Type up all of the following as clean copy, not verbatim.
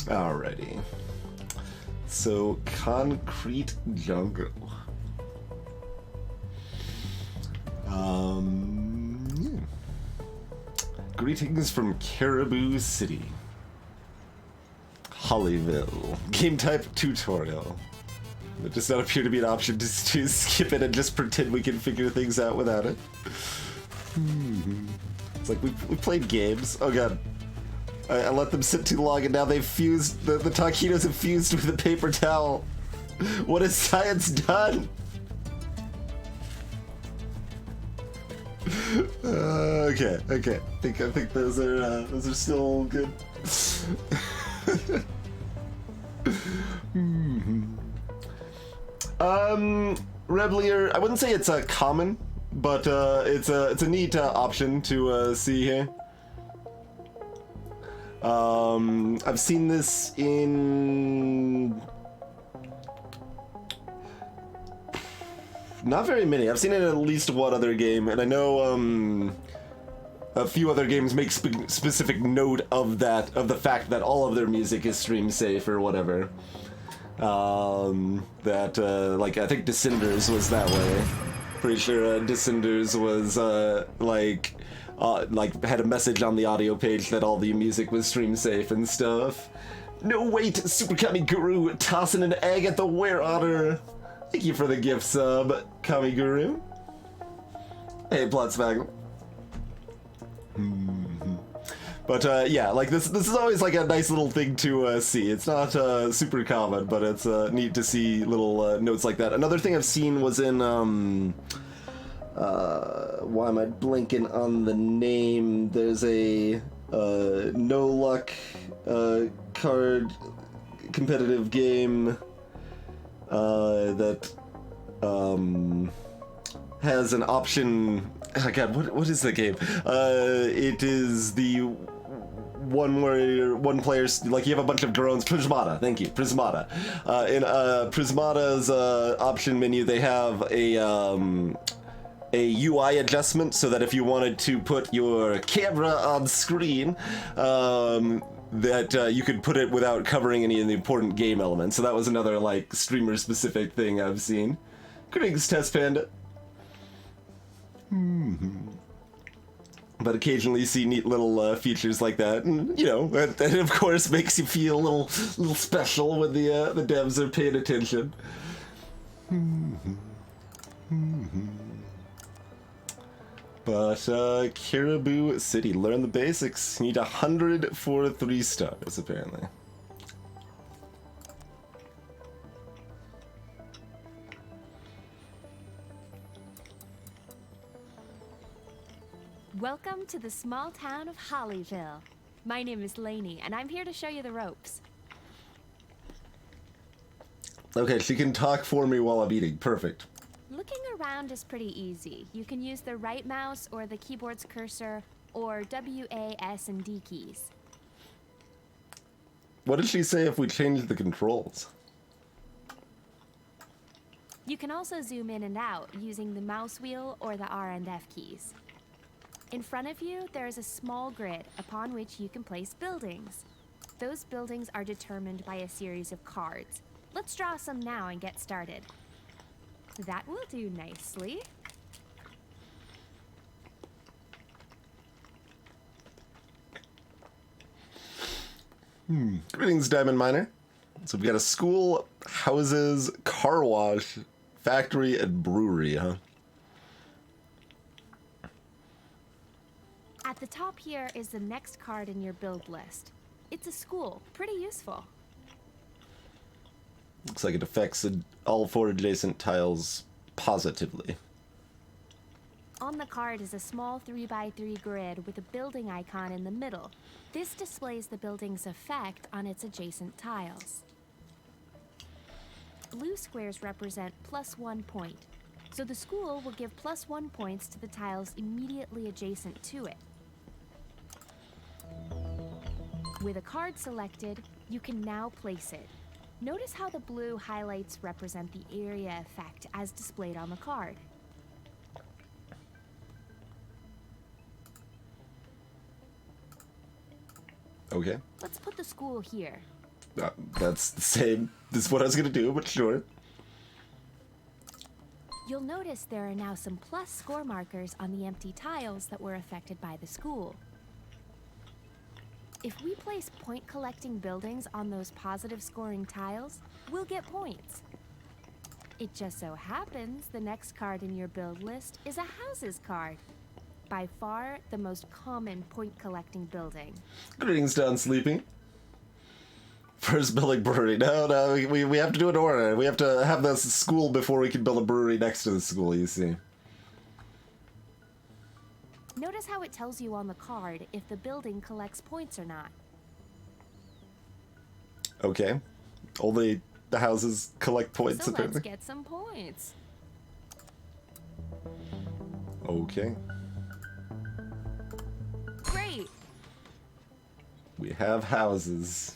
Alrighty. So, Concrete Jungle. Yeah. Greetings from Caribou City. Hollyville. Game type tutorial. There does not appear to be an option to skip it and just pretend we can figure things out without it. It's like we played games. Oh god. I let them sit too long and now they've fused, the taquitos have fused with the paper towel. What has science done? Okay. I think those are still good. Reblier, I wouldn't say it's a common, but it's a neat option to see here. I've seen this in not very many. I've seen it in at least one other game, and I know a few other games make specific note of the fact that all of their music is stream safe or whatever. Like I think Descenders was that way. Pretty sure Descenders was like had a message on the audio page that all the music was stream safe and stuff. No wait, Super Kami Guru tossing an egg at the Were Otter. Thank you for the gift sub, Kami Guru. Hey, Plotsvagel. But yeah, like this is always like a nice little thing to see. It's not super common, but it's neat to see little notes like that. Another thing I've seen was in why am I blanking on the name? There's a no luck card competitive game that has an option. Oh god, what is the game? It is the one where one player's like you have a bunch of drones. Prismata, thank you, Prismata. In Prismata's option menu, they have a UI adjustment so that if you wanted to put your camera on screen, that you could put it without covering any of the important game elements. So that was another like streamer-specific thing I've seen. Greetings, Test Panda. But occasionally you see neat little features like that, and you know that of course makes you feel a little special when the devs are paying attention. But Caribou City, learn the basics. You need 100 for 3 stars, apparently. Welcome to the small town of Hollyville. My name is Lainey, and I'm here to show you the ropes. Okay, she can talk for me while I'm eating. Perfect. Looking around is pretty easy. You can use the right mouse or the keyboard's cursor, or W, A, S, and D keys. What did she say if we changed the controls? You can also zoom in and out using the mouse wheel or the R and F keys. In front of you, there is a small grid upon which you can place buildings. Those buildings are determined by a series of cards. Let's draw some now and get started. That will do nicely. Greetings, Diamond Miner. So we've got a school, houses, car wash, factory, and brewery, huh? At the top here is the next card in your build list. It's a school, pretty useful. Looks like it affects all 4 adjacent tiles positively. On the card is a small 3x3 grid with a building icon in the middle. This displays the building's effect on its adjacent tiles. Blue squares represent +1 point, so the school will give +1 points to the tiles immediately adjacent to it. With a card selected, you can now place it. Notice how the blue highlights represent the area effect as displayed on the card. Okay. Let's put the school here. That's the same as what I was gonna do, but sure. You'll notice there are now some plus score markers on the empty tiles that were affected by the school. If we place point collecting buildings on those positive scoring tiles, we'll get points. It just so happens the next card in your build list is a houses card. By far the most common point collecting building. Greetings, Don Sleeping. First building brewery. No, we have to do it in order. We have to have this school before we can build a brewery next to the school, you see. Notice how it tells you on the card if the building collects points or not. Okay. Only the houses collect points, So apparently. let's get some points. Okay. Great! We have houses.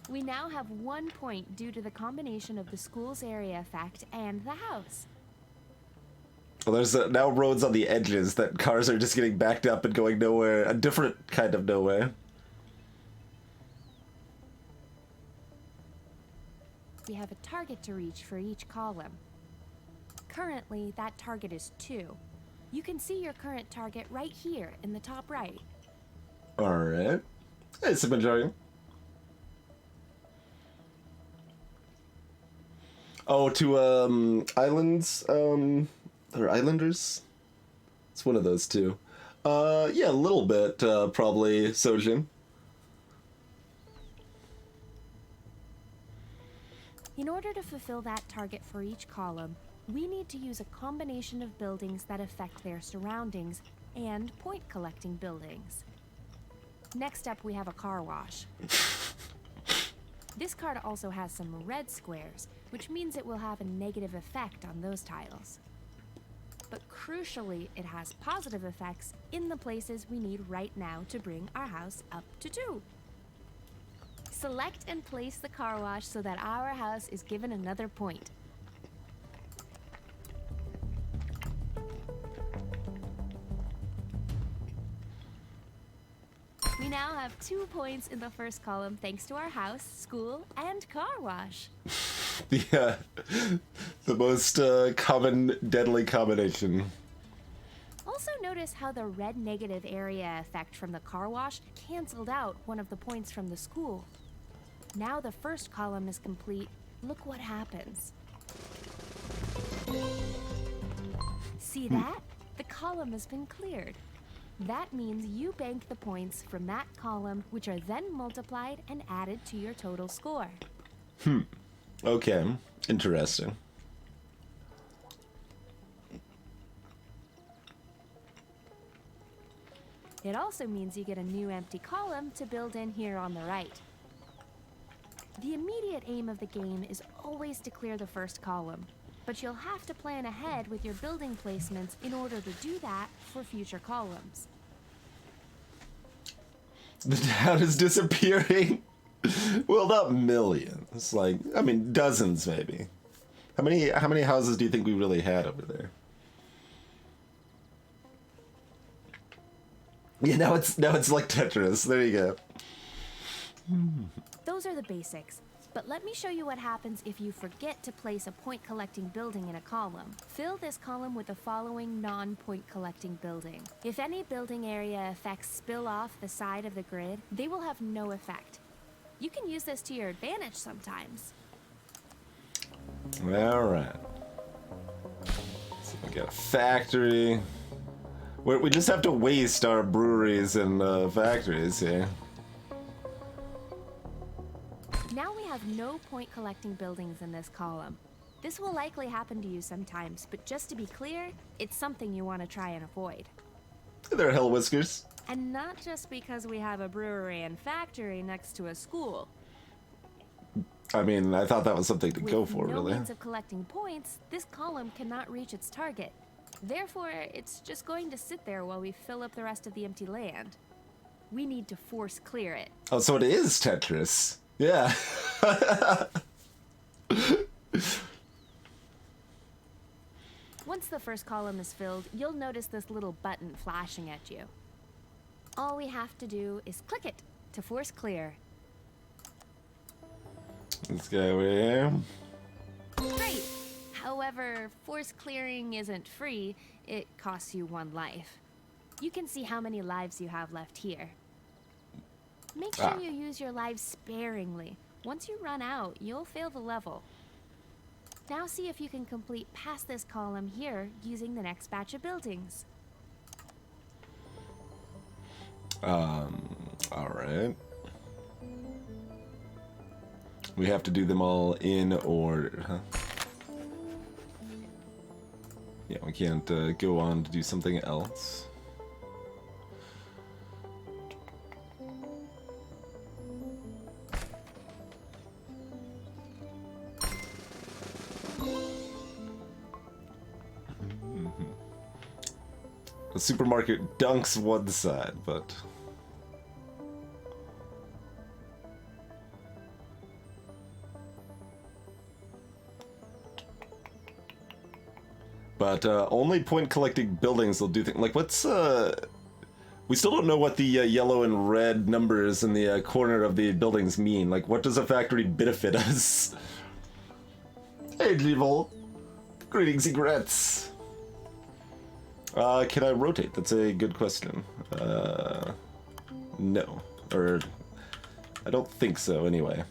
We now have 1 point due to the combination of the school's area effect and the house. Well, there's now roads on the edges that cars are just getting backed up and going nowhere. A different kind of nowhere. We have a target to reach for each column. Currently, that target is 2. You can see your current target right here in the top right. Alright. Hey, Sigma. Oh, to, islands, or islanders? It's one of those two. Yeah, a little bit, probably, Sojin. In order to fulfill that target for each column, we need to use a combination of buildings that affect their surroundings and point collecting buildings. Next up, we have a car wash. This card also has some red squares, which means it will have a negative effect on those tiles. But crucially, it has positive effects in the places we need right now to bring our house up to 2. Select and place the car wash so that our house is given another point. We now have 2 points in the first column thanks to our house, school, and car wash. The most, common, deadly combination. Also notice how the red negative area effect from the car wash canceled out one of the points from the school. Now the first column is complete. Look what happens. See that? The column has been cleared. That means you bank the points from that column, which are then multiplied and added to your total score. Okay, interesting. It also means you get a new empty column to build in here on the right. The immediate aim of the game is always to clear the first column, but you'll have to plan ahead with your building placements in order to do that for future columns. The town is disappearing. Well, not millions. Like, I mean, dozens maybe. How many houses do you think we really had over there? Yeah, now it's like Tetris. There you go. Those are the basics. But let me show you what happens if you forget to place a point collecting building in a column. Fill this column with the following non-point collecting building. If any building area effects spill off the side of the grid, they will have no effect. You can use this to your advantage sometimes. Alright. So we got a factory. We just have to waste our breweries and factories here. Now we have no point collecting buildings in this column. This will likely happen to you sometimes, but just to be clear, it's something you want to try and avoid. Hey there, Hell Whiskers. And not just because we have a brewery and factory next to a school. I mean, I thought that was something to go for, With no really. means of collecting points, this column cannot reach its target. Therefore, it's just going to sit there while we fill up the rest of the empty land. We need to force clear it. Oh, so it is Tetris. Yeah. Once the first column is filled, you'll notice this little button flashing at you. All we have to do is click it to force clear. This guy over here. Great! However, force clearing isn't free, it costs you 1 life. You can see how many lives you have left here. Make sure you use your lives sparingly. Once you run out, you'll fail the level. Now see if you can complete past this column here using the next batch of buildings. Alright. We have to do them all in order, huh? Yeah, we can't go on to do something else. The supermarket dunks one side, but... only point collecting buildings will do things. Like, what's, we still don't know what the yellow and red numbers in the corner of the buildings mean. Like, what does a factory benefit us? Hey, Jeevel. Greetings, regrets. Can I rotate? That's a good question. No. Or, I don't think so, anyway.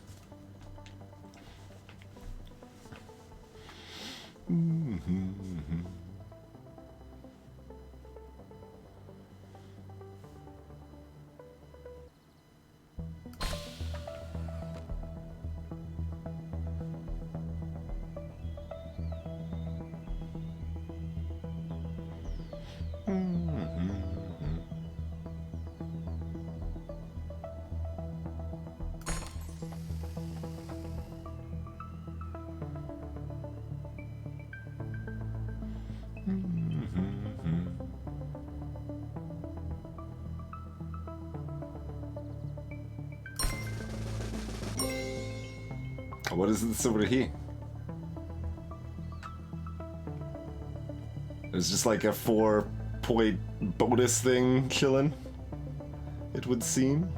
What is this over here? There's just like a 4-point bonus thing chilling, it would seem.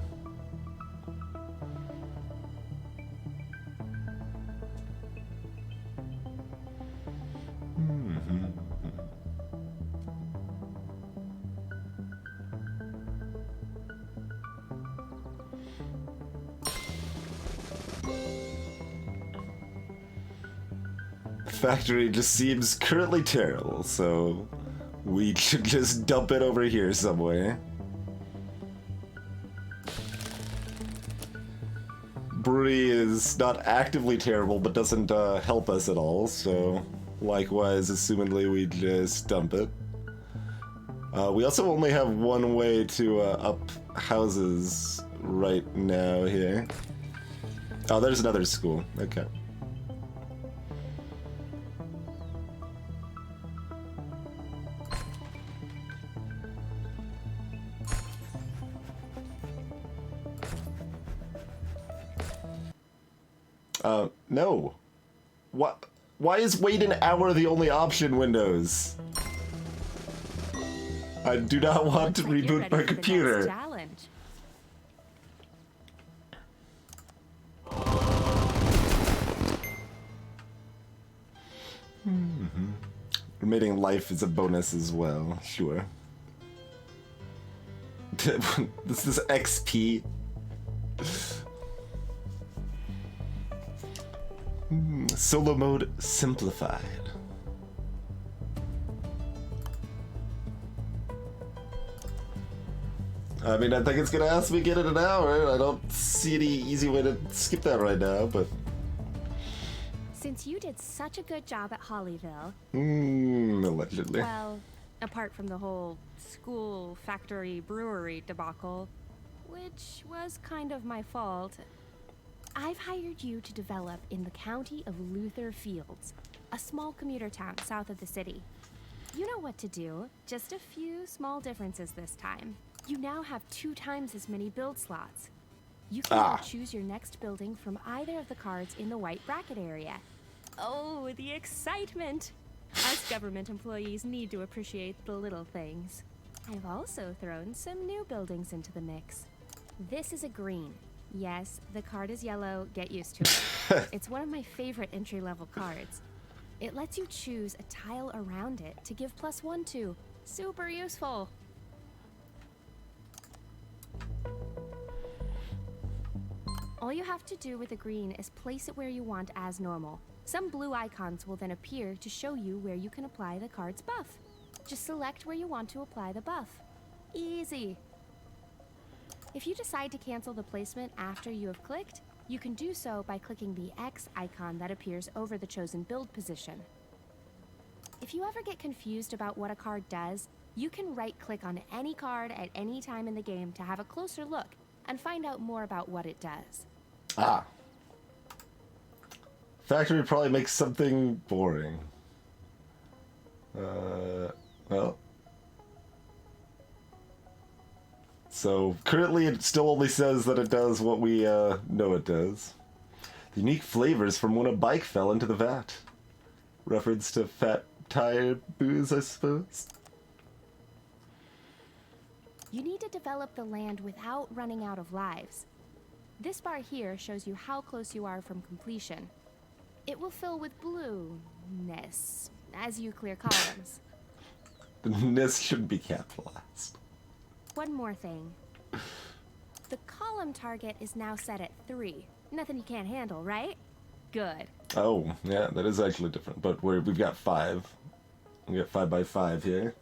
Factory just seems currently terrible, so we should just dump it over here somewhere. Brewery is not actively terrible, but doesn't help us at all, so likewise, assumedly, we just dump it. We also only have one way to up houses right now here. Oh, there's another school. Okay. No. What? Why is wait an hour the only option, Windows? I do not want to reboot my computer. Challenge. Remitting life is a bonus as well, sure. This is XP. Solo mode simplified. I mean, I think it's gonna ask me to get in an hour. I don't see any easy way to skip that right now, but... Since you did such a good job at Hollyville... allegedly. Well, apart from the whole school, factory, brewery debacle, which was kind of my fault, I've hired you to develop in the county of Luther Fields, a small commuter town south of the city. You know what to do, just a few small differences this time. You now have 2 times as many build slots. You can now choose your next building from either of the cards in the white bracket area. Oh, the excitement! Us government employees need to appreciate the little things. I've also thrown some new buildings into the mix. This is a green. Yes, the card is yellow. Get used to it. It's one of my favorite entry-level cards. It lets you choose a tile around it to give +1 to. Super useful. All you have to do with the green is place it where you want as normal. Some blue icons will then appear to show you where you can apply the card's buff. Just select where you want to apply the buff. Easy. If you decide to cancel the placement after you have clicked, you can do so by clicking the X icon that appears over the chosen build position. If you ever get confused about what a card does, you can right-click on any card at any time in the game to have a closer look and find out more about what it does. Ah. Factory probably makes something boring. Well. So, currently it still only says that it does what we, know it does. The unique flavors from when a bike fell into the vat. Reference to fat tire booze, I suppose? You need to develop the land without running out of lives. This bar here shows you how close you are from completion. It will fill with blueness as you clear columns. The ness shouldn't be capitalized. One more thing. The column target is now set at 3. Nothing you can't handle, right? Good. Oh, yeah, that is actually different, but we've got 5. We got 5 by 5 here.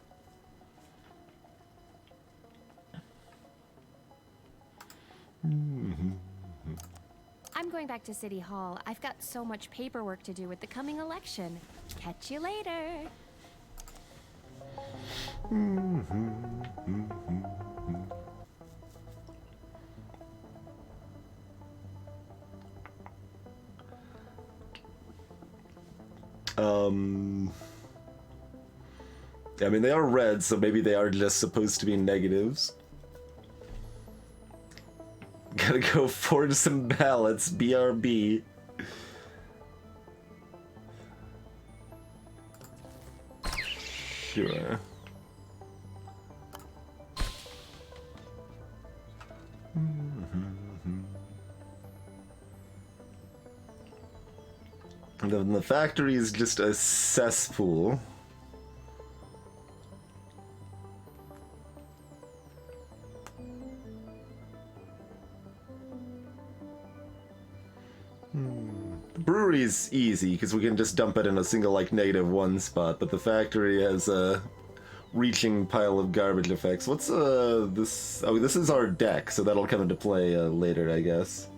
I'm going back to City Hall. I've got so much paperwork to do with the coming election. Catch you later. I mean, they are red, so maybe they are just supposed to be negatives. Gotta go forge some ballots, BRB. Sure. And then the factory is just a cesspool. The brewery's easy because we can just dump it in a single like -1 spot, but the factory has a reaching pile of garbage effects. What's this? Oh, this is our deck, so that'll come into play later, I guess.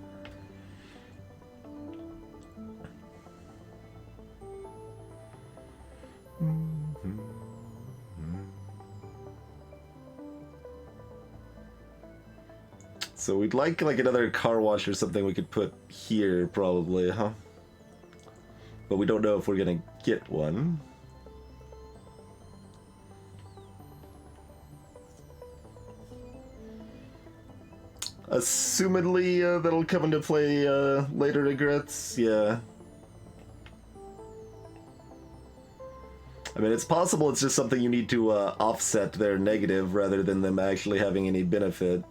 So we'd like another car wash or something we could put here, probably, huh? But we don't know if we're gonna get one. Assumedly, that'll come into play later, regrets, yeah. I mean, it's possible it's just something you need to offset their negative rather than them actually having any benefit.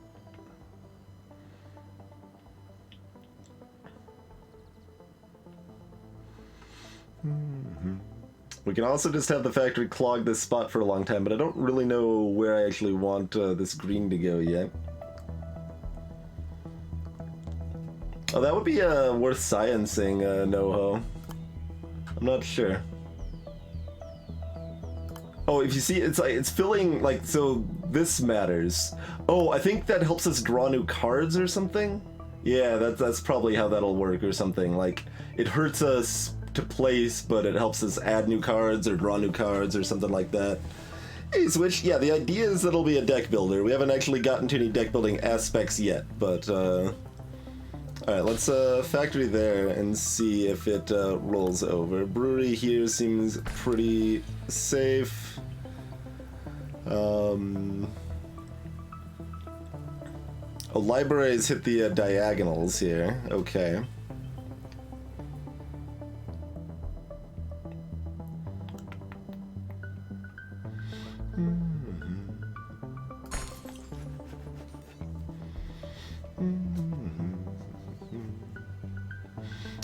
We can also just have the factory clog this spot for a long time, but I don't really know where I actually want this green to go yet. Oh, that would be worth sciencing, NoHo. I'm not sure. Oh, if you see, it's like it's filling like so. This matters. Oh, I think that helps us draw new cards or something. Yeah, that's probably how that'll work or something. Like it hurts us to place, but it helps us add new cards or draw new cards or something like that. Hey, Switch. Yeah, the idea is that it'll be a deck builder. We haven't actually gotten to any deck building aspects yet, but alright, let's factory there and see if it rolls over. Brewery here seems pretty safe. Oh, libraries hit the diagonals here. Okay.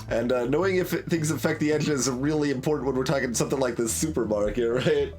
And knowing if things affect the edges is really important when we're talking something like the supermarket, right?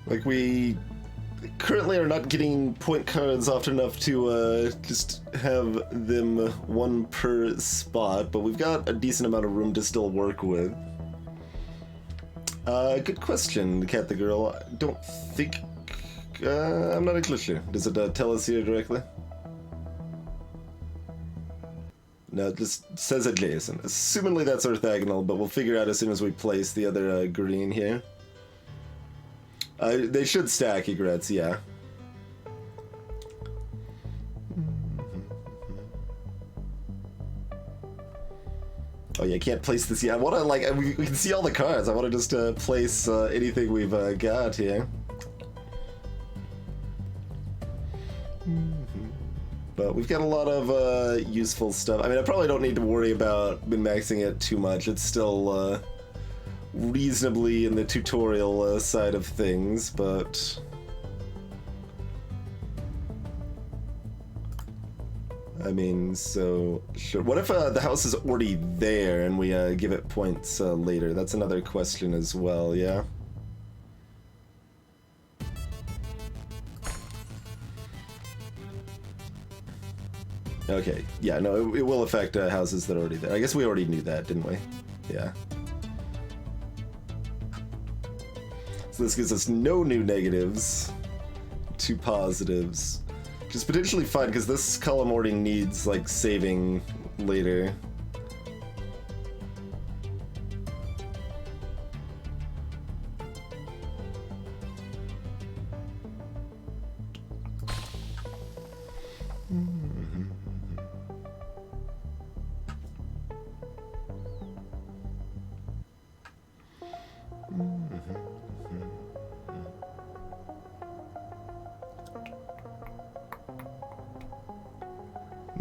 Like, we currently are not getting point cards often enough to just have them one per spot, but we've got a decent amount of room to still work with. Good question, Cat the Girl. I don't think... I'm not entirely sure. Does it tell us here directly? No, it just says adjacent. Assumingly that's orthogonal, but we'll figure out as soon as we place the other green here. They should stack, Egrets, yeah. Oh yeah, I can't place this yet. I want to, like, we can see all the cards. I want to just place anything we've got here. But we've got a lot of useful stuff. I mean, I probably don't need to worry about min-maxing it too much. It's still reasonably in the tutorial side of things, but... I mean, so, sure. What if the house is already there and we give it points later? That's another question as well, yeah? Okay, yeah, no, it will affect houses that are already there. I guess we already knew that, didn't we? Yeah. So this gives us no new negatives, 2 positives. Which is potentially fine, because this column already needs, like, saving later.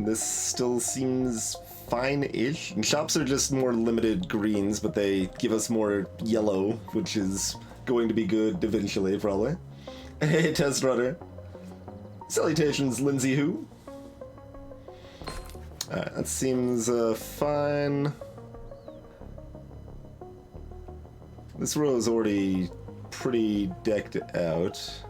This still seems fine-ish. And shops are just more limited greens, but they give us more yellow, which is going to be good eventually, probably. Hey, Test Runner. Salutations, Lindsay Who. Alright, that seems fine. This row is already pretty decked out.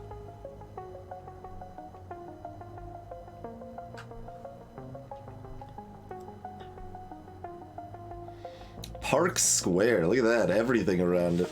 Park Square, look at that, everything around it.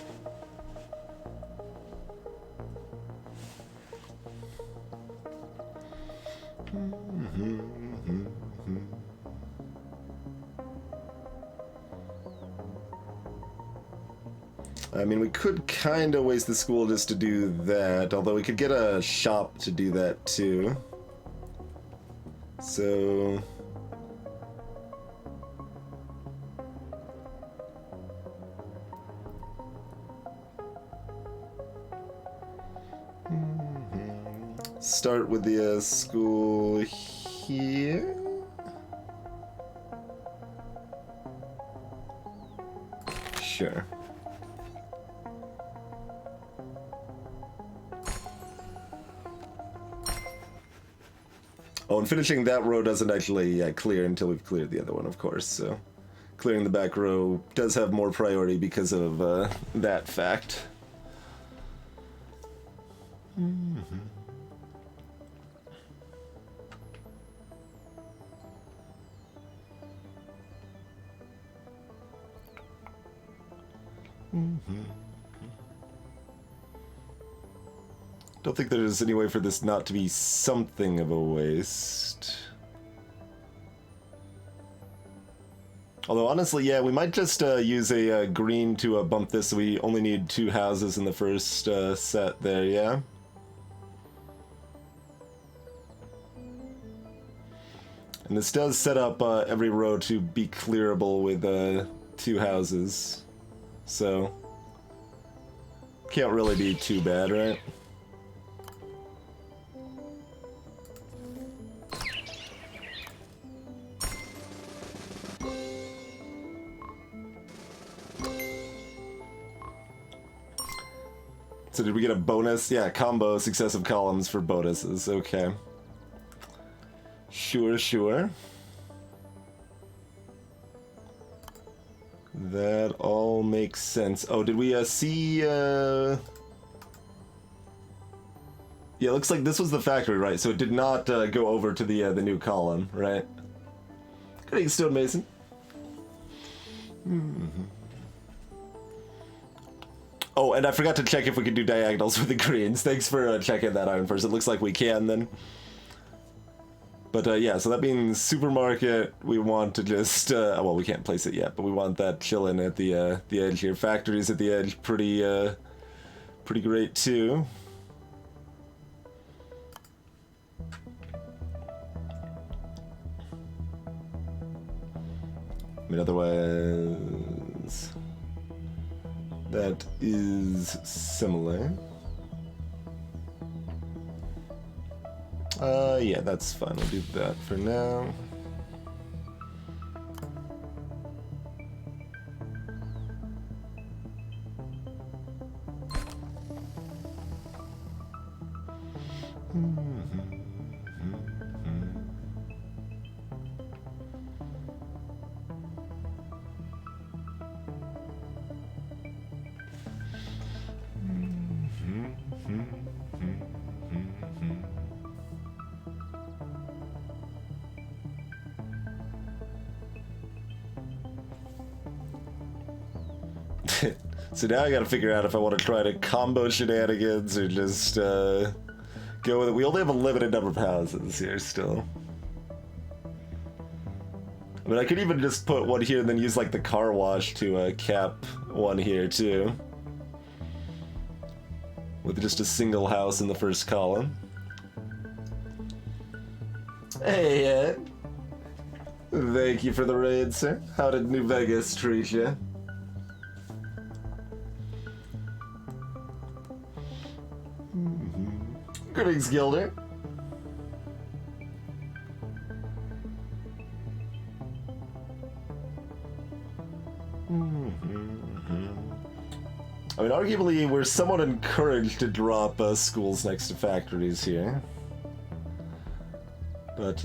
I mean, we could kind of waste the school just to do that, although we could get a shop to do that too. So... start with the school here. Sure. Oh, and finishing that row doesn't actually clear until we've cleared the other one, of course, so clearing the back row does have more priority because of that fact. Don't think there's any way for this not to be something of a waste. Although honestly, yeah, we might just use a green to bump this so we only need 2 houses in the first set there, yeah? And this does set up every row to be clearable with 2 houses. so can't really be too bad, right? So did we get a bonus? Yeah, combo successive columns for bonuses. Okay. Sure, sure. That all makes sense. Oh, did we see... Yeah, it looks like this was the factory, right? So it did not go over to the new column, right? Good stonemason. Oh, and I forgot to check if we could do diagonals with the greens. Thanks for checking that out first. It looks like we can then. But yeah, so that means supermarket, we want to just, well, we can't place it yet, but we want that chilling at the edge here. Factories at the edge, pretty great too. I mean, otherwise, that is similar. Yeah, that's fine. We'll do that for now. So now I gotta figure out if I want to try to combo shenanigans or just go with it. We only have a limited number of houses here still. I mean, I could even just put one here and then use like the car wash to cap one here too. With just a single house in the first column. Hey, Ed. Thank you for the raid, sir. How did New Vegas treat you? Greetings, Gilder. I mean, arguably, we're somewhat encouraged to drop schools next to factories here. But,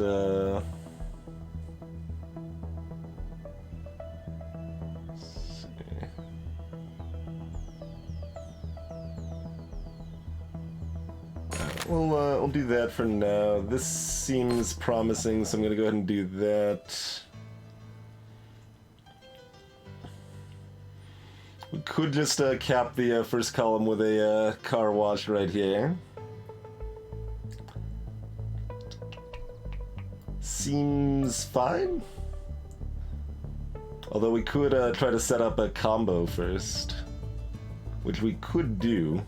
we'll do that for now. This seems promising, so I'm gonna go ahead and do that. We could just cap the first column with a car wash right here. Seems fine. Although we could try to set up a combo first, which we could do.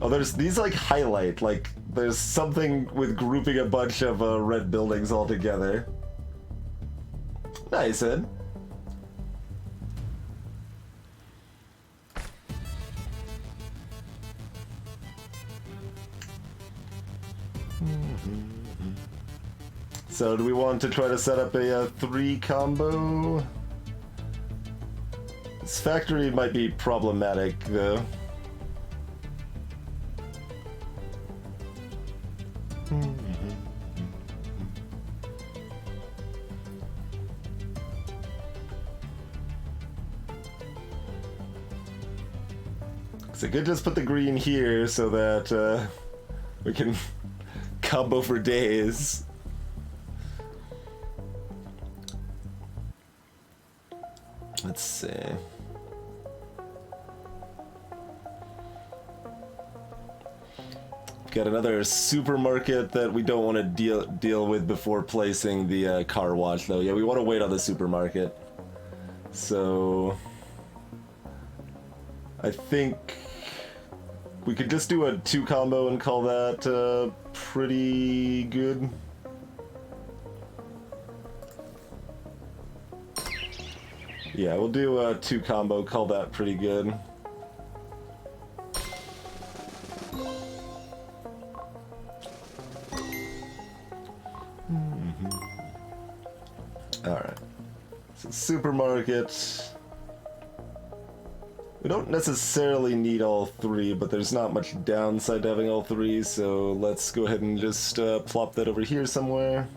Oh, there's these like highlight, like there's something with grouping a bunch of red buildings all together. Nice, Ed. So do we want to try to set up a 3 combo? This factory might be problematic though. So I could just put the green here so that we can combo for days. Let's see. Got another supermarket that we don't want to deal with before placing the car wash though. Yeah, we want to wait on the supermarket. So I think we could just do a 2 combo and call that pretty good. Yeah, we'll do a 2 combo, call that pretty good. Alright. So supermarket. We don't necessarily need all 3, but there's not much downside to having all 3, so let's go ahead and just plop that over here somewhere.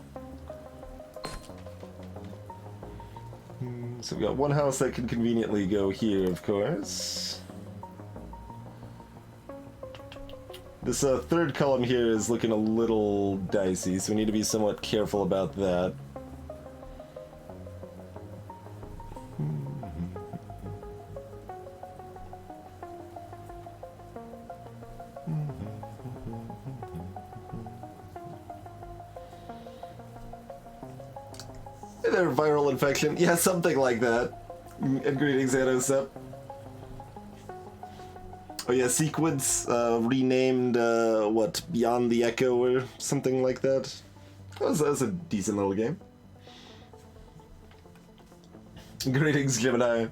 So we got one house that can conveniently go here, of course. This third column here is looking a little dicey, so we need to be somewhat careful about that. Hey there, viral infection. Yeah, something like that. And greetings, Anosep. Oh yeah, Sequence, renamed, what, Beyond the Echo or something like that. That was a decent little game. Greetings, Gemini.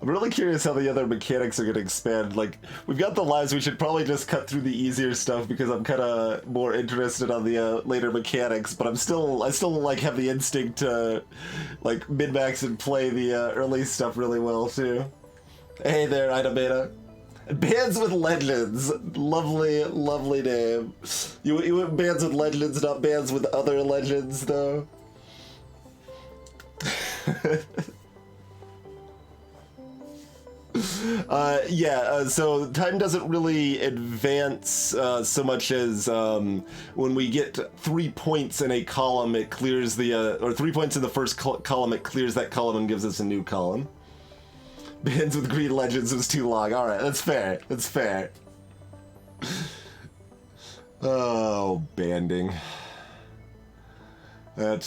I'm really curious how the other mechanics are going to expand. Like, we've got the lives, we should probably just cut through the easier stuff because I'm kind of more interested on the later mechanics, but I still like have the instinct to like min-max and play the early stuff really well too. Hey there, Ida Beta. Bands with Legends. Lovely, lovely name. You went bands with Legends, not bands with other legends though. So time doesn't really advance so much as when we get 3 points in a column, it clears the, or 3 points in the first column, it clears that column and gives us a new column. Bands with Green Legends was too long. Alright, that's fair. That's fair. Oh, banding. That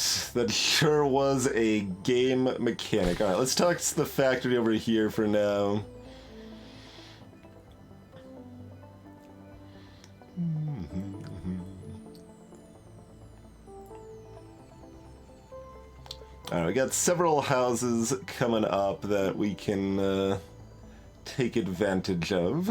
sure was a game mechanic. Alright, let's talk to the factory over here for now. Alright, we got several houses coming up that we can take advantage of.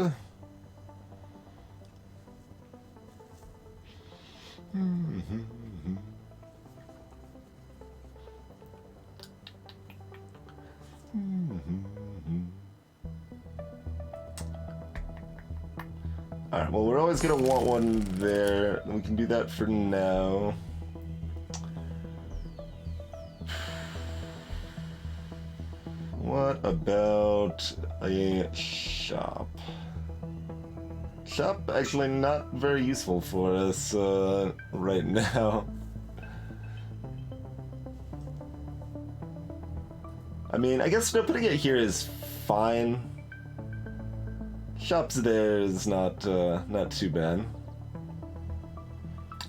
Alright, well, we're always going to want one there. We can do that for now. What about a shop? Shop actually not very useful for us right now. I mean, I guess putting it here is fine. Shops there is not too bad.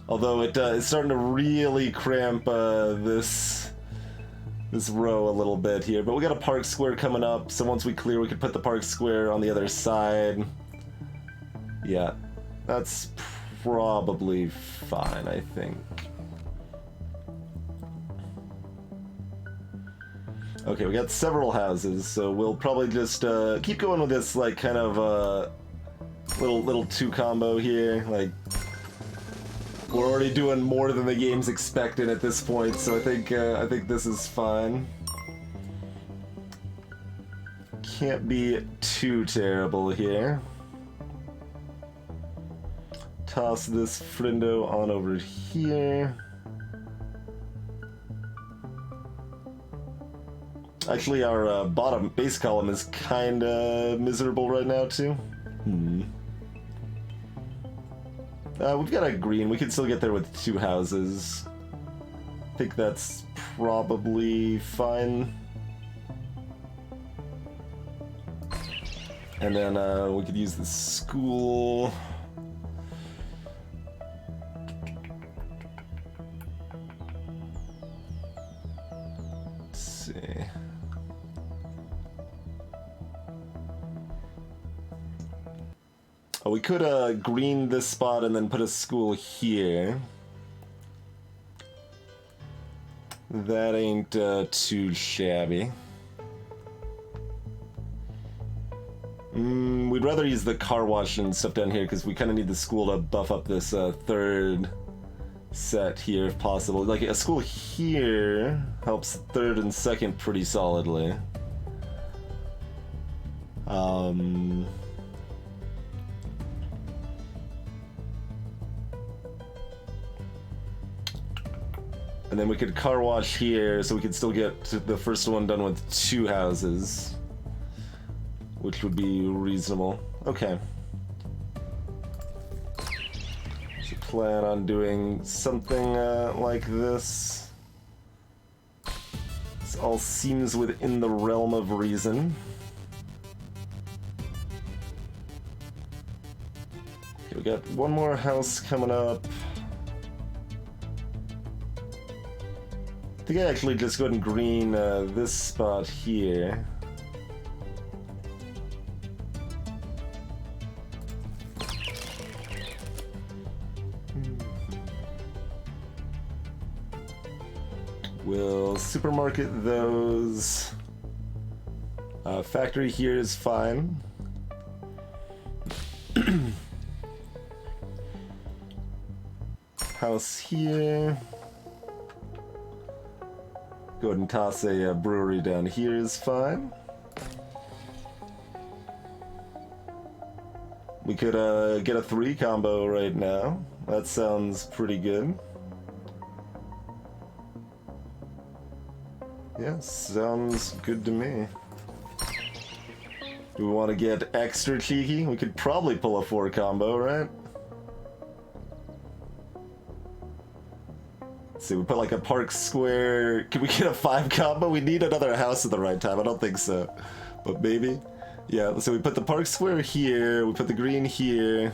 Although it's starting to really cramp this row a little bit here, but we got a park square coming up, so once we clear we could put the park square on the other side. Yeah, that's probably fine, I think. Okay, we got several houses, so we'll probably just keep going with this like kind of little 2 combo here. Like, we're already doing more than the game's expected at this point, so I think this is fine. Can't be too terrible here. Toss this friendo on over here. Actually, our bottom base column is kinda miserable right now too. We've got a green. We can still get there with 2 houses. I think that's probably fine. And then we could use the school. Let's see. Oh, we could green this spot and then put a school here. That ain't too shabby. We'd rather use the car wash and stuff down here because we kind of need the school to buff up this third set here if possible. Like a school here helps third and second pretty solidly. And then we could car wash here, so we could still get the first one done with 2 houses, which would be reasonable. Okay. So plan on doing something like this. This all seems within the realm of reason. Okay, we got one more house coming up. I think I actually just go ahead and green this spot here. We'll supermarket those. Factory here is fine. House here. Go ahead and toss a brewery down here is fine. We could get a 3 combo right now. That sounds pretty good. Yeah, sounds good to me. Do we want to get extra cheeky? We could probably pull a 4 combo, right? Let's see, we put like a Park Square. Can we get a 5 combo? We need another house at the right time. I don't think so, but maybe. Yeah, so we put the Park Square here. We put the green here.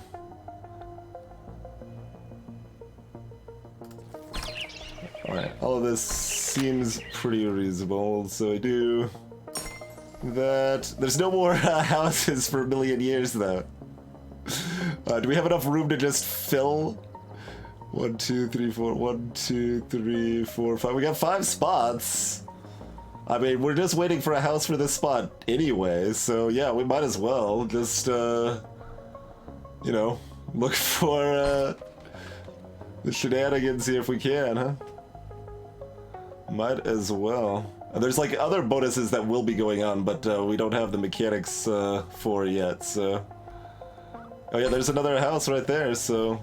Alright, all of this seems pretty reasonable. So I do that. There's no more houses for a million years, though. Do we have enough room to just fill? 1, 2, 3, 4. 1, 2, 3, 4, 5. We got 5 spots. I mean, we're just waiting for a house for this spot anyway, so yeah, we might as well just, you know, look for the shenanigans here if we can, huh? Might as well. There's like other bonuses that will be going on, but we don't have the mechanics for yet, so. Oh yeah, there's another house right there, so.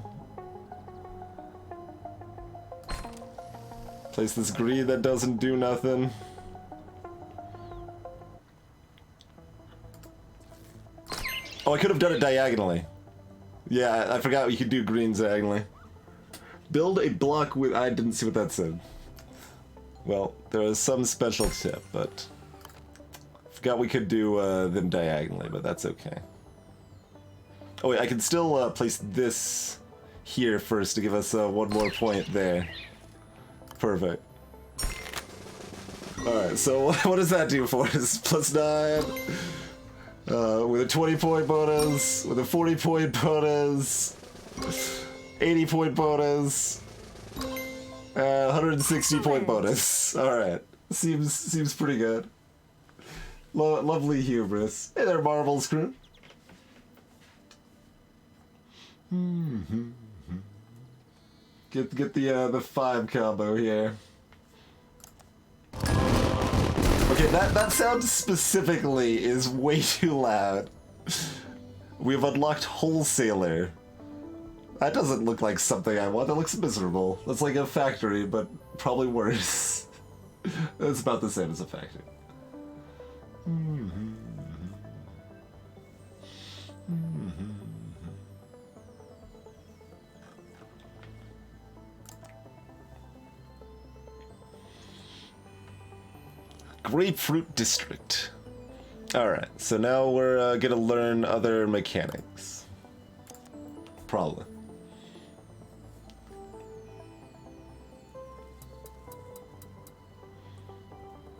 Place this green that doesn't do nothing. Oh, I could have done it diagonally. Yeah, I forgot you could do greens diagonally. Build a block with... I didn't see what that said. Well, there was some special tip, but... Forgot we could do them diagonally, but that's okay. Oh wait, I can still place this here first to give us 1 more point there. Perfect. Alright, so what does that do for us? +9. With a 20-point bonus, with a 40-point bonus, 80-point bonus, 160-point bonus. Alright. Seems pretty good. Lovely hubris. Hey there, Marvel's crew. Get the 5 combo here. Okay, that sound specifically is way too loud. We've unlocked Wholesaler. That doesn't look like something I want. That looks miserable. That's like a factory, but probably worse. It's about the same as a factory. Grapefruit District. Alright, so now we're gonna learn other mechanics. Probably.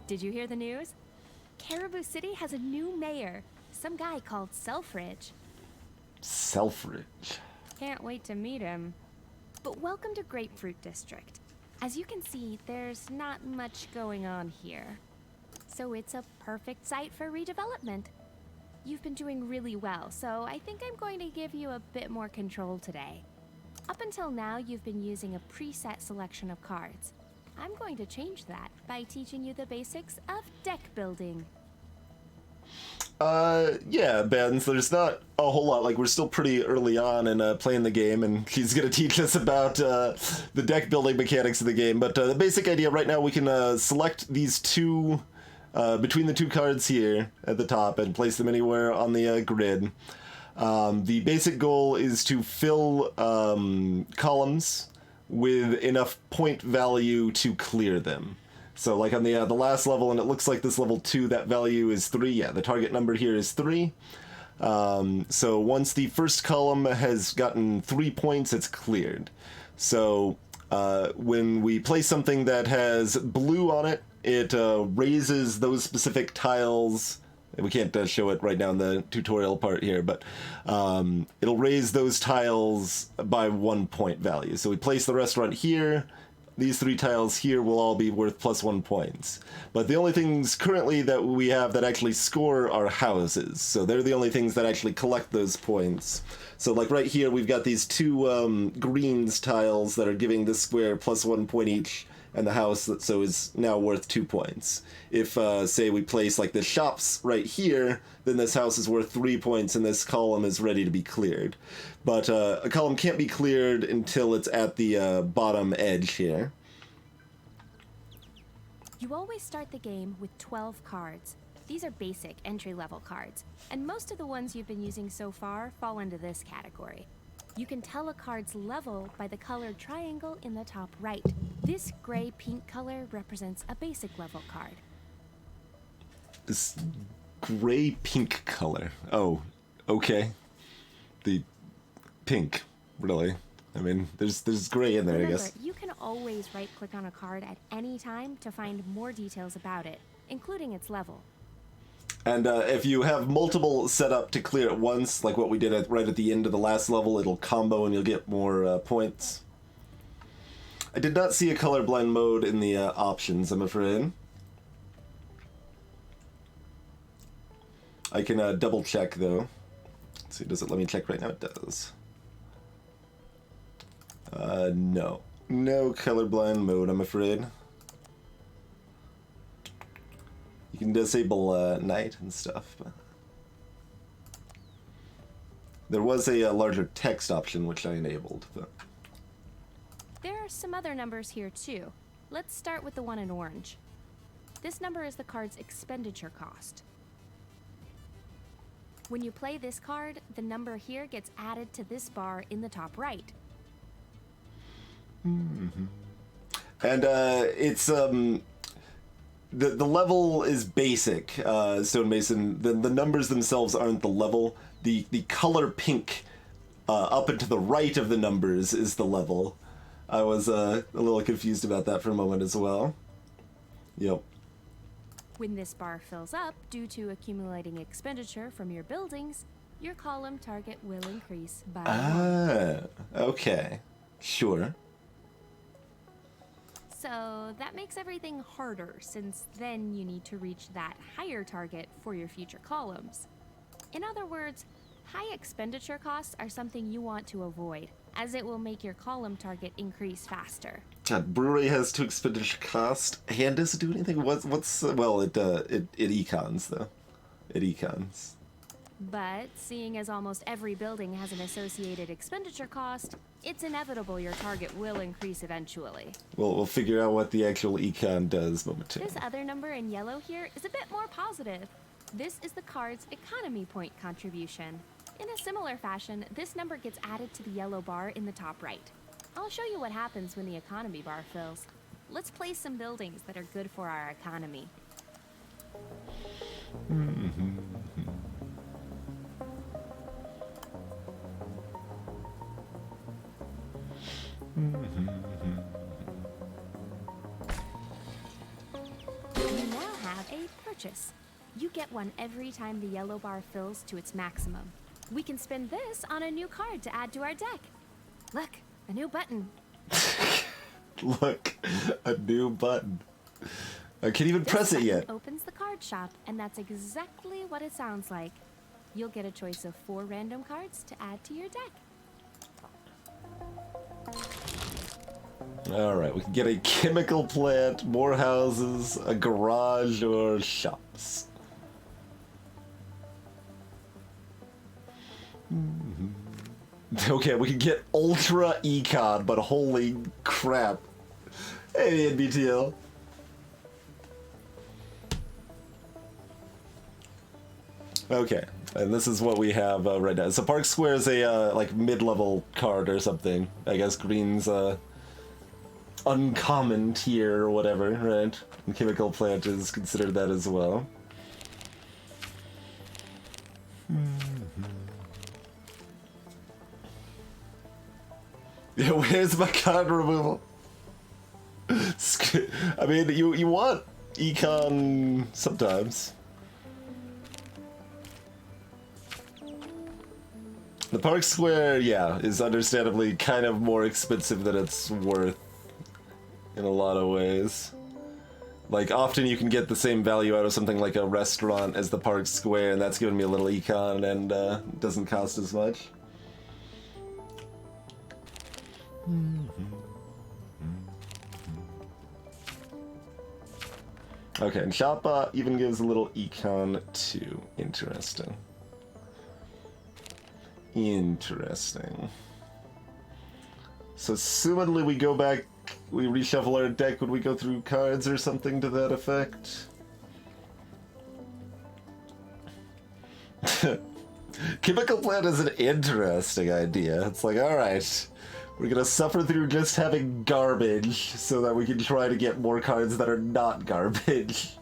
Did you hear the news? Caribou City has a new mayor, some guy called Selfridge. Selfridge. Can't wait to meet him. But welcome to Grapefruit District. As you can see, there's not much going on here. So it's a perfect site for redevelopment. You've been doing really well, so I think I'm going to give you a bit more control today. Up until now, you've been using a preset selection of cards. I'm going to change that by teaching you the basics of deck building. Yeah, Benz, there's not a whole lot. Like, we're still pretty early on in playing the game, and he's gonna teach us about the deck building mechanics of the game. But the basic idea right now, we can select these two, between the two cards here at the top and place them anywhere on the grid. The basic goal is to fill columns with enough point value to clear them. So like on the last level, and it looks like this level 2, that value is 3. Yeah, the target number here is 3. So once the first column has gotten 3 points, it's cleared. So when we place something that has blue on it, it raises those specific tiles. We can't show it right now in the tutorial part here, but it'll raise those tiles by 1 point value. So we place the restaurant here. These 3 tiles here will all be worth +1 points. But the only things currently that we have that actually score are houses. So they're the only things that actually collect those points. So like right here, we've got these 2 greens tiles that are giving this square +1 point each, and the house so is now worth 2 points. If, say, we place like the shops right here, then this house is worth 3 points and this column is ready to be cleared. But a column can't be cleared until it's at the bottom edge here. You always start the game with 12 cards. These are basic entry-level cards, and most of the ones you've been using so far fall into this category. You can tell a card's level by the colored triangle in the top right. This gray-pink color represents a basic level card. This gray-pink color. Oh, okay. The pink, really. I mean, there's gray in there, Remember, I guess. you can always right-click on a card at any time to find more details about it, including its level. And if you have multiple set up to clear at once, like what we did right at the end of the last level, it'll combo and you'll get more points. I did not see a colorblind mode in the options, I'm afraid. I can double check though. Let's see, does it let me check right now? It does. No. No colorblind mode, I'm afraid. You can disable night and stuff, but there was a larger text option which I enabled. But There are some other numbers here too. Let's start with the one in orange. This number is the card's expenditure cost. When you play this card, the number here gets added to this bar in the top right. Mm-hmm. And it's the level is basic, Stonemason. The numbers themselves aren't the level. The color pink up and to the right of the numbers is the level. I was a little confused about that for a moment as well. Yep. When this bar fills up due to accumulating expenditure from your buildings, your column target will increase by 1. Okay. Sure. So that makes everything harder, since then you need to reach that higher target for your future columns. In other words, high expenditure costs are something you want to avoid, as it will make your column target increase faster. God, brewery has 2 expenditure cost. And does it do anything? What's well, it econs though. It econs. But seeing as almost every building has an associated expenditure cost, it's inevitable your target will increase eventually. We'll figure out what the actual econ does momentarily. This other number in yellow here is a bit more positive. This is the card's economy point contribution. In a similar fashion, this number gets added to the yellow bar in the top right. I'll show you what happens when the economy bar fills. Let's place some buildings that are good for our economy. You now have a purchase. You get one every time the yellow bar fills to its maximum. We can spend this on a new card to add to our deck. Look, a new button. Look, a new button. I can't even This press it button yet. opens the card shop, and that's exactly what it sounds like. You'll get a choice of 4 random cards to add to your deck. Alright, we can get a chemical plant, more houses, a garage, or shops. Okay, we can get Ultra Econ, but holy crap. Hey, NBTL. Okay, and this is what we have right now. So Park Square is a like mid-level card or something. I guess green's uncommon tier or whatever, right? And Chemical Plant is considered that as well. Yeah, where's my card removal? I mean, you want econ sometimes. The Park Square, yeah, is understandably kind of more expensive than it's worth in a lot of ways. Like, often you can get the same value out of something like a restaurant as the Park Square, and that's giving me a little econ and doesn't cost as much. Okay, and Shoppa even gives a little econ too. Interesting. Interesting. So assumedly we go back, we reshuffle our deck when we go through cards or something to that effect. Chemical Plant is an interesting idea. It's like, alright, we're gonna suffer through just having garbage so that we can try to get more cards that are not garbage.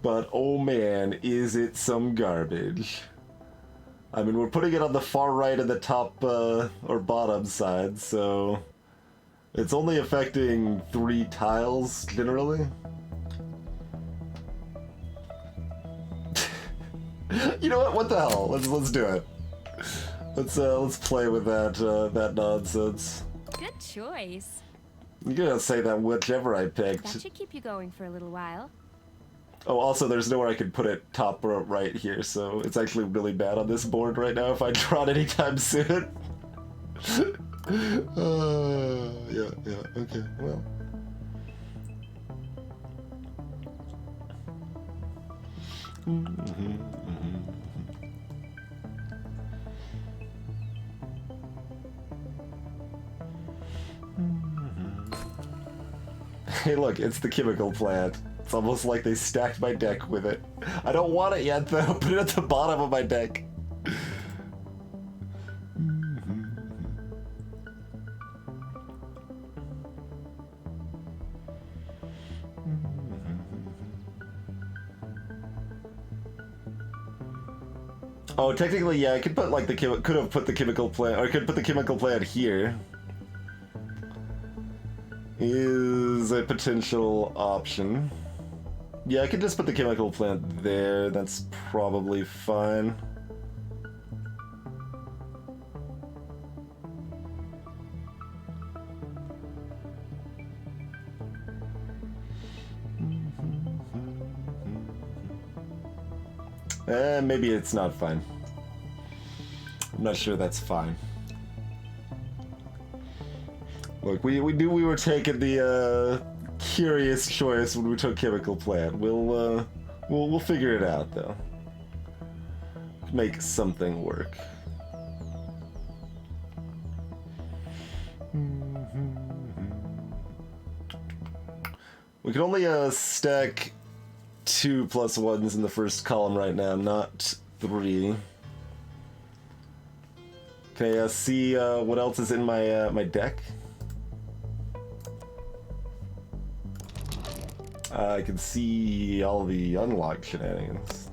But oh man, is it some garbage. I mean, we're putting it on the far right of the top or bottom side, so it's only affecting 3 tiles generally. You know what? What the hell? Let's do it. Let's play with that nonsense. Good choice. I'm gonna say that whichever I picked. That should keep you going for a little while. Oh, also, there's nowhere I could put it top or right here, so it's actually really bad on this board right now if I draw it anytime soon. Yeah, okay, well. Hey look, it's the Chemical Plant. It's almost like they stacked my deck with it. I don't want it yet though, put it at the bottom of my deck. Oh, technically, yeah, I could put like could have put the Chemical Plant, or I could put the Chemical Plant here. Is a potential option. Yeah, I could just put the Chemical Plant there. That's probably fine. Maybe it's not fine. I'm not sure that's fine. Look, we were taking the curious choice when we took Chemical Plant. We'll figure it out though. Make something work. We can only stack 2 +1s in the first column right now, not 3. Can I see what else is in my my deck? I can see all the unlocked shenanigans.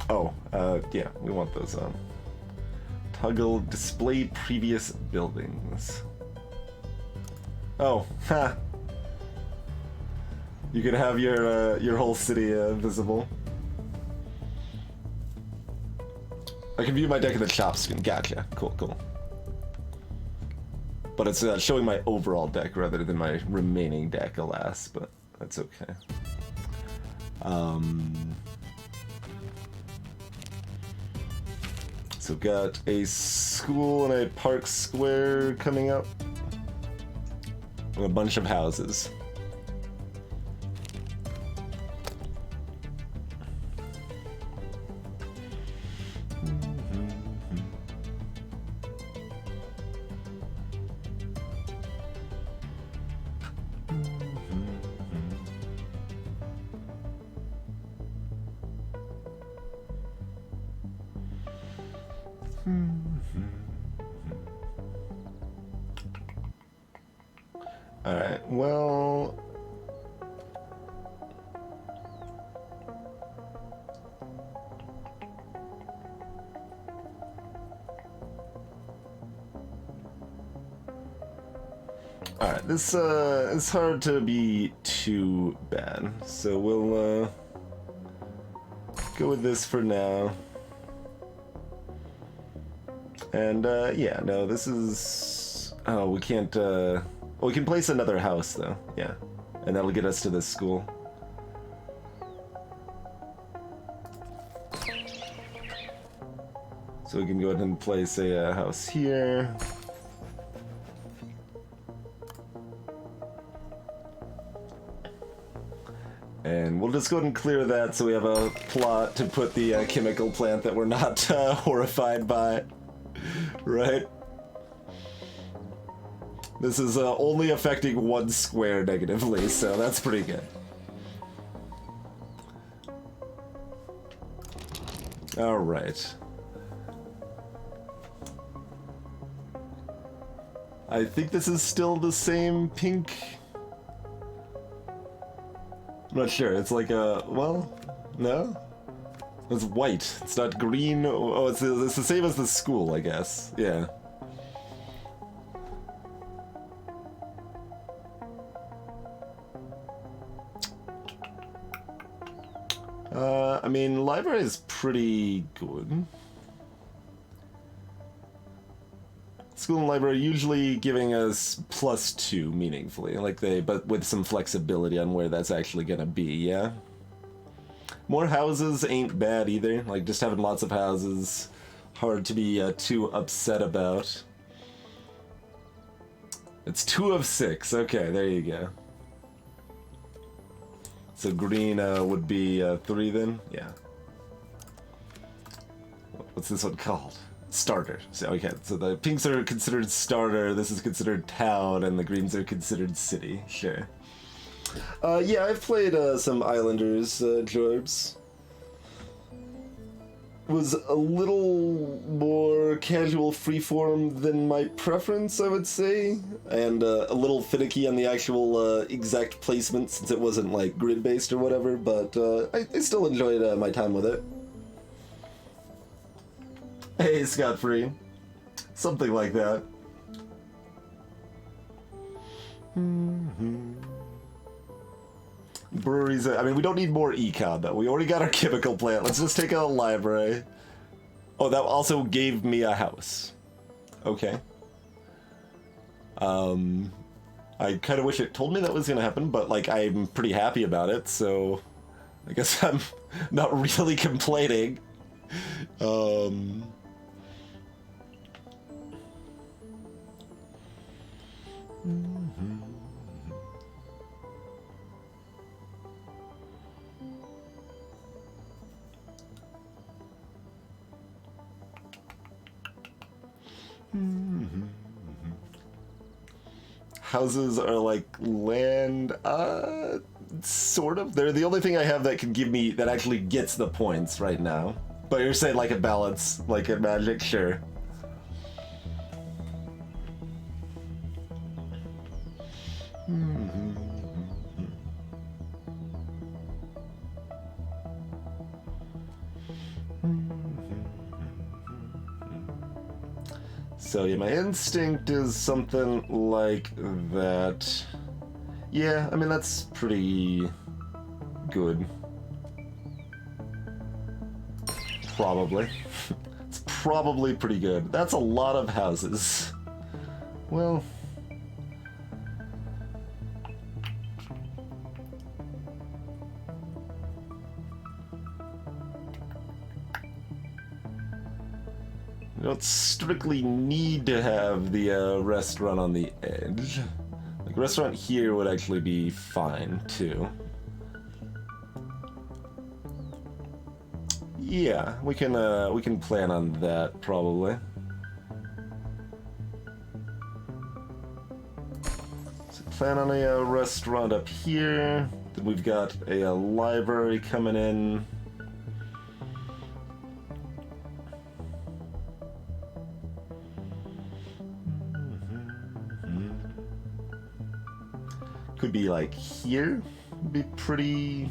Oh, yeah, we want those on. Toggle display previous buildings. Oh, ha! You can have your whole city visible. I can view my deck in the shop screen. Gotcha. Cool, cool. But it's showing my overall deck rather than my remaining deck, alas. But that's okay. So got a school and a park square coming up. And a bunch of houses. Alright, well... Alright, this is hard to be too bad, so we'll go with this for now. And yeah, no, this is... Oh, we can't... Well, we can place another house, though. Yeah. And that'll get us to this school. So we can go ahead and place a house here. And we'll just go ahead and clear that so we have a plot to put the chemical plant that we're not horrified by. Right? This is only affecting one square negatively, so that's pretty good. Alright. I think this is still the same pink. I'm not sure. It's like a... well, no? It's white. It's not green. Oh, it's the same as the school, I guess. Yeah. I mean, library is pretty good. School and library usually giving us +2 meaningfully, like but with some flexibility on where that's actually gonna be, yeah? More houses ain't bad either, like just having lots of houses, hard to be too upset about. It's 2 of 6, okay, there you go. So green would be 3 then? Yeah. What's this one called? Starter. So, okay, so the pinks are considered starter, this is considered town, and the greens are considered city. Sure. Yeah, I've played some Islanders, Jorbs. Was a little more casual freeform than my preference, I would say, and a little finicky on the actual exact placement since it wasn't like grid-based or whatever, but I still enjoyed my time with it. Hey, scot-free. Something like that. Breweries, I mean, we don't need more econ, though. We already got our chemical plant. Let's just take out a library. Oh, that also gave me a house. Okay. I kind of wish it told me that was going to happen, but, like, I'm pretty happy about it, so I guess I'm not really complaining. Houses are like land, sort of. They're the only thing I have that can give me, that actually gets the points right now. But you're saying like a balance, like in Magic, sure. So yeah, my instinct is something like that. Yeah, I mean that's pretty good. Probably. It's probably pretty good. That's a lot of houses. Well... You don't strictly need to have the restaurant on the edge. Like, restaurant here would actually be fine, too. Yeah, we can plan on that, probably. So plan on a restaurant up here. Then we've got a library coming in. Could be like here, be pretty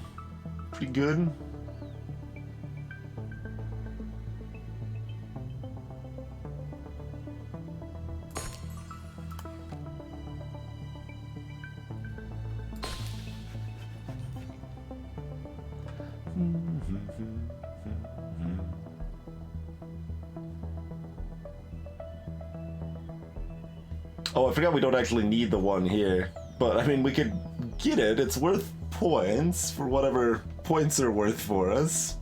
good. Oh, I forgot we don't actually need the one here. But, I mean, we could get it. It's worth points for whatever points are worth for us.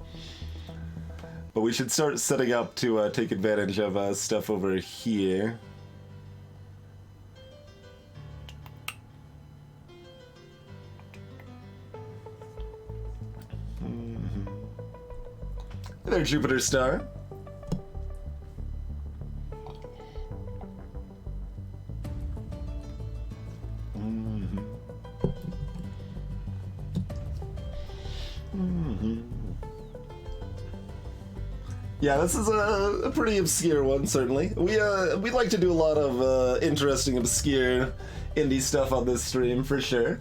But we should start setting up to take advantage of stuff over here. Hey there, Jupiter Star. Yeah, this is a pretty obscure one, certainly. We like to do a lot of interesting, obscure indie stuff on this stream, for sure.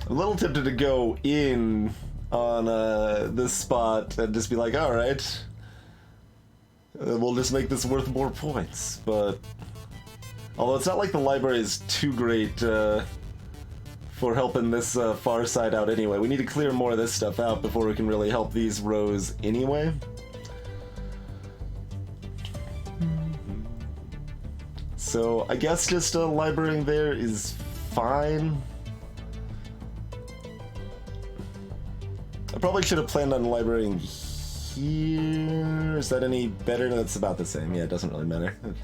I'm a little tempted to go in on this spot and just be like, alright, we'll just make this worth more points, but... Although it's not like the library is too great, for helping this far side out anyway. We need to clear more of this stuff out before we can really help these rows anyway. So I guess just librarying there is fine. I probably should have planned on librarying here. Is that any better? No, it's about the same. Yeah, it doesn't really matter. Okay.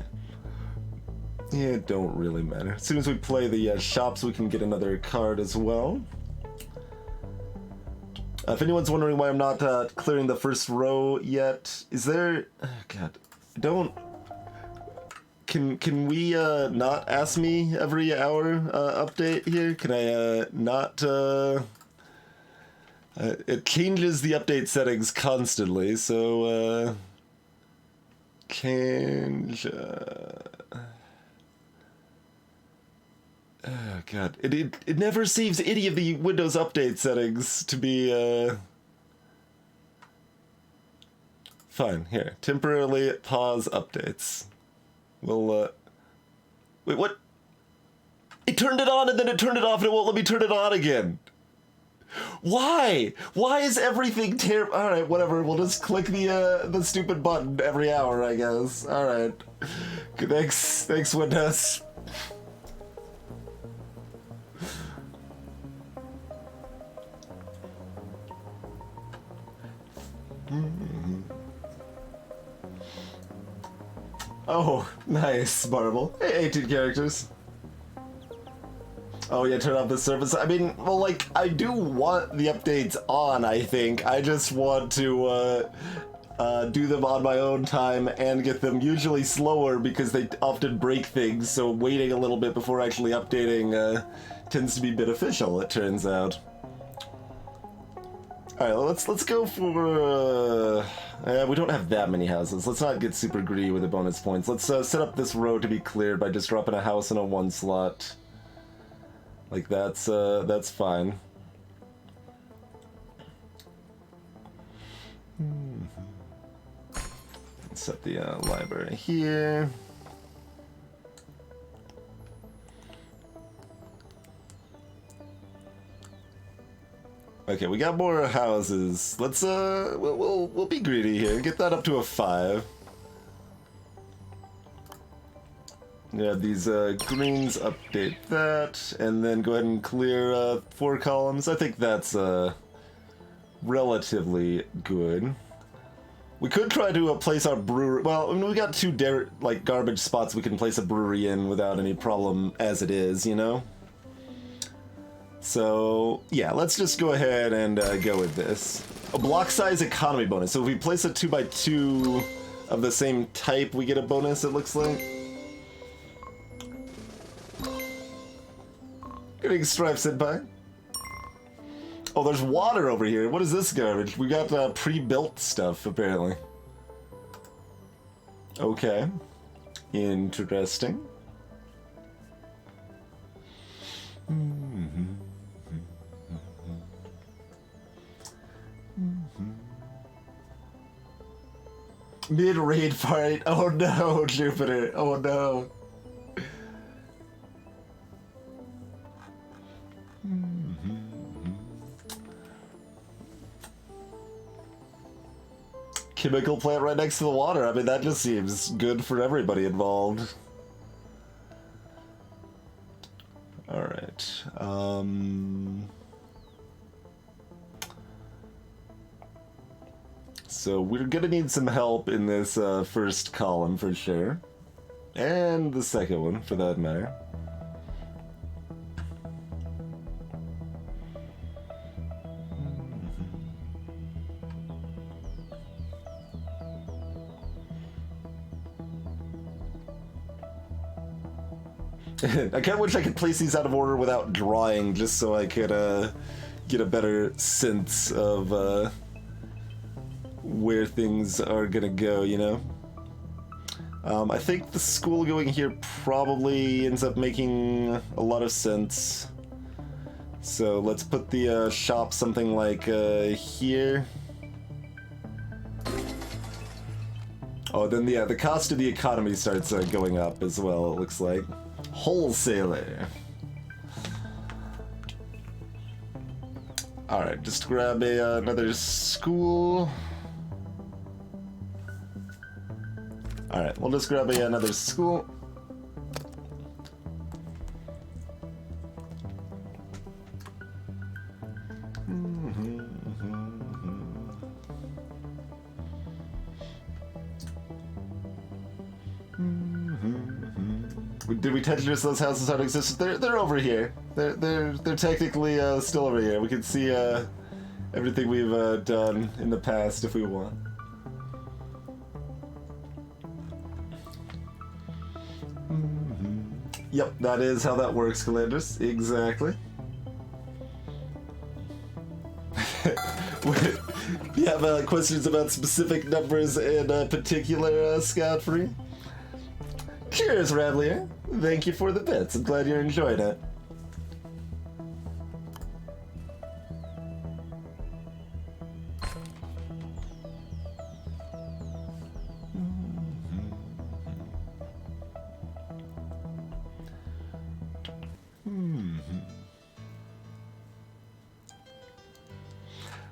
Yeah, it don't really matter. As soon as we play the shops, we can get another card as well. If anyone's wondering why I'm not clearing the first row yet, is there... Oh, God. Don't... Can we not ask me every hour update here? Can I not... it changes the update settings constantly, so... Change... Oh, God. It never saves any of the Windows update settings to be, Fine, here. Temporarily pause updates. We'll, Wait, what? It turned it on and then it turned it off and it won't let me turn it on again. Why? Why is everything terrible? Alright, whatever. We'll just click the stupid button every hour, I guess. Alright. Thanks, Windows. Oh, nice, Marble. Hey, 18 characters. Oh yeah, turn off the service. I mean, well, like, I do want the updates on, I think. I just want to, do them on my own time and get them usually slower because they often break things, so waiting a little bit before actually updating, tends to be beneficial, it turns out. Alright, let's go for, we don't have that many houses. Let's not get super greedy with the bonus points. Let's set up this road to be cleared by just dropping a house in a 1 slot. Like, that's fine. Let's set the library here. Okay, we got more houses. Let's we'll be greedy here. Get that up to a 5. Yeah, these greens, update that, and then go ahead and clear 4 columns. I think that's relatively good. We could try to place our brewery. Well, I mean, we got 2 like garbage spots we can place a brewery in without any problem as it is, you know. So yeah, let's just go ahead and go with this. A block size economy bonus. So if we place a 2x2 of the same type, we get a bonus. It looks like. Getting Stripe Senpai. Oh, there's water over here. What is this garbage? We got pre-built stuff, apparently. Okay. Interesting. Mid-raid fight. Oh no, Jupiter. Oh no. Chemical plant right next to the water. I mean, that just seems good for everybody involved. Alright. So we're gonna need some help in this first column for sure. And the second one, for that matter. I kind of wish I could place these out of order without drawing, just so I could get a better sense of where things are gonna go, you know? I think the school going here probably ends up making a lot of sense. So let's put the shop something like here. Oh, then yeah, the cost of the economy starts going up as well, it looks like. Wholesaler. Alright, just grab another school. Alright, we'll just grab another school. Did we Tetris those houses out of existence? They're over here. They're technically still over here. We can see everything we've done in the past if we want. Yep, that is how that works, Calandris. Exactly. You have questions about specific numbers in particular, Scott-Free? Cheers, Radlier. Thank you for the bits. I'm glad you're enjoying it.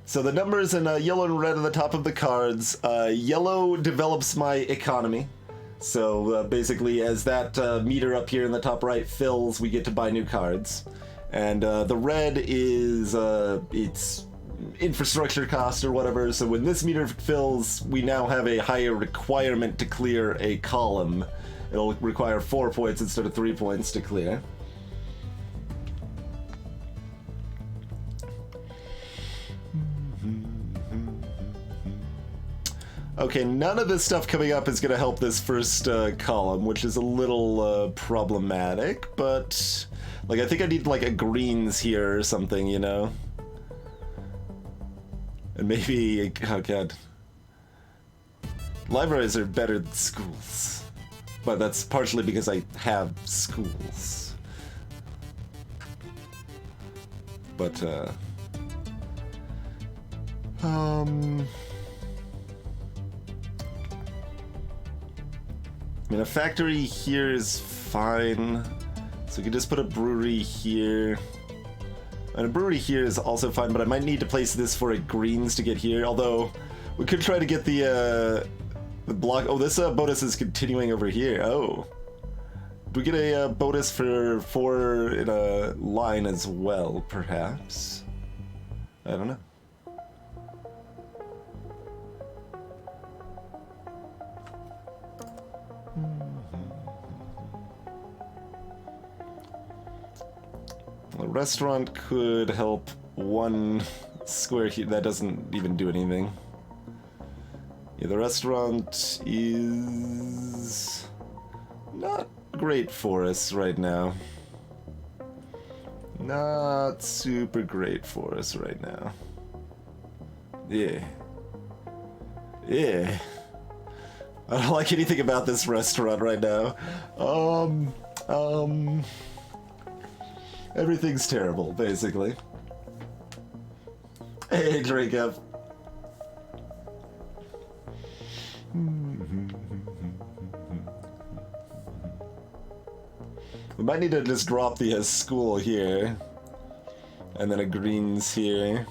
So the numbers in yellow and red on the top of the cards. Yellow develops my economy. So basically, as that meter up here in the top right fills, we get to buy new cards. And the red is its infrastructure cost or whatever. So when this meter fills, we now have a higher requirement to clear a column. It'll require 4 points instead of 3 points to clear. Okay, none of this stuff coming up is going to help this first column, which is a little problematic, but like I think I need like a greens here or something, you know? And maybe, oh god. Libraries are better than schools. But that's partially because I have schools. But, I mean, a factory here is fine. So we can just put a brewery here. And a brewery here is also fine, but I might need to place this for a greens to get here. Although, we could try to get the block... Oh, this bonus is continuing over here. Oh. Do we get a bonus for 4 in a line as well, perhaps? I don't know. A restaurant could help 1 square here. That doesn't even do anything. Yeah, the restaurant is not great for us right now. Not super great for us right now. Yeah. Yeah. I don't like anything about this restaurant right now. Everything's terrible, basically. Hey, drink up. We might need to just drop the school here. And then a greens here.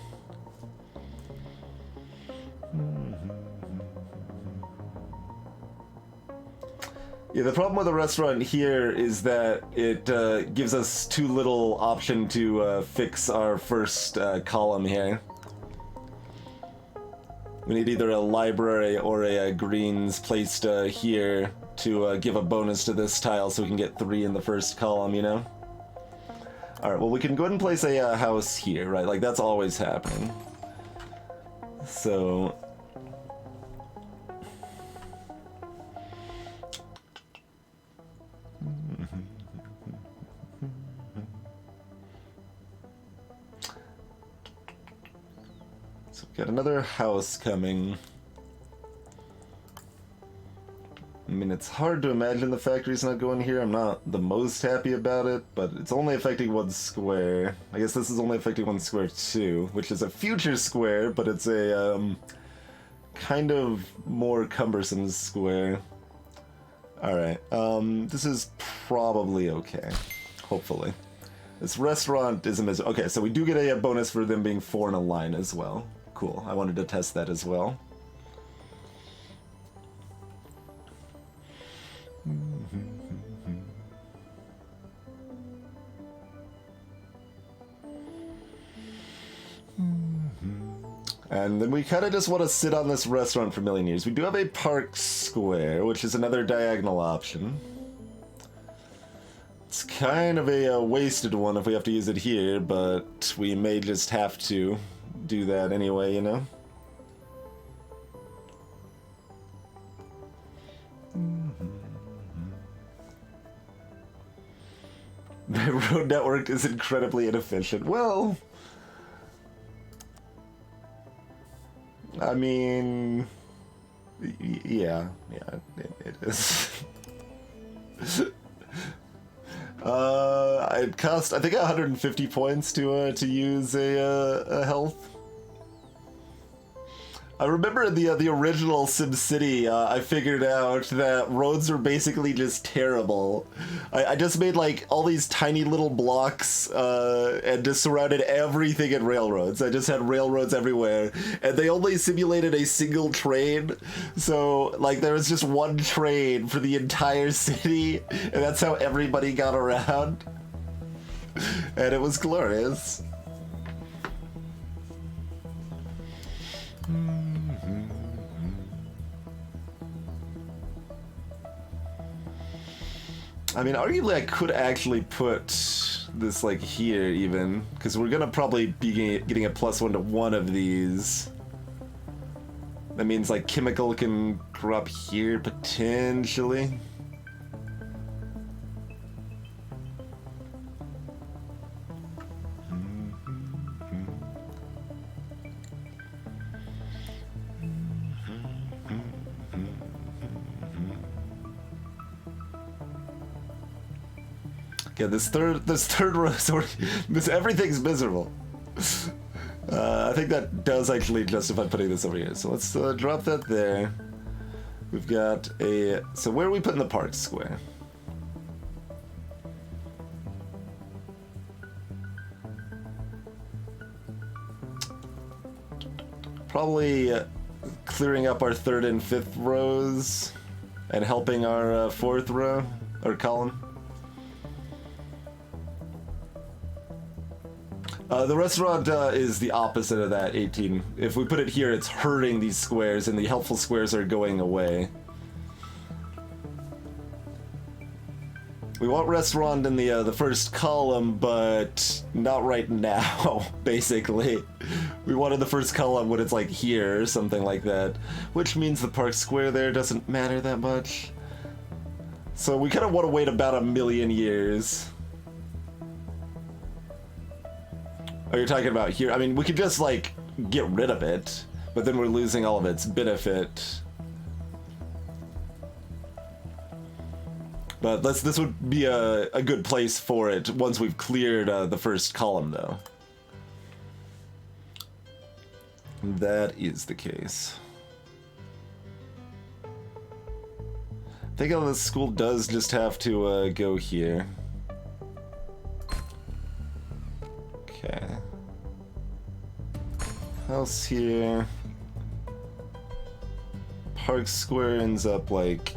Yeah, the problem with the restaurant here is that it gives us too little option to fix our first column here. We need either a library or a greens placed here to give a bonus to this tile so we can get 3 in the first column, you know? Alright, well we can go ahead and place a house here, right? Like, that's always happening. So... Got another house coming. I mean, it's hard to imagine the factory's not going here. I'm not the most happy about it, but it's only affecting 1 square. I guess this is only affecting 1 square too, which is a future square, but it's a kind of more cumbersome square. Alright, this is probably okay. Hopefully. This restaurant is a miserable. Okay, so we do get a bonus for them being 4 in a line as well. Cool. I wanted to test that as well. And then we kind of just want to sit on this restaurant for a million years. We do have a park square, which is another diagonal option. It's kind of a wasted one if we have to use it here, but we may just have to do that anyway, you know? The road network is incredibly inefficient. Well... I mean... Yeah, it is. It cost, I think, 150 points to use a health. I remember in the original SimCity, I figured out that roads are basically just terrible. I just made like all these tiny little blocks and just surrounded everything in railroads. I just had railroads everywhere, and they only simulated a single train. So like there was just 1 train for the entire city, and that's how everybody got around. And it was glorious. I mean, arguably I could actually put this, like, here, even. Because we're gonna probably be getting a +1 to 1 of these. That means, like, chemical can grow up here, potentially. Yeah, this third row is already, everything's miserable. I think that does actually justify putting this over here. So let's drop that there. We've got a... So where are we putting the park square? Probably clearing up our third and fifth rows and helping our fourth row, or column. The restaurant is the opposite of that, 18. If we put it here, it's hurting these squares, and the helpful squares are going away. We want restaurant in the first column, but not right now, basically. We wanted the first column when it's like here, or something like that. Which means the park square there doesn't matter that much. So we kind of want to wait about 1,000,000 years. Oh, you're talking about here? I mean, we could just, like, get rid of it, but then we're losing all of its benefit. But this would be a good place for it once we've cleared the first column, though. That is the case. I think the school does just have to go here. Okay. House here. Park Square ends up like...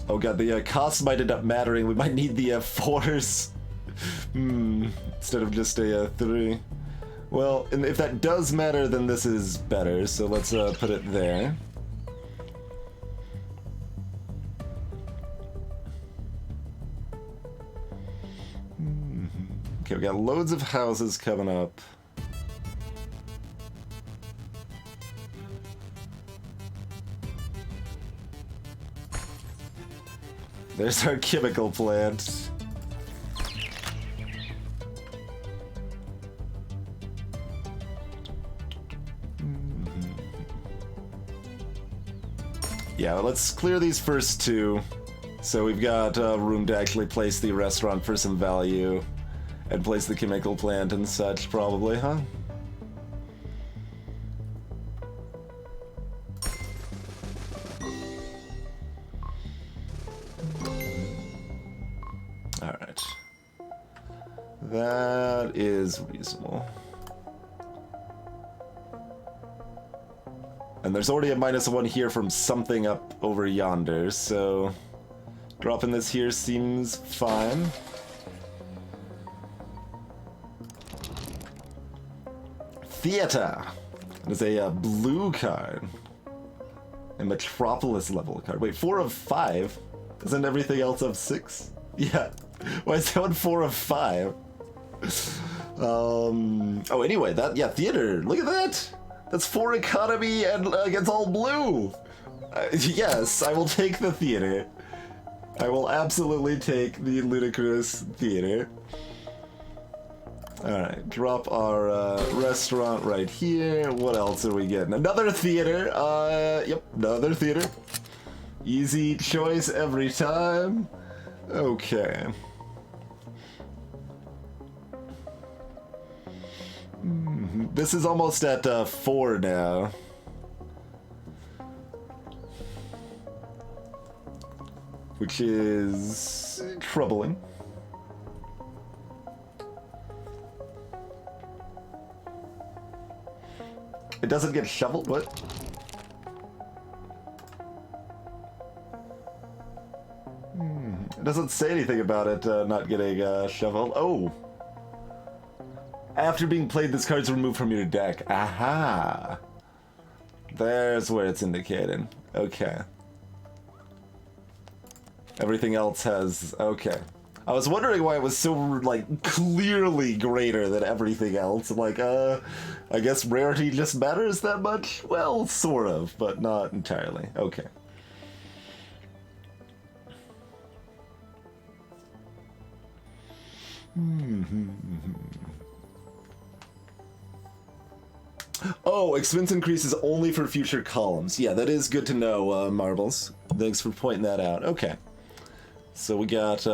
Oh god, the cost might end up mattering. We might need the 4s. Instead of just a 3. Well, and if that does matter, then this is better. So let's put it there. Okay, we got loads of houses coming up. There's our chemical plant. Yeah, let's clear these first two. So we've got room to actually place the restaurant for some value. And place the chemical plant and such, probably, huh? Alright. That is reasonable. And there's already a -1 here from something up over yonder, so... dropping this here seems fine. Theater! That is a blue card. A Metropolis level card. Wait, 4 of 5? Isn't everything else of 6? Yeah. Why is that one 4 of 5? Oh, anyway, that, yeah, theater. Look at that! That's 4 economy and it's all blue! Yes, I will take the theater. I will absolutely take the ludicrous theater. Alright, drop our restaurant right here. What else are we getting? Another theater! Yep, another theater. Easy choice every time. Okay. This is almost at 4 now. Which is troubling. It doesn't get shoveled? What? It doesn't say anything about it not getting shoveled. Oh! After being played, this card's removed from your deck. Aha! There's where it's indicated. Okay. Everything else has... okay. I was wondering why it was so, like, clearly greater than everything else. Like, I guess rarity just matters that much? Well, sort of, but not entirely. Okay. Oh, expense increases only for future columns. Yeah, that is good to know, Marbles. Thanks for pointing that out. Okay. So we got,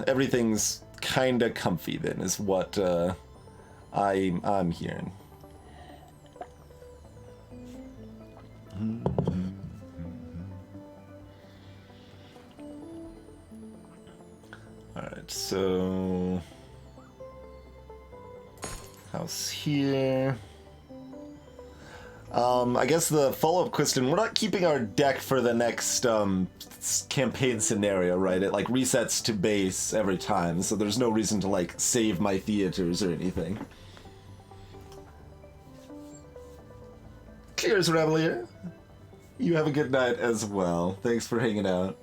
everything's kinda comfy then, is what, I'm hearing. Alright, so... house here. I guess the follow-up question, we're not keeping our deck for the next, campaign scenario, right? It, like, resets to base every time, so there's no reason to, like, save my theaters or anything. Cheers, Revelier. You have a good night as well. Thanks for hanging out.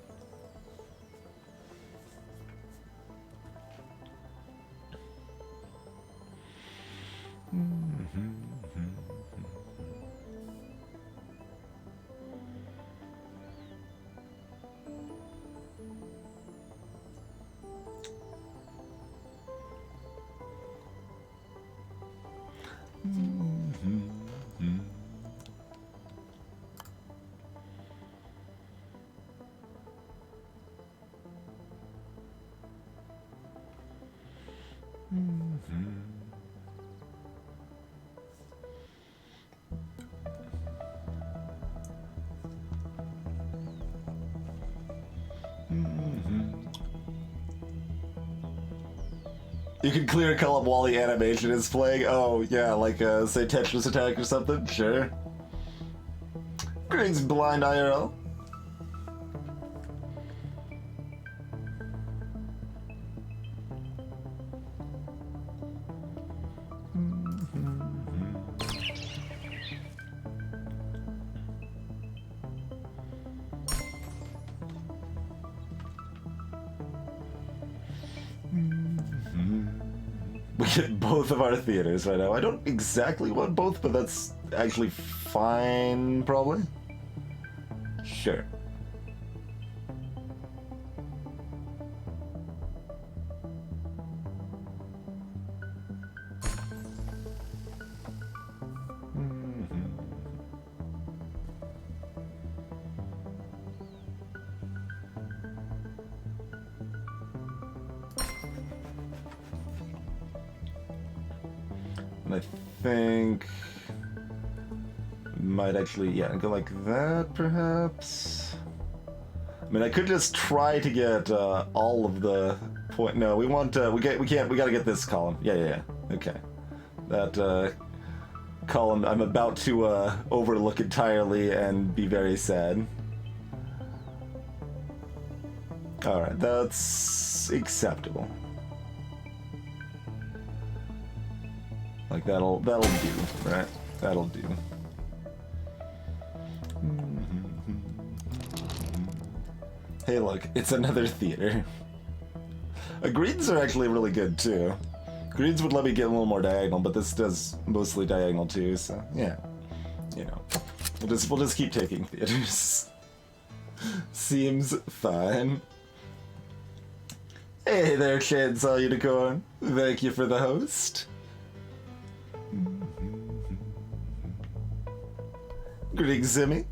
You can clear a column while the animation is playing. Oh, yeah, like, say Tetris Attack or something? Sure. Greetings, Blind IRL. We get both of our theaters right now. I don't exactly want both, but that's actually fine, probably. Sure. And I think might actually, yeah, go like that, perhaps. I mean, I could just try to get all of the point. No, we want we gotta get this column. Yeah. Okay, that column I'm about to overlook entirely and be very sad. All right, that's acceptable. Like that'll do, right? That'll do. Hey, look, it's another theater. Greens are actually really good too. Greens would let me get a little more diagonal, but this does mostly diagonal too. So yeah, you know, we'll just keep taking theaters. Seems fine. Hey there, Chainsaw Unicorn. Thank you for the host. Greetings, Zimmy.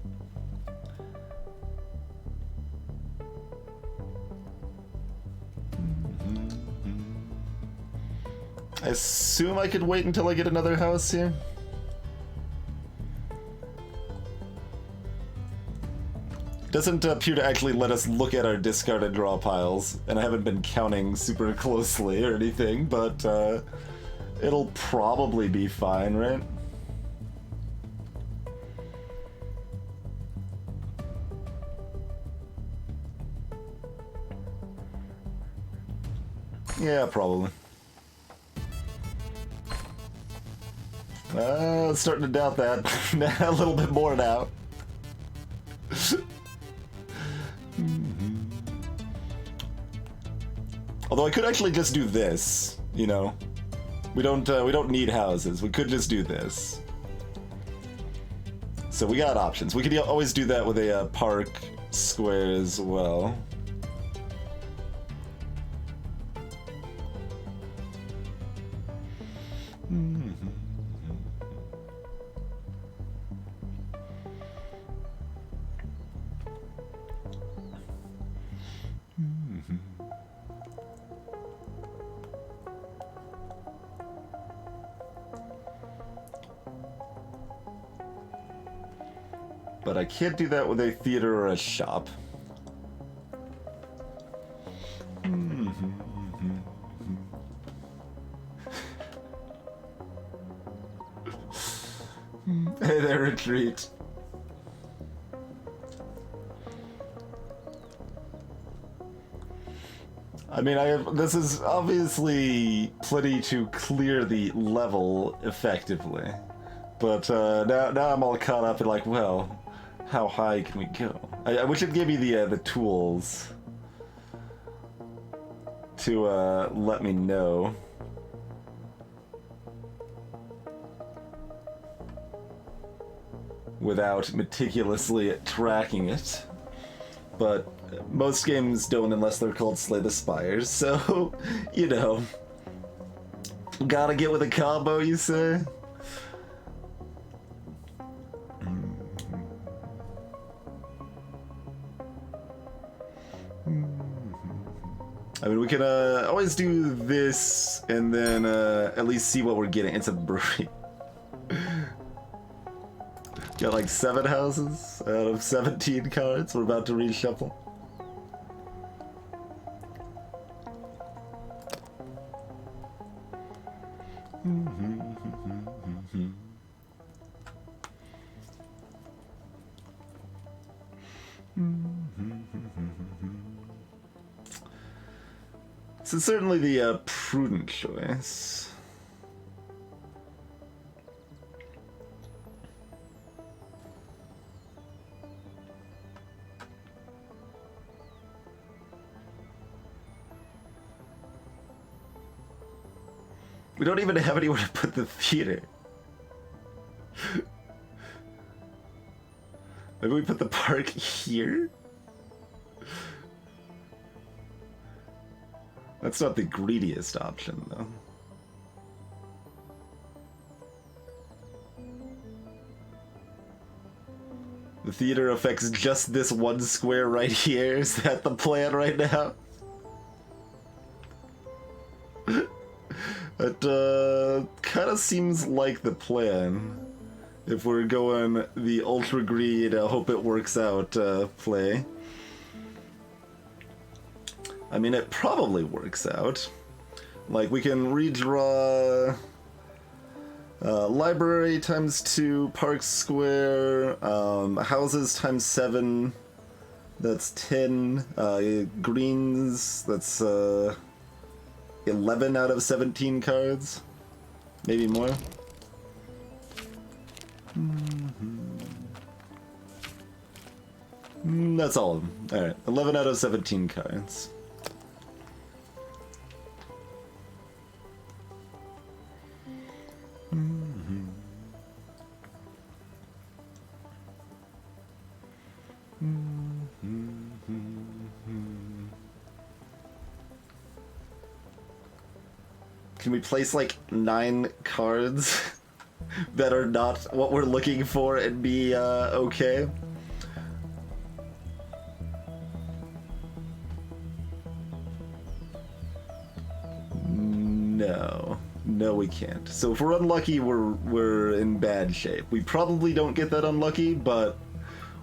I assume I could wait until I get another house here. Doesn't appear to actually let us look at our discarded draw piles, and I haven't been counting super closely or anything, but it'll probably be fine, right? Yeah, probably. Starting to doubt that. A little bit more now. Although I could actually just do this, you know. We don't need houses. We could just do this. So we got options. We could always do that with a park square as well. But I can't do that with a theater or a shop. Hey there, Retreat. I mean, this is obviously plenty to clear the level effectively. But now I'm all caught up in like, well, how high can we go? I wish it gave me the tools to let me know. Without meticulously tracking it. But most games don't unless they're called Slay the Spires, so, you know. Gotta get with a combo, you say? I mean, we can always do this and then at least see what we're getting. It's a brewery. Got like 7 houses out of 17 cards. We're about to reshuffle. So certainly the prudent choice. We don't even have anywhere to put the theater. Maybe we put the park here? That's not the greediest option, though. The theater affects just this one square right here. Is that the plan right now? It kind of seems like the plan. If we're going the ultra greed, I hope it works out play. I mean, it probably works out. Like, we can redraw library times 2, park square, houses times 7, that's 10, greens, that's 11 out of 17 cards, maybe more. That's all of them. Alright, 11 out of 17 cards. Can we place like 9 cards that are not what we're looking for and be okay? No, we can't. So if we're unlucky, we're in bad shape. We probably don't get that unlucky, but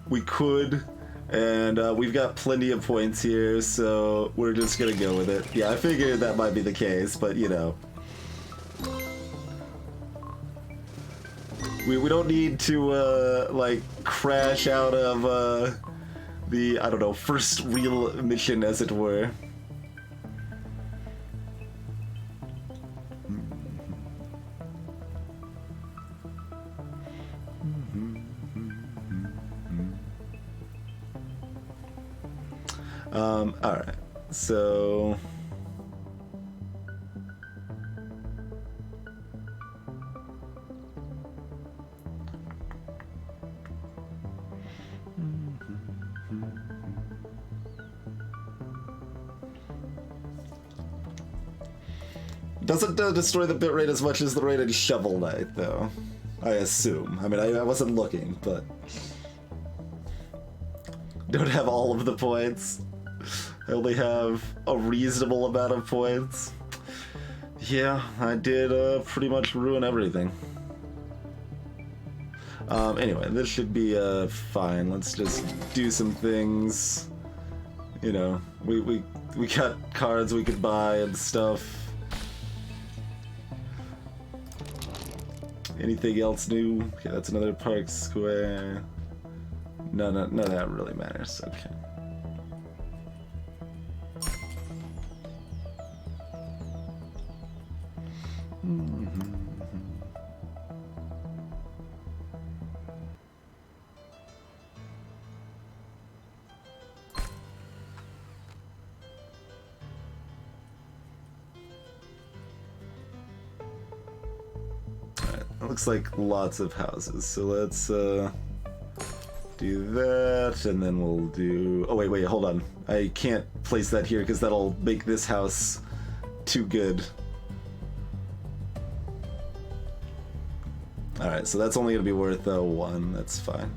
we could. And we've got plenty of points here, so we're just gonna go with it. Yeah, I figured that might be the case, but you know. We don't need to, like, crash out of, the, I don't know, first real mission, as it were. Alright, so... Doesn't destroy the bitrate as much as the rated Shovel Knight, though. I assume. I mean, I wasn't looking, but... Don't have all of the points. I only have a reasonable amount of points. Yeah, I did pretty much ruin everything. Anyway, this should be fine. Let's just do some things. You know, we got cards we could buy and stuff. Anything else new? Okay, that's another park square. No, none of that really matters. Okay. Looks like lots of houses, so let's do that, and then we'll do... Oh, wait, hold on. I can't place that here because that'll make this house too good. Alright, so that's only gonna be worth 1, that's fine.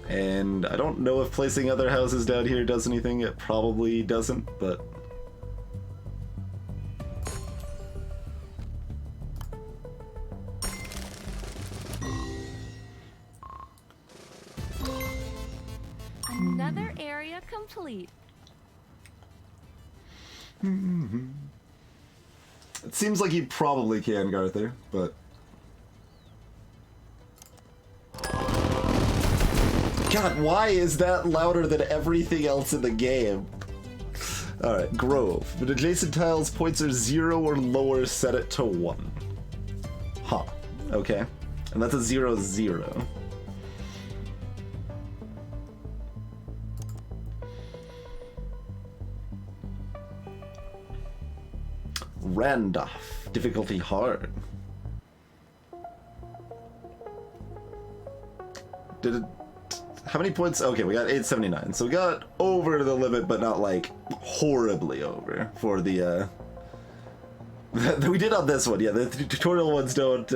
And I don't know if placing other houses down here does anything. It probably doesn't, but... Another area complete. It seems like you probably can, Garther, but... God, why is that louder than everything else in the game? Alright, Grove. When adjacent tiles points are 0 or lower, set it to 1. Huh. Okay. And that's a 0-0. Randolph. Difficulty hard. Did it... How many points? Okay, we got 879. So we got over the limit, but not like horribly over for the that we did on this one. Yeah, the tutorial ones don't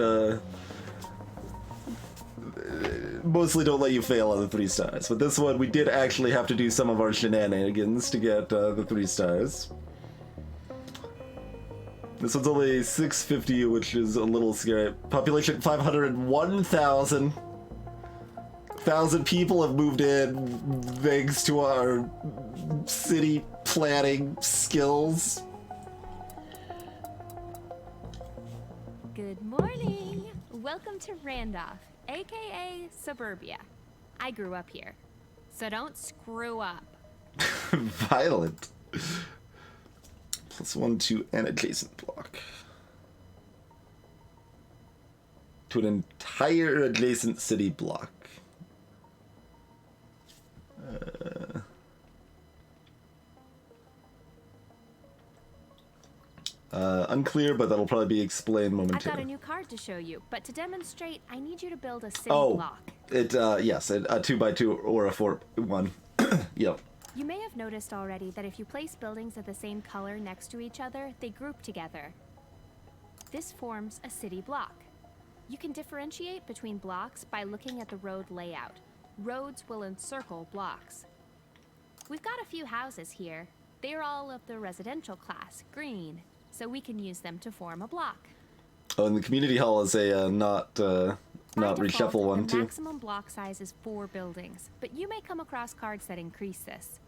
mostly don't let you fail on the 3 stars. But this one, we did actually have to do some of our shenanigans to get the 3 stars. This one's only 650, which is a little scary. Population 501,000. 1,000 people have moved in thanks to our city planning skills. Good morning. Welcome to Randolph, aka Suburbia. I grew up here, so don't screw up. Violent. +1 to an adjacent block. To an entire adjacent city block. Unclear, but that'll probably be explained momentarily. I've got a new card to show you, but to demonstrate, I need you to build a city block. Yes, a 2x2 or a 4-1. Yep. You may have noticed already that if you place buildings of the same color next to each other, they group together. This forms a city block. You can differentiate between blocks by looking at the road layout. Roads will encircle blocks. We've got a few houses here. They're all of the residential class, green, so we can use them to form a block. Oh, and the community hall is a not reshuffle one too. The maximum block size is 4 buildings, but you may come across cards that increase this.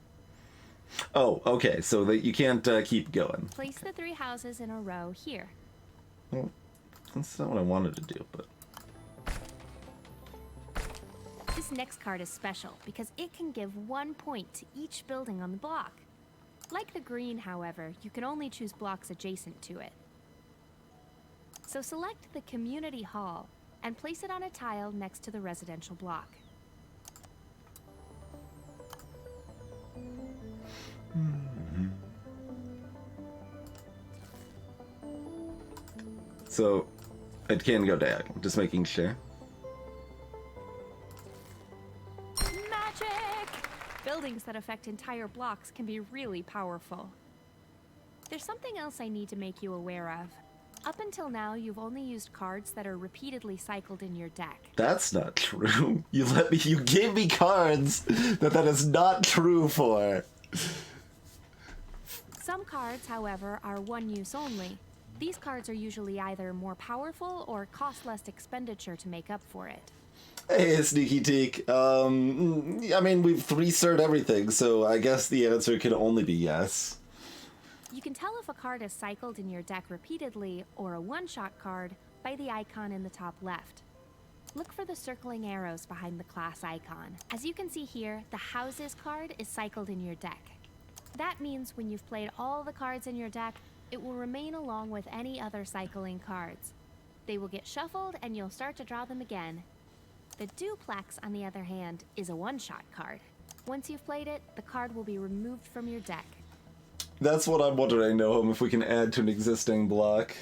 Oh, okay, so that you can't keep going. Place the 3 houses in a row here. Well, that's not what I wanted to do, but... This next card is special because it can give 1 point to each building on the block. Like the green, however, you can only choose blocks adjacent to it. So select the community hall and place it on a tile next to the residential block. So, it can go diagonal, just making sure. Buildings that affect entire blocks can be really powerful. There's something else I need to make you aware of. Up until now, you've only used cards that are repeatedly cycled in your deck. That's not true. You gave me cards that is not true for. Some cards, however, are one use only. These cards are usually either more powerful or cost less expenditure to make up for it. Hey, Sneaky Teak. I mean, we've 3-starred everything, so I guess the answer can only be yes. You can tell if a card is cycled in your deck repeatedly or a one-shot card by the icon in the top left. Look for the circling arrows behind the class icon. As you can see here, the Houses card is cycled in your deck. That means when you've played all the cards in your deck, it will remain along with any other cycling cards. They will get shuffled and you'll start to draw them again. The Duplex, on the other hand, is a one-shot card. Once you've played it, the card will be removed from your deck. That's what I'm wondering, Noam, if we can add to an existing block.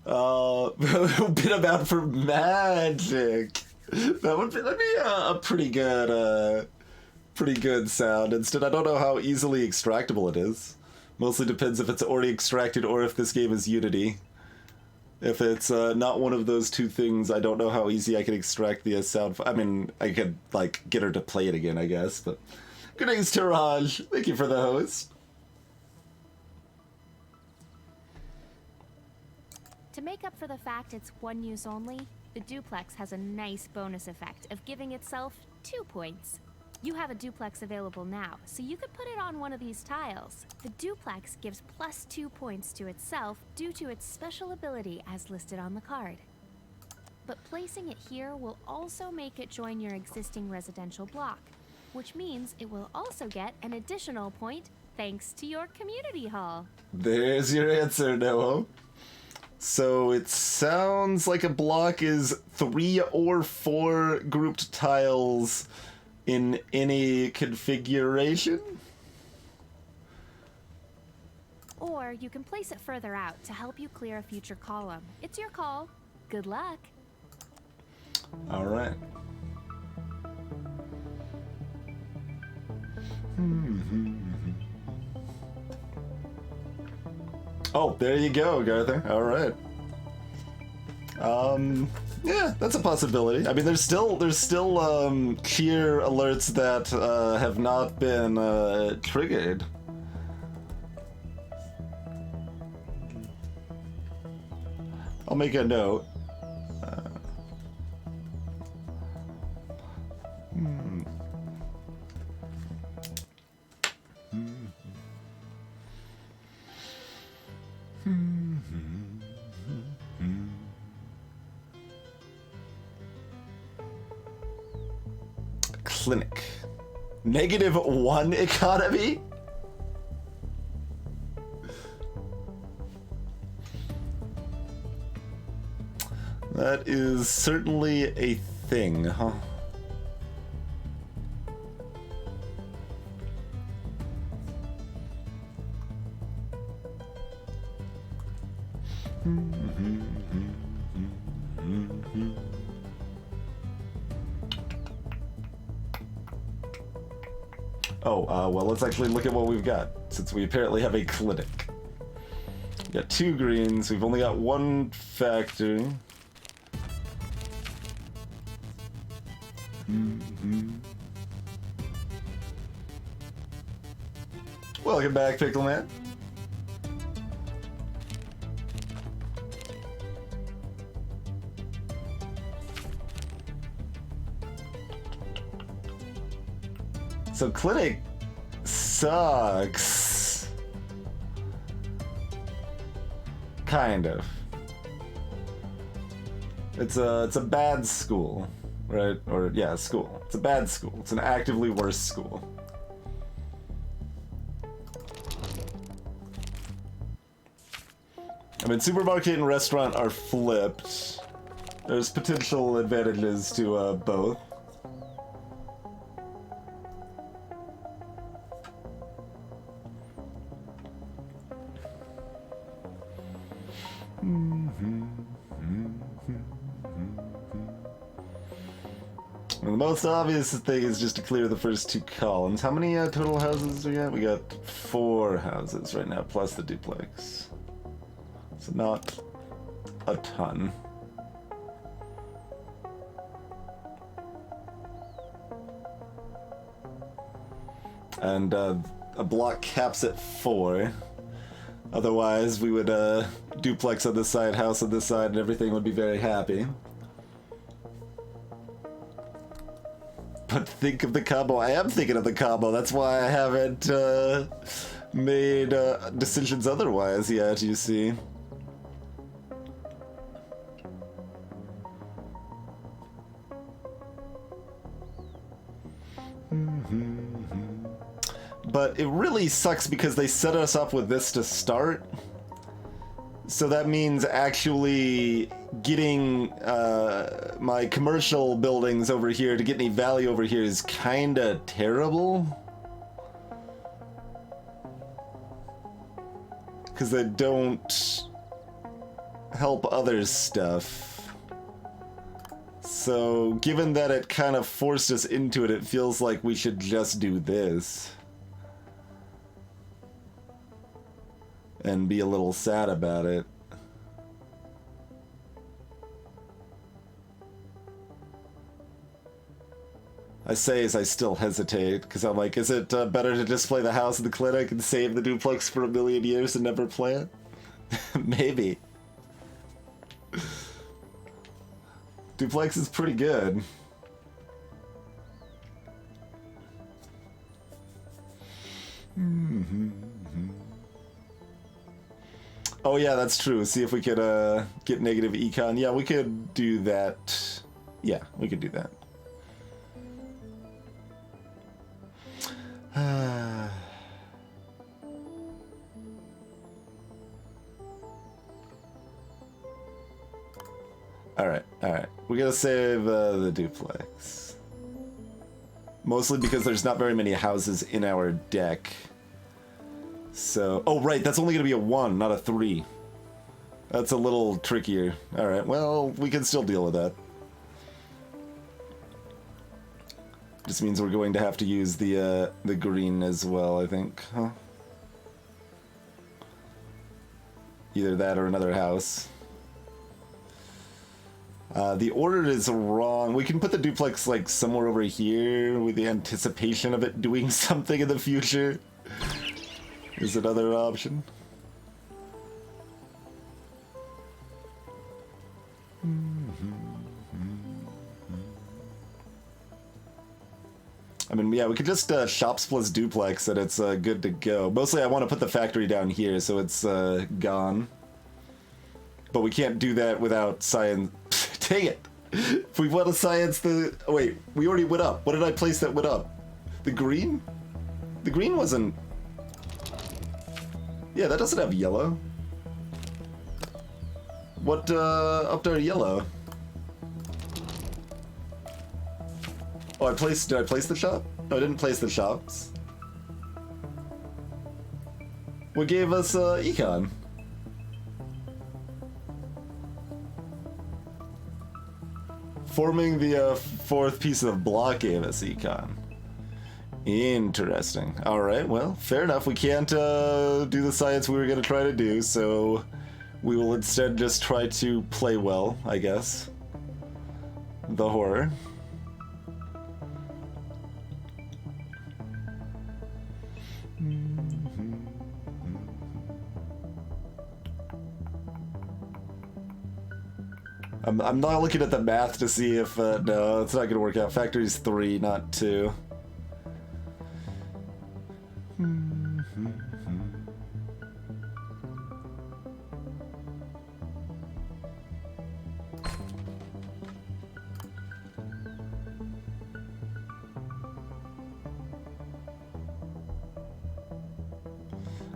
A bit about for magic. That'd be a pretty good sound. Instead, I don't know how easily extractable it is. Mostly depends if it's already extracted or if this game is Unity. If it's not one of those two things, I don't know how easy I can extract the sound. I mean, I could, like, get her to play it again, I guess, but... Greetings, Tiraj. Thank you for the host. To make up for the fact it's one use only, the Duplex has a nice bonus effect of giving itself 2 points. You have a Duplex available now, so you could put it on one of these tiles. The Duplex gives +2 points to itself due to its special ability as listed on the card. But placing it here will also make it join your existing residential block, which means it will also get an additional point thanks to your community hall. There's your answer, Noah. So it sounds like a block is 3 or 4 grouped tiles in any configuration? Or you can place it further out to help you clear a future column. It's your call. Good luck. All right. Oh, there you go, Garther. All right. Yeah, that's a possibility. I mean, there's still cheer alerts that have not been triggered. I'll make a note. Clinic. -1 economy? That is certainly a thing, huh? Well, let's actually look at what we've got, since we apparently have a clinic. We got 2 greens, we've only got 1 factory. Welcome back, Pickle Man. So clinic sucks. Kind of. It's a bad school, right? Or yeah, school. It's a bad school. It's an actively worse school. I mean, supermarket and restaurant are flipped. There's potential advantages to both. And the most obvious thing is just to clear the first 2 columns. How many total houses do we got? We got 4 houses right now, plus the duplex. So not a ton. And a block caps at 4. Otherwise, we would duplex on this side, house on this side, and everything would be very happy. But think of the combo. I am thinking of the combo. That's why I haven't made decisions otherwise yet, you see. But it really sucks because they set us up with this to start. So that means actually getting my commercial buildings over here to get any value over here is kinda terrible. Because they don't help other stuff. So given that it kind of forced us into it, it feels like we should just do this. And be a little sad about it. I say as I still hesitate, because I'm like, is it better to just play the house in the clinic and save the duplex for a million years and never play it? Maybe. Duplex is pretty good. Oh yeah, that's true. See if we could get negative econ. Yeah, we could do that. Yeah, we could do that. Alright, alright. We gotta save the duplex. Mostly because there's not very many houses in our deck. So, oh right, that's only gonna be a 1, not a 3. That's a little trickier. Alright, well, we can still deal with that. Just means we're going to have to use the green as well, I think, huh? Either that or another house. The order is wrong. We can put the duplex like somewhere over here with the anticipation of it doing something in the future. Is another option. I mean, yeah, we could just shops plus duplex and it's good to go. Mostly I want to put the factory down here so it's gone. But we can't do that without science. Dang it! If we want to science the... Oh, wait, we already went up. What did I place that went up? The green? The green wasn't... Yeah, that doesn't have yellow. What upped our yellow? Oh, did I place the shop? No, I didn't place the shops. What gave us econ? Forming the fourth piece of block gave us econ. Interesting. Alright, well, fair enough. We can't do the science we were going to try to do, so we will instead just try to play well, I guess. The horror. I'm not looking at the math to see if, no, it's not going to work out. Factory's 3, not 2.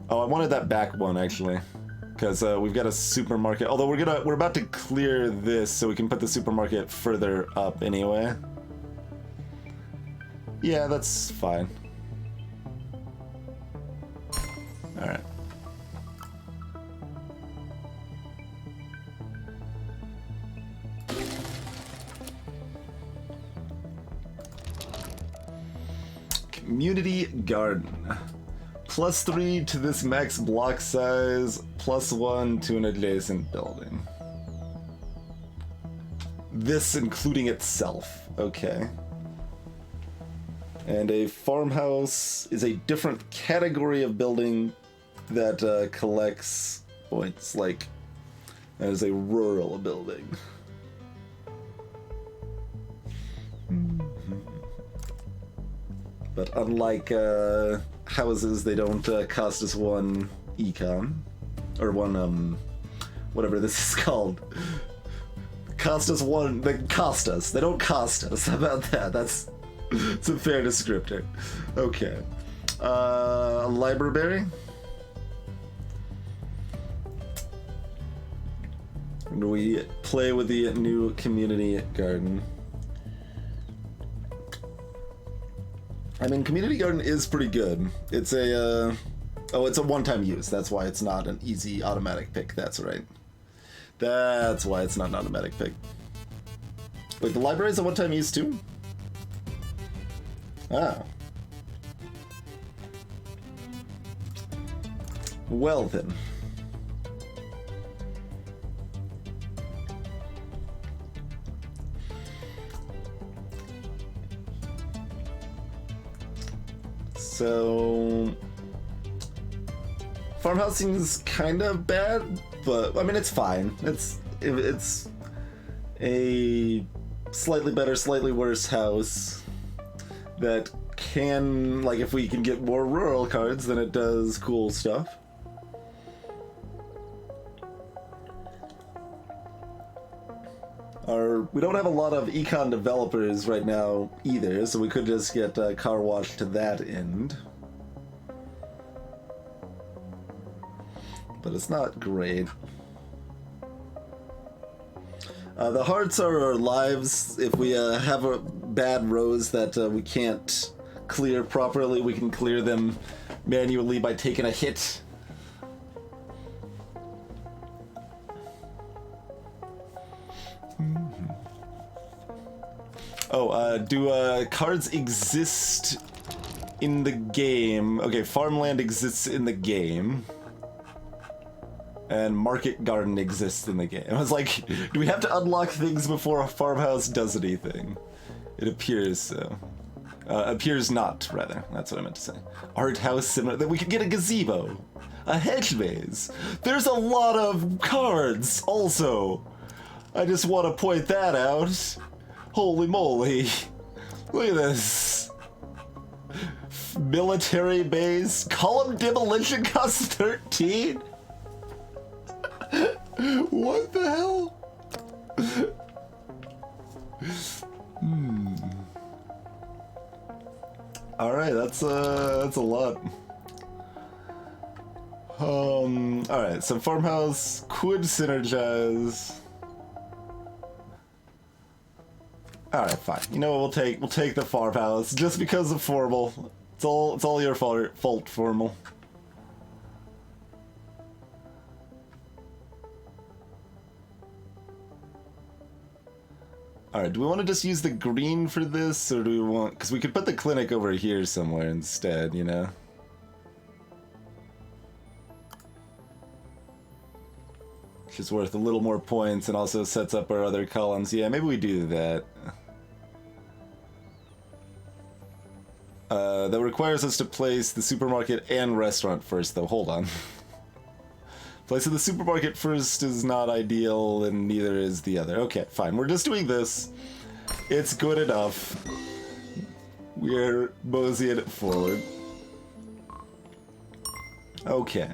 Oh, I wanted that back one, actually. Because we've got a supermarket. Although we're about to clear this so we can put the supermarket further up anyway. Yeah, that's fine. Alright. Community garden. +3 to this max block size, +1 to an adjacent building. This including itself. Okay. And a farmhouse is a different category of building that collects points, like as a rural building. But unlike houses, they don't cost us 1 econ. Or 1, whatever this is called. Cost us 1, they cost us. They don't cost us. How about that? It's a fair descriptor. Okay. Library. We play with the new community garden. I mean, community garden is pretty good. It's a, it's a one-time use. That's why it's not an easy automatic pick. That's right. That's why it's not an automatic pick. Wait, the library is a one-time use too? Ah. Well then. So, farmhouse seems kind of bad, but I mean it's fine. It's a slightly better, slightly worse house that can, like, if we can get more rural cards, then it does cool stuff. We don't have a lot of econ developers right now either, so we could just get car wash to that end. But it's not great. The hearts are our lives. If we have a bad rows that we can't clear properly, we can clear them manually by taking a hit. Oh, do cards exist in the game? Okay, farmland exists in the game. And market garden exists in the game. I was like, do we have to unlock things before a farmhouse does anything? It appears so. Appears not, rather. That's what I meant to say. Art house similar. That we could get a gazebo. A hedge maze. There's a lot of cards, also. I just want to point that out. Holy moly. Look at this. Military base. Column demolition costs 13? What the hell? Alright, that's a lot. Alright, so farmhouse could synergize. Alright, fine. You know what, we'll take the farmhouse just because of formal. It's all your fault, formal. Alright, do we want to just use the green for this, or do we want... Because we could put the clinic over here somewhere instead, you know? Which is worth a little more points and also sets up our other columns. Yeah, maybe we do that. That requires us to place the supermarket and restaurant first, though. Hold on. Placing the supermarket first is not ideal, and neither is the other. Okay, fine. We're just doing this. It's good enough. We're moseying it forward. Okay.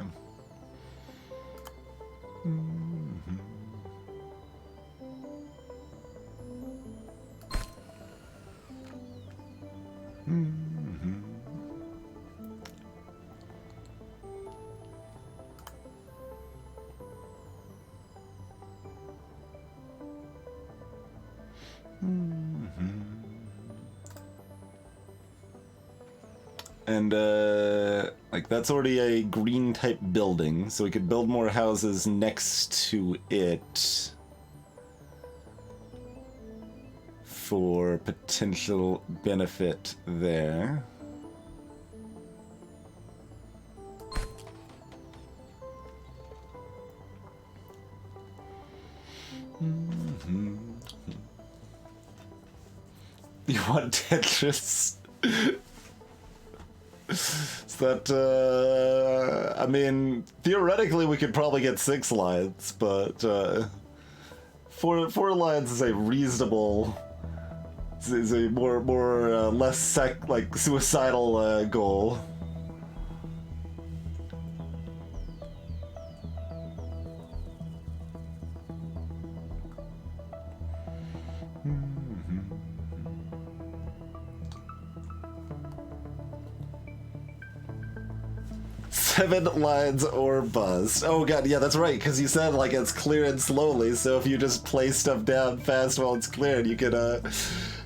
And, like, that's already a green type building, so we could build more houses next to it for potential benefit there. You want Tetris? Is that, I mean, theoretically we could probably get 6 lines, but, 4 lines is a reasonable, is a less suicidal, goal. Seven lines or bust. Oh god, yeah, that's right, because you said, like, it's clearing slowly, so if you just play stuff down fast while it's cleared, you could,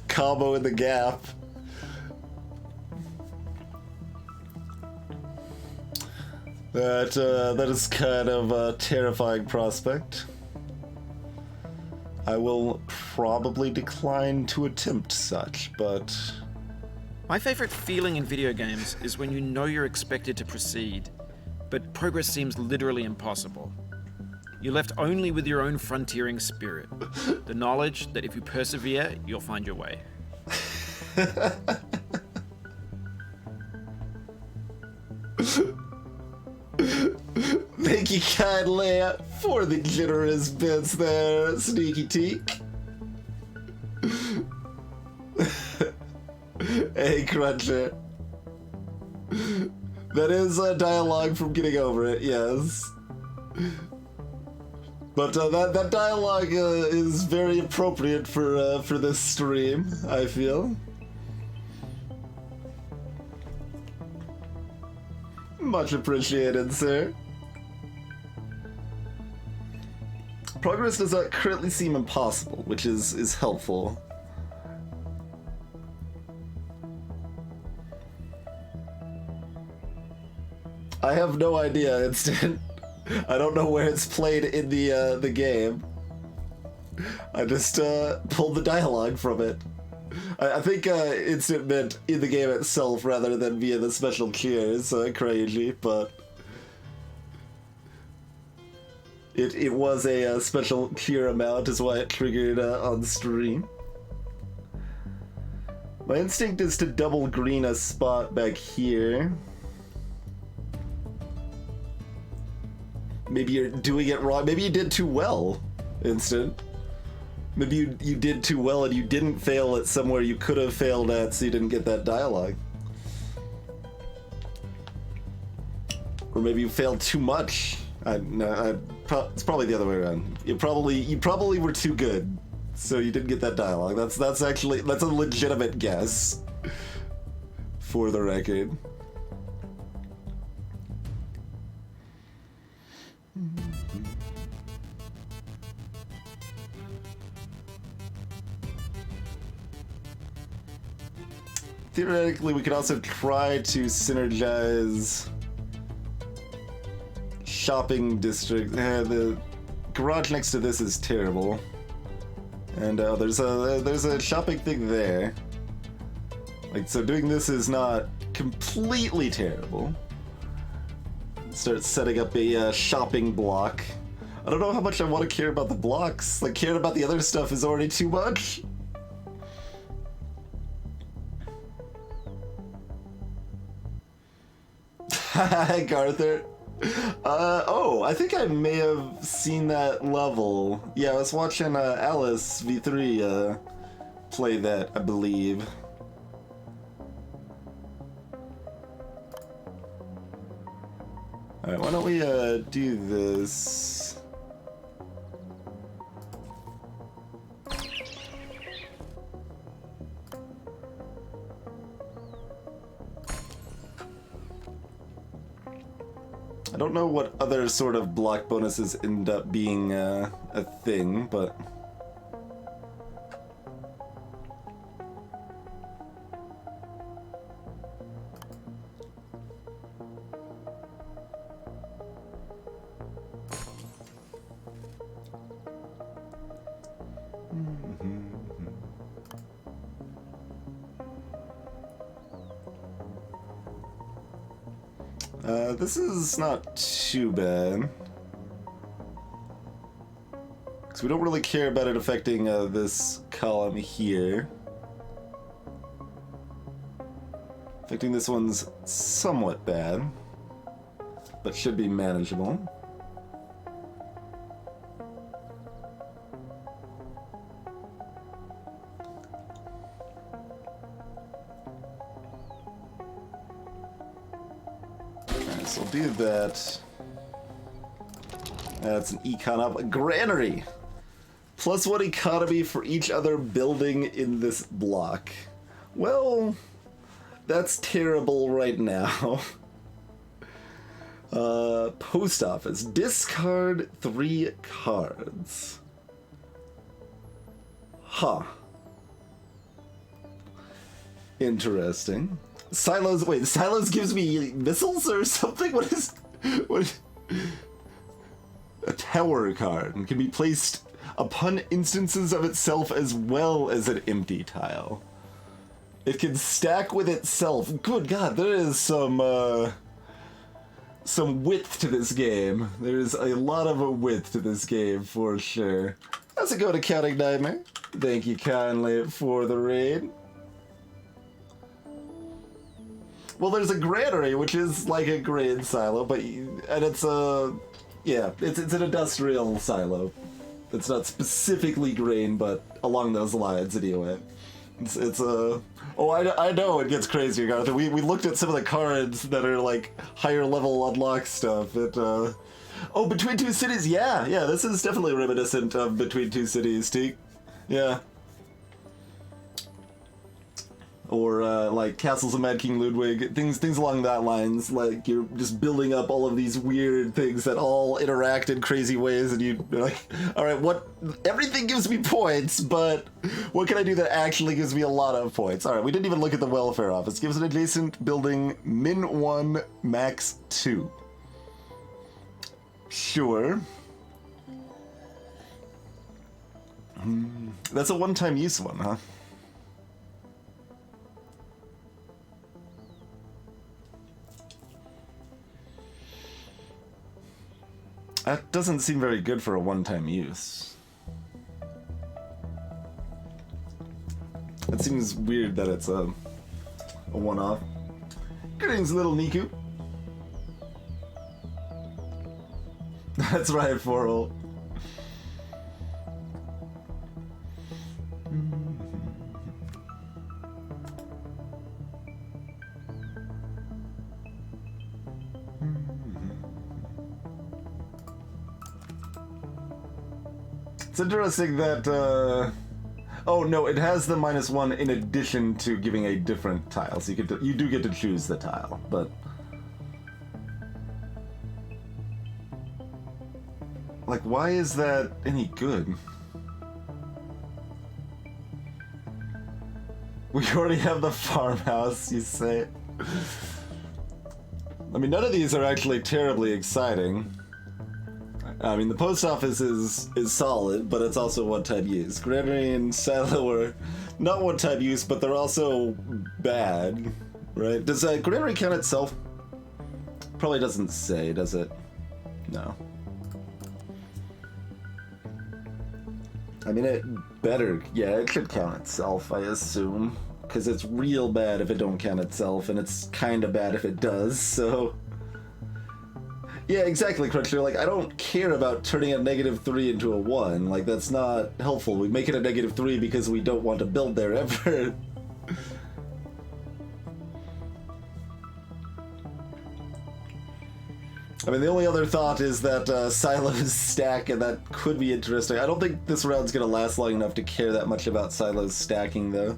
combo in the gap. That is kind of a terrifying prospect. I will probably decline to attempt such, but... My favorite feeling in video games is when you know you're expected to proceed, but progress seems literally impossible. You're left only with your own frontiering spirit, the knowledge that if you persevere, you'll find your way. Thank you kindly for the generous bits there, Sneaky Teak. Hey, Cruncher. That is a dialogue from Getting Over It, yes. But that dialogue is very appropriate for this stream, I feel. Much appreciated, sir. Progress does not currently seem impossible, which is helpful. I have no idea, Instant. I don't know where it's played in the game. I just pulled the dialogue from it. I think Instant meant in the game itself rather than via the special cures, crazy, but it was a special cure amount is why it triggered on stream. My instinct is to double green a spot back here. Maybe you're doing it wrong. Maybe you did too well, Instant. Maybe you did too well and you didn't fail at somewhere you could have failed at, so you didn't get that dialogue. Or maybe you failed too much. It's probably the other way around. You probably were too good, so you didn't get that dialogue. That's a legitimate guess, for the record. Theoretically, we could also try to synergize shopping district. The garage next to this is terrible, and there's a shopping thing there. Like, so doing this is not completely terrible. Start setting up a shopping block. I don't know how much I want to care about the blocks. Like, caring about the other stuff is already too much. Hi, Garther. Oh, I think I may have seen that level. Yeah, I was watching Alice V3 play that, I believe. Alright, why don't we do this? I don't know what other sort of block bonuses end up being a thing, but... This is not too bad. Because we don't really care about it affecting this column here. I think this one's somewhat bad, but should be manageable. Alright, so we'll do that. That's an econ up. A granary! +1 economy for each other building in this block. Well, that's terrible right now. Post office. Discard 3 cards. Huh. Interesting. Silos, wait, Silos gives me missiles or something? What? A tower card and can be placed upon instances of itself as well as an empty tile. It can stack with itself. Good God, there is some width to this game. There's a lot of a width to this game for sure. How's it going, Accounting Nightmare? Thank you kindly for the raid. Well, there's a granary, which is like a grain silo, and it's a, yeah, it's an industrial silo. It's not specifically grain, but along those lines anyway. It's a... Oh, I know it gets crazier, Garth. We looked at some of the cards that are like higher level unlock stuff. Oh, Between Two Cities, yeah, this is definitely reminiscent of Between Two Cities, Teak. Yeah. Or like Castles of Mad King Ludwig, things along that lines. Like you're just building up all of these weird things that all interact in crazy ways, and you're like, all right, what? Everything gives me points, but what can I do that actually gives me a lot of points? All right, we didn't even look at the welfare office. Gives an adjacent building -1, max 2. Sure. That's a one-time use one, huh? That doesn't seem very good for a one-time use. It seems weird that it's a one-off. Greetings, little Niku. That's right, Forel. It's interesting that, oh no, it has the -1 in addition to giving a different tile, so you do get to choose the tile, but... Like, why is that any good? We already have the farmhouse, you say? I mean, none of these are actually terribly exciting. I mean, the post office is solid, but it's also one-time use. Granary and Silo are not one-time use, but they're also bad, right? Does Granary count itself? Probably doesn't say, does it? No. I mean, it better, yeah, it should count itself, I assume. Because it's real bad if it don't count itself, and it's kinda bad if it does, so... Yeah, exactly, Cruncher. Like, I don't care about turning a -3 into a 1. Like, that's not helpful. We make it a -3 because we don't want to build there ever. I mean, the only other thought is that Silos stack, and that could be interesting. I don't think this round's gonna last long enough to care that much about Silos stacking, though.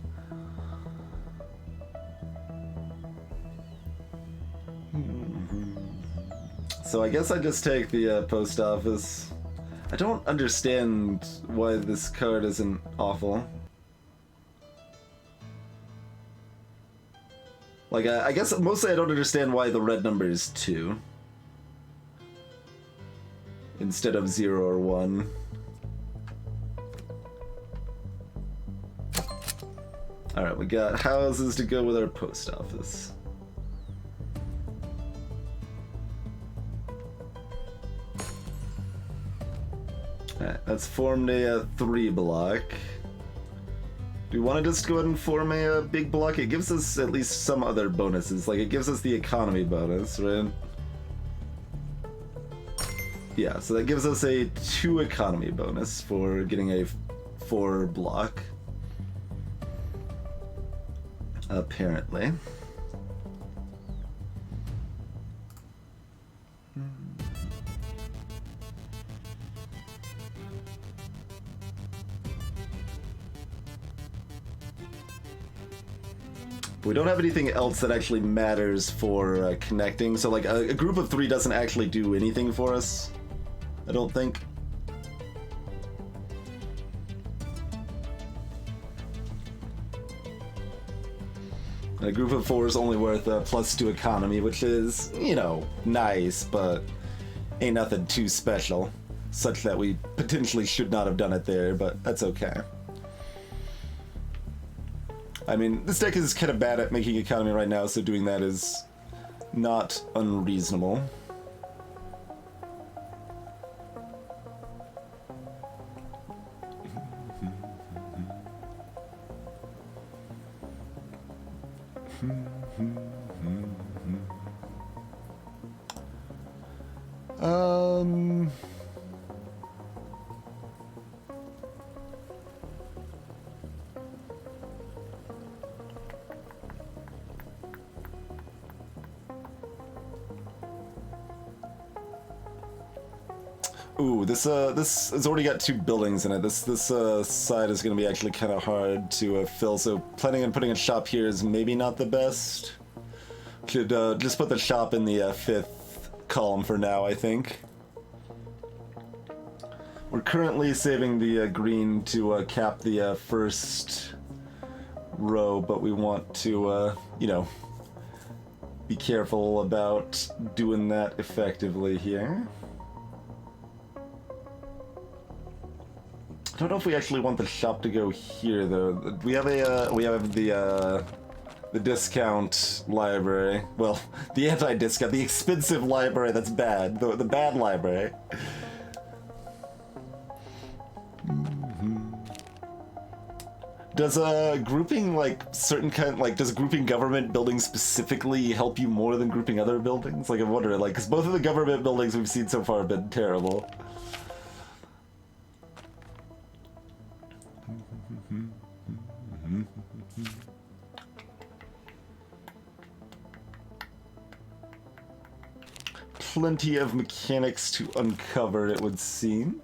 So I guess I just take the post office. I don't understand why this card isn't awful. Like, I guess mostly I don't understand why the red number is 2 instead of 0 or 1. Alright, we got houses to go with our post office. Alright, that's formed a 3 block. Do we want to just go ahead and form a big block? It gives us at least some other bonuses. Like, it gives us the economy bonus, right? Yeah, so that gives us a 2 economy bonus for getting a 4 block. Apparently. We don't have anything else that actually matters for connecting, so like a group of 3 doesn't actually do anything for us, I don't think. And a group of 4 is only worth +2 economy, which is, you know, nice, but ain't nothing too special, such that we potentially should not have done it there, but that's okay. I mean, this deck is kind of bad at making economy right now, so doing that is not unreasonable. Ooh, this has already got 2 buildings in it. This side is going to be actually kind of hard to fill, so planning on putting a shop here is maybe not the best. Should just put the shop in the 5th column for now, I think. We're currently saving the green to cap the first row, but we want to, you know, be careful about doing that effectively here. I don't know if we actually want the shop to go here, though. We have the discount library. Well, the anti-discount, the expensive library that's bad. The bad library. Does grouping like certain kind, like does grouping government buildings specifically help you more than grouping other buildings? Like, I'm wondering, like, because both of the government buildings we've seen so far have been terrible. Plenty of mechanics to uncover, it would seem.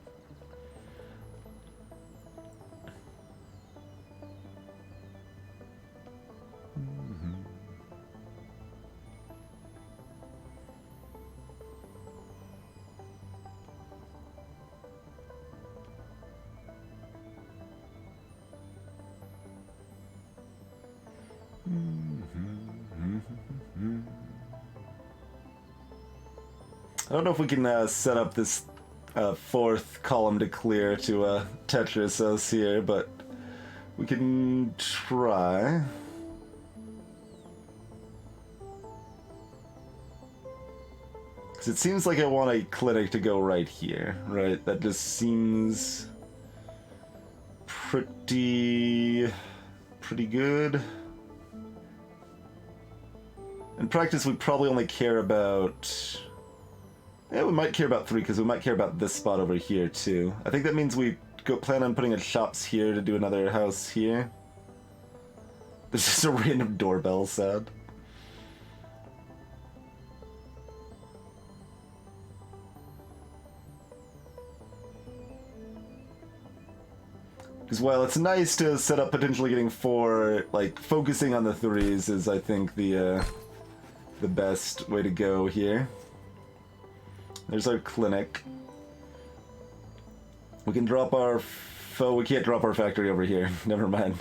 I don't know if we can set up this 4th column to clear to Tetris us here, but we can try. Because it seems like I want a clinic to go right here, right? That just seems pretty good. In practice, we probably only care about... Yeah, we might care about 3, because we might care about this spot over here, too. I think that means we plan on putting a shops here to do another house here. There's just a random doorbell sound. Because while it's nice to set up potentially getting 4, like, focusing on the 3s is, I think, the best way to go here. There's our clinic. We can drop our... Oh, we can't drop our factory over here. Never mind.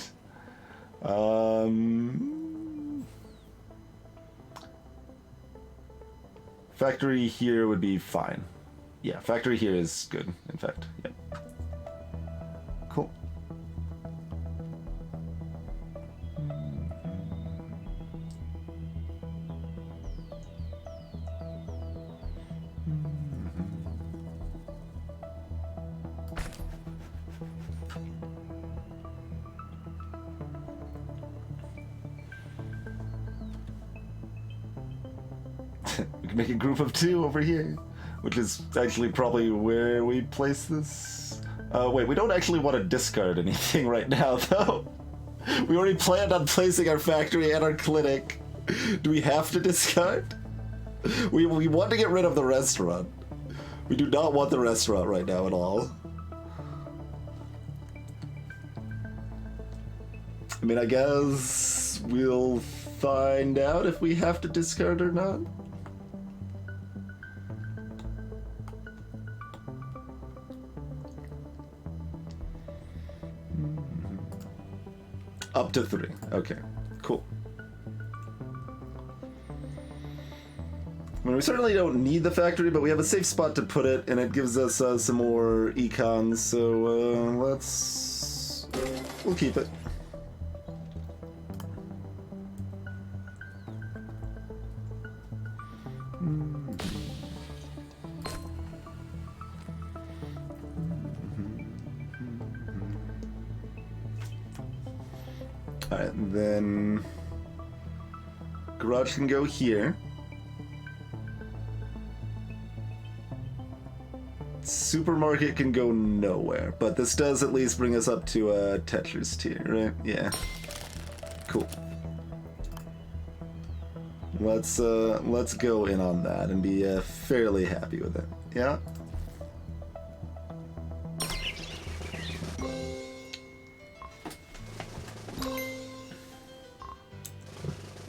Factory here would be fine. Yeah, factory here is good, in fact. Yep. Cool. We can make a group of 2 over here, which is actually probably where we place this. Wait, we don't actually want to discard anything right now, though. We already planned on placing our factory and our clinic. Do we have to discard? We want to get rid of the restaurant. We do not want the restaurant right now at all. I mean, I guess we'll find out if we have to discard or not. Up to 3. Okay, cool. I mean, we certainly don't need the factory, but we have a safe spot to put it, and it gives us some more econs, so we'll keep it. Alright, then garage can go here. Supermarket can go nowhere, but this does at least bring us up to a Tetris tier, right? Yeah. Cool. Let's go in on that and be fairly happy with it. Yeah.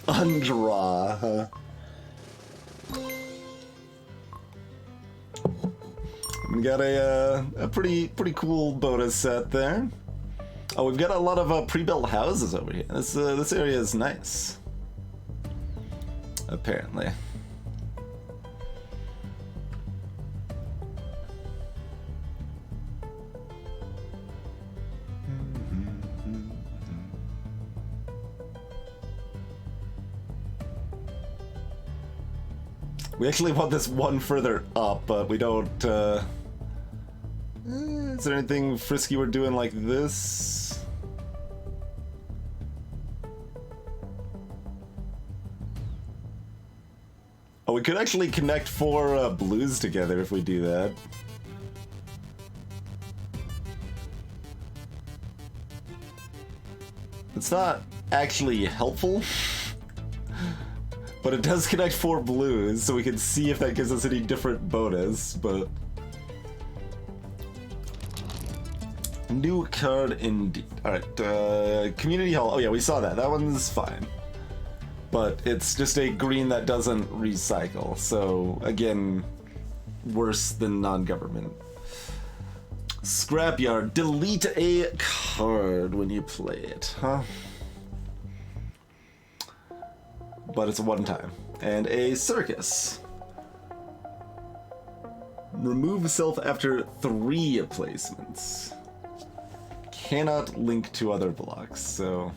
Undraw, huh? We got a pretty cool bonus set there. Oh, we've got a lot of pre-built houses over here. This area is nice. Apparently. We actually want this one further up, but we don't, is there anything frisky we're doing like this? Oh, we could actually connect 4 blues together if we do that. It's not actually helpful. But it does connect 4 blues, so we can see if that gives us any different bonus, but... New card indeed. Alright, Community Hall. Oh yeah, we saw that. That one's fine. But it's just a green that doesn't recycle, so again, worse than non-government. Scrapyard. Delete a card when you play it, huh? But it's a one-time. And a circus. Remove self after 3 placements. Cannot link to other blocks, so...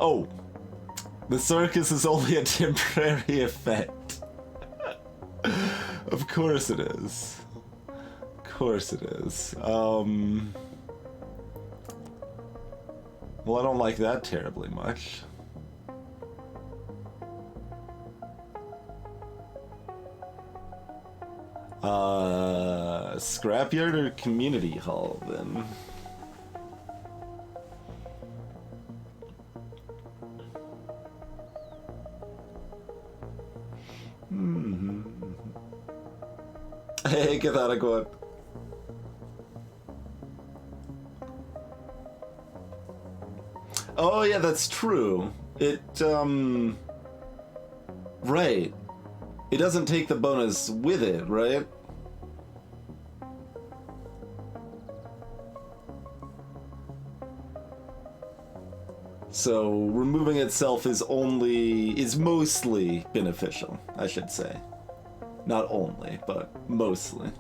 Oh! The circus is only a temporary effect. Of course it is. Of course it is. Well, I don't like that terribly much. Scrapyard or Community Hall, then? Hey, get out of God. Oh, yeah, that's true. It, right. It doesn't take the bonus with it, right? So removing itself is mostly beneficial, I should say. Not only, but mostly.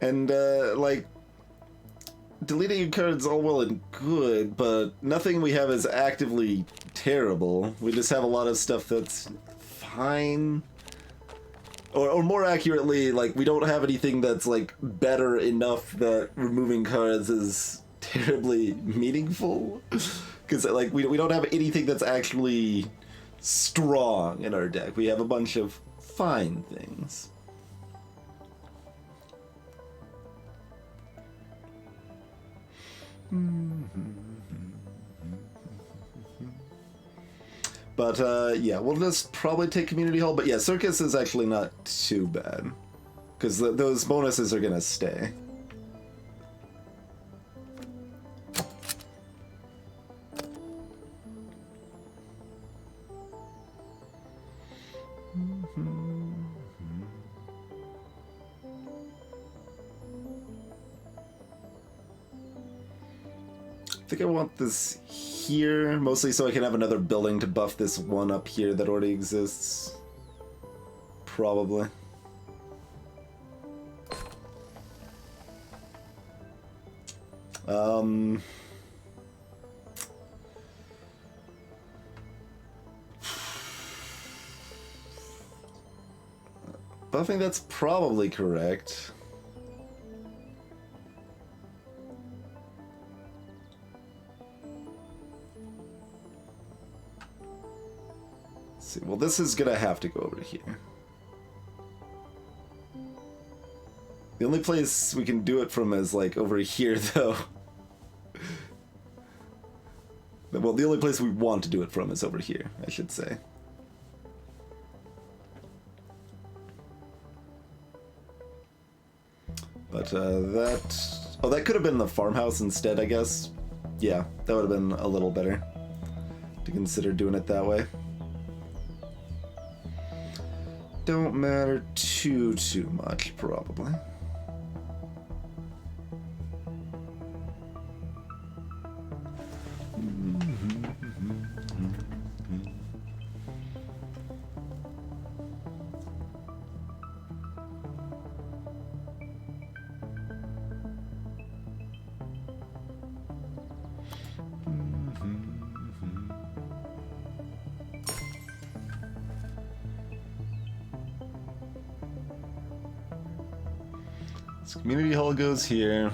And, like, deleting your cards all well and good, but nothing we have is actively terrible. We just have a lot of stuff that's fine. or more accurately, like, we don't have anything that's, like, better enough that removing cards is terribly meaningful. Because, like, we don't have anything that's actually strong in our deck. We have a bunch of fine things. But, yeah, we'll just probably take Community Hall. But, yeah, Circus is actually not too bad. Because those bonuses are going to stay. I think I want this here, mostly so I can have another building to buff this one up here that already exists. Probably. Buffing, that's probably correct. See, well, this is gonna have to go over here. The only place we can do it from is, like, over here, though. Well, the only place we want to do it from is over here, I should say. But, that... Oh, that could have been the farmhouse instead, I guess. Yeah, that would have been a little better to consider doing it that way. Don't matter too much, probably. So Community Hall goes here.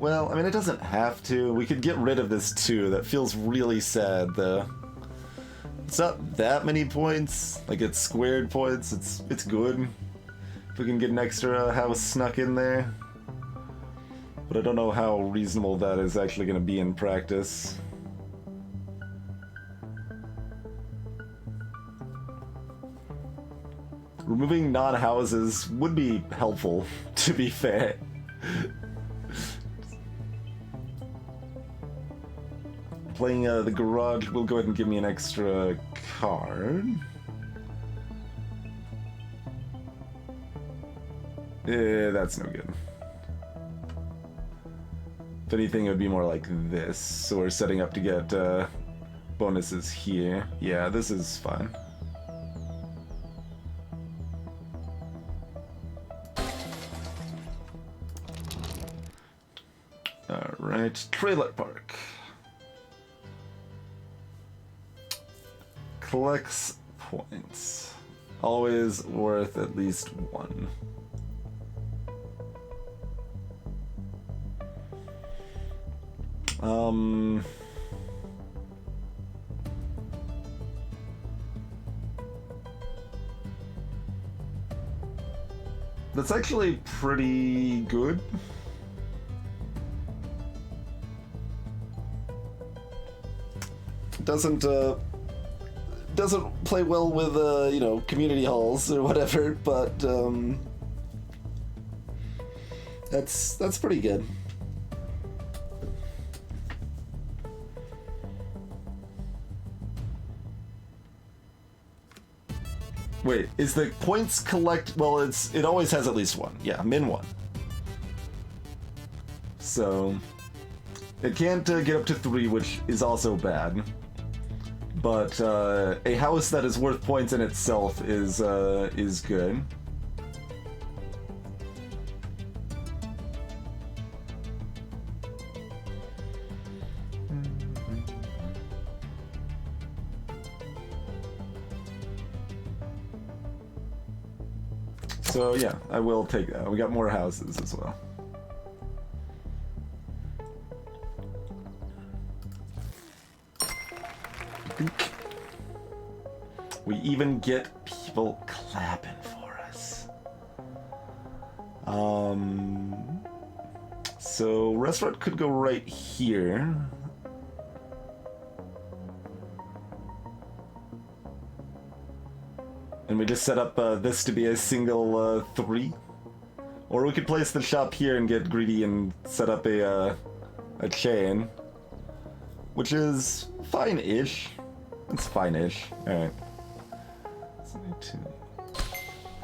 Well, I mean, it doesn't have to. We could get rid of this too. That feels really sad, though. It's not that many points. Like, it's squared points. It's good. If we can get an extra house snuck in there. But I don't know how reasonable that is actually going to be in practice. Removing non-houses would be helpful, to be fair. Playing the garage will go ahead and give me an extra card. That's no good. If anything, it would be more like this. So we're setting up to get bonuses here. Yeah, this is fine. Alright, trailer park. Collects points. Always worth at least one. That's actually pretty good. Doesn't play well with you know, community halls or whatever, but that's pretty good. Wait, is the points collect? Well, it always has at least one. Yeah, min one. So it can't get up to 3, which is also bad. But a house that is worth points in itself is good. So yeah, I will take that. We got more houses as well. We even get people clapping for us. So restaurant could go right here. And we just set up this to be a single 3. Or we could place the shop here and get greedy and set up a chain. Which is fine-ish. It's fine-ish. Alright.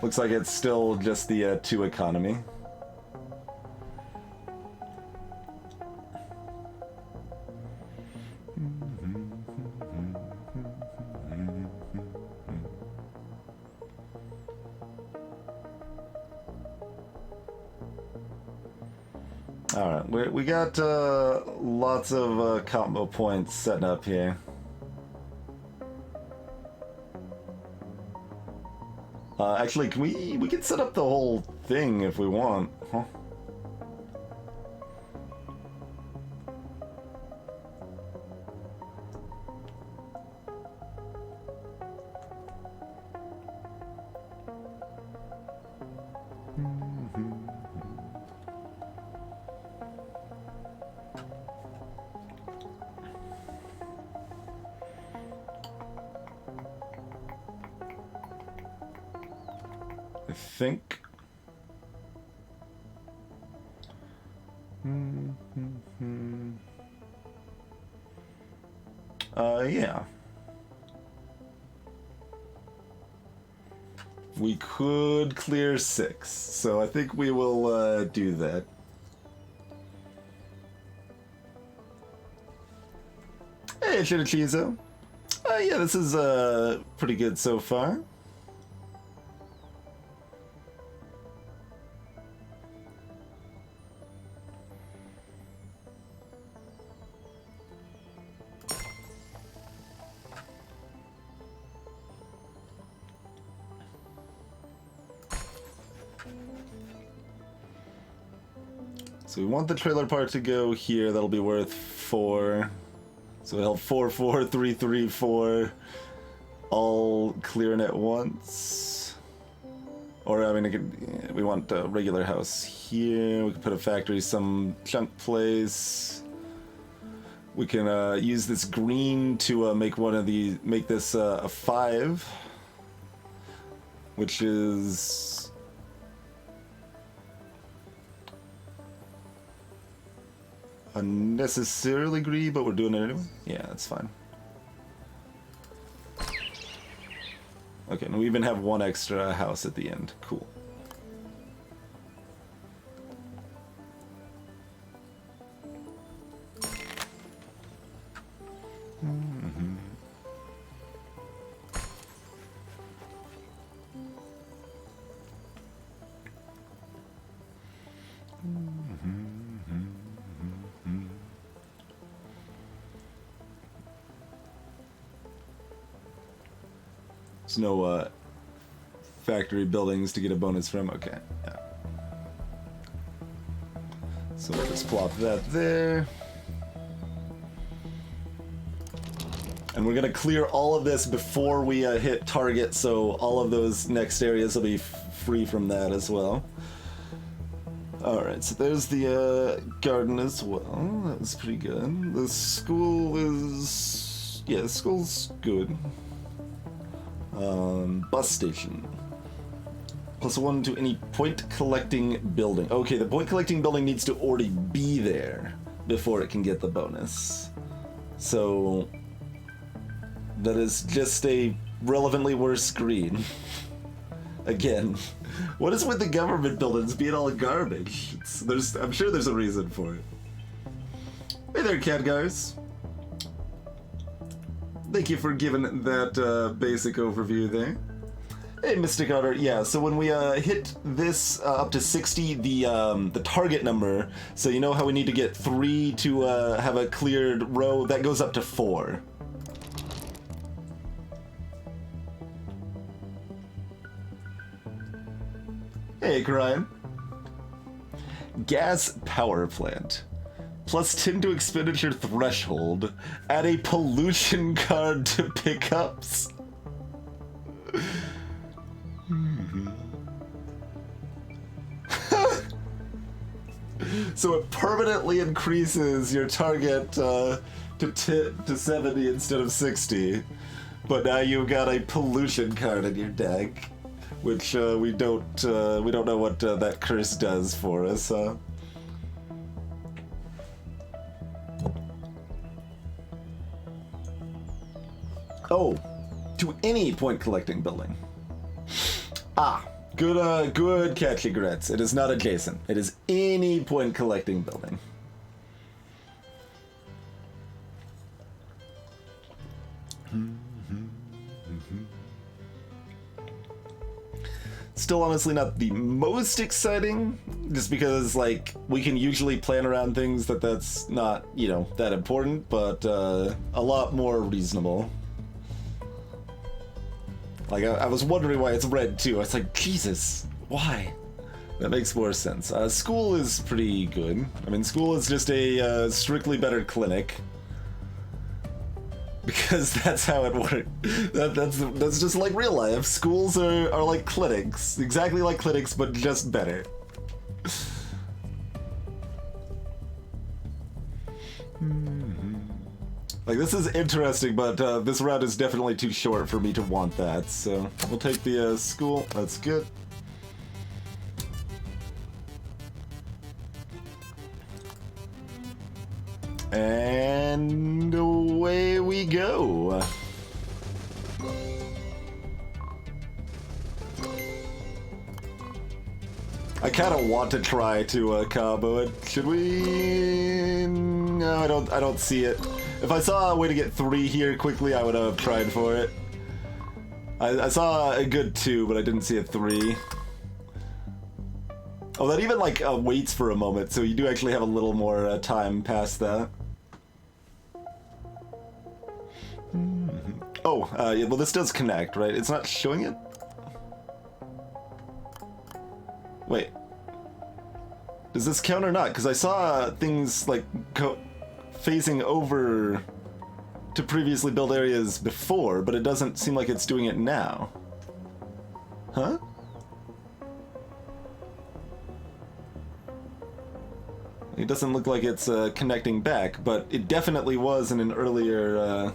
Looks like it's still just the 2 economy. Alright, we got lots of combo points setting up here. Actually, we can set up the whole thing if we want, huh? I think. Yeah. We could clear 6, so I think we will do that. Hey, Shinichizo. Yeah, this is pretty good so far. So we want the trailer part to go here. That'll be worth 4. So we'll have 4, 4, 3, 3, 4, all clearing at once. Or I mean, we want a regular house here. We can put a factory, some junk place. We can use this green to make make this a 5, which is. Unnecessarily greedy, but we're doing it anyway. Yeah, that's fine. Okay, and we even have 1 extra house at the end. Cool. There's no factory buildings to get a bonus from. Okay, yeah. So we'll just plop that there. And we're gonna clear all of this before we hit target, so all of those next areas will be free from that as well. Alright, so there's the garden as well. That was pretty good. The school is... yeah, the school's good. Bus station. +1 to any point collecting building. Okay, the point collecting building needs to already be there before it can get the bonus. So that is just a relevantly worse screen. Again, what is with the government buildings being all garbage? I'm sure there's a reason for it. Hey there, Khadgars. Thank you for giving that basic overview there. Hey, Mystic Otter. Yeah, so when we hit this up to 60, the target number, so you know how we need to get 3 to have a cleared row, that goes up to 4. Hey, Crime. Gas power plant. Plus 10 to expenditure threshold. Add a pollution card to pickups. So it permanently increases your target to 70 instead of 60. But now you've got a pollution card in your deck, which we don't know what that curse does for us. Oh, to any point collecting building. Ah, good catch, Regrets. It is not adjacent. It is any point collecting building. Still honestly not the most exciting, just because like we can usually plan around things that's not, you know, that important, but a lot more reasonable. Like I was wondering why it's red too. I was like, Jesus, why? That makes more sense. School is pretty good. I mean, school is just a strictly better clinic. Because that's how it works. That's just like real life. Schools are like clinics. Exactly like clinics, but just better. Like, this is interesting, but this route is definitely too short for me to want that. So, we'll take the school. That's good. And away we go. I kind of want to try to combo it. Should we? No, I don't see it. If I saw a way to get 3 here quickly, I would have tried for it. I saw a good 2, but I didn't see a 3. Oh, that even like waits for a moment, so you do actually have a little more time past that. Oh, yeah, well this does connect, right? It's not showing it? Wait. Does this count or not? Because I saw things like phasing over to previously built areas before, but it doesn't seem like it's doing it now. Huh? It doesn't look like it's connecting back, but it definitely was in an earlier,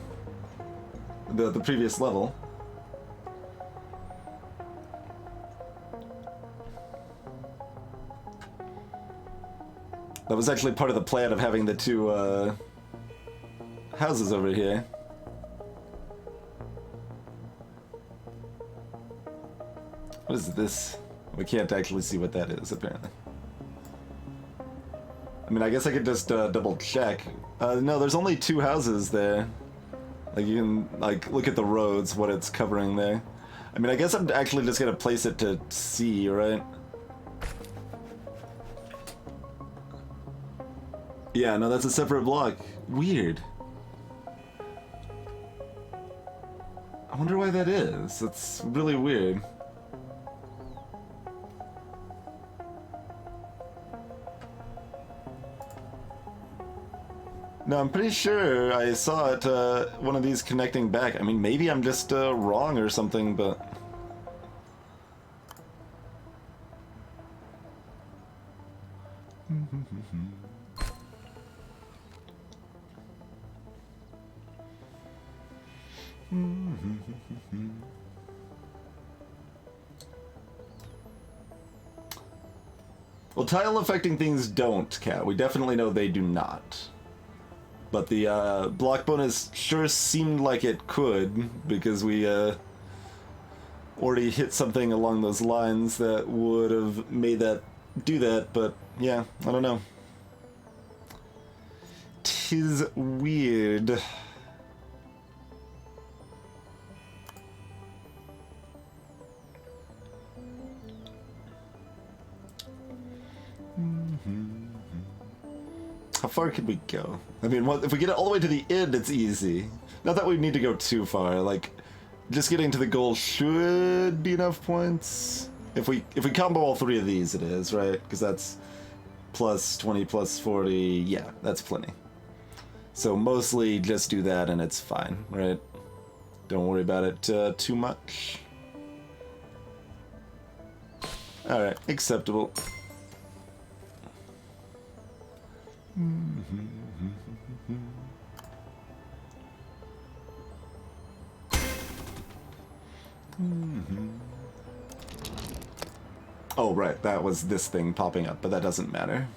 the previous level. That was actually part of the plan of having the 2 houses over here. What is this? We can't actually see what that is, apparently. I mean, I guess I could just double check. No, there's only 2 houses there. Like, you can, like, look at the roads, what it's covering there. I mean, I guess I'm actually just gonna place it to C, right? Yeah, no, that's a separate block. Weird. I wonder why that is. That's really weird. No, I'm pretty sure I saw it, one of these connecting back. I mean, maybe I'm just wrong or something, but... Well, tile affecting things don't, Cat. We definitely know they do not. But the block bonus sure seemed like it could, because we already hit something along those lines that would have made that do that, but yeah, I don't know. 'Tis weird. far can we go? I mean, if we get it all the way to the end, it's easy. Not that we need to go too far. Like, just getting to the goal should be enough points. If we combo all 3 of these, it is, right? Because that's plus 20, plus 40. Yeah, that's plenty. So mostly just do that and it's fine, right? Don't worry about it too much. Alright, acceptable. Oh, right, that was this thing popping up, but that doesn't matter.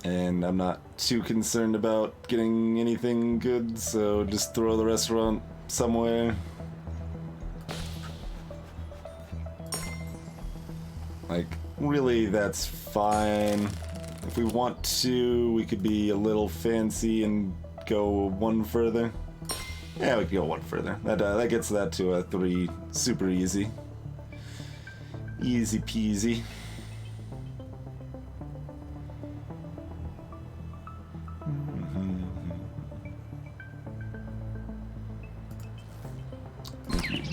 And I'm not too concerned about getting anything good, so just throw the restaurant somewhere. Like, really, that's fine. If we want to, we could be a little fancy and go 1 further. Yeah, we could go 1 further. That gets that to a 3. Super easy. Easy peasy.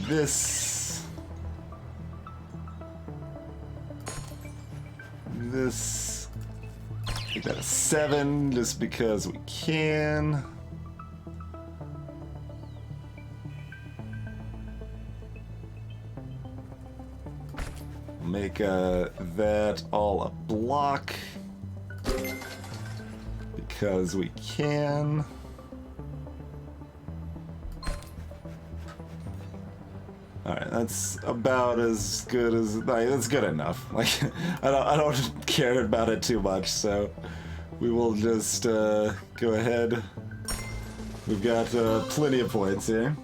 This. Make that a 7 just because we can. Make that all a block because we can. Alright, that's about as good as, like, that's good enough. Like, I don't care about it too much, so we will just go ahead. We've got plenty of points here.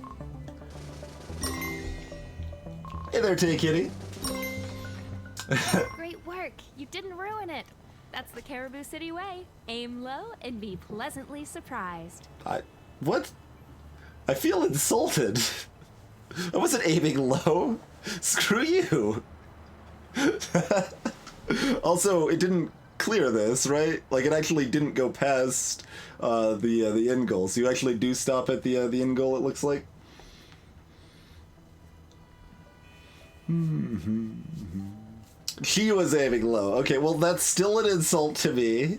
Hey there, Tay Kitty. Great work! You didn't ruin it! That's the Caribou City way. Aim low and be pleasantly surprised. What? I feel insulted. I wasn't aiming low. Screw you. Also, it didn't clear this, right? Like, it actually didn't go past the end goal. So you actually do stop at the end goal, it looks like. She was aiming low. Okay, well, that's still an insult to me.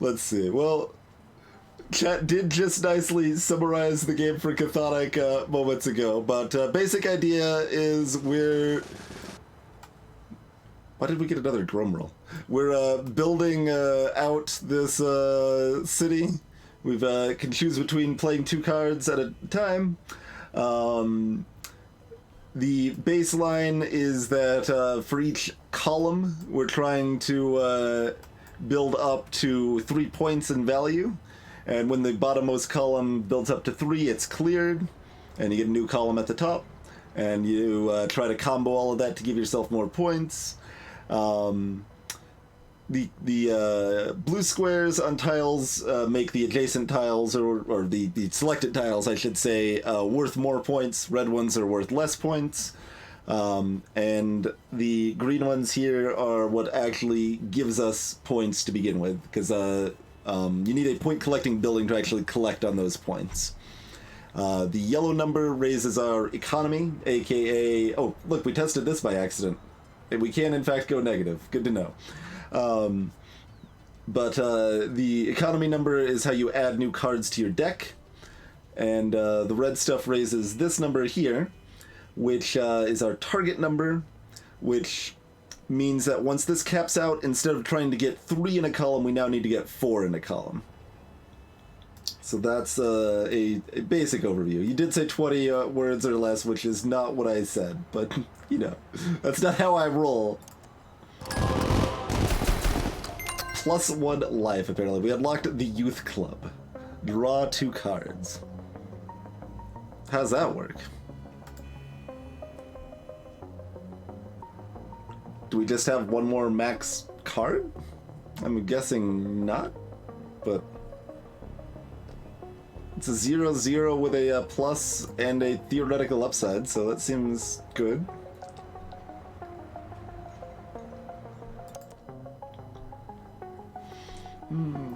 Let's see. Well, chat did just nicely summarize the game for Chthonic moments ago, but basic idea is we're... Why did we get another drum roll? We're building out this city. We've can choose between playing 2 cards at a time. The baseline is that for each column, we're trying to build up to 3 points in value. And when the bottommost column builds up to 3, it's cleared. And you get a new column at the top. And you try to combo all of that to give yourself more points. The blue squares on tiles make the adjacent tiles, or the selected tiles, I should say, worth more points. Red ones are worth less points. And the green ones here are what actually gives us points to begin with, because you need a point collecting building to actually collect on those points. The yellow number raises our economy, aka... Oh, look, we tested this by accident. We can, in fact, go negative. Good to know. But the economy number is how you add new cards to your deck. And the red stuff raises this number here, which is our target number, which means that once this caps out, instead of trying to get 3 in a column, we now need to get 4 in a column. So that's a basic overview. You did say 20 words or less, which is not what I said, but, you know, that's not how I roll. +1 life, apparently. We unlocked the youth club. Draw 2 cards. How's that work? Do we just have one more max card? I'm guessing not, but it's a 0/0 with a plus and a theoretical upside, so that seems good.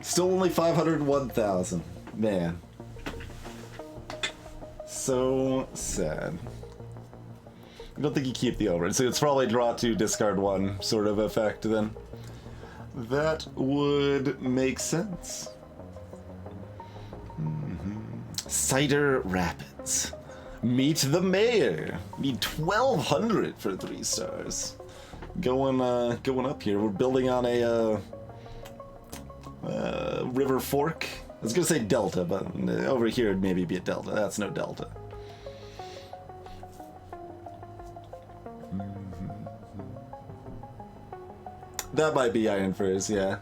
Still only 501,000. Man. So sad. I don't think you keep the over. So it's probably draw 2, discard 1 sort of effect then. That would make sense. Cider Rapids. Meet the mayor. Need 1,200 for 3 stars. Going up here. We're building on a river fork. I was gonna say delta, but over here it'd maybe be a delta. That's no delta. That might be Iron Furs, yeah.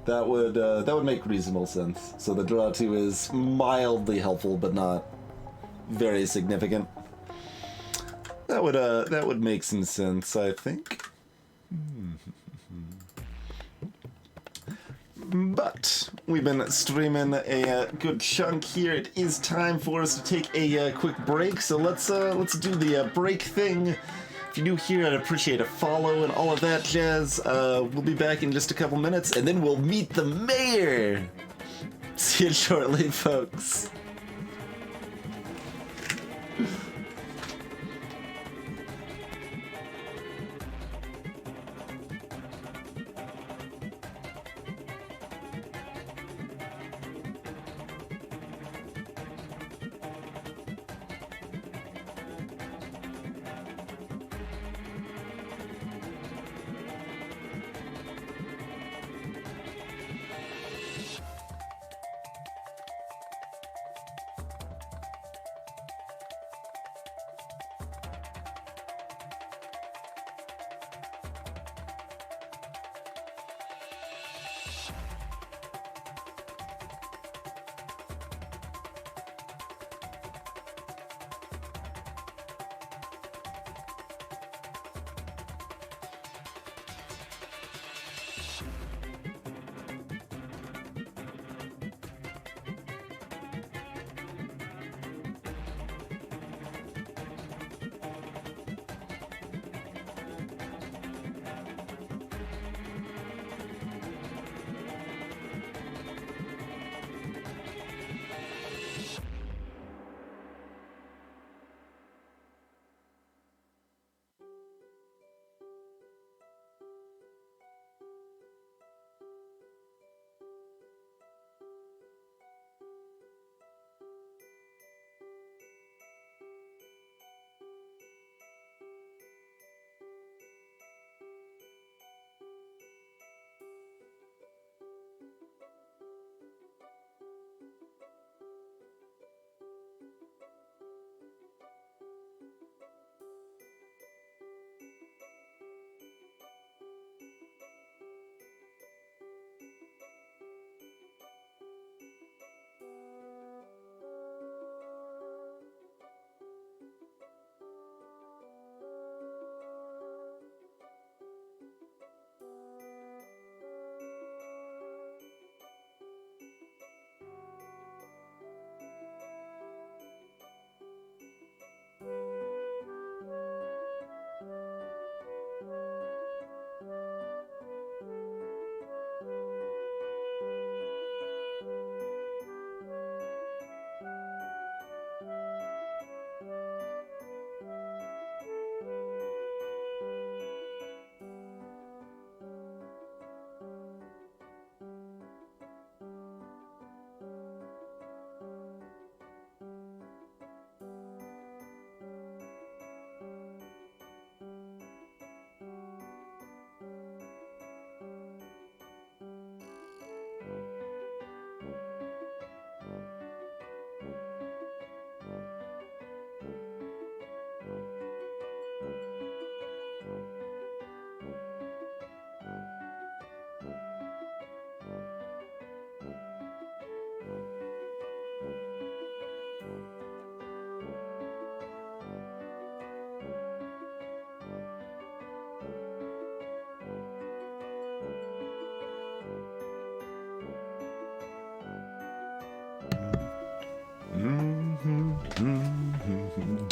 That would make reasonable sense. So the draw 2 is mildly helpful, but not very significant. That would make some sense, I think. But we've been streaming a good chunk here. It is time for us to take a quick break. So let's do the break thing. If you're new here, I'd appreciate a follow and all of that jazz. We'll be back in just a couple minutes, and then we'll meet the mayor. See you shortly, folks.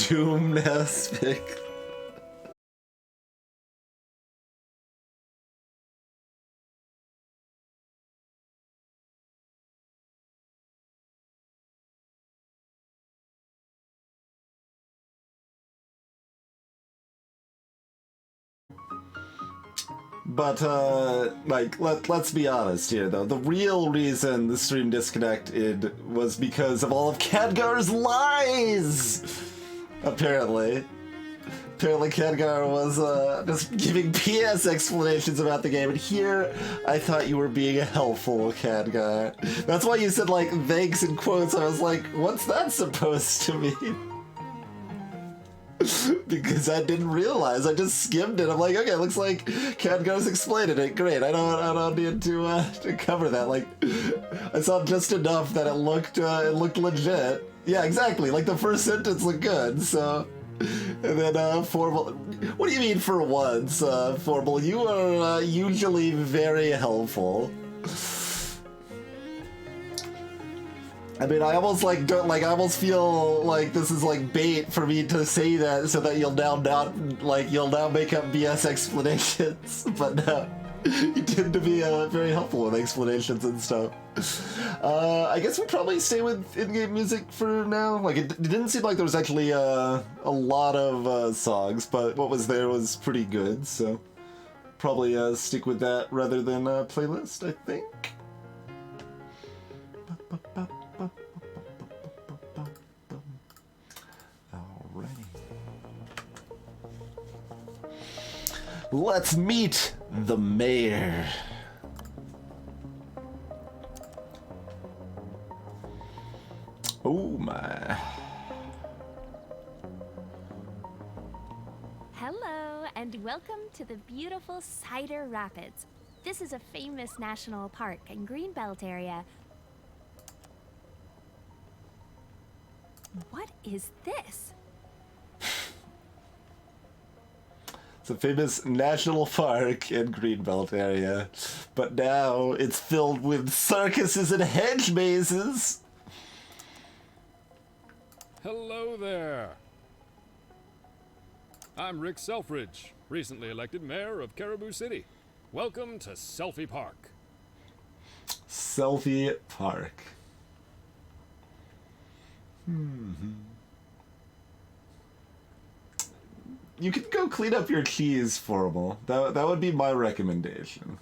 Doomnastic. But, like, let's be honest here, though. The real reason the stream disconnected was because of all of Khadgar's lies! Apparently. Apparently Khadgar was, just giving PS explanations about the game, and here, I thought you were being helpful, Khadgar. That's why you said, like, thanks in quotes. I was like, what's that supposed to mean? Because I didn't realize. I just skimmed it. I'm like, okay, looks like Khadgar's explaining it. Great. I don't need to cover that. Like, I saw just enough that it looked legit. Yeah, exactly. Like the first sentence looked good. So, and then formal. What do you mean for once, formal? You are usually very helpful. I mean, I almost I almost feel like this is like bait for me to say that so that you'll now make up BS explanations. But no, you tend to be very helpful with explanations and stuff. I guess we probably stay with in-game music for now. Like, it didn't seem like there was actually a lot of songs, but what was there was pretty good. So probably stick with that rather than playlist, I think. Let's meet the mayor. Oh my. Hello, and welcome to the beautiful Cider Rapids. This is a famous national park in Greenbelt area. What is this? It's a famous national park in Greenbelt area, but now it's filled with circuses and hedge mazes. Hello there. I'm Rick Selfridge, recently elected mayor of Caribou City. Welcome to Selfie Park. Selfie Park. You could go clean up your keys, Formal. That would be my recommendation.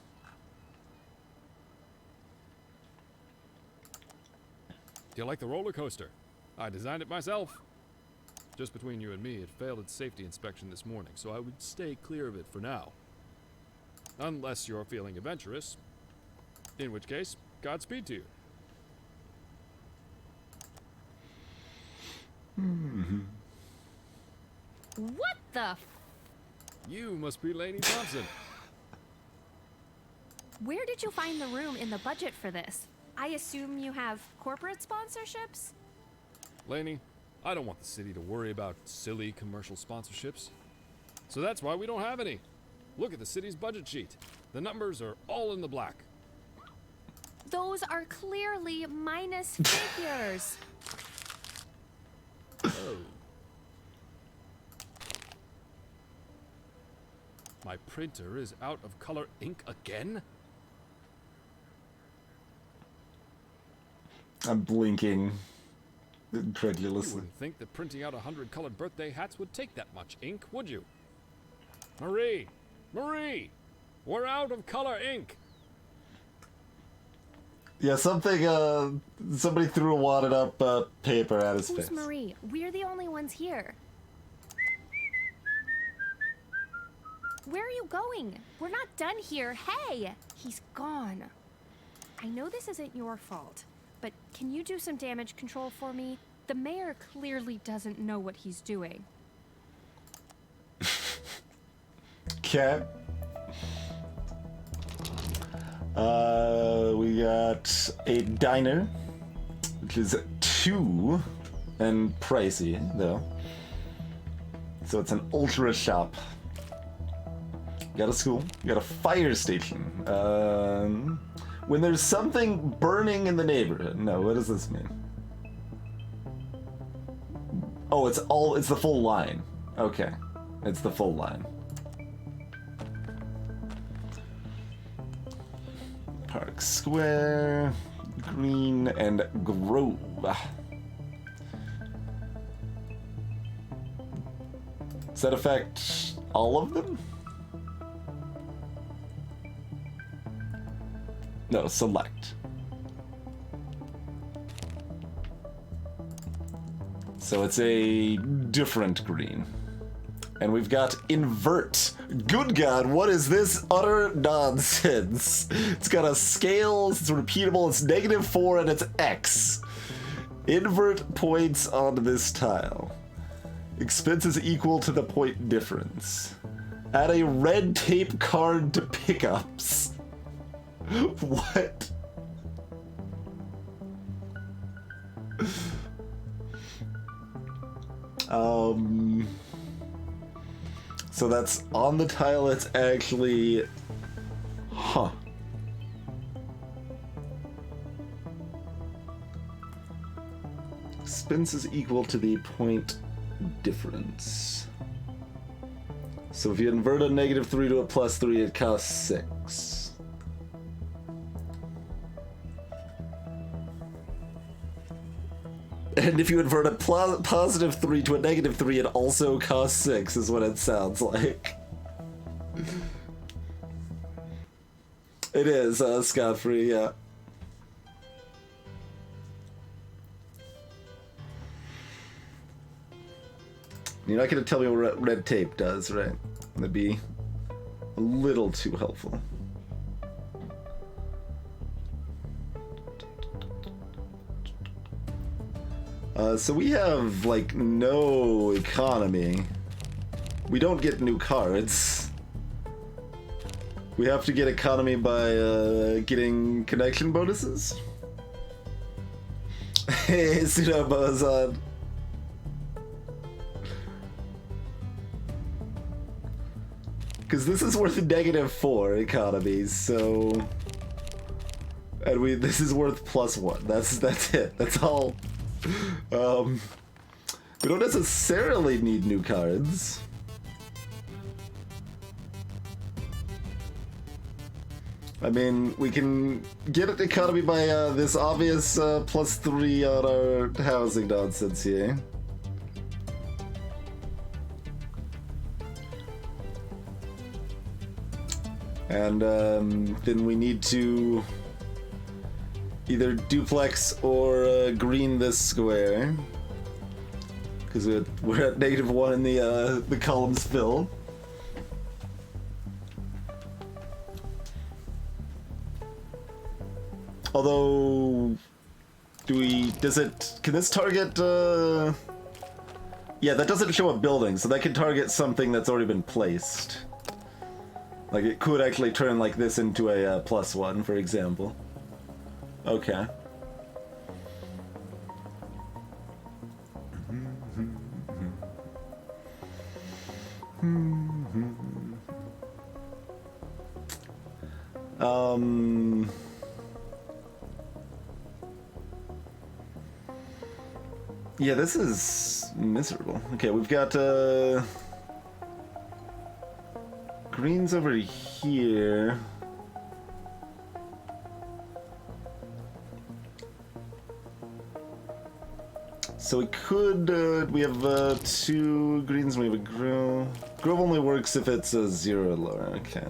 Do you like the roller coaster? I designed it myself. Just between you and me, it failed its safety inspection this morning, so I would stay clear of it for now. Unless you're feeling adventurous. In which case, Godspeed to you. What the You must be Lainey Thompson. Where did you find the room in the budget for this? I assume you have corporate sponsorships? Lainey, I don't want the city to worry about silly commercial sponsorships. So that's why we don't have any. Look at the city's budget sheet. The numbers are all in the black. Those are clearly minus figures. Oh. My printer is out of color ink again? I'm blinking You incredulously. wouldn't think that printing out 100 colored birthday hats would take that much ink, would you? Marie! Marie! We're out of color ink! Yeah, somebody threw a wadded up paper at his Who's face. Marie? We're the only ones here. Where are you going? We're not done here. Hey! He's gone. I know this isn't your fault, but can you do some damage control for me? The mayor clearly doesn't know what he's doing. Okay. We got a diner, which is 2 and pricey though. So it's an ultra shop. Got a school. Got a fire station. When there's something burning in the neighborhood. No, what does this mean? Oh, it's the full line. Okay. It's the full line. Park Square, Green, and Grove. Does that affect all of them? No, select. So it's a different green. And we've got invert. Good God, what is this utter nonsense? It's got a scale, it's repeatable, it's -4 and it's X. Invert points on this tile. Expenses equal to the point difference. Add a red tape card to pickups. What? So that's on the tile, it's actually... Huh. Expenses equal to the point difference. So if you invert a -3 to a +3, it costs 6. And if you invert a +3 to a -3, it also costs 6, is what it sounds like. It is, scot-free, yeah. You're not going to tell me what red tape does, right? That'd be a little too helpful. So we have, like, no economy. We don't get new cards. We have to get economy by getting connection bonuses. Hey, Pseudo Bozon. Because this is worth -4 economies, so... And this is worth +1. That's it. That's all. We don't necessarily need new cards. I mean, we can get an economy by this obvious +3 on our housing nonsense here. And then we need to either duplex or green this square, because we're at -1 in the columns fill. Although, can this target, yeah, that doesn't show a building, so that can target something that's already been placed. Like, it could actually turn like this into a +1, for example. Okay. Yeah, this is miserable. Okay, we've got greens over here. So we could, we have 2 greens and we have a grove. Grove only works if it's a 0 or lower, okay.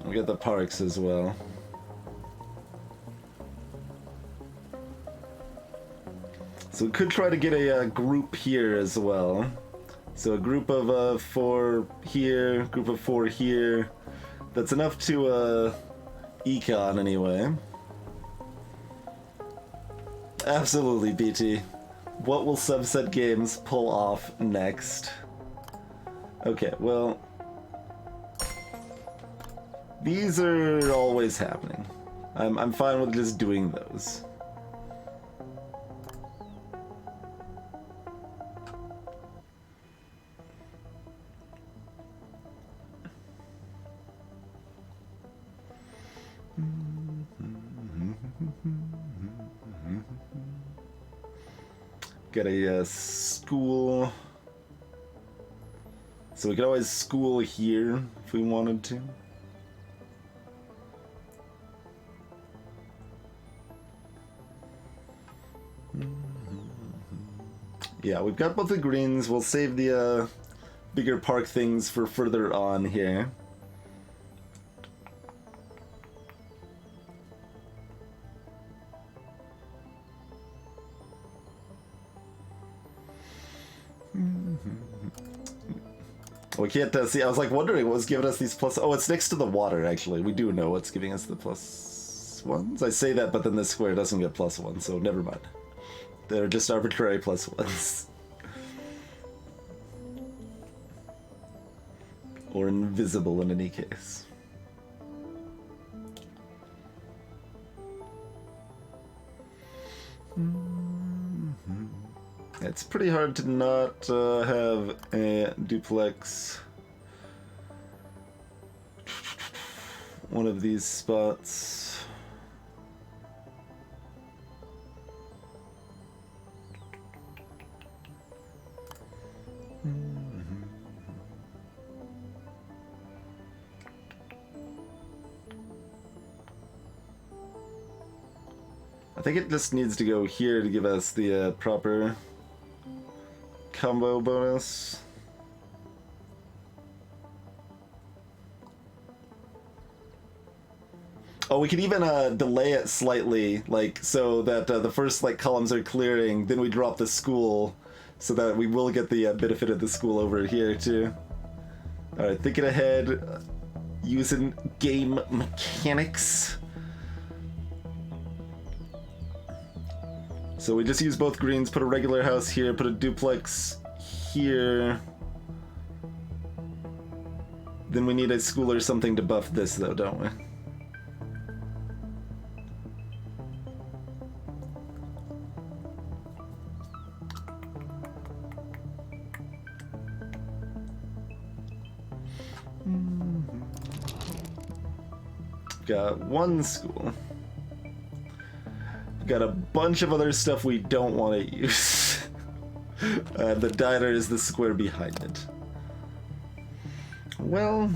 We got the parks as well. So we could try to get a group here as well. So a group of 4 here, group of 4 here. That's enough to econ anyway. Absolutely, BT. What will Subset Games pull off next? Okay, well... These are always happening. I'm fine with just doing those. Got a school. So we could always school here if we wanted to. Yeah, we've got both the greens. We'll save the bigger park things for further on here. We can't see. I was like wondering what was giving us these plus. Oh, it's next to the water. Actually, we do know what's giving us the plus ones. I say that, but then this square doesn't get plus one, so never mind. They're just arbitrary plus ones, or invisible in any case. It's pretty hard to not have a duplex one of these spots. I think it just needs to go here to give us the proper combo bonus. Oh, we could even delay it slightly, like so that the first like columns are clearing, then we drop the school, so that we will get the benefit of the school over here too. All right, thinking ahead, using game mechanics. So we just use both greens, put a regular house here, put a duplex here. Then we need a school or something to buff this though, don't we? Got one school. Got a bunch of other stuff we don't want to use. The diner is the square behind it. Well...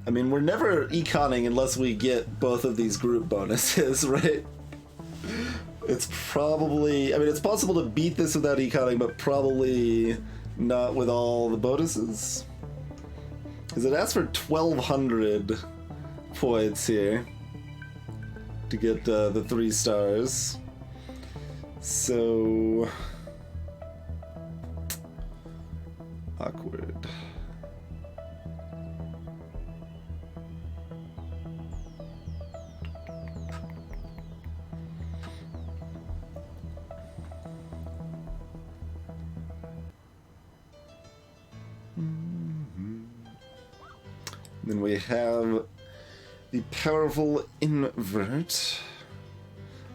I mean, we're never econing unless we get both of these group bonuses, right? It's probably... I mean, it's possible to beat this without econing, but probably not with all the bonuses. Because it asks for 1,200 points here to get the 3 stars. So... awkward. Then we have the powerful invert.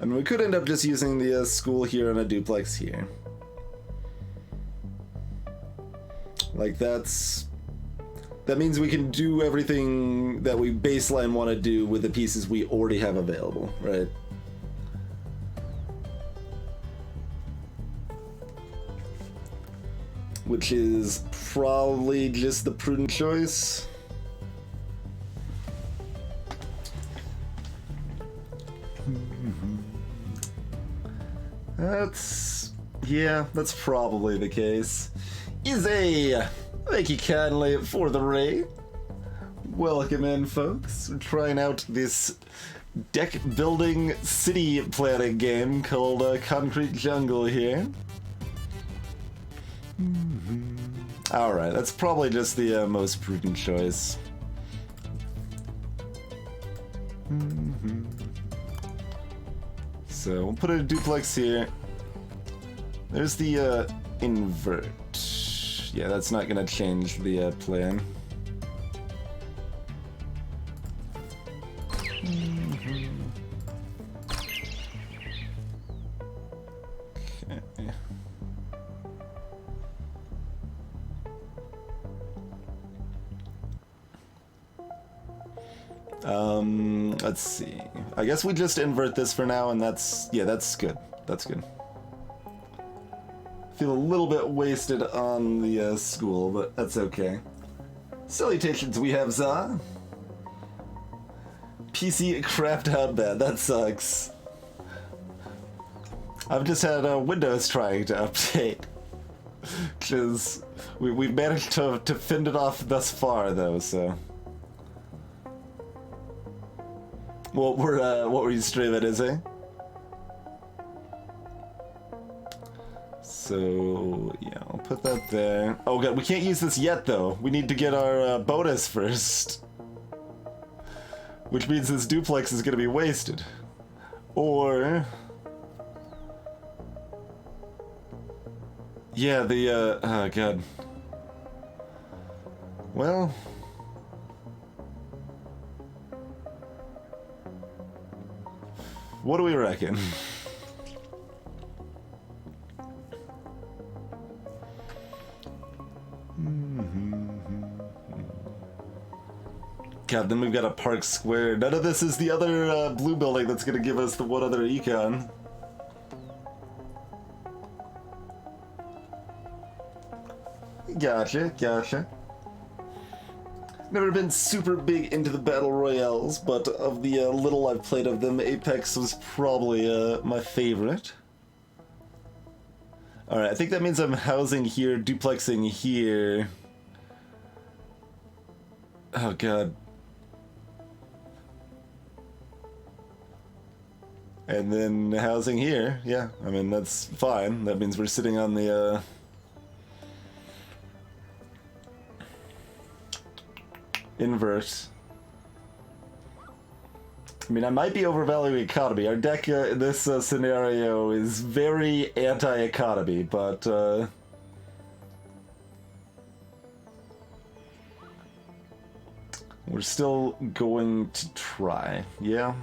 I mean, we could end up just using the school here and a duplex here. Like, that means we can do everything that we baseline want to do with the pieces we already have available, right? Which is probably just the prudent choice. That's probably the case. Izzy, thank you kindly for the raid. Welcome in, folks. We're trying out this deck building city planning game called Concrete Jungle here. Alright, that's probably just the most prudent choice. So we'll put a duplex here. There's the invert. Yeah, that's not gonna change the plan. Okay. Let's see. I guess we just invert this for now, and that's good. That's good. Feel a little bit wasted on the school, but that's okay. Salutations, we have Za. PC crapped out bad. That sucks. I've just had Windows trying to update, because we've managed to fend it off thus far, though. So. What were you streaming, is it? So yeah, I'll put that there. Oh god, we can't use this yet though. We need to get our bonus first, which means this duplex is gonna be wasted. Or yeah, the oh god. Well. What do we reckon? God, then we've got a Park Square. None of this is the other blue building that's gonna give us the one other econ. Gotcha, gotcha. Never been super big into the battle royales, but of the little I've played of them, Apex was probably my favorite. Alright, I think that means I'm housing here, duplexing here. Oh god. And then housing here, yeah, I mean that's fine. That means we're sitting on the invert. I mean, I might be overvaluing economy. Our deck in this scenario is very anti-economy, but we're still going to try. Yeah.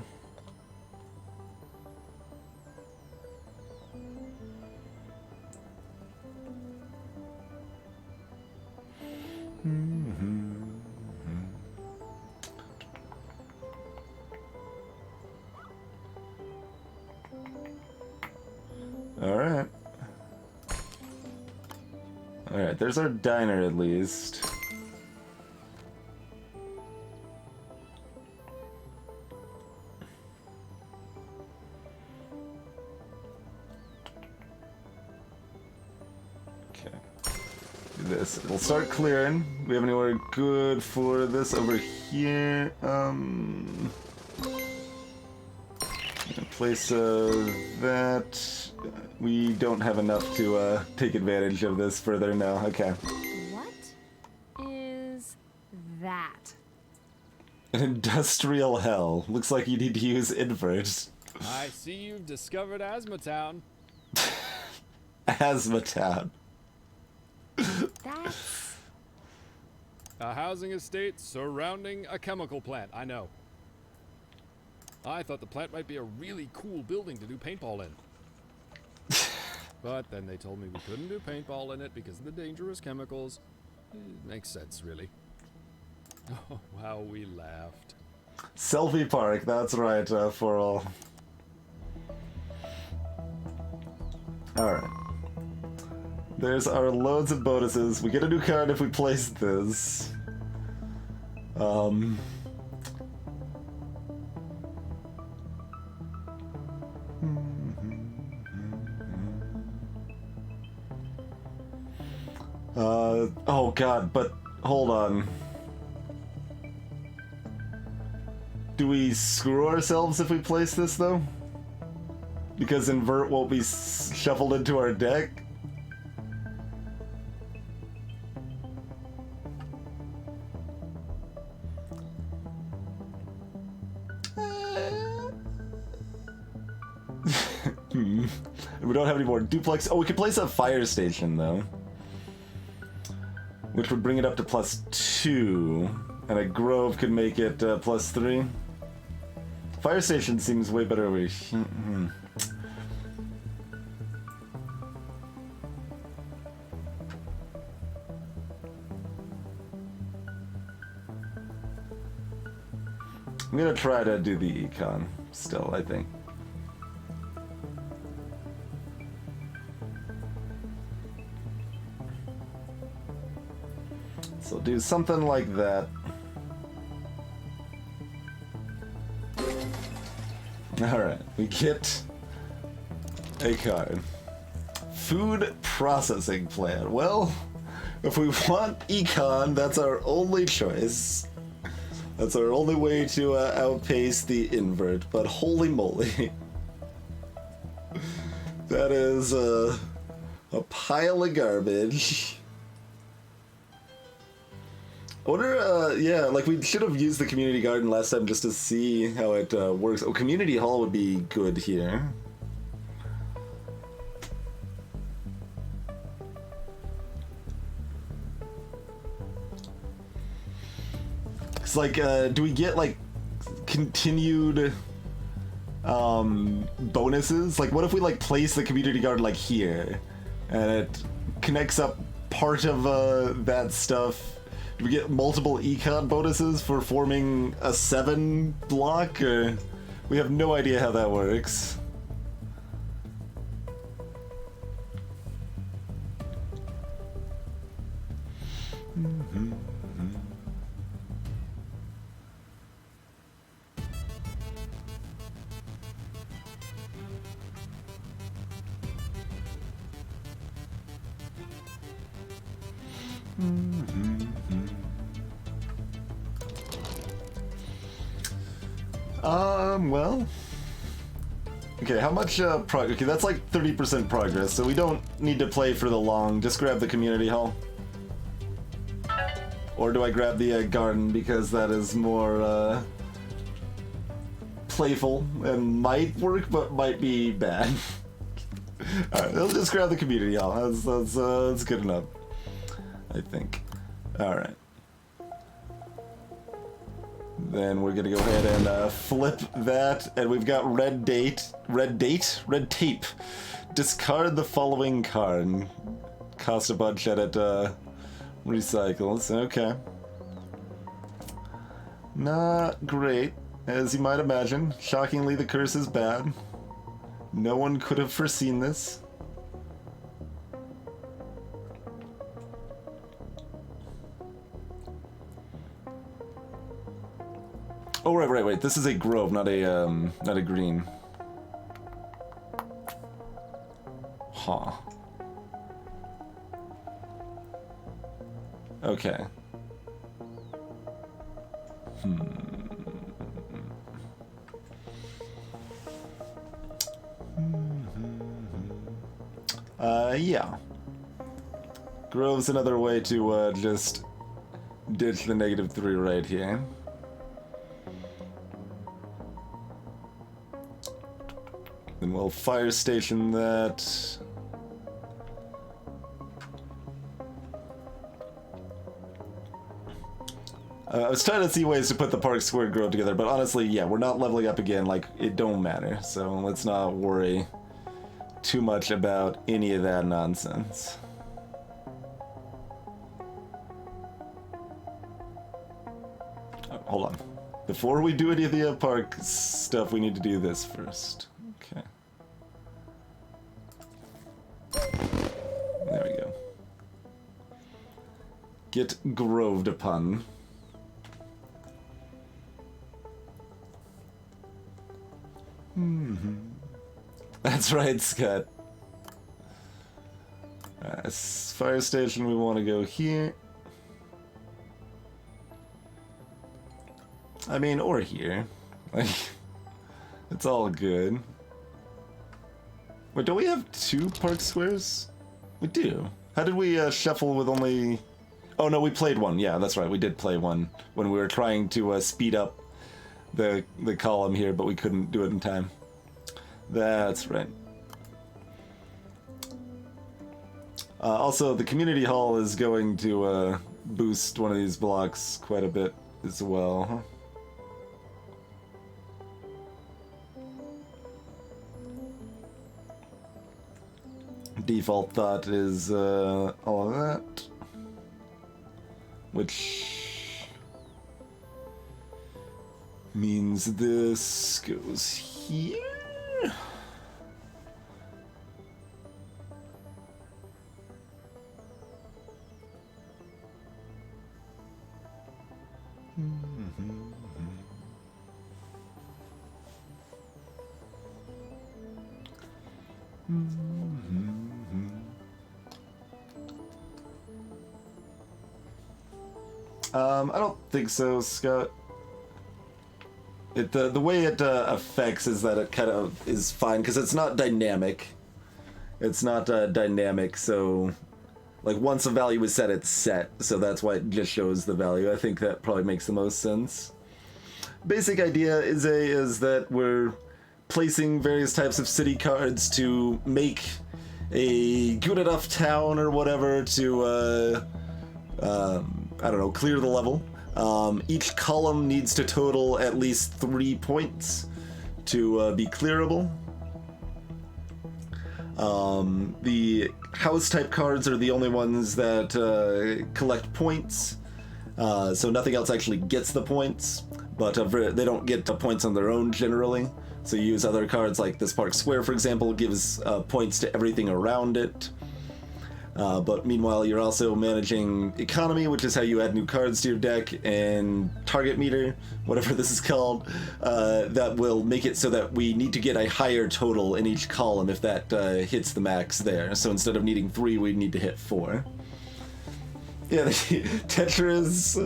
Alright. Alright, there's our diner at least. Okay. Do this. We'll start clearing. We have anywhere good for this over here. Place that. We don't have enough to take advantage of this further now. Okay. What is that? An industrial hell. Looks like you need to use invert. I see you've discovered Asthma Town. Asthma Town. That's... A housing estate surrounding a chemical plant. I know. I thought the plant might be a really cool building to do paintball in. But then they told me we couldn't do paintball in it because of the dangerous chemicals. It makes sense, really. Oh, wow, we laughed. Selfie Park, that's right, for all. Alright. There's our loads of bonuses. We get a new card if we place this. Oh god, but hold on. Do we screw ourselves if we place this though? Because invert won't be shuffled into our deck? more duplex. Oh, we could place a fire station, though. Which would bring it up to +2. And a grove could make it +3. Fire station seems way better over here. I'm gonna try to do the econ still, I think. So do something like that. Alright, we get a card. Food processing plant. Well, if we want econ, that's our only choice. That's our only way to outpace the invert, but holy moly. That is a pile of garbage. I wonder, yeah, like we should have used the community garden last time just to see how it works. Oh, community hall would be good here. It's like, do we get like continued bonuses? Like, what if we like place the community garden like here, and it connects up part of that stuff? Do we get multiple econ bonuses for forming a 7 block, or we have no idea how that works? Well, okay, how much progress? Okay, that's like 30% progress, so we don't need to play for the long. Just grab the community hall. Or do I grab the garden because that is more playful and might work, but might be bad. Alright, let's just grab the community hall. That's good enough, I think. Alright. Then we're gonna go ahead and flip that, and we've got red tape. Discard the following card. Cost a bunch at it, recycles. Okay. Not great, as you might imagine. Shockingly, the curse is bad. No one could have foreseen this. Oh, right. This is a grove, not a green. Huh. Okay. Yeah. Grove's another way to, just ditch the -3 right here. Then we'll fire station that. I was trying to see ways to put the Park Square Grove together, but honestly, yeah, we're not leveling up again, like, it don't matter, so let's not worry too much about any of that nonsense. Oh, hold on. Before we do any of the park stuff, we need to do this first. Okay. There we go. Get groved upon. That's right, Scott. Fire station, we want to go here. I mean, or here. Like, it's all good. Wait, don't we have 2 park squares? We do. How did we shuffle with only... Oh no, we played one. Yeah, that's right. We did play one when we were trying to speed up the column here, but we couldn't do it in time. That's right. Also, the community hall is going to boost one of these blocks quite a bit as well. Default thought is all of that, which means this goes here. I don't think so, Scott. The way it affects is that it kind of is fine because it's not dynamic. It's not dynamic, so like once a value is set, it's set. So that's why it just shows the value. I think that probably makes the most sense. Basic idea is that we're placing various types of city cards to make a good enough town or whatever to I don't know, clear the level. Each column needs to total at least 3 points to be clearable. The house type cards are the only ones that collect points, so nothing else actually gets the points, but they don't get points on their own generally. So you use other cards like this Park Square, for example, gives points to everything around it. But meanwhile, you're also managing economy, which is how you add new cards to your deck, and target meter, whatever this is called, that will make it so that we need to get a higher total in each column if that hits the max there. So instead of needing 3, we need to hit 4. Yeah, Tetris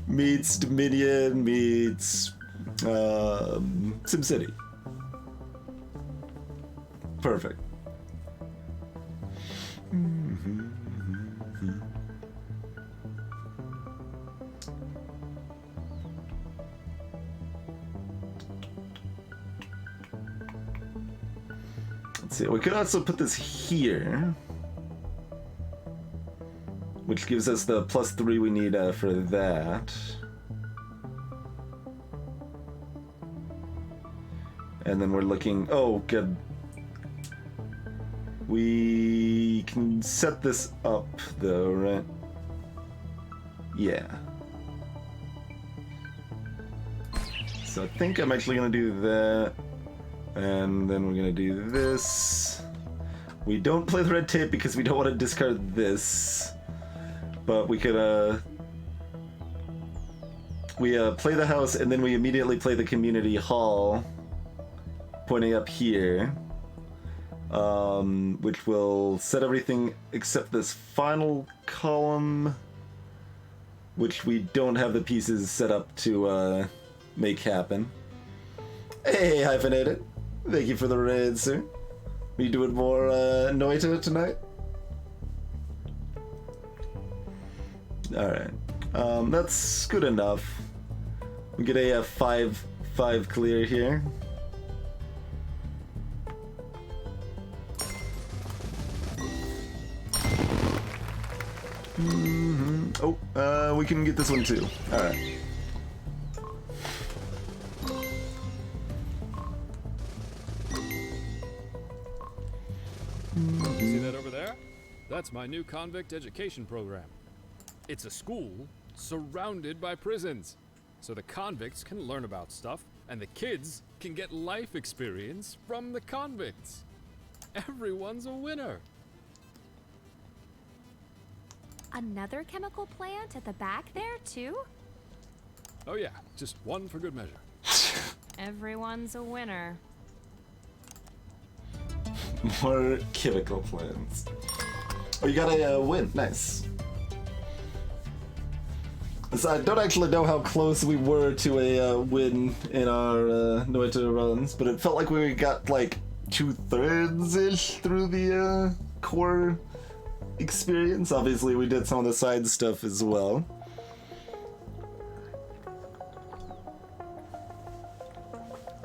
meets Dominion meets SimCity. Perfect. Let's see, we could also put this here, which gives us the +3 we need for that. And then we're looking, oh, good. We can set this up though, right? Yeah. So I think I'm actually gonna do that. And then we're gonna do this. We don't play the red tape because we don't want to discard this. But we could, we play the house and then we immediately play the community hall, pointing up here. Which will set everything except this final column, which we don't have the pieces set up to make happen. Hey, Hyphenated. Thank you for the raid, sir. Are you doing more Noita tonight? Alright. That's good enough. We get a 5 clear here. Oh, we can get this one too. Alright. See that over there? That's my new convict education program. It's a school surrounded by prisons. So the convicts can learn about stuff, and the kids can get life experience from the convicts. Everyone's a winner. Another chemical plant at the back there, too? Oh yeah, just one for good measure. Everyone's a winner. More chemical plants. Oh, you got a win. Nice. So I don't actually know how close we were to a win in our Noita runs, but it felt like we got like 2/3-ish through the core experience. Obviously, we did some of the side stuff as well.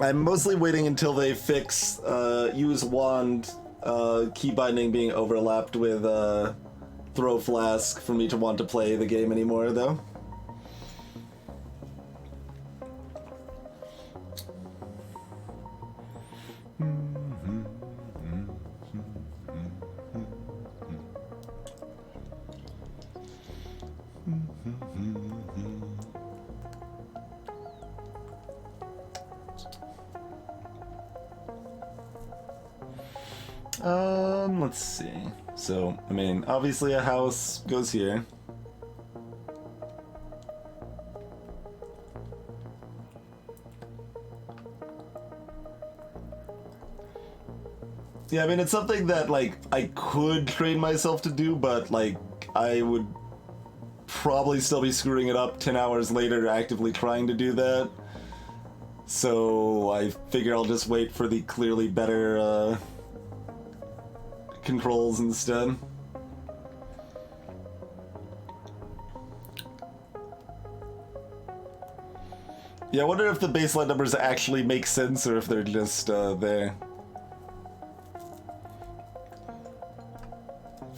I'm mostly waiting until they fix use wand key binding being overlapped with throw flask for me to want to play the game anymore, though. Let's see. So, I mean, obviously a house goes here. Yeah, I mean, it's something that, like, I could train myself to do, but, like, I would probably still be screwing it up 10 hours later actively trying to do that. So, I figure I'll just wait for the clearly better, controls instead. Yeah, I wonder if the baseline numbers actually make sense or if they're just, there.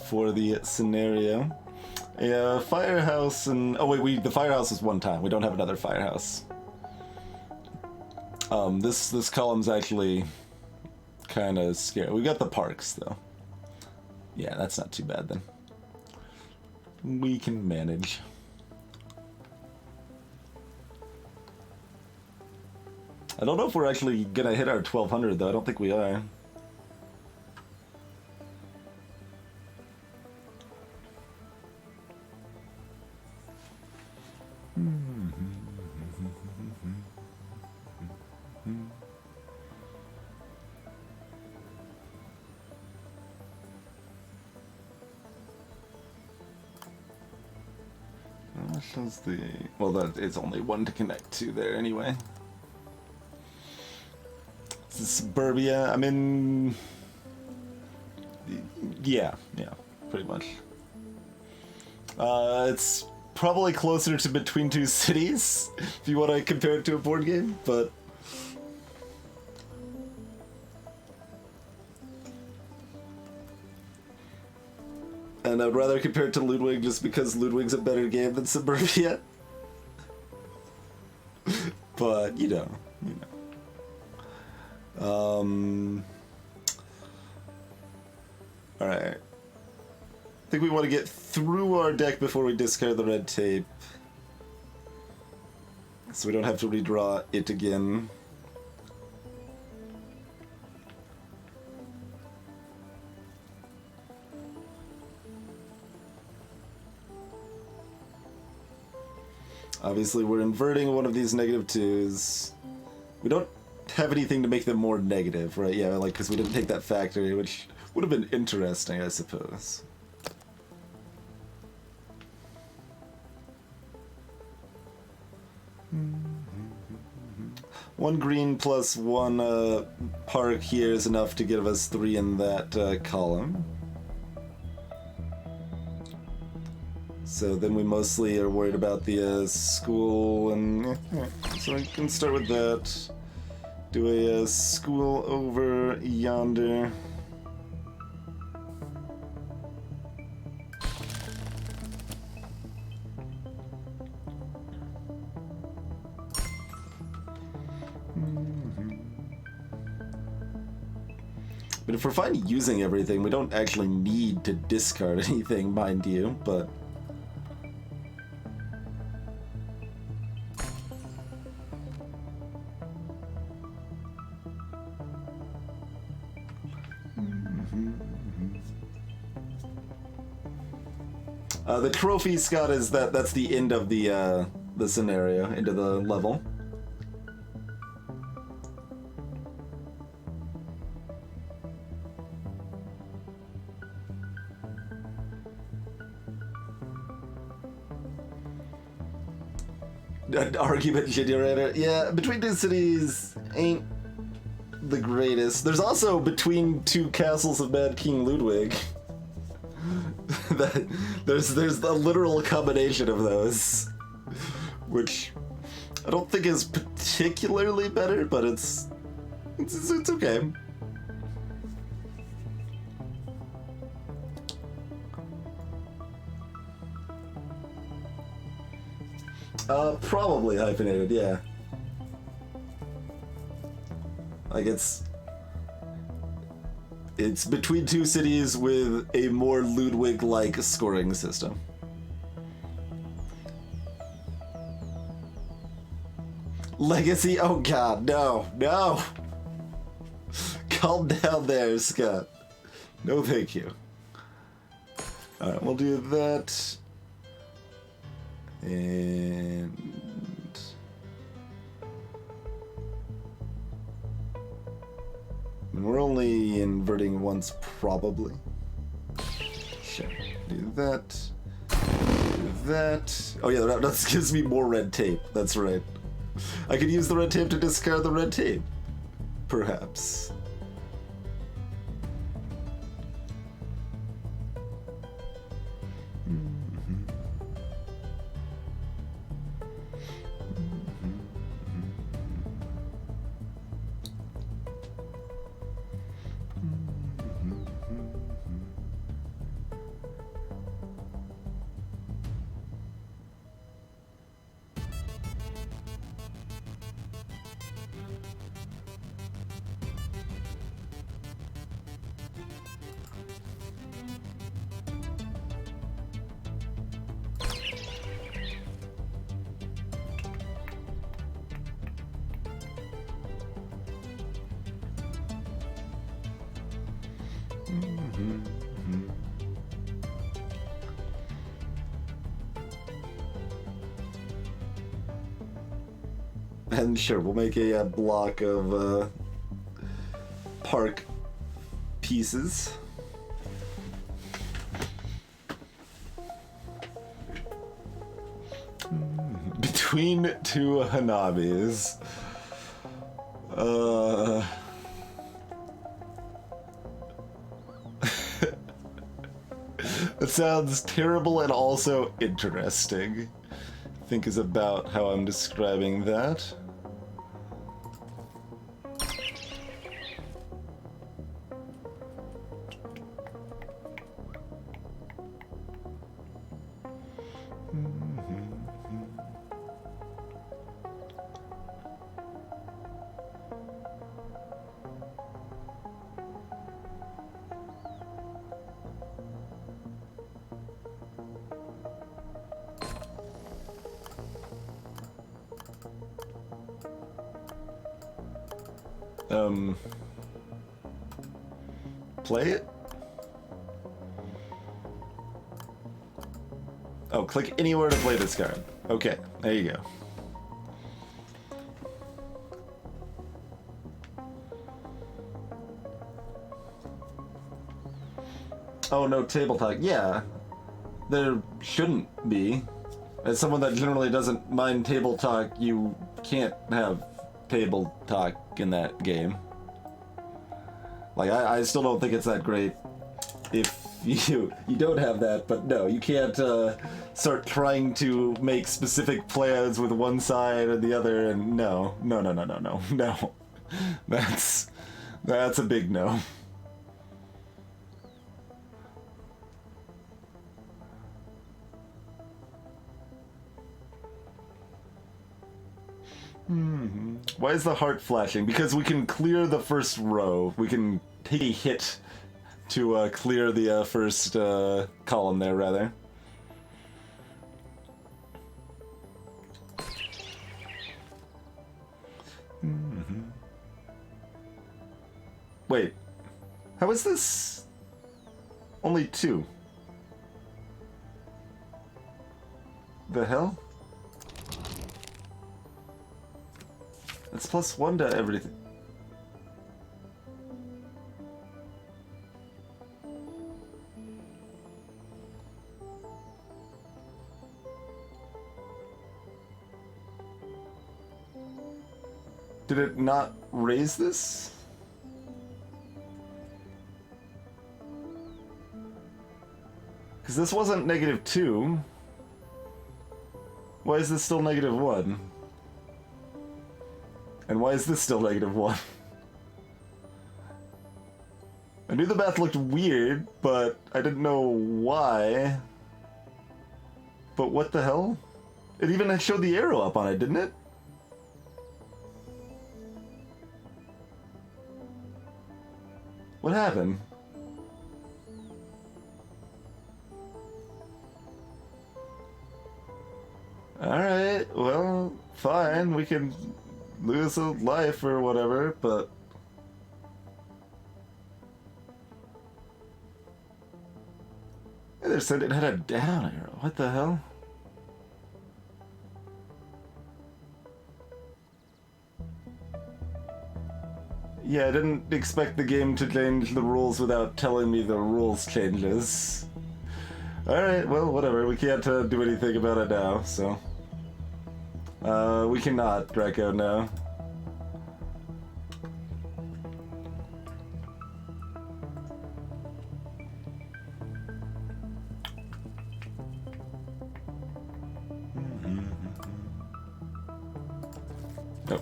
For the scenario. A firehouse and... Oh wait, the firehouse is one time. We don't have another firehouse. This column's actually kind of scary. We got the parks, though. Yeah, that's not too bad, then. We can manage. I don't know if we're actually gonna hit our 1200, though. I don't think we are. Well, that is only one to connect to there anyway. This is suburbia. I mean, yeah, pretty much. It's probably closer to Between Two Cities if you want to compare it to a board game, but. And I'd rather compare it to Ludwig just because Ludwig's a better game than Suburbia. But, you know. Alright. I think we want to get through our deck before we discard the red tape. So we don't have to redraw it again. Obviously, we're inverting one of these -2s. We don't have anything to make them more negative, right? Yeah, like, because we didn't take that factory, which would have been interesting, I suppose. One green plus one park here is enough to give us 3 in that column. So then we mostly are worried about the school, and so I can start with that. Do a school over yonder. But if we're fine using everything, we don't actually need to discard anything, mind you, but... the trophy, Scott, is that's the end of the scenario, end of the level. An argument generator. Yeah, Between Two Cities ain't the greatest. There's also Between Two Castles of Mad King Ludwig. There's a literal combination of those, which I don't think is particularly better, but it's okay. Probably hyphenated, yeah. Like it's between two cities with a more Ludwig-like scoring system. Legacy? Oh god, no, no! Calm down there, Scott. No thank you. Alright, we'll do that. And... we're only inverting once, probably. Sure. Do that. Do that. Oh yeah, that gives me more red tape. That's right. I could use the red tape to discard the red tape. Perhaps. And sure, we'll make a block of park pieces. Between two Hanabis. That sounds terrible and also interesting. I think is about how I'm describing that. Play it? Oh, click anywhere to play this card. Okay, there you go. Oh, no table talk. Yeah, there shouldn't be. As someone that generally doesn't mind table talk, you can't have table talk in that game. Like, I still don't think it's that great if you don't have that, but no, you can't start trying to make specific plans with one side or the other, and no. That's a big no. Why is the heart flashing? Because we can clear the first row. We can take a hit to clear the first column there, rather. Wait, how is this only 2? The hell? It's +1 to everything. Did it not raise this? Because this wasn't -2. Why is this still -1? And why is this still -1? I knew the math looked weird, but I didn't know why. But what the hell? It even showed the arrow up on it, didn't it? What happened? Alright, well, fine, we can lose a life or whatever, but... They said it had a down arrow. What the hell? Yeah, I didn't expect the game to change the rules without telling me the rules changes. Alright, well, whatever. We can't do anything about it now, so... we cannot, Draco, no. Oh,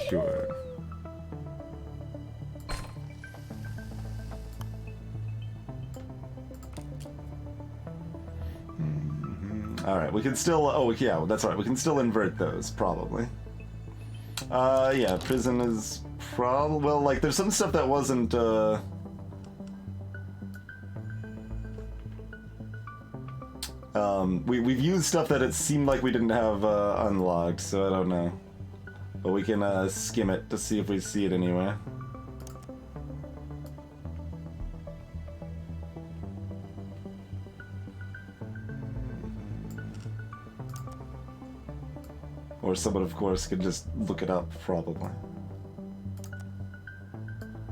Sure. Alright, we can still... Oh, yeah, that's right. We can still invert those, probably. Yeah, prison is probably... Well, like, there's some stuff that wasn't, we've used stuff that it seemed like we didn't have, unlocked, so I don't know. But we can, skim it to see if we see it anywhere. Or someone, of course, could just look it up, probably.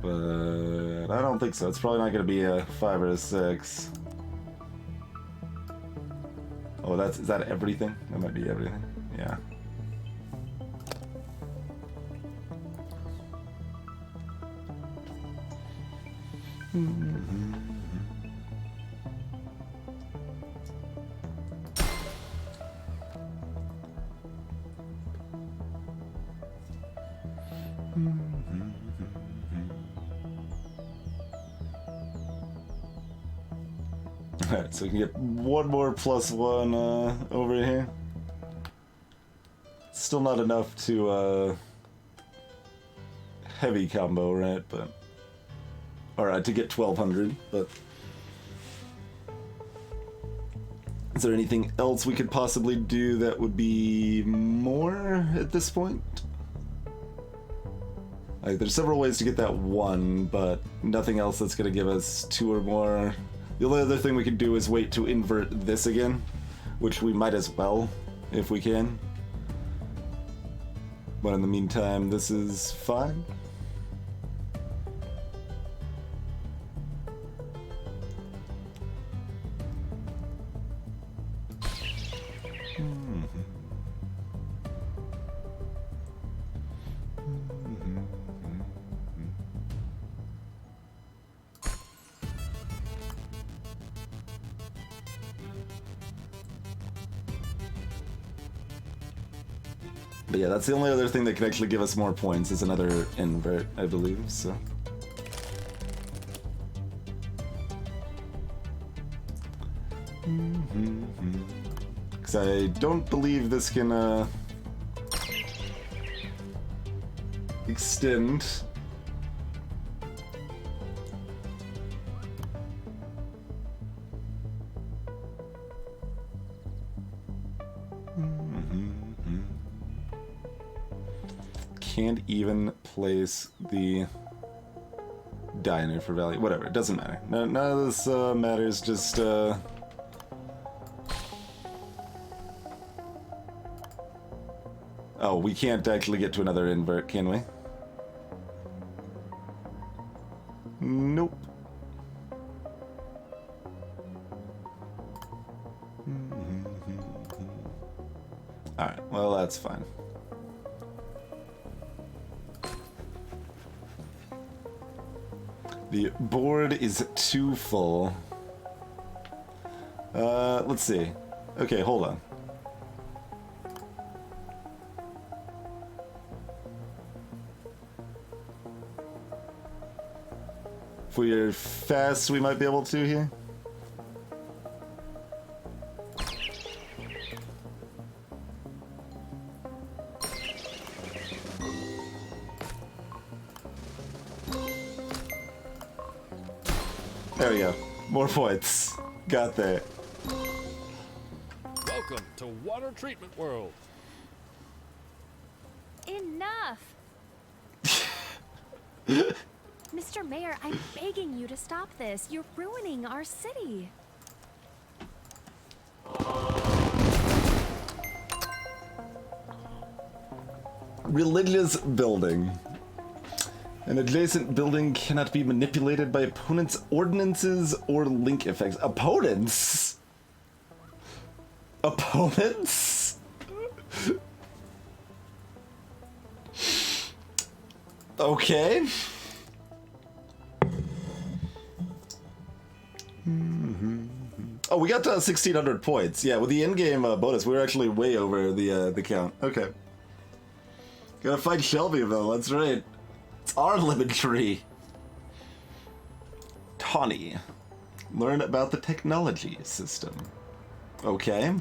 But I don't think so. It's probably not going to be a 5 or a 6. Oh, is that everything? That might be everything. Yeah. Alright, so we can get one more +1 over here. Still not enough to heavy combo, right? But alright, to get 1200, but is there anything else we could possibly do that would be more at this point? Like, there's several ways to get that 1, but nothing else that's gonna give us 2 or more. The only other thing we could do is wait to invert this again, which we might as well, if we can. But in the meantime, this is fine. But yeah, that's the only other thing that could actually give us more points is another invert, I believe, so. Because I don't believe this can, extend. Can't even place the diner for value. Whatever, it doesn't matter. None of this matters, just Oh, we can't actually get to another invert, can we? Nope. Alright, well that's fine. The board is too full. Let's see. Okay, hold on. If we're fast, we might be able to here. There we go. More points. Got there. Welcome to Water Treatment World. Enough! Mr. Mayor, I'm begging you to stop this. You're ruining our city. Religious building. An adjacent building cannot be manipulated by opponents' ordinances or link effects. Opponents? Opponents? Okay. Oh, we got 1,600 points. Yeah, with the in-game bonus, we were actually way over the count. Okay. Gotta fight Shelbyville, that's right. It's our lemon tree. Tawny. Learn about the technology system. Okay.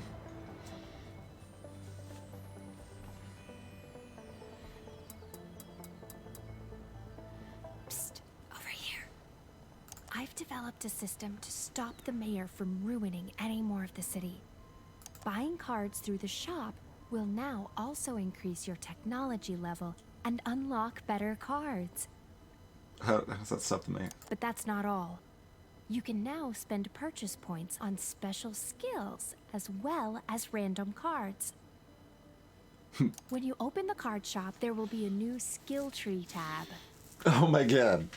Psst, over here. I've developed a system to stop the mayor from ruining any more of the city. Buying cards through the shop will now also increase your technology level and unlock better cards. How's that stop the mayor? But that's not all. You can now spend purchase points on special skills as well as random cards. When you open the card shop, there will be a new skill tree tab. Oh my god.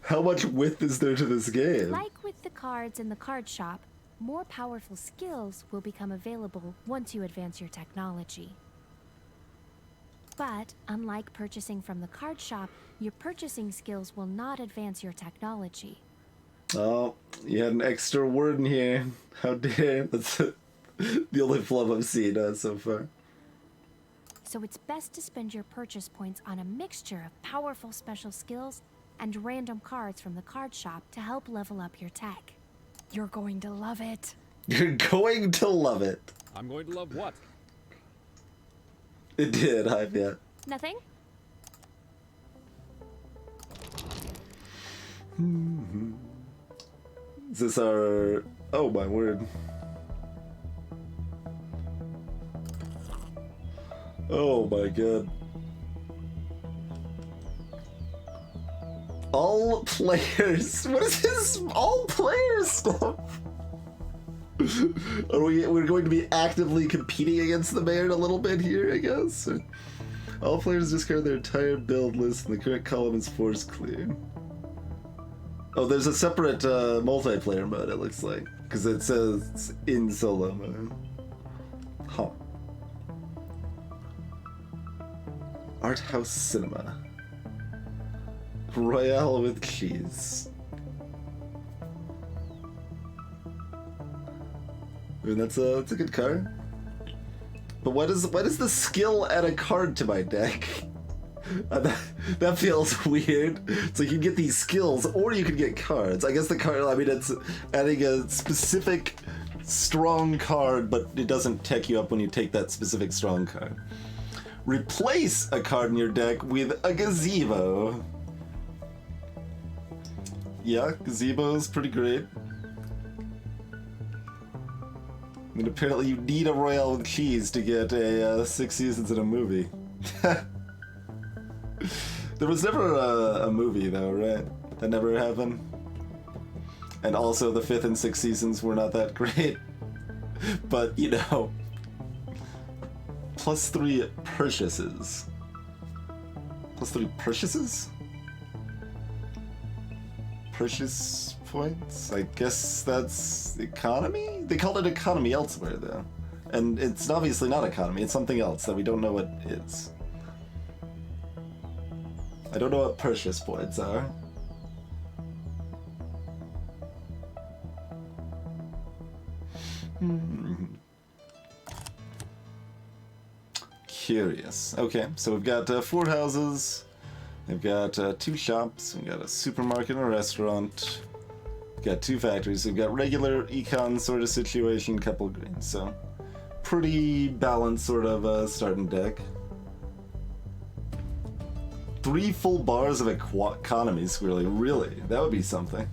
How much width is there to this game? Like with the cards in the card shop, more powerful skills will become available once you advance your technology. But, unlike purchasing from the card shop, your purchasing skills will not advance your technology. Oh, you had an extra word in here. How dare. That's the only flub I've seen so far. So it's best to spend your purchase points on a mixture of powerful special skills and random cards from the card shop to help level up your tech. You're going to love it. You're going to love it. I'm going to love what? It did, Hive, yeah. Nothing? Is this our... Oh my word. Oh my god. All players. What is this all players stuff? We're going to be actively competing against the mayor a little bit here, I guess? Or, all players discard their entire build list and the current column is force clear. Oh, there's a separate multiplayer mode, it looks like. Because it says it's in solo mode. Huh. Art House Cinema. Royale with cheese. I mean, that's a good card. But what is the skill add a card to my deck? That feels weird. So you can get these skills, or you can get cards. I guess the card, I mean, it's adding a specific strong card, but it doesn't tech you up when you take that specific strong card. Replace a card in your deck with a gazebo. Yeah, gazebo is pretty great. I mean, apparently you need a Royale with cheese to get a 6 seasons in a movie. There was never a movie, though, right? That never happened. And also, the 5th and 6th seasons were not that great. But, you know. +3 purchases. +3 purchases? Purchase points? I guess that's economy? They called it economy elsewhere, though. And it's obviously not economy, it's something else that we don't know what it is. I don't know what purchase points are. Curious. Okay, so we've got 4 houses, They've got 2 shops, we've got a supermarket and a restaurant. We've got 2 factories, we've got regular econ sort of situation, couple greens, so pretty balanced sort of starting deck. 3 full bars of economy, Squirrely, really? That would be something.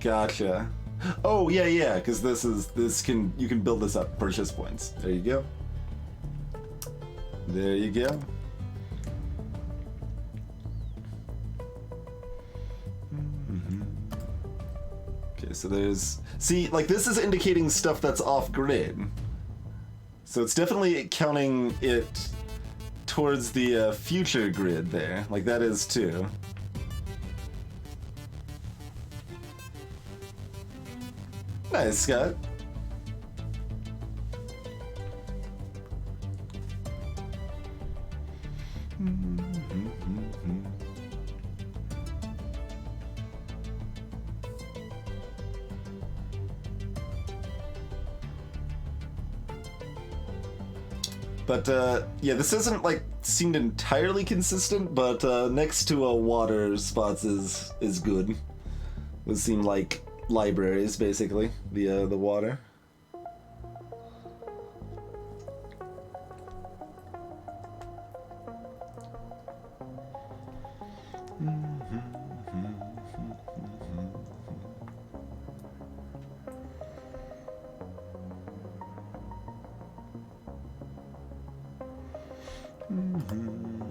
Gotcha. Oh yeah, because you can build this up, purchase points. There you go. There you go. Okay, so there's like this is indicating stuff that's off grid. So it's definitely counting it towards the future grid there, like that is too. Nice, Scott. But yeah, this isn't like seemed entirely consistent, but next to water spots is good. Would seem like libraries, basically, the water.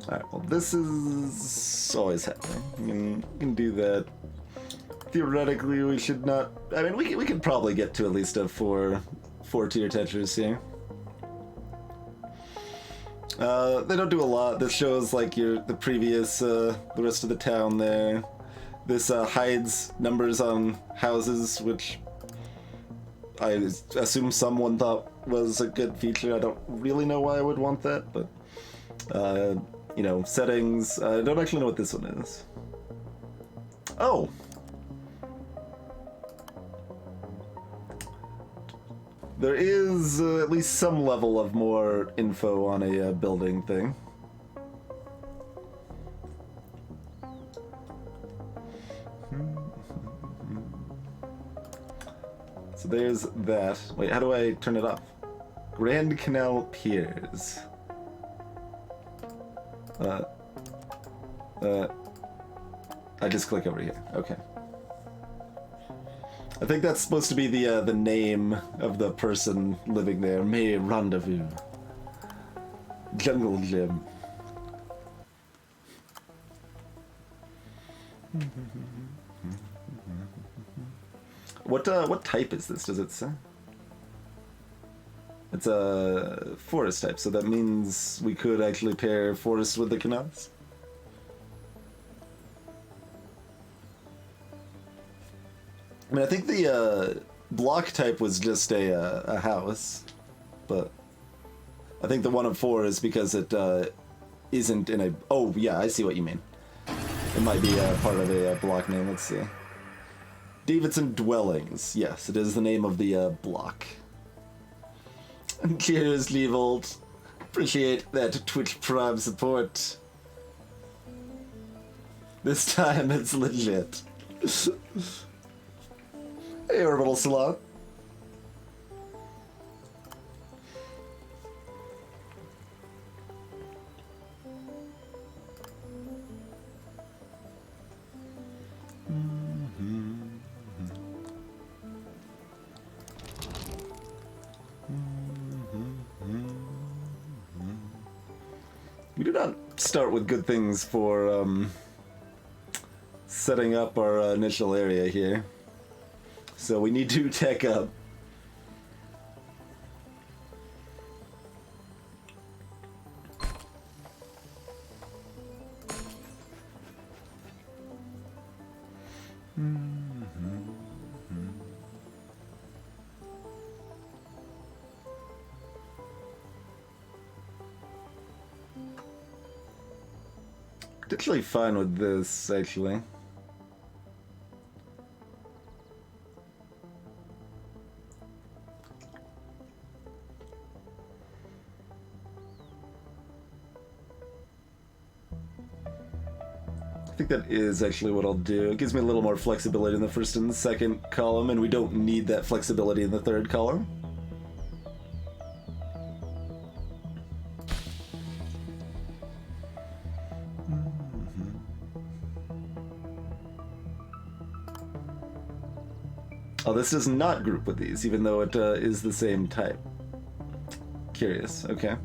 Alright, well this is always happening. You can do that. Theoretically, we should not. I mean, we could probably get to at least a four tier Tetris here. They don't do a lot. This shows like the previous the rest of the town there. This hides numbers on houses, which I assume someone thought was a good feature. I don't really know why I would want that, but you know, settings. I don't actually know what this one is. Oh. There is at least some level of more info on a building thing. So there's that. Wait, how do I turn it off? Grand Canal Piers. I just click over here. Okay. I think that's supposed to be the name of the person living there. May Rendezvous. Jungle Gym. What type is this? Does it say? It's a forest type, so that means we could actually pair forest with the canals. I mean, I think the block type was just a house, but I think the 1 of 4 is because it isn't in a. Oh yeah, I see what you mean. It might be part of a block name. Let's see. Davidson Dwellings. Yes, it is the name of the block. And cheers, Levold. Appreciate that Twitch Prime support. This time it's legit. Hey, Orbital Salon. We do not start with good things for setting up our initial area here. So we need to tech up. Actually fine with this, actually. think that is actually what I'll do. It gives me a little more flexibility in the first and second column, and we don't need that flexibility in the third column. Oh, this does not group with these, even though it is the same type. Curious, okay.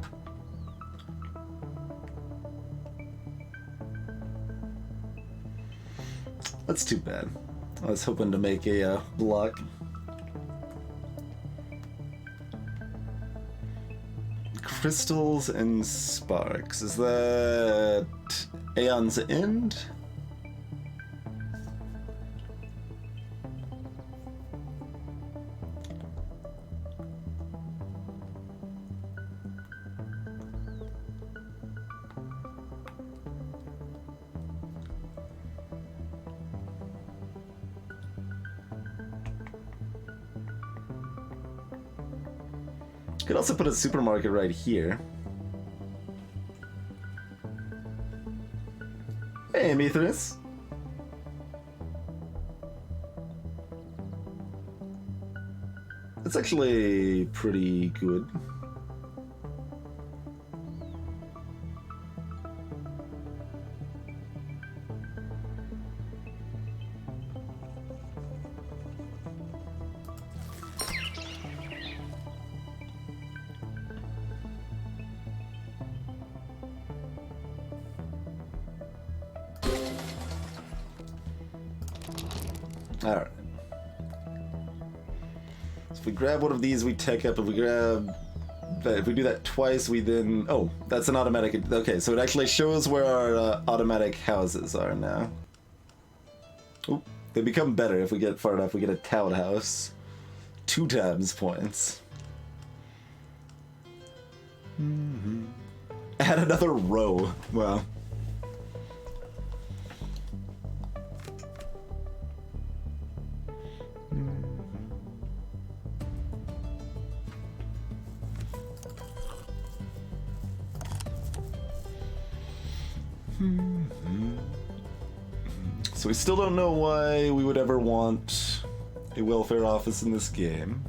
That's too bad. I was hoping to make a block. Crystals and sparks. Is that Aeon's End? Could also put a supermarket right here. Hey, Mithras. That's actually pretty good. Alright. So if we grab one of these, we tech up. If we grab... If we do that twice, we then... Oh, that's an automatic... Okay, so it actually shows where our automatic houses are now. Oop. They become better if we get far enough. We get a townhouse. 2 times points. Add another row. Wow. So we still don't know why we would ever want a welfare office in this game.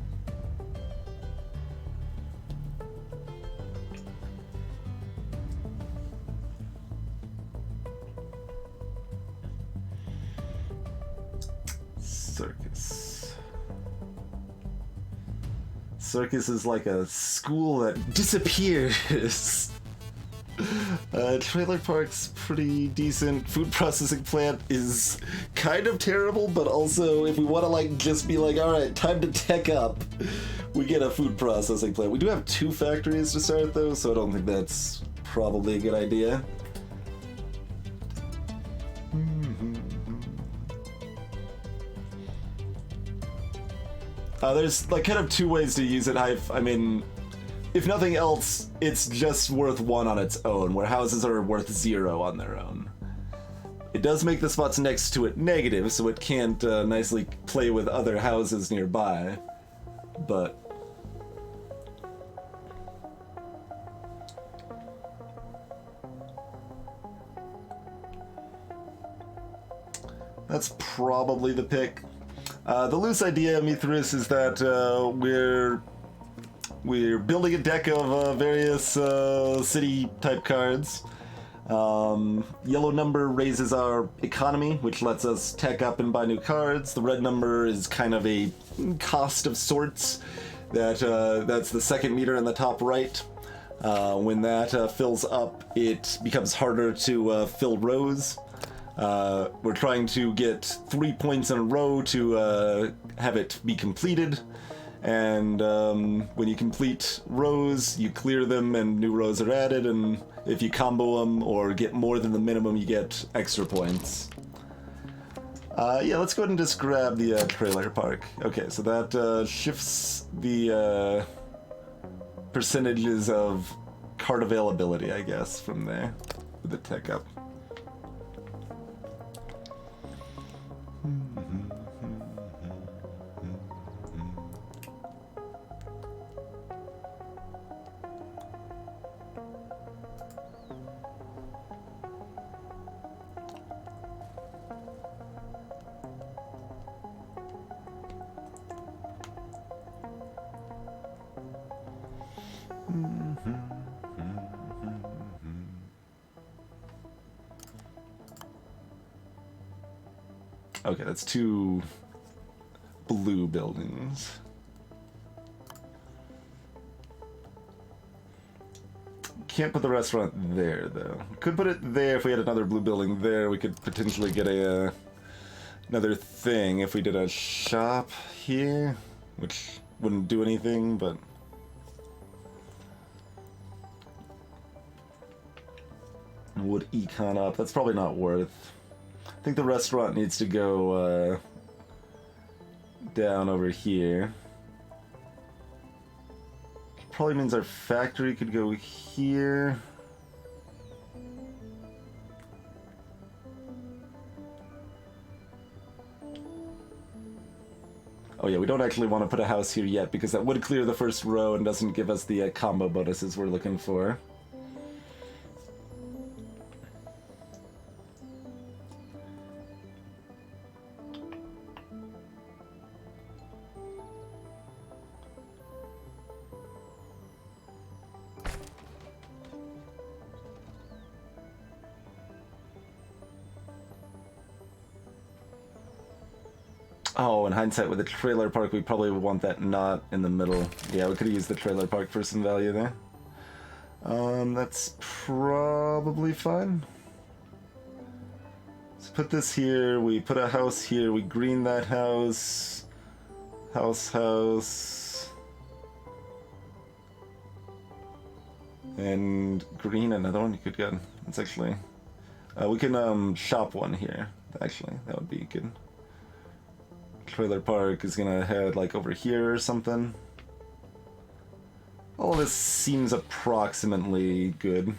Circus. Circus is like a school that disappears. Trailer park's pretty decent. Food processing plant is kind of terrible, but also if we want to like just be like, alright, time to tech up, we get a food processing plant. We do have 2 factories to start though, so I don't think that's probably a good idea. There's like kind of 2 ways to use it. I mean, if nothing else, it's just worth 1 on its own, where houses are worth 0 on their own. It does make the spots next to it negative, so it can't nicely play with other houses nearby, but... That's probably the pick. The loose idea, Mithras, is that we're building a deck of various city-type cards. Yellow number raises our economy, which lets us tech up and buy new cards. The red number is kind of a cost of sorts. That's the second meter in the top right. When that fills up, it becomes harder to fill rows. We're trying to get 3 points in a row to have it be completed. And when you complete rows, you clear them and new rows are added, and if you combo them or get more than the minimum, you get extra points. Yeah, let's go ahead and just grab the trailer park. Okay, so that shifts the percentages of card availability, I guess, from there with the tech up. Okay, that's 2 blue buildings. Can't put the restaurant there, though. Could put it there if we had another blue building there. We could potentially get a another thing if we did a shop here, which wouldn't do anything, but... would econ up. That's probably not worth. I think the restaurant needs to go down over here. Probably means our factory could go here. Oh yeah, we don't actually want to put a house here yet because that would clear the first row and doesn't give us the combo bonuses we're looking for. Oh, in hindsight, with the trailer park, we probably would want that not in the middle. Yeah, we could have used the trailer park for some value there. That's probably fine. Let's put this here. We put a house here. We green that house. House. And green another one. You could get. It's actually. We can shop one here. Actually, that would be good. Trailer park is gonna head like over here or something. All this seems approximately good,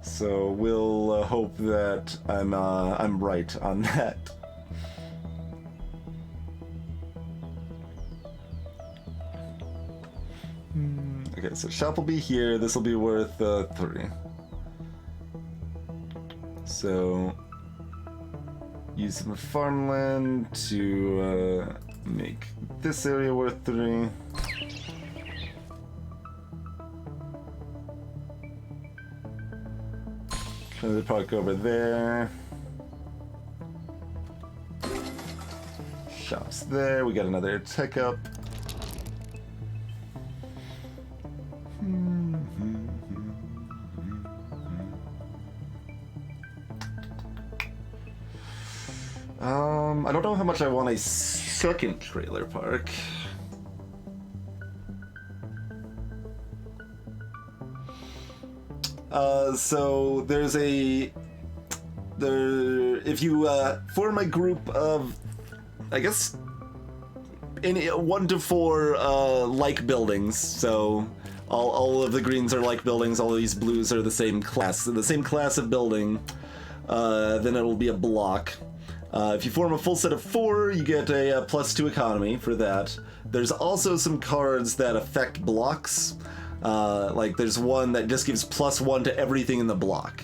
so we'll hope that I'm right on that. Okay, so shop will be here. This will be worth 3. So. Use some farmland to make this area worth 3. Trailer park over there. Shops there. We got another tech up. I don't know how much I want a second trailer park. So there's if you form a group of, I guess, in 1 to 4 like buildings, so all of the greens are like buildings, all of these blues are the same class, so the same class of building, then it'll be a block. If you form a full set of 4, you get a +2 economy for that. There's also some cards that affect blocks. Like there's one that just gives +1 to everything in the block.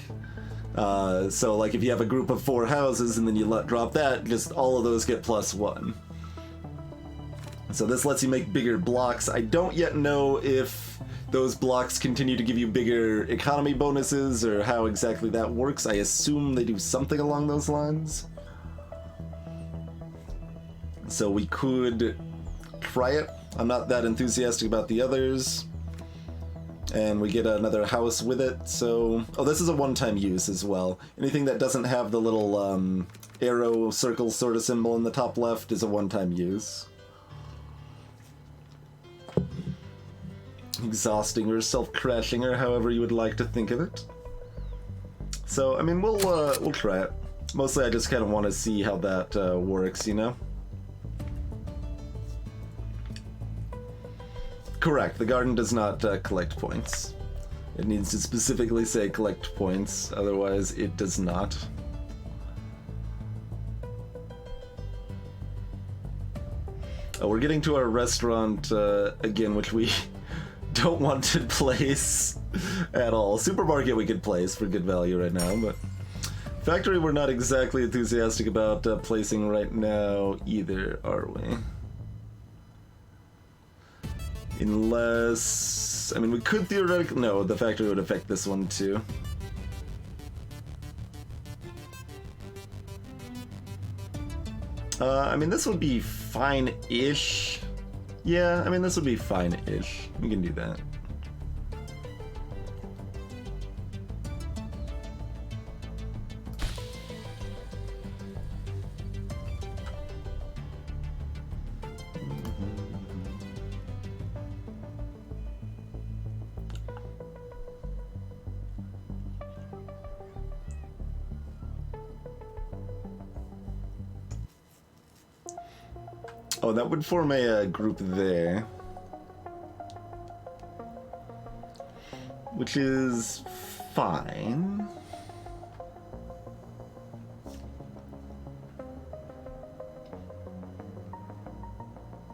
So like if you have a group of 4 houses and then you drop that, just all of those get +1. So this lets you make bigger blocks. I don't yet know if those blocks continue to give you bigger economy bonuses or how exactly that works. I assume they do something along those lines. So we could try it. I'm not that enthusiastic about the others. And we get another house with it, so... Oh, this is a one-time use as well. Anything that doesn't have the little arrow circle sort of symbol in the top left is a one-time use. Exhausting or self-crashing or however you would like to think of it. So, I mean, we'll try it. Mostly I just kind of want to see how that works, you know? Correct, the garden does not collect points. It needs to specifically say collect points, otherwise it does not. Oh, we're getting to our restaurant again, which we don't want to place at all. Supermarket we could place for good value right now, but factory we're not exactly enthusiastic about placing right now either, are we? Unless... I mean, we could theoretically... No, the factory would affect this one too. I mean, this would be fine-ish. Yeah, I mean, this would be fine-ish. We can do that. Oh, that would form a group there. Which is fine.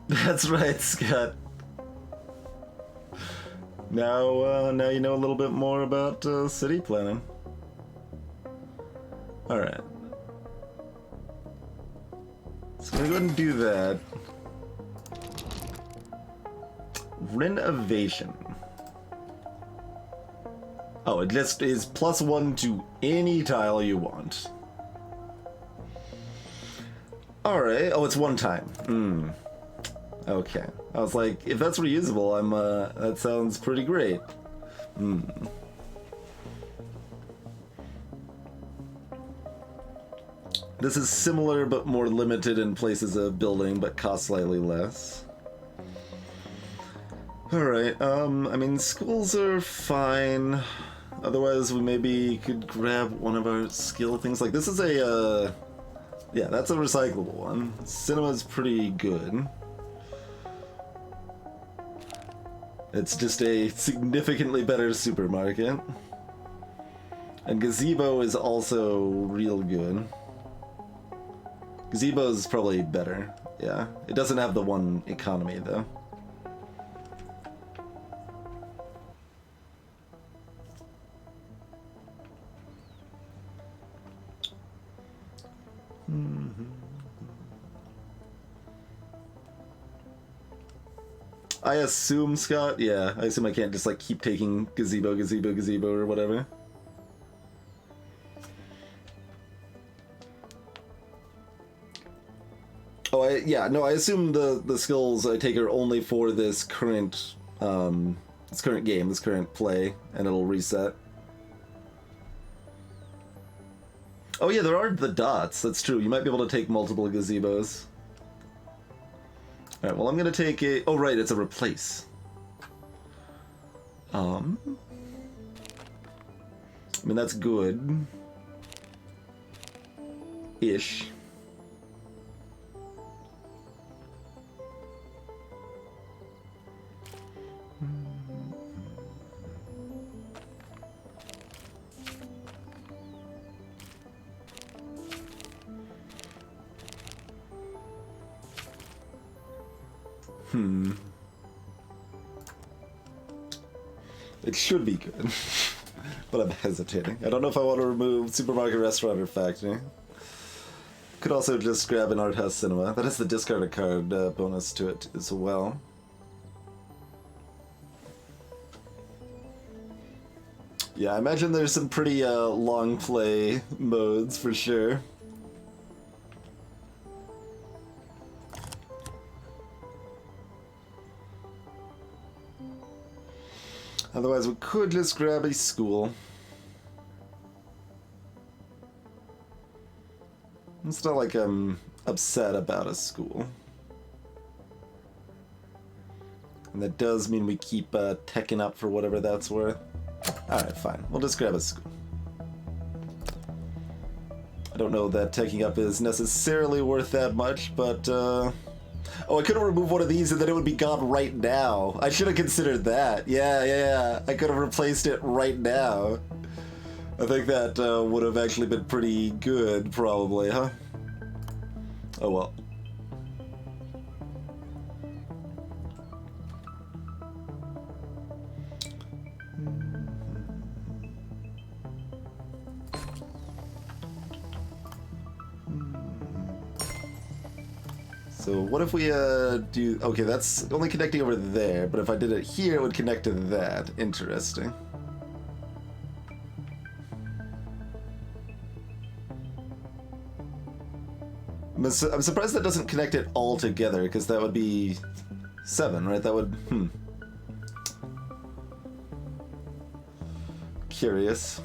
That's right, Scott. Now you know a little bit more about city planning. All right. So I'm gonna go ahead and do that. Renovation. Oh, it just is +1 to any tile you want. Alright. Oh, it's one time. Okay. I was like, if that's reusable, that sounds pretty great. This is similar but more limited in places of building, but costs slightly less. Alright, I mean, schools are fine. Otherwise, we maybe could grab one of our skill things. Like, this is a, yeah, that's a recyclable one. Cinema's pretty good. It's just a significantly better supermarket. And gazebo is also real good. Gazebo's probably better, yeah. It doesn't have the one economy, though. I assume, Scott? Yeah, I assume I can't just, like, keep taking gazebo, gazebo, gazebo, or whatever. Oh, I assume the skills I take are only for this current game, this current play, and it'll reset. Oh yeah, there are the dots, that's true. You might be able to take multiple gazebos. Alright, well I'm gonna take a... Oh right, it's a replace. I mean, that's good. Ish. It should be good, but I'm hesitating. I don't know if I want to remove supermarket, restaurant, or factory. Could also just grab an art house cinema. That has the discard a card bonus to it as well. Yeah, I imagine there's some pretty long play modes for sure. Otherwise, we could just grab a school. It's not like I'm upset about a school. And that does mean we keep teching up for whatever that's worth. Alright, fine. We'll just grab a school. I don't know that teching up is necessarily worth that much, but oh, I could have removed one of these and then it would be gone right now. I should have considered that. Yeah. I could have replaced it right now. I think that would have actually been pretty good, probably, huh? Oh well. So what if we do... Okay, that's only connecting over there, but if I did it here, it would connect to that. Interesting. I'm surprised that doesn't connect it all together, because that would be 7, right? That would... Curious.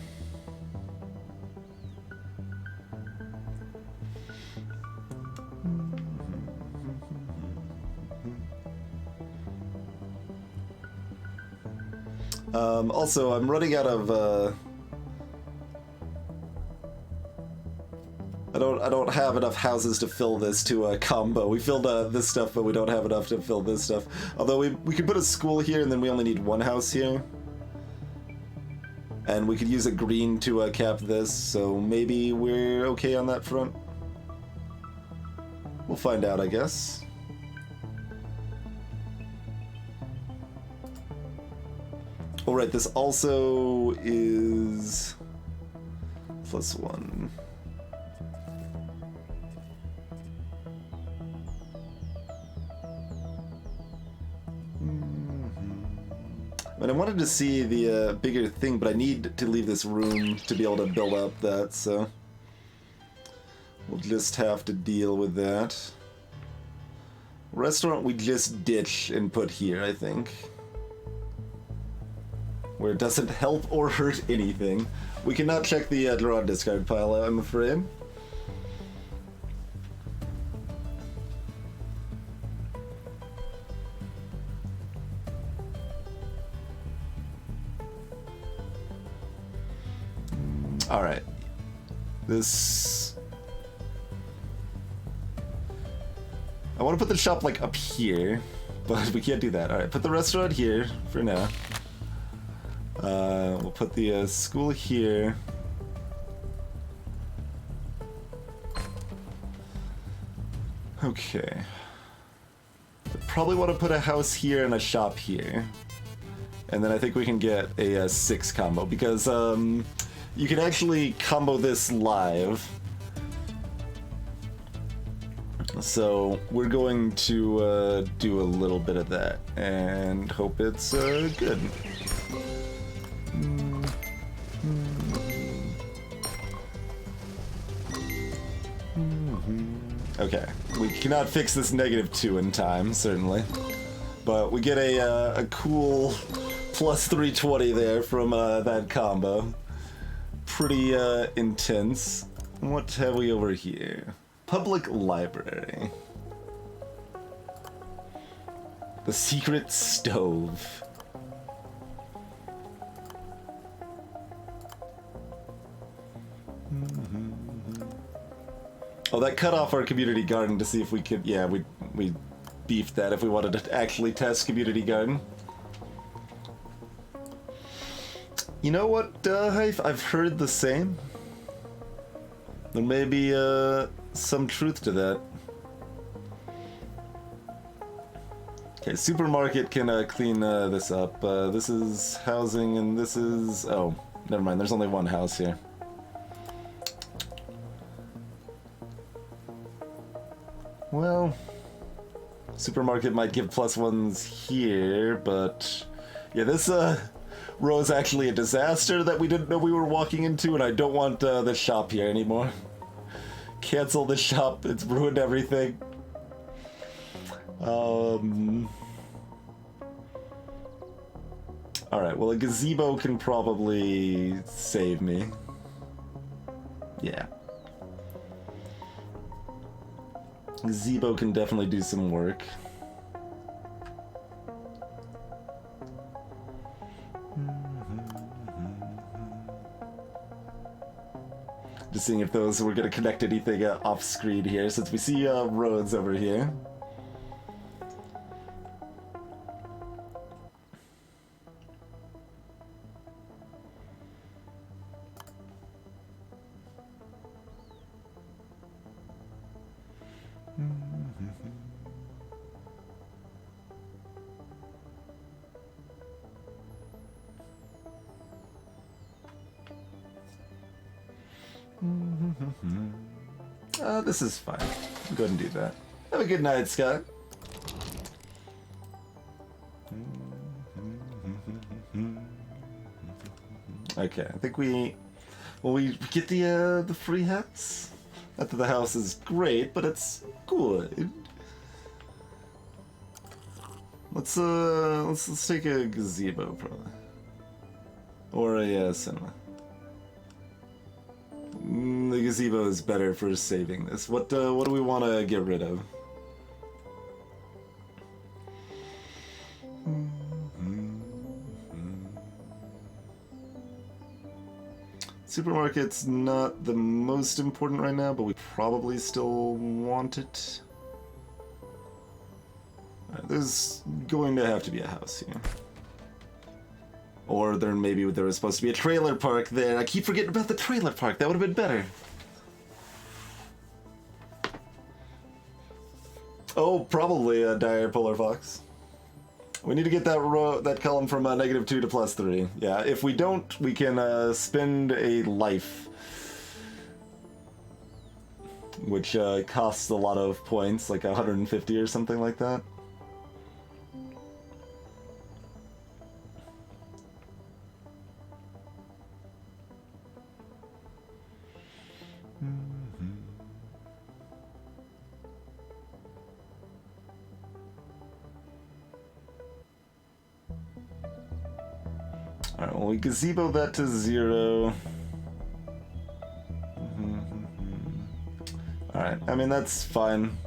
Also, I'm running out of, I don't have enough houses to fill this to a combo. We filled this stuff, but we don't have enough to fill this stuff. Although we could put a school here, and then we only need 1 house here. And we could use a green to cap this, so maybe we're okay on that front. We'll find out, I guess. Alright, this also is +1. And I wanted to see the bigger thing, but I need to leave this room to be able to build up that, so we'll just have to deal with that. Restaurant we just ditch and put here, I think. Where it doesn't help or hurt anything. We cannot check the draw discard pile, I'm afraid. Alright. This... I want to put the shop, like, up here, but we can't do that. Alright, put the restaurant here for now. We'll put the school here. Okay. I probably want to put a house here and a shop here. And then I think we can get a 6 combo, because you can actually combo this live. So we're going to do a little bit of that and hope it's good. Okay, we cannot fix this -2 in time, certainly. But we get a cool +320 there from that combo. Pretty intense. What have we over here? Public library. The secret stove. Oh, that cut off our community garden to see if we could... Yeah, we beefed that if we wanted to actually test community garden. You know what, I've heard the same. There may be some truth to that. Okay, supermarket can clean this up. This is housing, and this is... Oh, never mind, there's only 1 house here. Well, supermarket might give +1s here, but yeah, this row is actually a disaster that we didn't know we were walking into, and I don't want the shop here anymore. Cancel the shop, it's ruined everything. Alright, well a gazebo can probably save me. Yeah. Gazebo can definitely do some work. Just seeing if those were going to connect anything off screen here, since we see roads over here. This is fine. Go ahead and do that. Have a good night, Scott. Okay, I think we get the free hats. Not that the house is great, but it's good. Let's take a gazebo probably, or a cinema. The gazebo is better for saving this. What do we want to get rid of? Supermarket's not the most important right now, but we probably still want it. There's going to have to be a house here. Or there was supposed to be a trailer park there. I keep forgetting about the trailer park. That would have been better. Oh, probably a dire polar fox. We need to get that column from -2 to +3. Yeah, if we don't, we can spend a life, which costs a lot of points, like 150 or something like that. Alright, well, we gazebo that to 0. Alright, I mean, that's fine.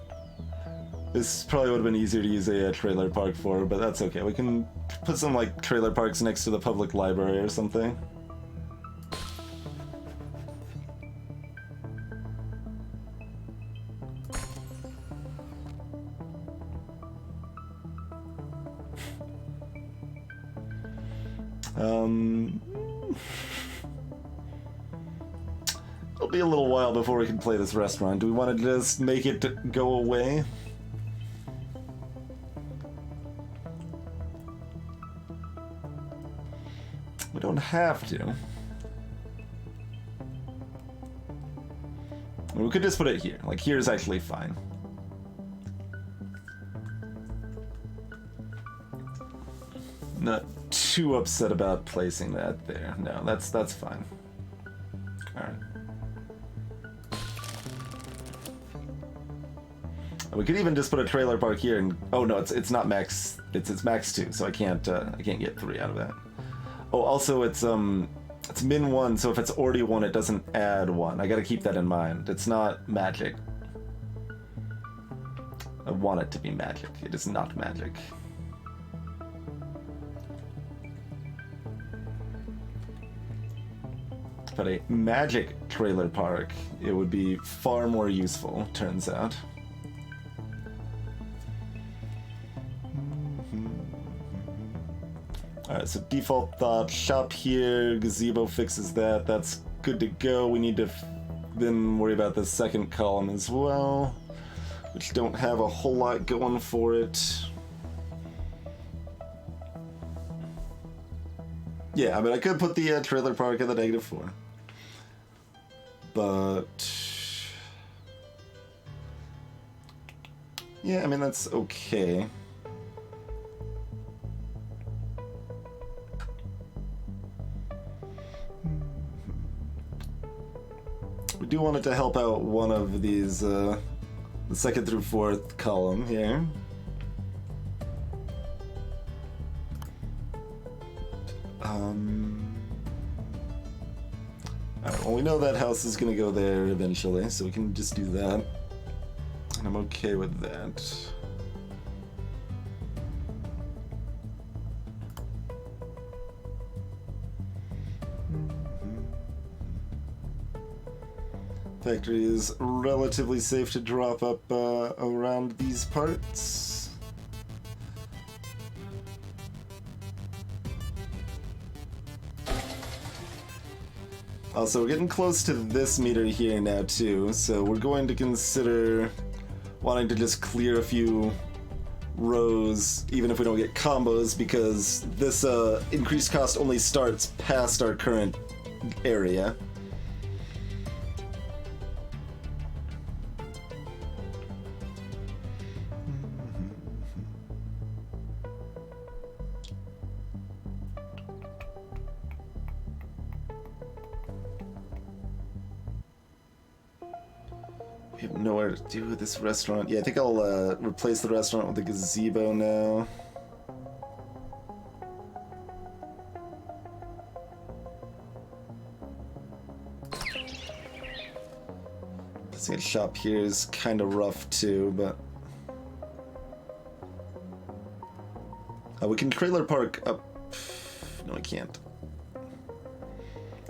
This probably would have been easier to use a trailer park for, but that's okay. We can put some, like, trailer parks next to the public library or something. It'll be a little while before we can play this restaurant. Do we want to just make it go away? We don't have to. We could just put it here. Like, here's actually fine. Not too upset about placing that there. No, that's fine. Alright. We could even just put a trailer park here and oh no, it's not max, it's max 2, so I can't get 3 out of that. Oh, also it's min 1, so if it's already 1 it doesn't add 1. I gotta keep that in mind. It's not magic. I want it to be magic. It is not magic. But a magic trailer park, it would be far more useful, turns out. Alright, so default thought, shop here, gazebo fixes that, that's good to go. We need to then worry about the second column as well, which don't have a whole lot going for it. Yeah, I mean, I could put the trailer park at the -4. But yeah, I mean, that's okay. We do want it to help out one of these, the 2nd through 4th column here. Alright, well, we know that house is gonna go there eventually, so we can just do that. And I'm okay with that. Factory is relatively safe to drop up around these parts. Also, we're getting close to this meter here now too, so we're going to consider wanting to just clear a few rows, even if we don't get combos, because this increased cost only starts past our current area. We have nowhere to do with this restaurant. Yeah, I think I'll replace the restaurant with a gazebo now. This shop here is kind of rough too, but we can trailer park up. No, I can't.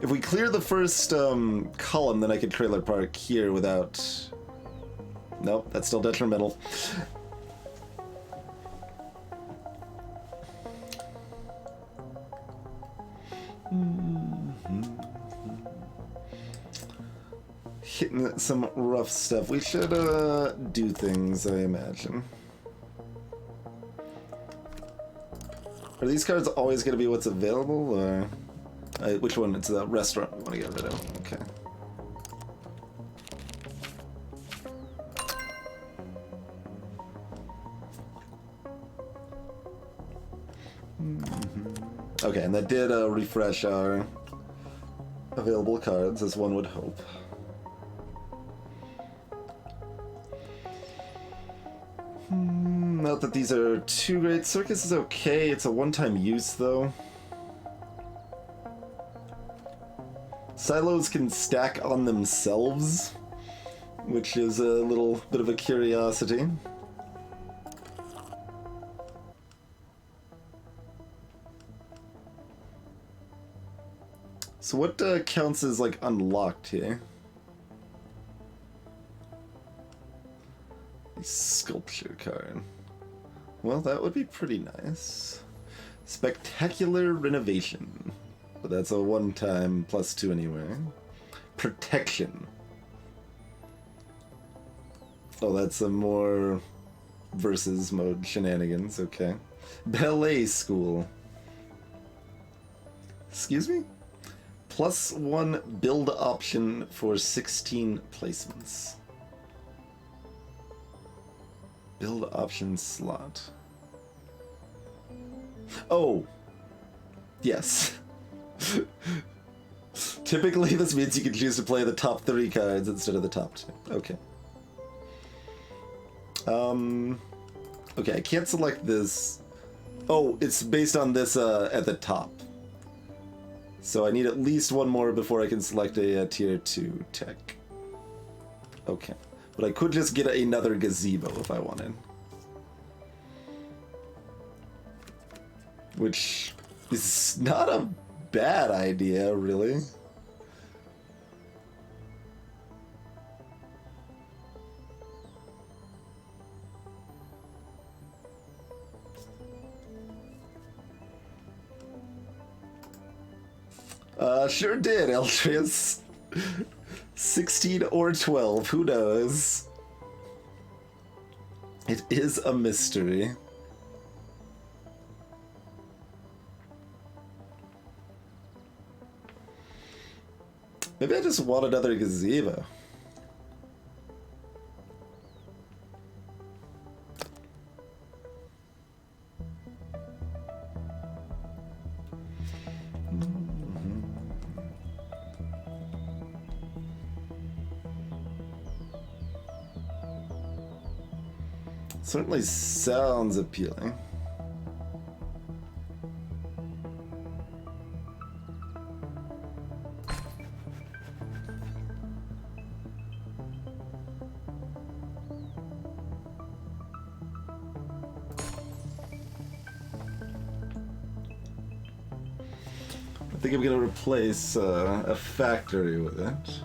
If we clear the first column, then I could trailer park here without. Nope, that's still detrimental. Hitting some rough stuff. We should do things, I imagine. Are these cards always going to be what's available, or which one? It's the restaurant we want to get rid of. Okay. Okay, and that did refresh our available cards, as one would hope. Not that these are too great. Circus is okay. It's a one-time use, though. Silos can stack on themselves, which is a little bit of a curiosity. So what counts as, like, unlocked here? A sculpture card. Well, that would be pretty nice. Spectacular renovation. But that's a one-time +2 anyway. Protection. Oh, that's a more versus mode shenanigans, okay. Ballet school. Excuse me? +1 build option for 16 placements. Build option slot. Oh! Yes. Typically this means you can choose to play the top 3 cards instead of the top 2. Okay. Okay, I can't select this. Oh, it's based on this at the top. So I need at least one more before I can select a tier 2 tech. Okay. But I could just get another gazebo if I wanted. Which is not a bad idea, really. Sure did, Eltrius. 16 or 12, who knows? It is a mystery. Maybe I just want another gazebo. Certainly sounds appealing. I think I'm gonna replace a factory with it.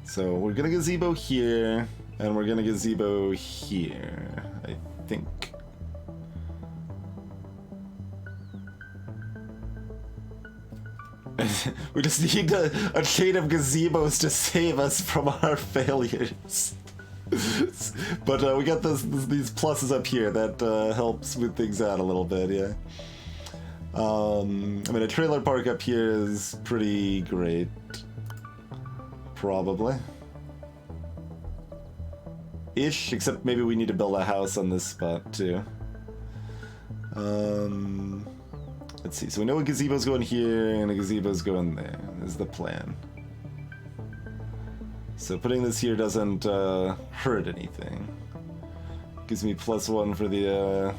So we're gonna gazebo here, and we're gonna gazebo here, I think. We just need a chain of gazebos to save us from our failures. But we got these pluses up here that help smooth things out a little bit, yeah. I mean, a trailer park up here is pretty great. Probably. Ish, except maybe we need to build a house on this spot, too. Let's see. So we know a gazebo's going here and a gazebo's going there. Is the plan. So putting this here doesn't hurt anything. Gives me +1 for the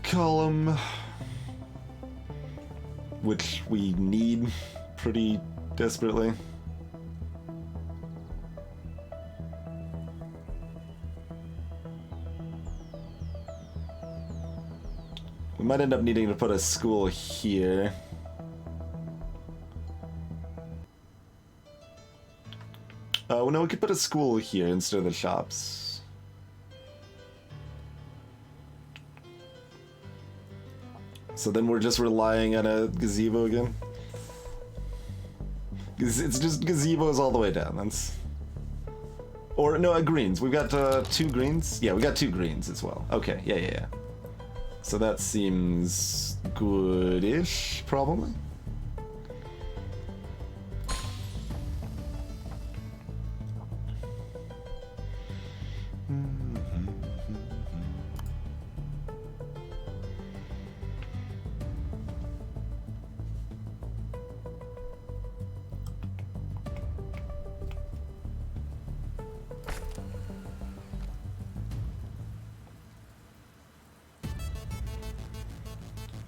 column, which we need pretty desperately. We might end up needing to put a school here. Well, no, we could put a school here instead of the shops. So then we're just relying on a gazebo again? It's just gazebos all the way down. That's... Or, no, greens. We've got 2 greens? Yeah, we got 2 greens as well. Okay, yeah. So that seems good-ish, probably.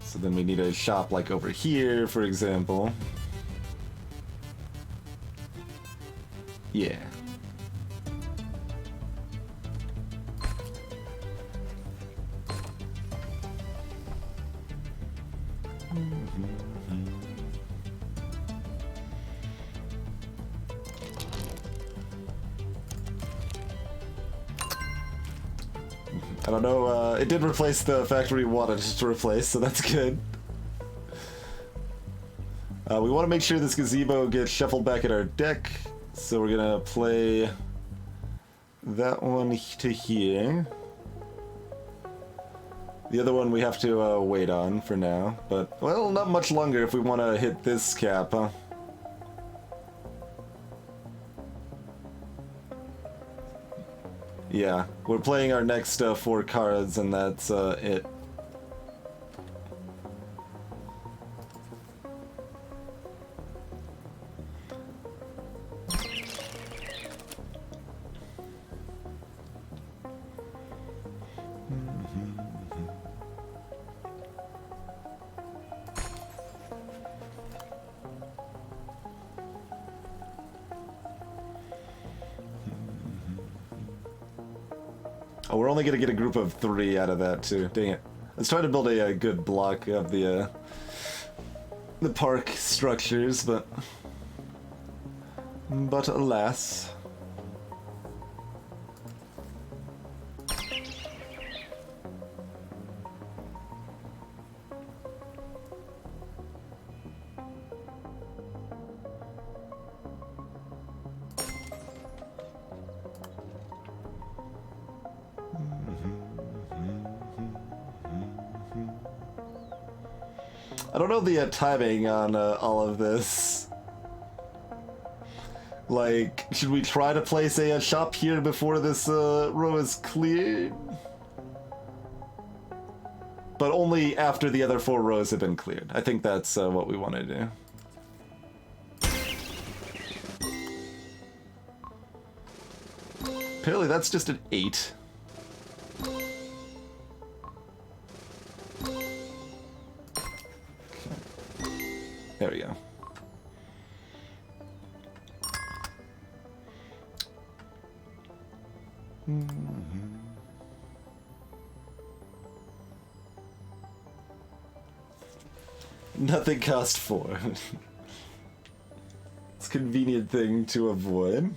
So then we need a shop like over here, for example. Yeah. I don't know, it did replace the factory we wanted it to replace, so that's good. We want to make sure this gazebo gets shuffled back at our deck, so we're gonna play that one to here. The other one we have to wait on for now, but, well, not much longer if we want to hit this cap, huh? Yeah, we're playing our next 4 cards, and that's it. Oh, we're only gonna get a group of 3 out of that too. Dang it! Let's try to build a good block of the park structures, but alas. I don't know the timing on all of this. Like, should we try to place a shop here before this row is cleared? But only after the other 4 rows have been cleared. I think that's what we want to do. Apparently that's just an 8. There we go. Nothing cost 4. It's a convenient thing to avoid.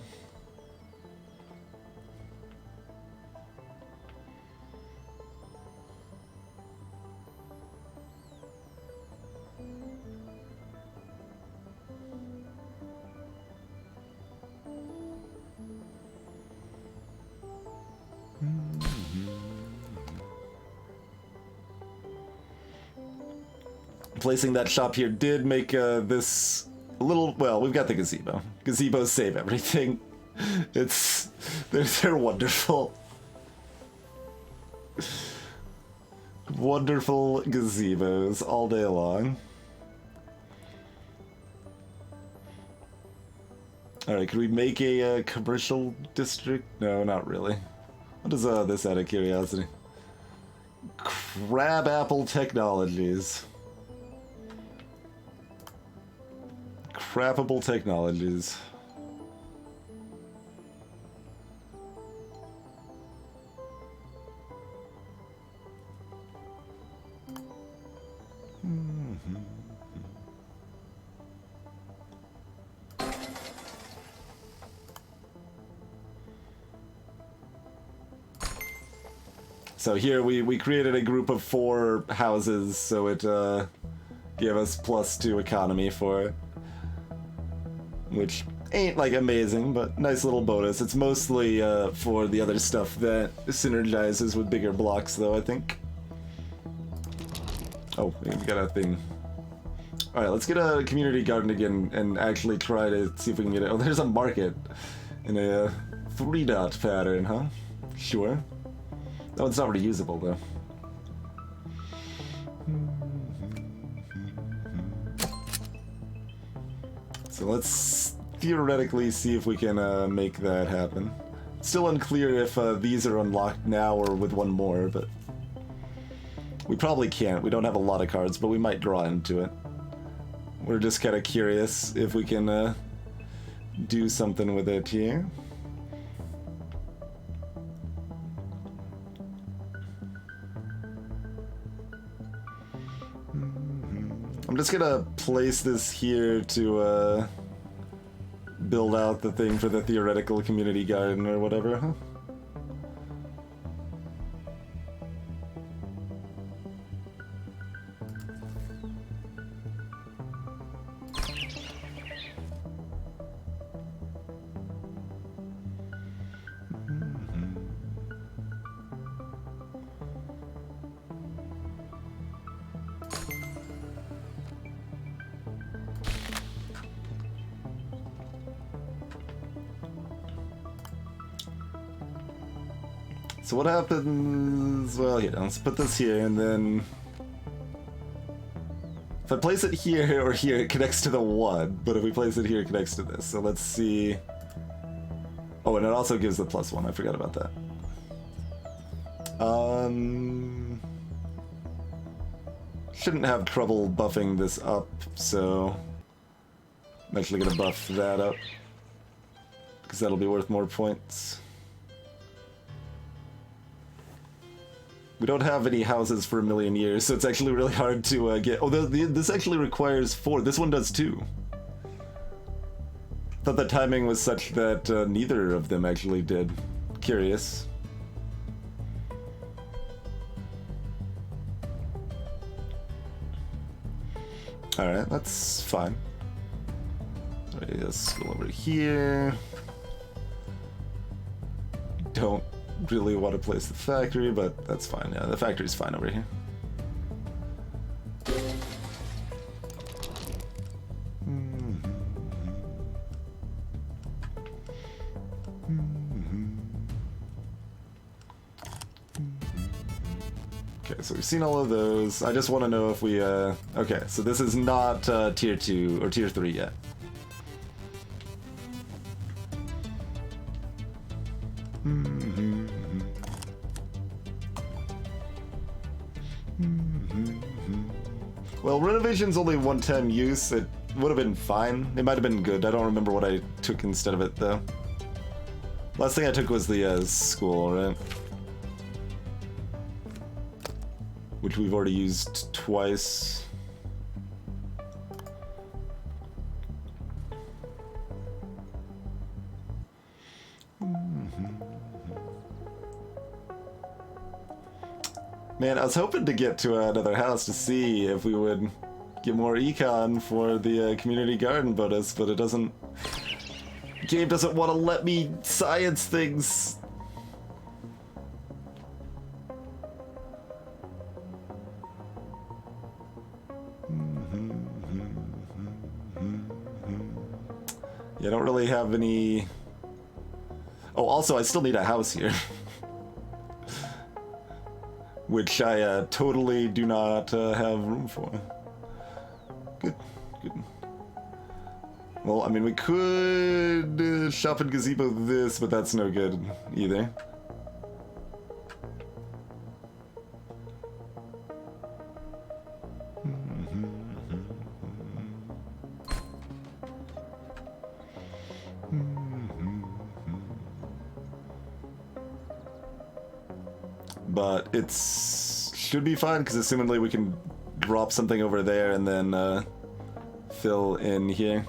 Placing that shop here did make this a little, well, we've got the gazebo. Gazebos save everything. They're wonderful. Wonderful gazebos all day long. Alright, could we make a commercial district? No, not really. What is this out of curiosity? Crabapple Technologies. Crappable Technologies. So here we created a group of 4 houses, so it gave us +2 economy for it. Which ain't like amazing, but nice little bonus. It's mostly for the other stuff that synergizes with bigger blocks though, I think. Oh, we got a thing. Alright, let's get a community garden again and actually try to see if we can get it. Oh, there's a market in a 3-dot pattern, huh? Sure. That one's not reusable, though. So let's theoretically see if we can make that happen. Still unclear if these are unlocked now or with one more, but... we probably can't. We don't have a lot of cards, but we might draw into it. We're just kind of curious if we can do something with it here. I'm just gonna place this here to build out the thing for the theoretical community garden or whatever, huh? So what happens, well here, let's put this here and then if I place it here or here it connects to the 1, but if we place it here it connects to this, so let's see. Oh, and it also gives the +1, I forgot about that. Shouldn't have trouble buffing this up, so I'm actually gonna buff that up because that'll be worth more points. We don't have any houses for a million years, so it's actually really hard to get... Oh, this actually requires 4. This one does 2. Thought the timing was such that neither of them actually did. Curious. Alright, that's fine. Alright, let's go over here. Don't really want to place the factory, but that's fine. Yeah, the factory's fine over here. Okay, so we've seen all of those. I just want to know if we, okay, so this is not tier 2 or tier 3 yet. Well, renovation's only one-time use. It would have been fine. It might have been good. I don't remember what I took instead of it, though. Last thing I took was the school, right? Which we've already used twice. Man, I was hoping to get to another house to see if we would get more econ for the community garden bonus, but it doesn't... Game doesn't want to let me science things. Yeah, I don't really have any... Oh, also, I still need a house here. which I totally do not have room for. Good, good. Well, I mean, we could shop and gazebo this, but that's no good either. But it's should be fine because assumingly we can drop something over there and then fill in here.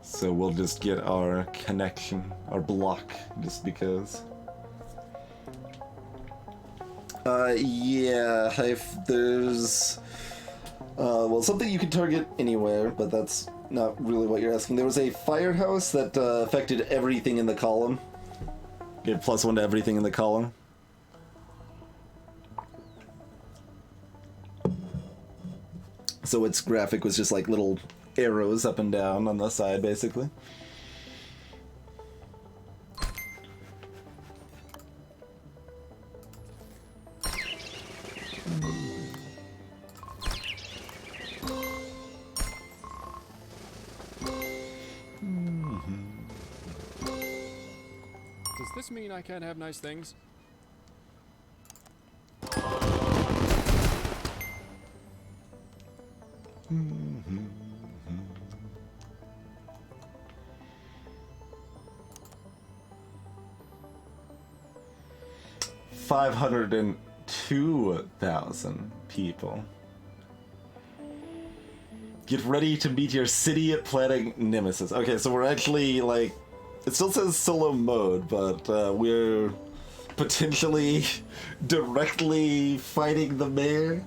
So we'll just get our connection, our block, just because. Yeah, if there's well, something you can target anywhere, but that's not really what you're asking. There was a firehouse that affected everything in the column. Gave +1 to everything in the column. So its graphic was just like little arrows up and down on the side, basically. Does this mean I can't have nice things? 502,000 people. Get ready to meet your city planning nemesis. Okay, so we're actually, like, it still says solo mode, but we're potentially directly fighting the mayor.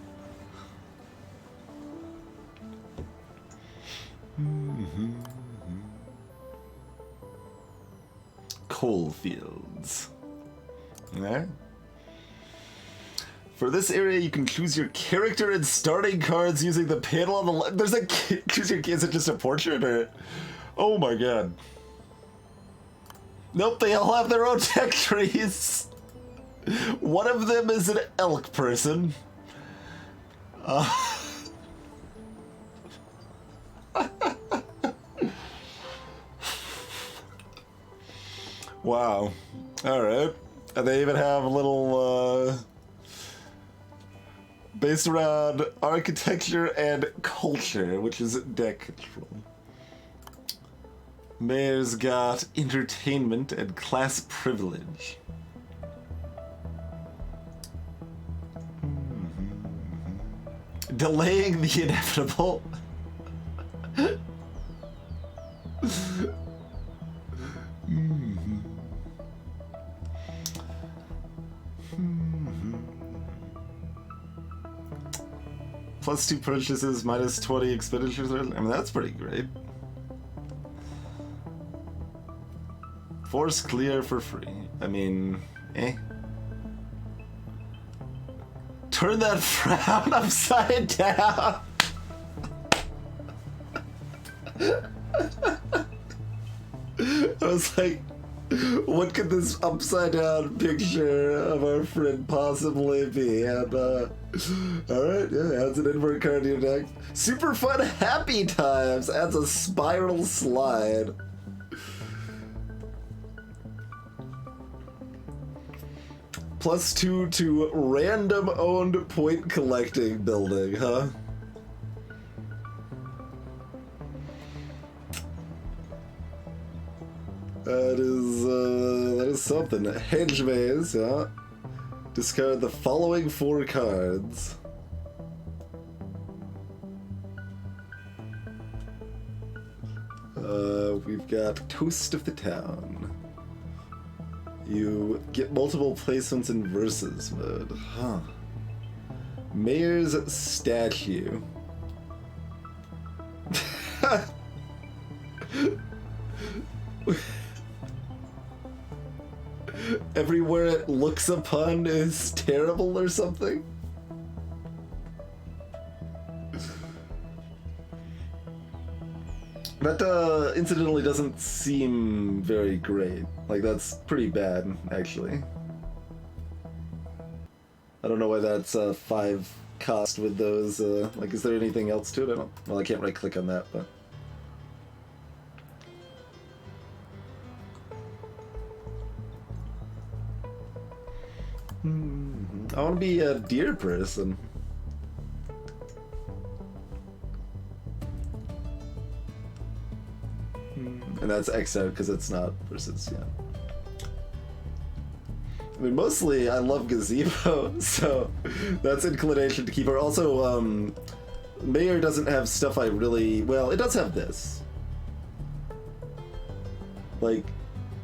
Coalfields. Alright. For this area, you can choose your character and starting cards using the panel on the left. There's a choose your. Is it just a portrait or? Oh my god. Nope, they all have their own tech trees. One of them is an elk person. Wow. Alright. And they even have a little, based around architecture and culture, which is deck control. Mayor's got entertainment and class privilege. Delaying the inevitable. +2 purchases, -20 expenditures. I mean, that's pretty great. Force clear for free. I mean, eh. Turn that frown upside down. I was like, what could this upside down picture of our friend possibly be? And, alright, yeah, adds an invert card to your deck. Super fun happy times, adds a spiral slide. +2 to random owned point collecting building, huh? That is something. Hedge maze, yeah. Discard the following 4 cards. We've got Toast of the Town. You get multiple placements in versus mode, huh? Mayor's statue. Everywhere it looks upon is terrible or something? That, incidentally doesn't seem very great. Like, that's pretty bad, actually. I don't know why that's, 5 cost with those, like, is there anything else to it? I don't... Well, I can't right-click on that, but... I want to be a deer person. And that's X out because it's not versus, yeah. I mean, mostly I love Gazebo, so that's inclination to keep her. Also, Mayor doesn't have stuff I really... Well, it does have this. Like,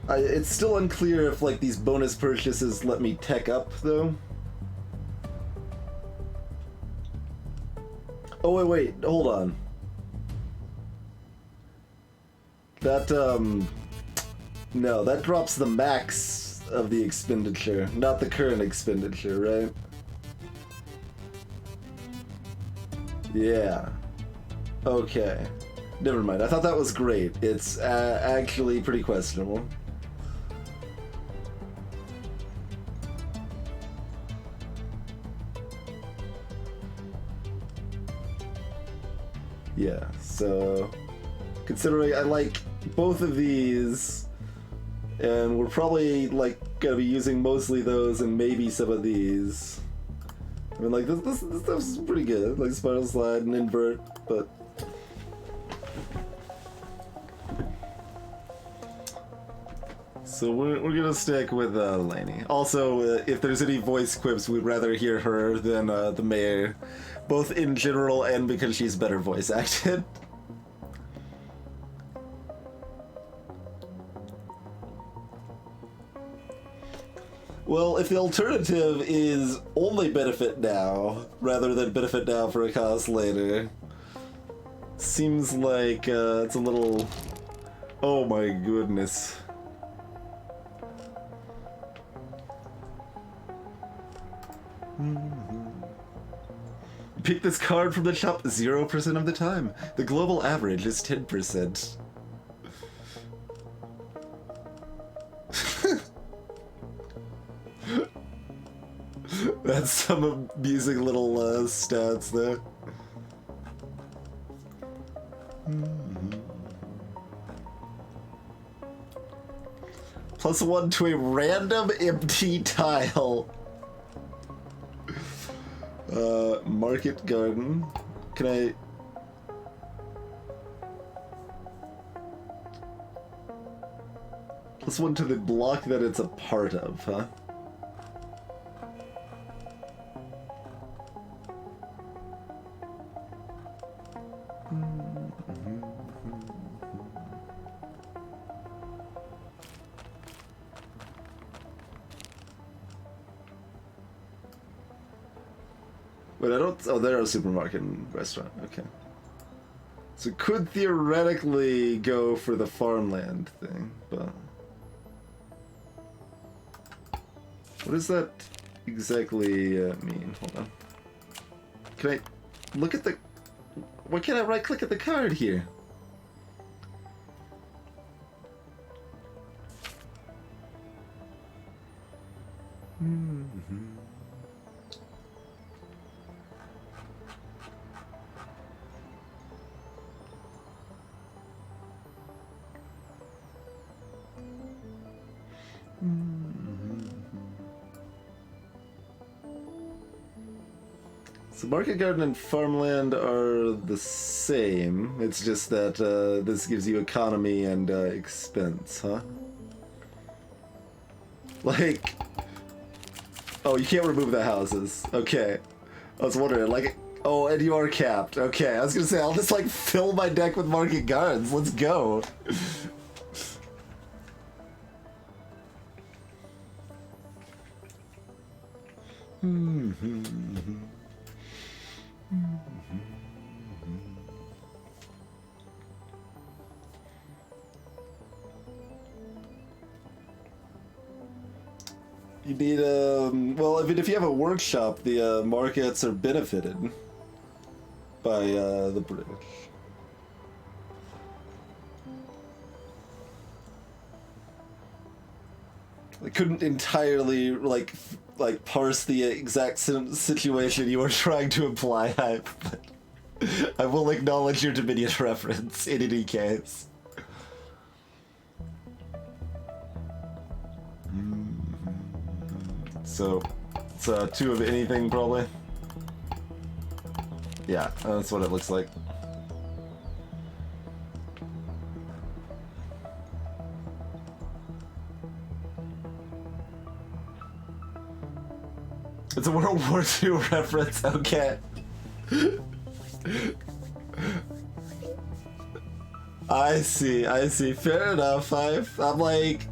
it's still unclear if, like, these bonus purchases let me tech up, though. Oh, wait, hold on. That, no, that drops the max of the expenditure, not the current expenditure, right? Yeah. Okay. Never mind, I thought that was great. It's, actually pretty questionable. Yeah, so... Considering I like both of these, and we're probably, like, gonna be using mostly those and maybe some of these. I mean, like, this stuff's pretty good. Like, Spiral Slide and Invert, but... So we're gonna stick with Lainey. Also, if there's any voice quips, we'd rather hear her than the Mayor. Both in general and because she's better voice acted. Well, if the alternative is only benefit now, rather than benefit now for a cost later, seems like it's a little... Oh my goodness. Pick this card from the shop 0% of the time. The global average is 10%. That's some amusing little stats there. +1 to a random empty tile. Market Garden. Can I... +1 to the block that it's a part of, huh? Wait, I don't... Oh, they're a supermarket and restaurant. Okay. So it could theoretically go for the farmland thing, but... What does that exactly mean? Hold on. Can I look at the... Why can't I right-click at the card here? So Market Garden and Farmland are the same. It's just that this gives you economy and expense, huh? Like... Oh, you can't remove the houses. Okay. I was wondering, like... Oh, and you are capped. Okay, I was gonna say, I'll just, like, fill my deck with Market Gardens. Let's go. You need, well, I mean, if you have a workshop, the, markets are benefited by, the bridge. I couldn't entirely like parse the exact situation you were trying to imply, Hype, but I will acknowledge your Dominion reference in any case. So, it's 2 of anything, probably. Yeah, that's what it looks like. It's a World War II reference, okay. I see. Fair enough. I'm like...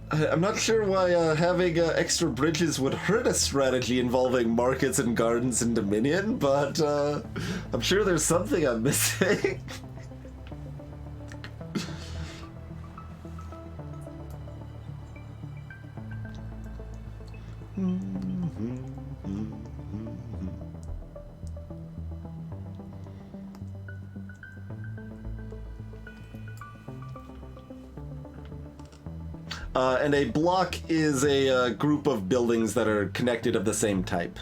I'm not sure why having extra bridges would hurt a strategy involving markets and gardens in Dominion, but I'm sure there's something I'm missing. And a block is a group of buildings that are connected of the same type.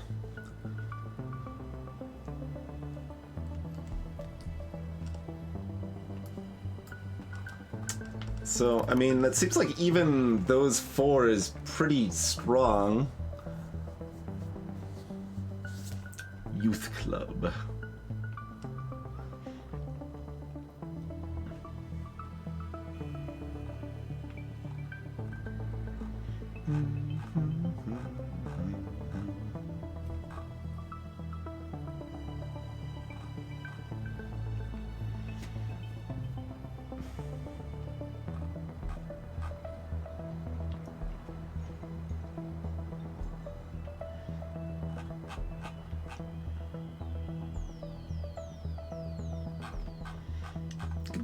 So, I mean, that seems like even those 4 is pretty strong. Youth Club.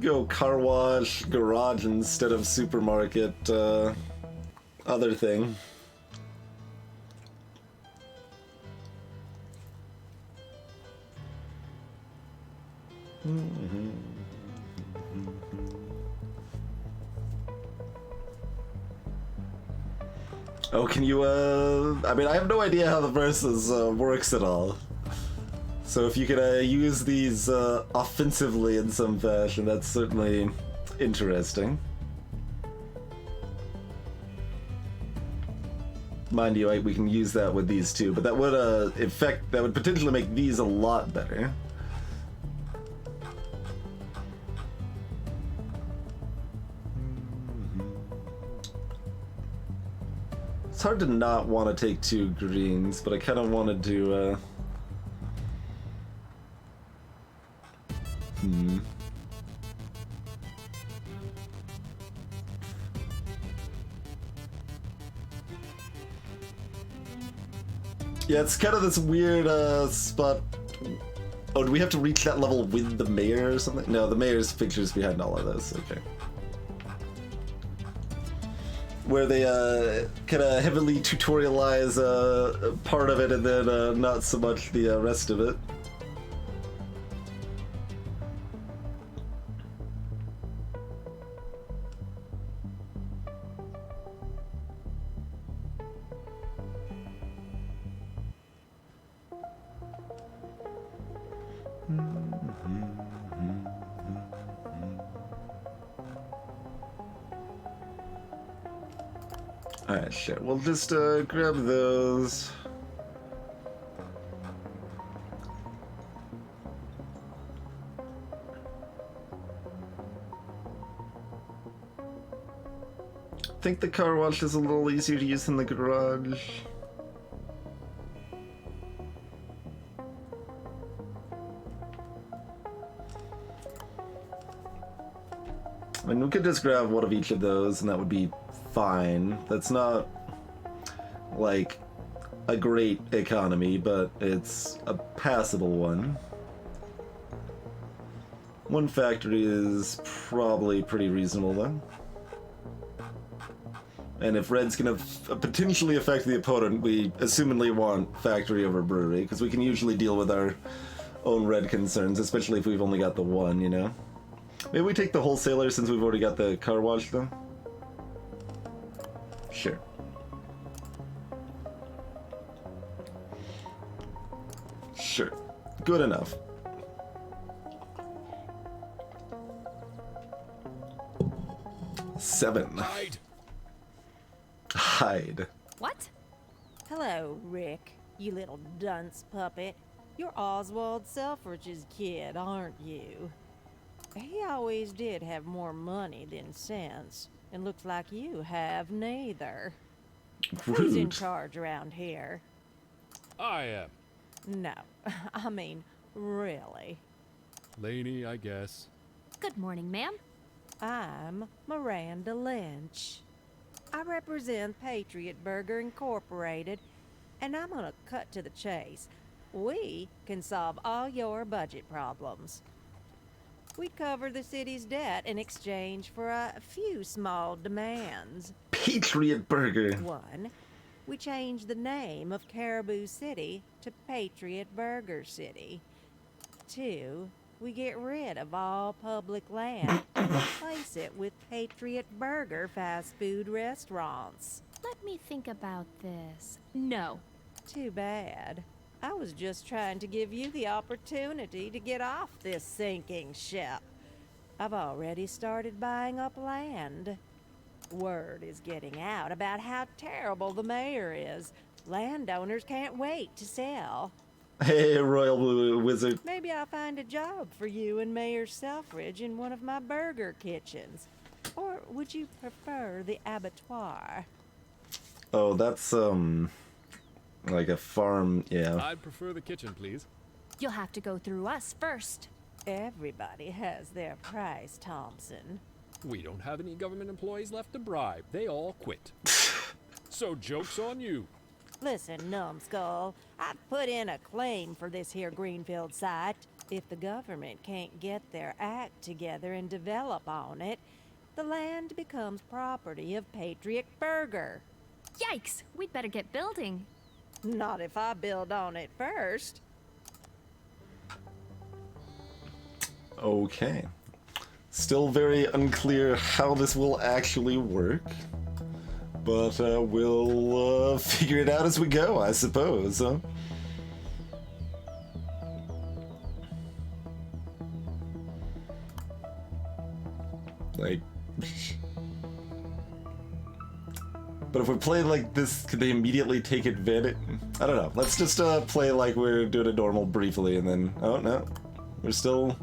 Go car wash, garage instead of supermarket, other thing. Oh, can you, I mean, I have no idea how the versus works at all. So if you could use these offensively in some fashion, that's certainly interesting. Mind you, we can use that with these 2, but that would potentially make these a lot better. It's hard to not want to take 2 greens, but I kind of wanted to, Yeah, it's kind of this weird spot. Oh, do we have to reach that level with the mayor or something? No, the mayor's picture's behind all of this. Okay. Where they kind of heavily tutorialize part of it and then not so much the rest of it. Alright, sure. We'll just grab those. I think the car wash is a little easier to use than the garage. I mean, we could just grab one of each of those and that would be fine. That's not like a great economy, but it's a passable one. One factory is probably pretty reasonable though. And if red's gonna potentially affect the opponent, we assumedly want factory over brewery, because we can usually deal with our own red concerns, especially if we've only got the one, you know? Maybe we take the wholesaler since we've already got the car wash though. Sure. Sure. Good enough. Seven. Hide. What? Hello, Rick, you little dunce puppet. You're Oswald Selfridge's kid, aren't you? He always did have more money than sense, and looks like you have neither. Who's in Rude. charge around here? I am. No, I mean, really. Laney, I guess. Good morning, ma'am. I'm Miranda Lynch. I represent Patriot Burger Incorporated, and I'm gonna cut to the chase. We can solve all your budget problems. We cover the city's debt in exchange for a few small demands. Patriot Burger. One, we change the name of Caribou City to Patriot Burger City. Two, we get rid of all public land and replace it with Patriot Burger fast food restaurants. Let me think about this. No. Too bad. I was just trying to give you the opportunity to get off this sinking ship. I've already started buying up land. Word is getting out about how terrible the mayor is. Landowners can't wait to sell. Hey, Royal Blue Wizard. Maybe I'll find a job for you and Mayor Selfridge in one of my burger kitchens. Or would you prefer the abattoir? Oh, that's, like a farm, yeah. I'd prefer the kitchen, please. You'll have to go through us first. Everybody has their price, Thompson. We don't have any government employees left to bribe. They all quit. So joke's on you. Listen, numbskull, I've put in a claim for this here Greenfield site. If the government can't get their act together and develop on it, the land becomes property of Patriot Burger. Yikes! We'd better get building. Not if I build on it first. Okay. Still very unclear how this will actually work. But we'll figure it out as we go, I suppose, huh? Like... But if we play like this, could they immediately take advantage? I don't know. Let's just play like we're doing a normal briefly, and then... Oh, no. We're still...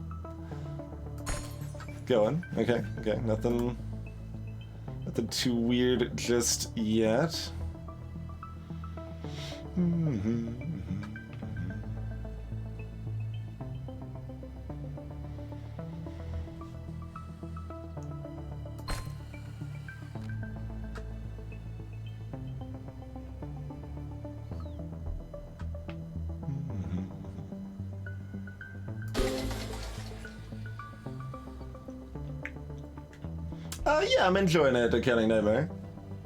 going. Okay, okay. Nothing too weird just yet. Yeah, I'm enjoying it, Accounting Nightmare.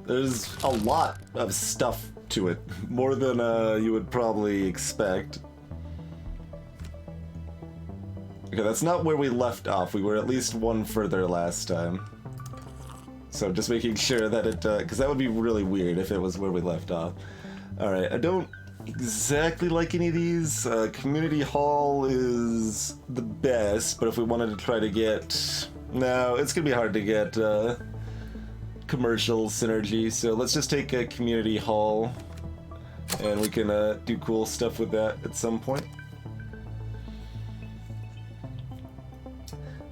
There's a lot of stuff to it, more than you would probably expect. Okay, that's not where we left off. We were at least one further last time. So just making sure that it, because that would be really weird if it was where we left off. Alright, I don't exactly like any of these. Community Hall is the best, but if we wanted to try to get... No, it's gonna be hard to get commercial synergy, so let's just take a Community Hall, and we can do cool stuff with that at some point.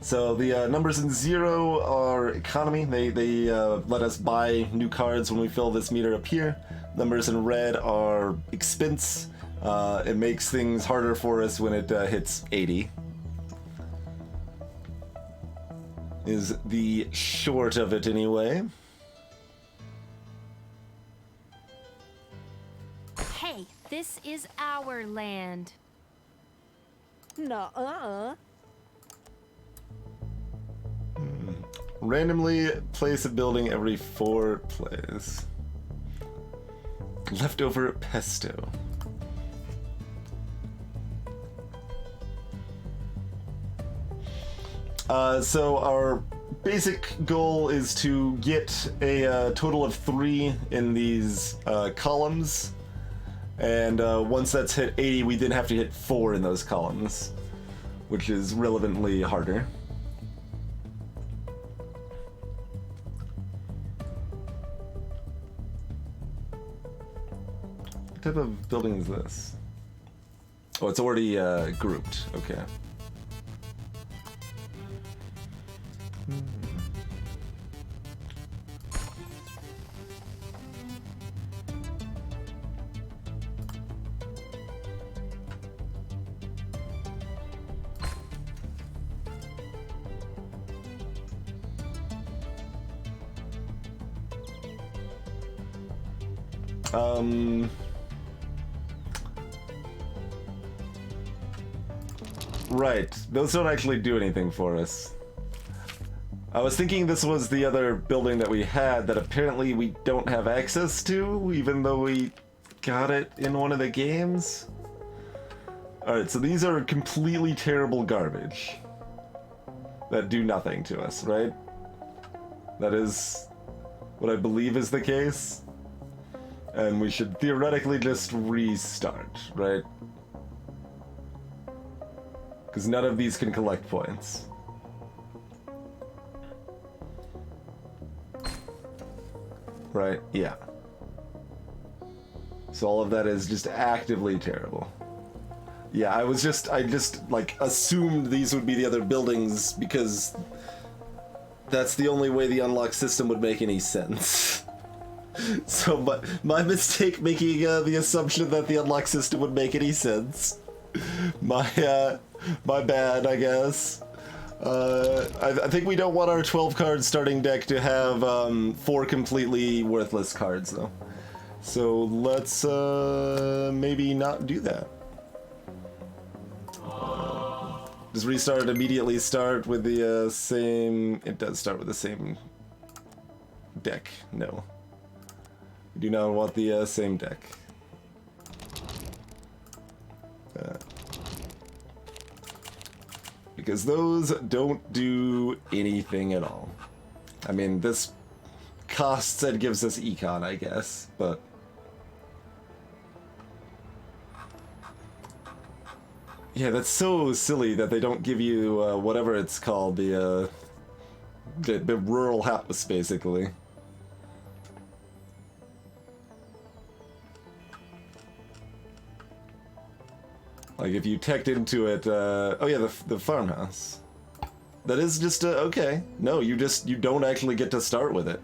So the numbers in 0 are economy. They let us buy new cards when we fill this meter up here. Numbers in red are expense. It makes things harder for us when it hits 80. Is the short of it anyway. Hey, this is our land. Nuh-uh. Randomly place a building every 4 plays. Leftover pesto. So our basic goal is to get a total of 3 in these columns, and once that's hit 80, we then have to hit 4 in those columns, which is relevantly harder. What type of building is this? Oh, it's already grouped. Okay. Right, those don't actually do anything for us. I was thinking this was the other building that we had that apparently we don't have access to, even though we got it in one of the games. Alright, so these are completely terrible garbage that do nothing to us, right? That is what I believe is the case. And we should theoretically just restart, right? Because none of these can collect points. Right, yeah. So all of that is just actively terrible. Yeah, I just like assumed these would be the other buildings because that's the only way the unlock system would make any sense. So my mistake making the assumption that the unlock system would make any sense. My bad, I guess. I think we don't want our 12 card starting deck to have 4 completely worthless cards though. So let's maybe not do that. Does restart immediately start with the same... It does start with the same deck. No. We do not want the same deck. Because those don't do anything at all. I mean, this costs and gives us econ, I guess, but... Yeah, that's so silly that they don't give you whatever it's called, the rural house, basically. Like if you teched into it, oh yeah, the farmhouse. That is just okay. No, you don't actually get to start with it.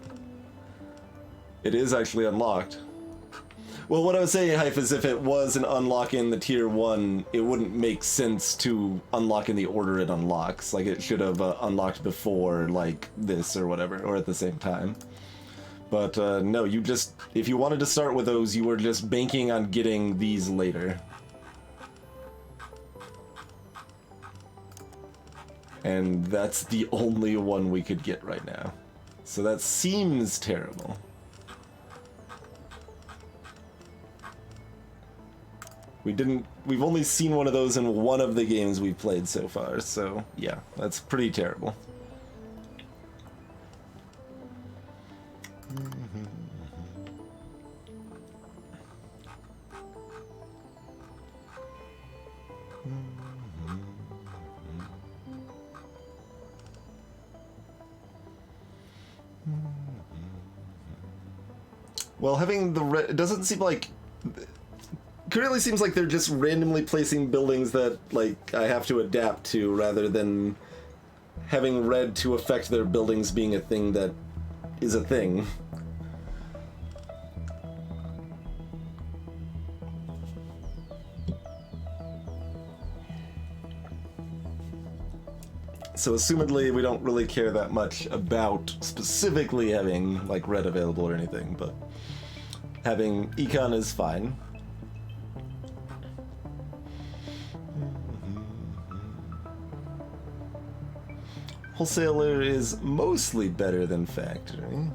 It is actually unlocked. Well, what I was saying, Hype, is if it was an unlock in the tier 1, it wouldn't make sense to unlock in the order it unlocks. Like it should have unlocked before, like this or whatever, or at the same time. But no, if you wanted to start with those, you were just banking on getting these later. And that's the only one we could get right now. So that seems terrible. We've only seen one of those in one of the games we've played so far, so yeah, that's pretty terrible. Well, having the red, it doesn't seem like... Currently seems like they're just randomly placing buildings that, like, I have to adapt to, rather than having red to affect their buildings being a thing that is a thing. So assumedly we don't really care that much about specifically having, like, red available or anything, but having econ is fine. Wholesaler is mostly better than factory.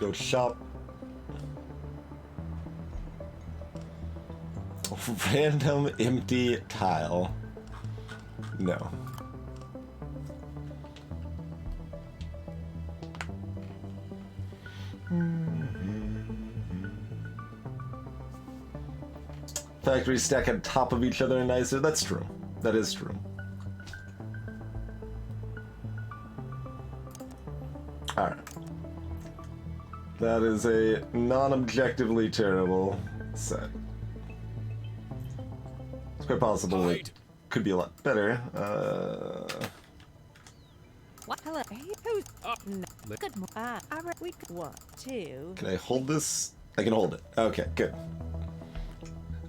Go shop. Random empty tile. No. Factories stack on top of each other and nicer. That's true. That is true. Alright. That is a non-objectively terrible set. It's quite possible it could be a lot better. What? Hello? Who's? No. Good. We could want to. Can I hold this? I can hold it. Okay, good.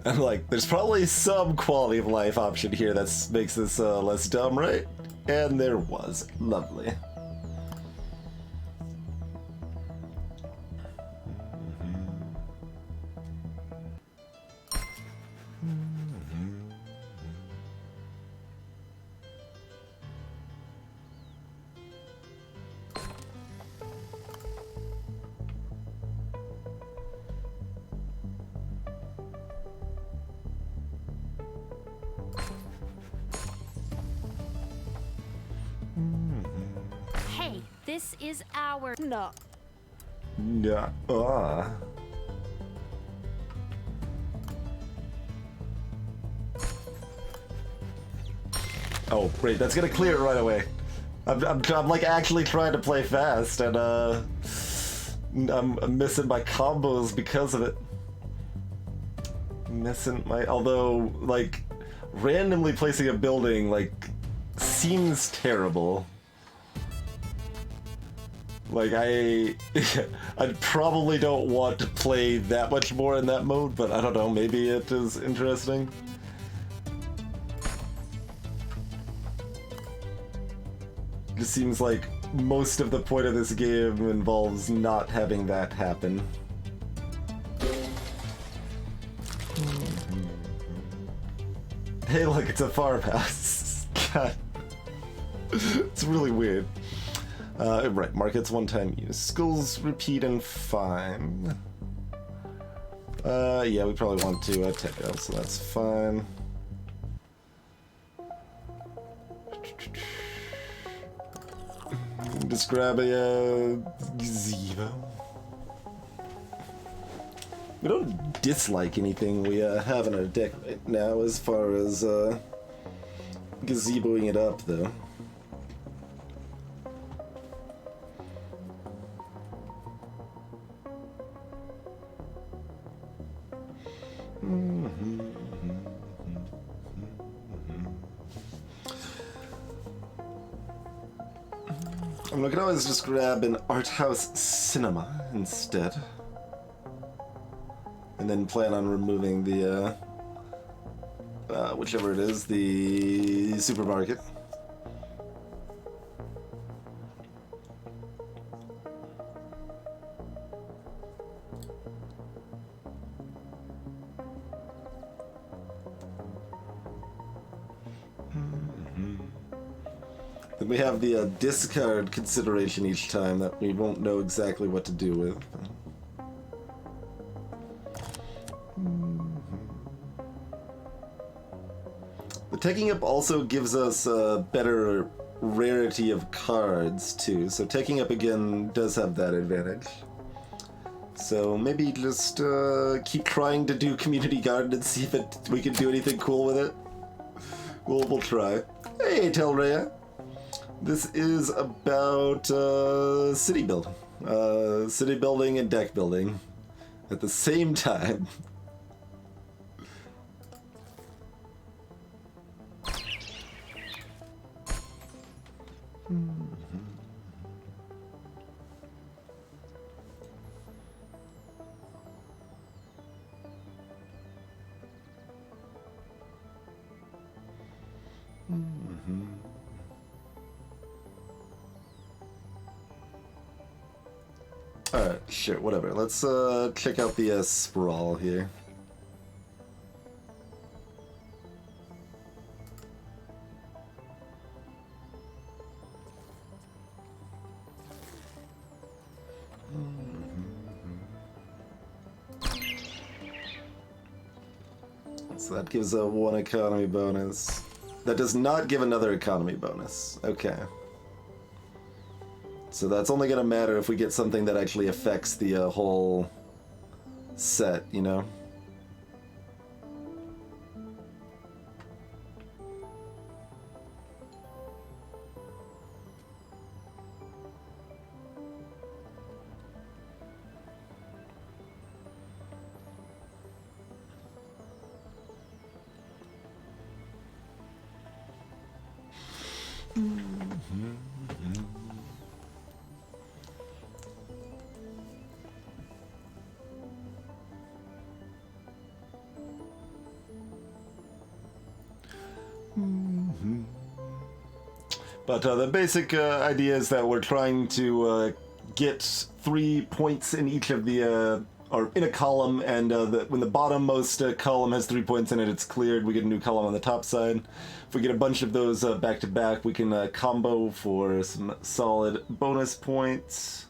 I'm like, there's probably some quality of life option here that makes this less dumb, right? And there was. Lovely. Hey, this is our. No. Yeah. Oh, great. That's gonna clear it right away. I'm like actually trying to play fast, and I'm missing my combos because of it. Missing my, although like randomly placing a building like seems terrible. Like I probably don't want to play that much more in that mode, but I don't know, maybe it is interesting. It just seems like most of the point of this game involves not having that happen. Hey look, it's a farmhouse. God. It's really weird. Right, markets one-time use. Schools repeat and fine. Yeah, we probably want to take out, so that's fine. Just grab a gazebo. We don't dislike anything we have in our deck right now as far as gazeboing it up, though. I mean, I could always just grab an art house cinema instead. And then plan on removing the, whichever it is, the supermarket. Then we have the discard consideration each time that we won't know exactly what to do with. The taking up also gives us a better rarity of cards too, so taking up again does have that advantage. So maybe just keep trying to do community garden and see if we can do anything cool with it. We'll try. Hey, Telrea. This is about city building. City building and deck building at the same time. Alright, sure, whatever. Let's check out the sprawl here. So that gives a 1 economy bonus. That does not give another economy bonus. Okay. So that's only gonna matter if we get something that actually affects the whole set, you know? But the basic idea is that we're trying to get 3 points in each of the, or in a column, and when the bottommost column has 3 points in it, it's cleared. We get a new column on the top side. If we get a bunch of those back to back, we can combo for some solid bonus points.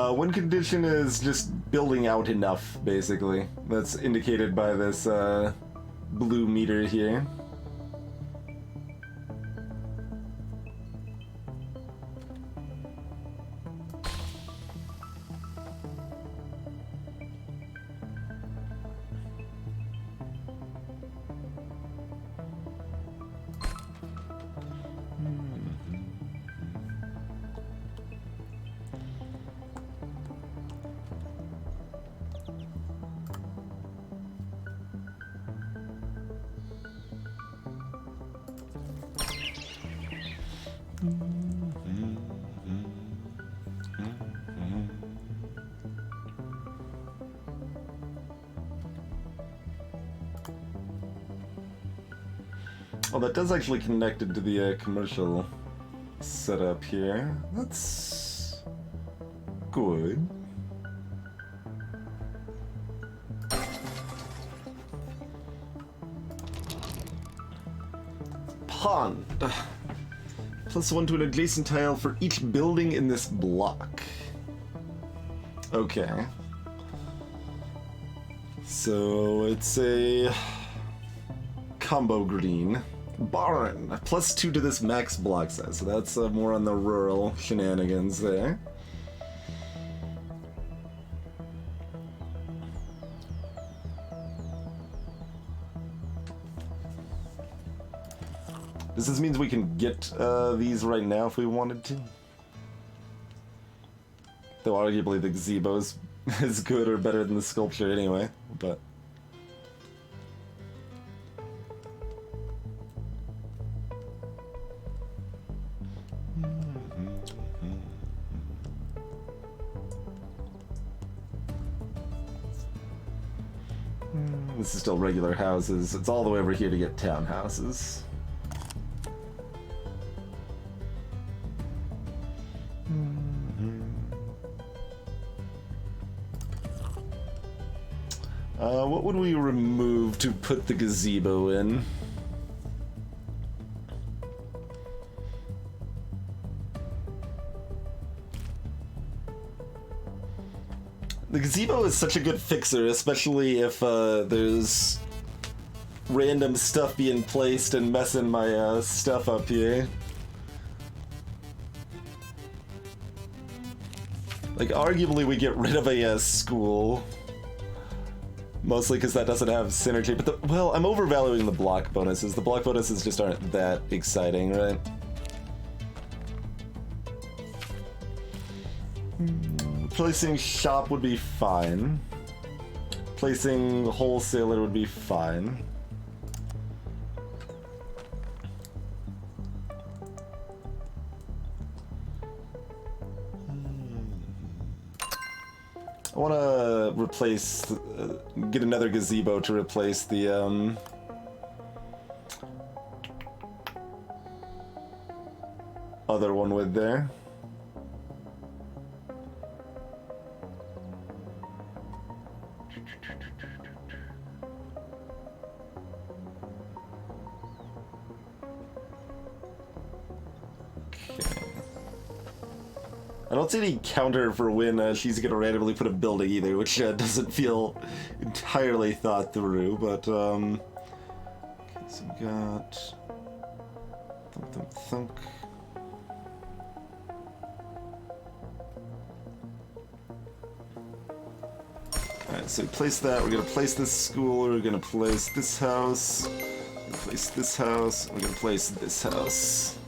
One condition is just building out enough, basically. That's indicated by this blue meter here. Oh, that does actually connect it to the commercial setup here. That's good. Pond. +1 to an adjacent tile for each building in this block. Okay. So it's a combo green. Barn. +2 to this max block size. So that's more on the rural shenanigans there. This means we can get these right now if we wanted to. Though arguably the gazebo's is good or better than the sculpture anyway, but... This is still regular houses. It's all the way over here to get townhouses. What would we remove to put the gazebo in? The gazebo is such a good fixer, especially if there's random stuff being placed and messing my stuff up here. Like, arguably we get rid of a school. Mostly because that doesn't have synergy, but well, I'm overvaluing the block bonuses. The block bonuses just aren't that exciting, right? Placing shop would be fine. Placing wholesaler would be fine. I want to replace, get another gazebo to replace the, other one with there. I don't see any counter for when she's gonna randomly put a building either, which doesn't feel entirely thought through, but, okay, so we got... Thunk, thunk, thunk. Alright, so we place that, we're gonna place this school, we're gonna place this house, we're gonna place this house, we're gonna place this house.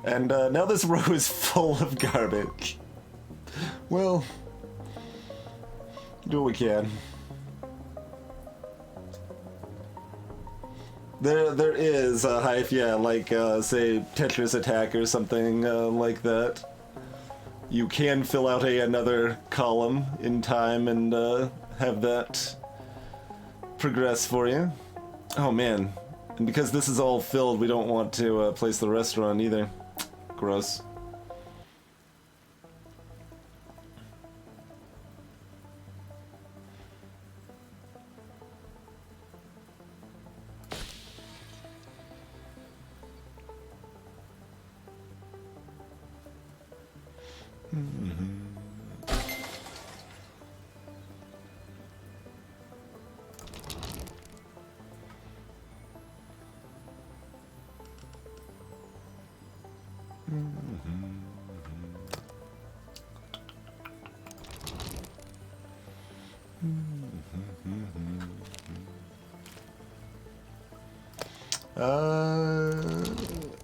And now this row is full of garbage. Well, do what we can. There is a hive, yeah, like say Tetris Attack or something like that. You can fill out another column in time and have that progress for you. Oh man, and because this is all filled, we don't want to place the restaurant either. Gross.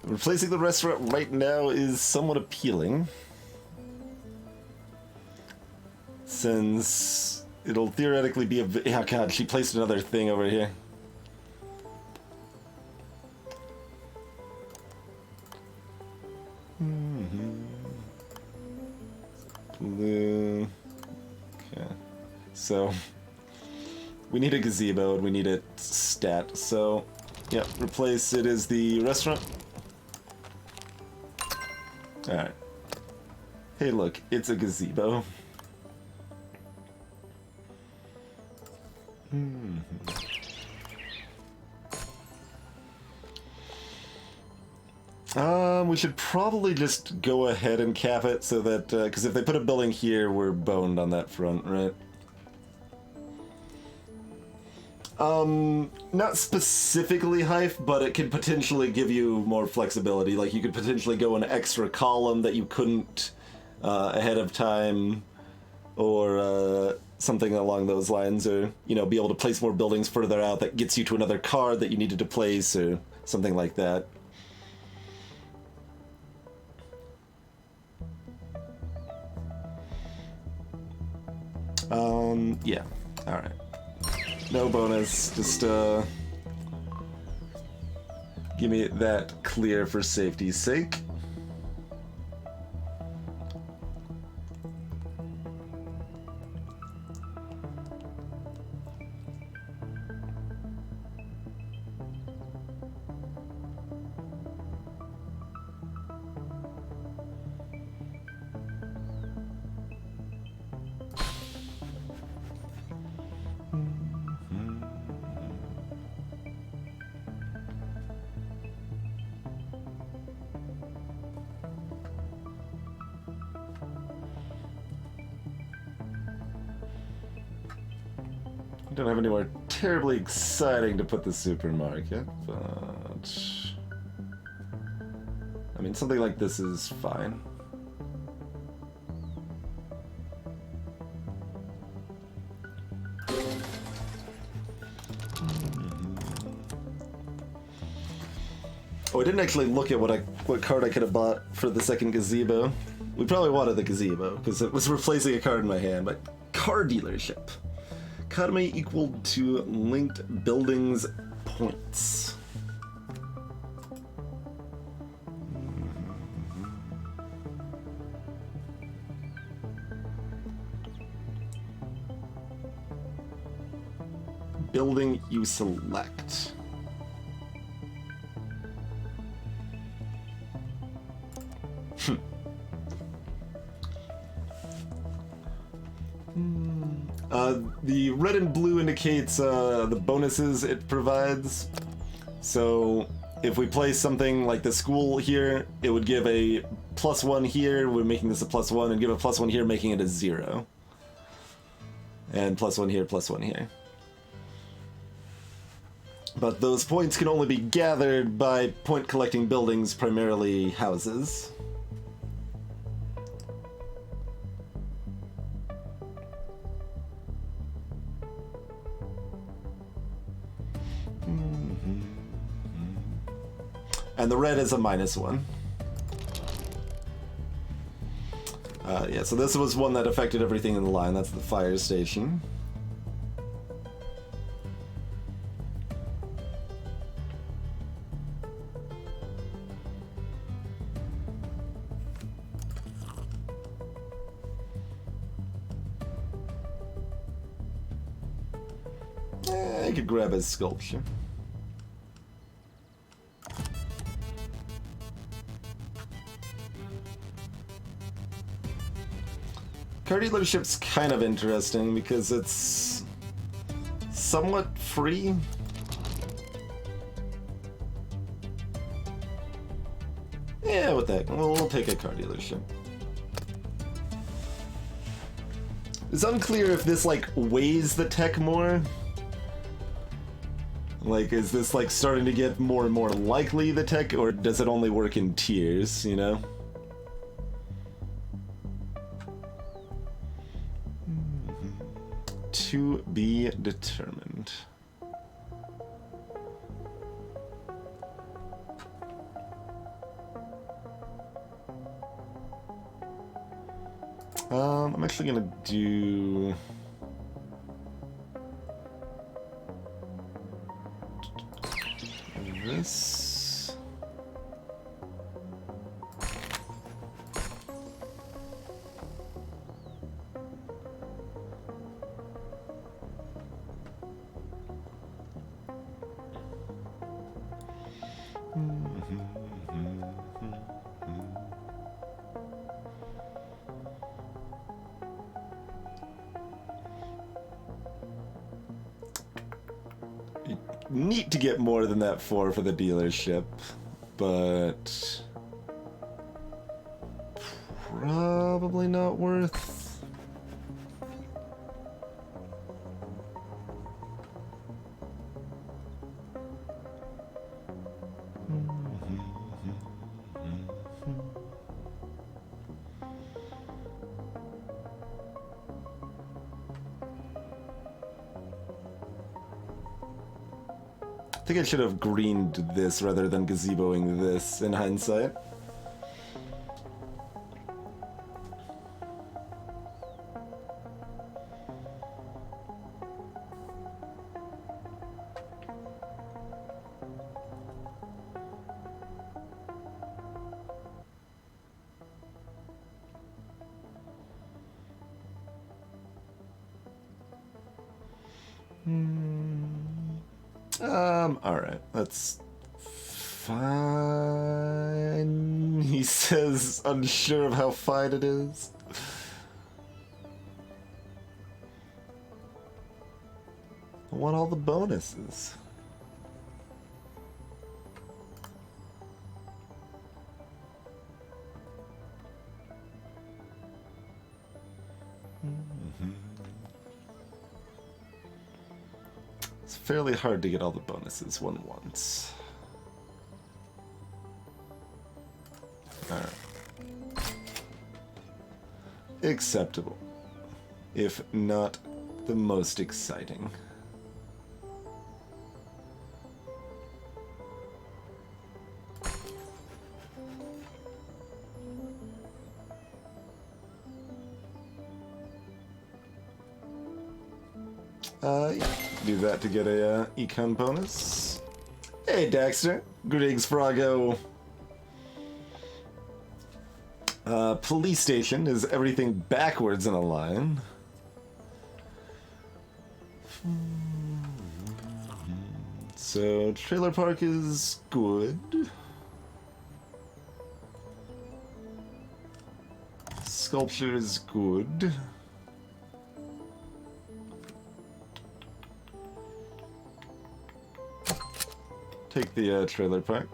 Replacing the restaurant right now is somewhat appealing, since it'll theoretically be a... Oh god, she placed another thing over here. Blue. Okay. So, we need a gazebo and we need a stat, so... Yeah, replace it as the restaurant. Alright. Hey look, it's a gazebo. We should probably just go ahead and cap it so that, because if they put a building here, we're boned on that front, right? Not specifically Hive, but it could potentially give you more flexibility. Like, you could potentially go an extra column that you couldn't ahead of time, or something along those lines, or, you know, be able to place more buildings further out that gets you to another card that you needed to place, or something like that. Yeah, alright. No bonus, just, give me that clear for safety's sake. Don't have anywhere terribly exciting to put the supermarket, but I mean, something like this is fine. Oh, I didn't actually look at what card I could have bought for the second gazebo. We probably wanted the gazebo because it was replacing a card in my hand, but car dealership. Economy equal to linked buildings points. Building you select. The red and blue indicates the bonuses it provides. So if we place something like the school here, it would give a +1 here, we're making this a +1, and give a +1 here, making it a 0. And +1 here, +1 here. But those points can only be gathered by point collecting buildings, primarily houses. And the red is a -1. Yeah, so this was one that affected everything in the line. That's the fire station. I could grab his sculpture. Car dealership's kind of interesting because it's somewhat free. Yeah, with that, we'll take a car dealership. It's unclear if this, like, weighs the tech more. Like, is this, like, starting to get more and more likely, the tech, or does it only work in tiers, you know? To be determined. I'm actually gonna do this. Neat to get more than that for the dealership, but probably not worth. I think I should have greened this rather than gazeboing this in hindsight. Alright, that's fine. He says, unsure of how fine it is. I want all the bonuses. It's fairly hard to get all the bonuses one wants. Alright. Acceptable. If not the most exciting. Yeah, do that to get a econ bonus. Hey, Dexter. Greetings, Froggo. Police station is everything backwards in a line. So, trailer park is good. Sculpture is good. take the trailer park.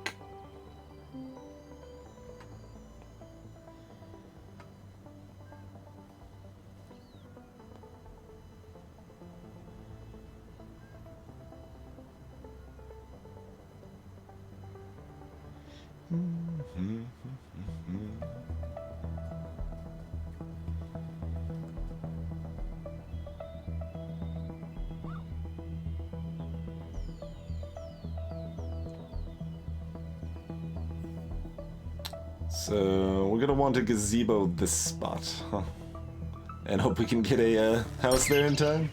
So we're gonna want a gazebo this spot, huh? And hope we can get a house there in time.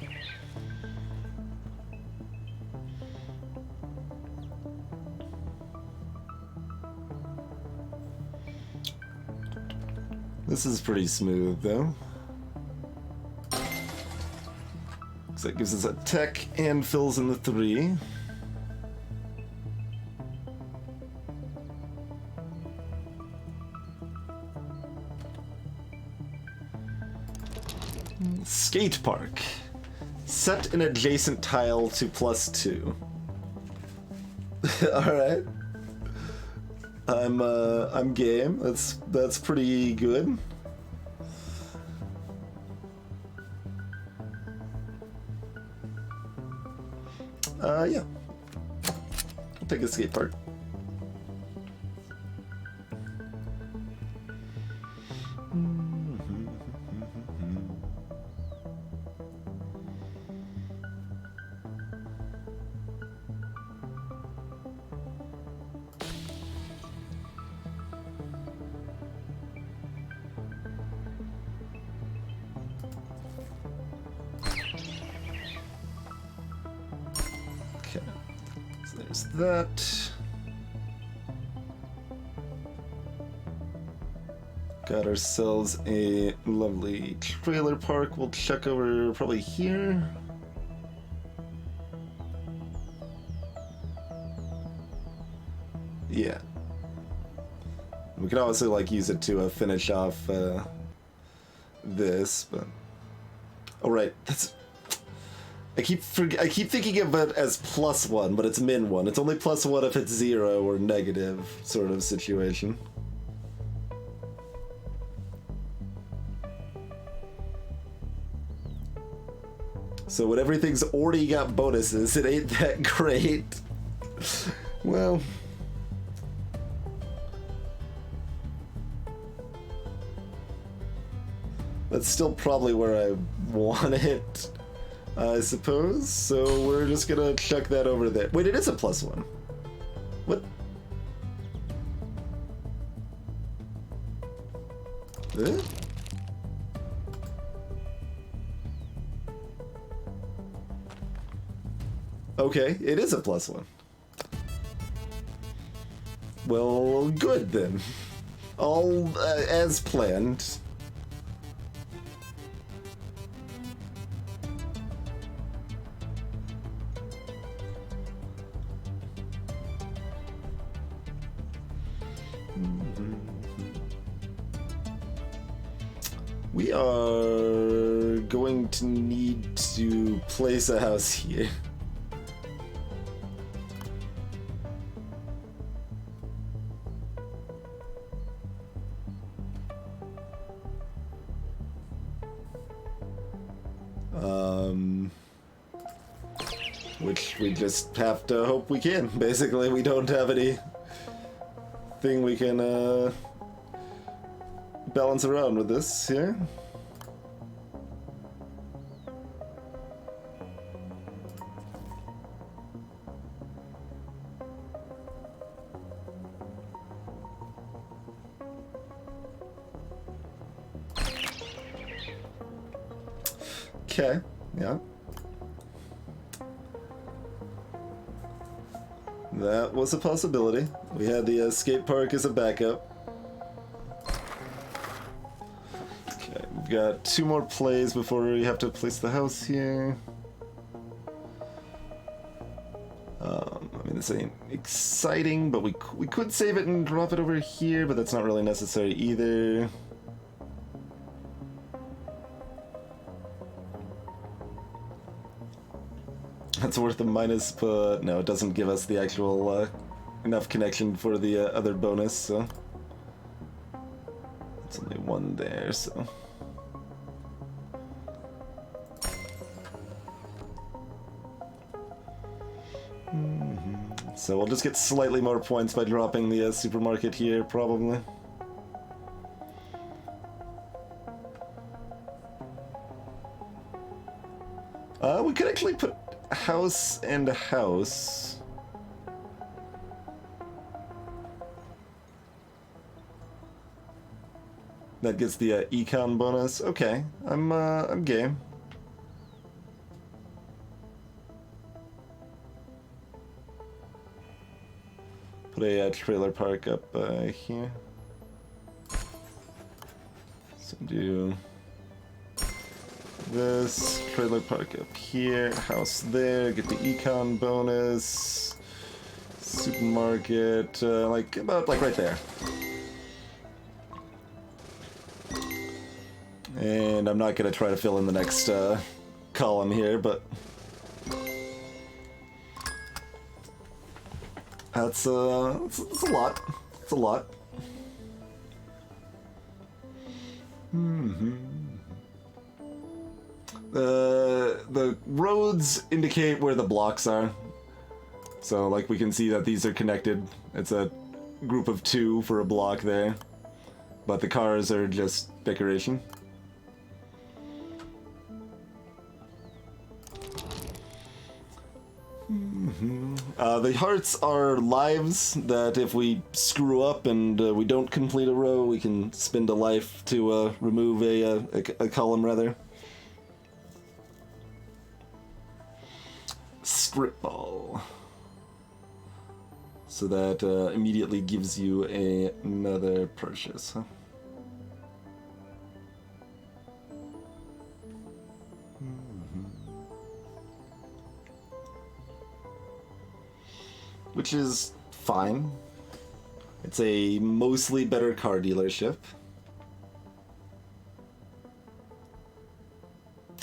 This is pretty smooth, though. So that gives us a tech and fills in the 3. Skate park. Set an adjacent tile to +2. Alright. I'm game. That's pretty good. Yeah. I'll take a skate park. That. Got ourselves a lovely trailer park. We'll check over probably here. Yeah. We could obviously like use it to finish off this, but oh right, that's. I keep thinking of it as +1, but it's -1. It's only +1 if it's 0 or negative sort of situation. So when everything's already got bonuses, it ain't that great. Well. That's still probably where I want it. I suppose, so we're just gonna chuck that over there. Wait, it is a +1. What? Huh? Okay, it is a +1. Well, good then. All as planned. We are going to need to place a house here. Which we just have to hope we can. Basically, we don't have any thing we can balance around with this here. Okay, yeah. That was a possibility. We had the skate park as a backup. Okay, we've got 2 more plays before we have to place the house here. I mean, this ain't exciting, but we could save it and drop it over here, but that's not really necessary either. it's worth a minus, but no, it doesn't give us the actual enough connection for the other bonus, so it's only one there, so. So we'll just get slightly more points by dropping the supermarket here, probably. We could actually put house and a house. That gets the econ bonus. Okay, I'm game. Put a trailer park up here. So do this trailer park up here, house there, get the econ bonus, supermarket, like about like right there. And I'm not gonna try to fill in the next column here, but that's it's a lot. It's a lot. The roads indicate where the blocks are. So, like, we can see that these are connected. It's a group of 2 for a block there. But the cars are just decoration. The hearts are lives that if we screw up and we don't complete a row, we can spend a life to remove a column, rather. Strip ball. So that immediately gives you another purchase, huh? Which is fine. It's a mostly better car dealership.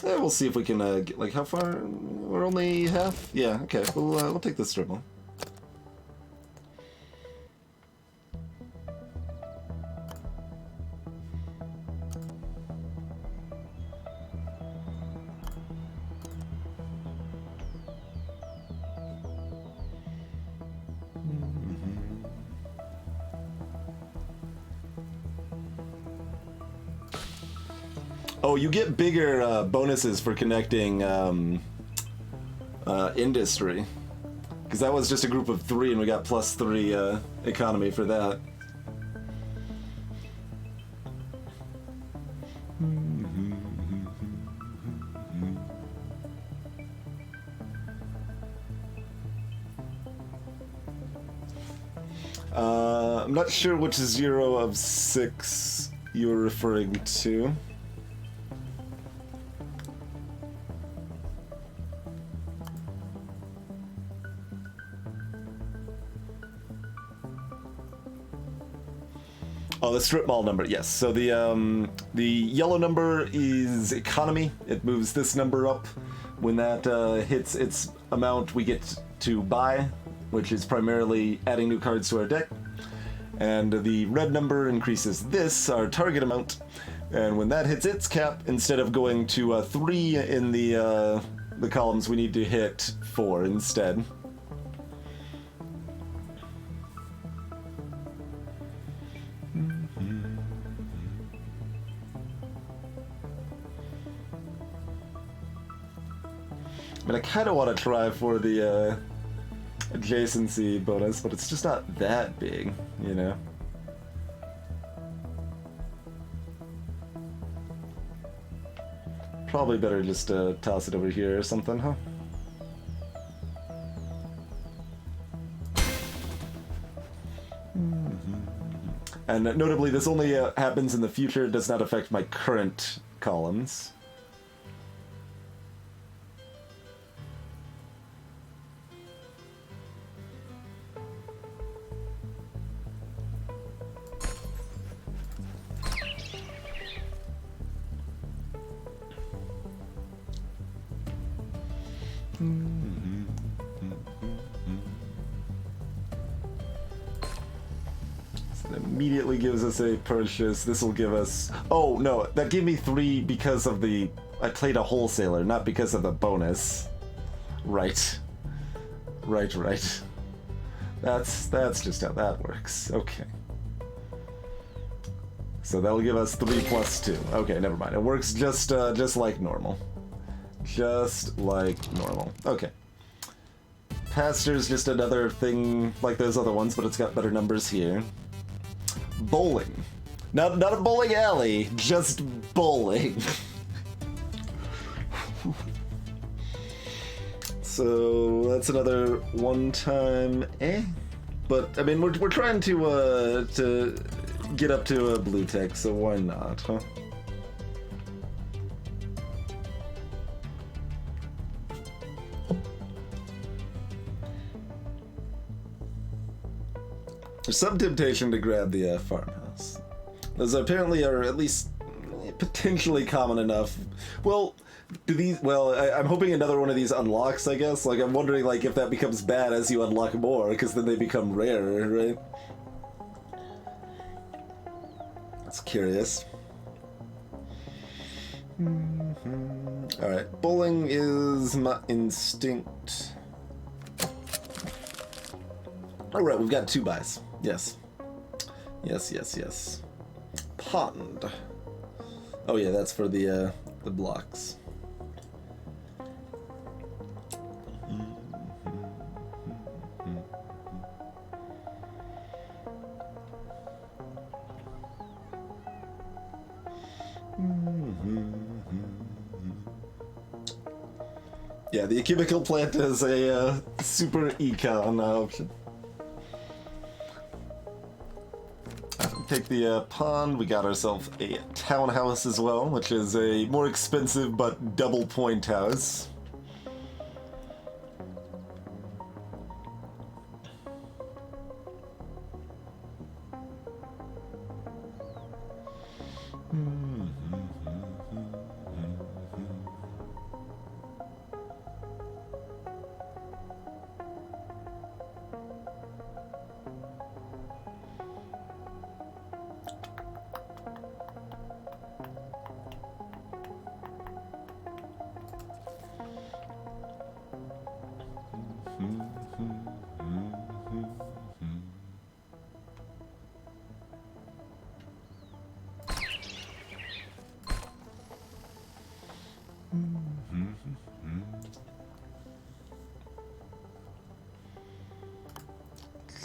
We'll see if we can get, like, how far? We're only half? Yeah, okay, we'll take this dribble. Oh, you get bigger bonuses for connecting industry. Because that was just a group of 3 and we got +3 economy for that. I'm not sure which 0 of 6 you were referring to. Oh, the strip mall number, yes. So the yellow number is economy. It moves this number up. When that hits its amount, we get to buy, which is primarily adding new cards to our deck. And the red number increases this, our target amount. And when that hits its cap, instead of going to 3 in the columns, we need to hit 4 instead. I mean, I kind of want to try for the adjacency bonus, but it's just not that big, you know? Probably better just toss it over here or something, huh? And notably, this only happens in the future. It does not affect my current columns. Immediately gives us a purchase. This will give us... Oh, no, that gave me 3 because of the... I played a wholesaler, not because of the bonus. Right. Right. That's just how that works. Okay. So that'll give us 3 plus 2. Okay, never mind. It works just like normal. Just like normal. Okay. Pasture's just another thing like those other ones, but it's got better numbers here. Bowling. Not a bowling alley, just bowling. So that's another one-time but I mean we're trying to get up to a blue tech, so why not, huh? There's some temptation to grab the farmhouse. Those apparently are at least potentially common enough. Well, do these? Well, I'm hoping another one of these unlocks. I guess. Like I'm wondering, like if that becomes bad as you unlock more, because then they become rarer, right? That's curious. All right, bowling is my instinct. All right, we've got 2 buys. Yes. Pond. Oh yeah, that's for the blocks. Yeah, the chemical plant is a super econ option. Take the pond. We got ourselves a townhouse as well, which is a more expensive but double point house.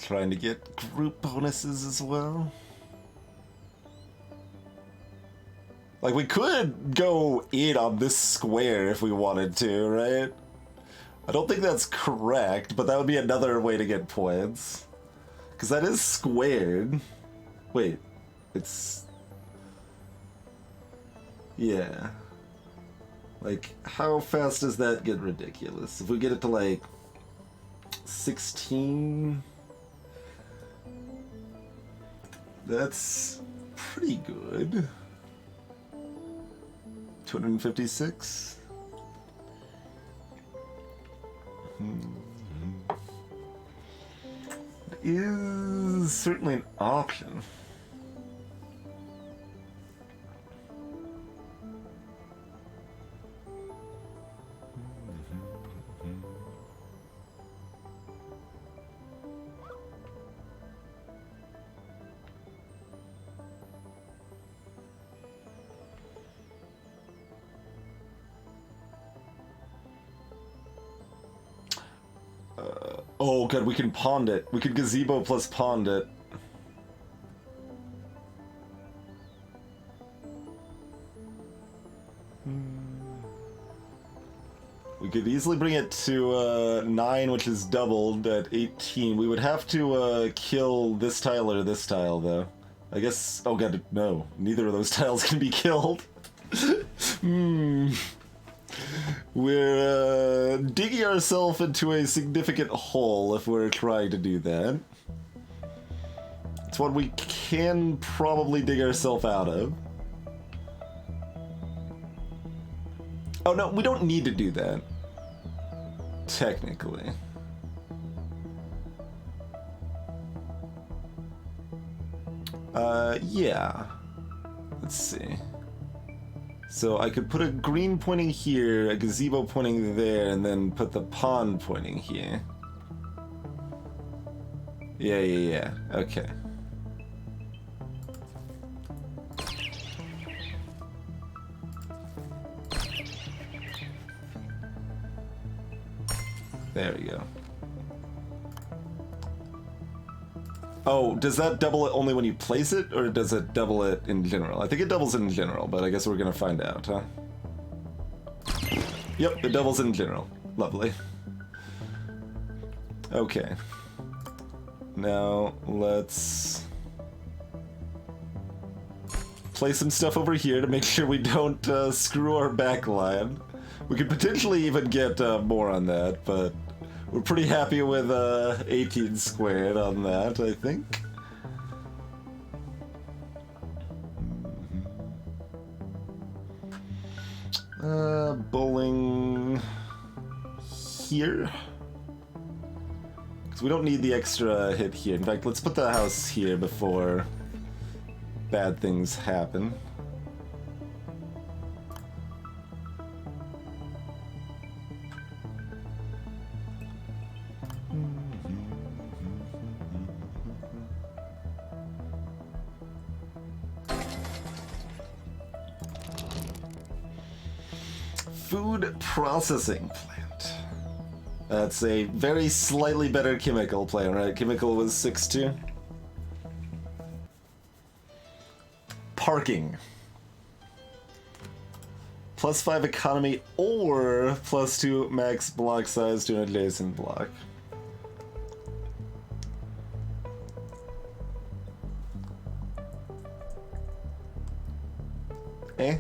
Trying to get group bonuses as well. Like, we could go in on this square if we wanted to, right? I don't think that's correct, but that would be another way to get points. Because that is squared. Wait, it's... Yeah. Like, how fast does that get ridiculous? If we get it to, like, 16... That's pretty good. 256. It is certainly an option. Oh god, we can pond it. We could gazebo plus pond it. We could easily bring it to 9, which is doubled at 18. We would have to kill this tile or this tile, though. I guess... Oh god, no. Neither of those tiles can be killed. We're digging ourselves into a significant hole if we're trying to do that. It's one we can probably dig ourselves out of. Oh no, we don't need to do that. Technically. Yeah. Let's see. So I could put a green pointing here, a gazebo pointing there, and then put the pond pointing here. Yeah. Okay. There we go. Oh, does that double it only when you place it, or does it double it in general? I think it doubles it in general, but I guess we're gonna find out, huh? Yep, it doubles it in general. Lovely. Okay. Now, let's place some stuff over here to make sure we don't screw our backline. We could potentially even get more on that, but we're pretty happy with 18 squared on that, I think. Bowling here. Because we don't need the extra hit here. In fact, let's put the house here before bad things happen. Food processing plant. That's a very slightly better chemical plant, right? Chemical was 6-2. Parking. +5 economy or +2 max block size to an adjacent block. Eh?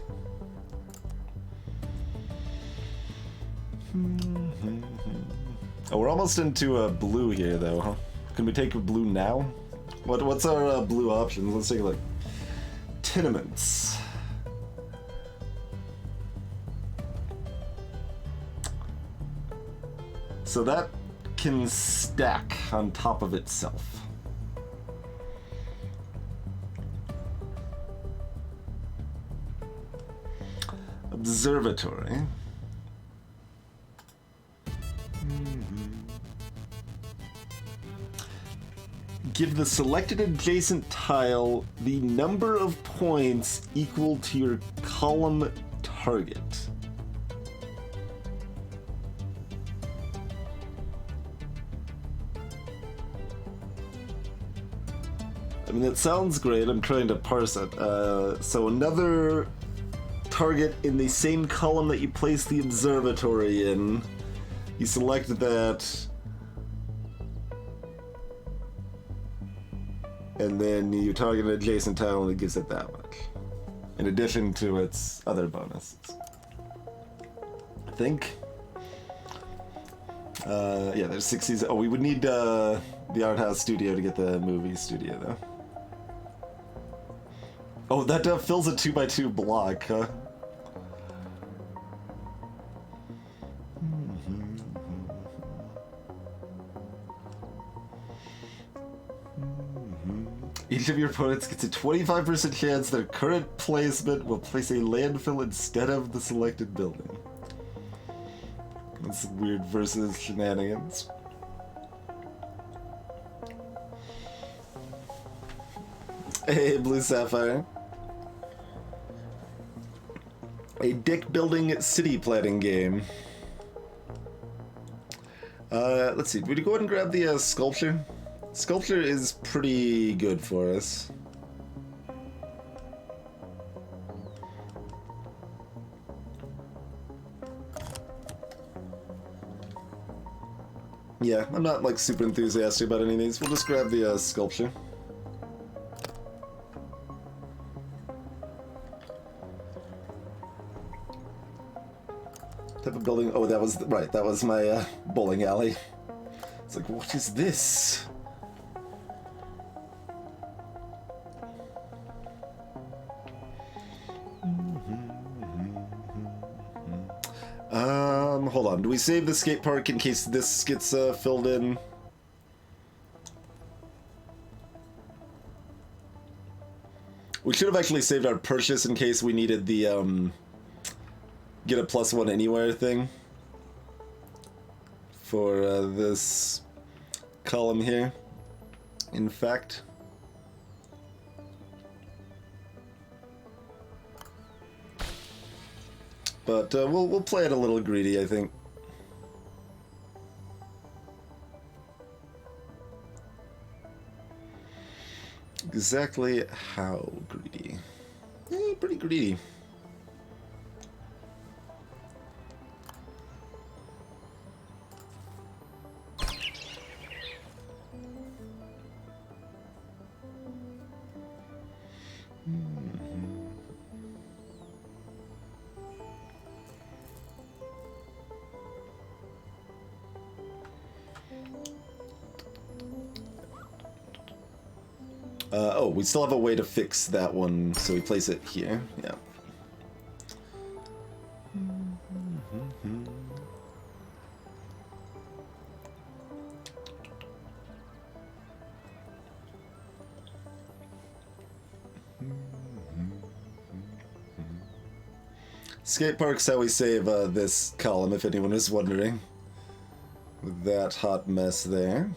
Oh, we're almost into a blue here, though, huh? Can we take a blue now? What's our blue options? Let's take a look. Tenements. So that can stack on top of itself. Observatory. Give the selected adjacent tile the number of points equal to your column target. I mean, that sounds great. I'm trying to parse it. So another target in the same column that you place the observatory in. You select that, and then you target an adjacent tile and it gives it that much, in addition to its other bonuses. I think. Yeah, there's 6 seasons. Oh, we would need the art house studio to get the movie studio, though. Oh, that fills a 2x2 block, huh? Each of your opponents gets a 25% chance their current placement will place a landfill instead of the selected building. That's weird versus shenanigans. Hey, Blue Sapphire. A deck building city planning game. Let's see, would you go ahead and grab the sculpture? Sculpture is pretty good for us. Yeah, I'm not like super enthusiastic about any of these. We'll just grab the sculpture. Type of building. Oh, that was right. That was my bowling alley. It's like, what is this? Hold on. Do we save the skate park in case this gets filled in? We should have actually saved our purchase in case we needed the, get a +1 anywhere thing. For, this column here. In fact. But, we'll play it a little greedy, I think. Exactly how greedy? Pretty greedy. Oh, we still have a way to fix that one, so we place it here. Yeah. Skate park's how we save this column, if anyone is wondering. With that hot mess there.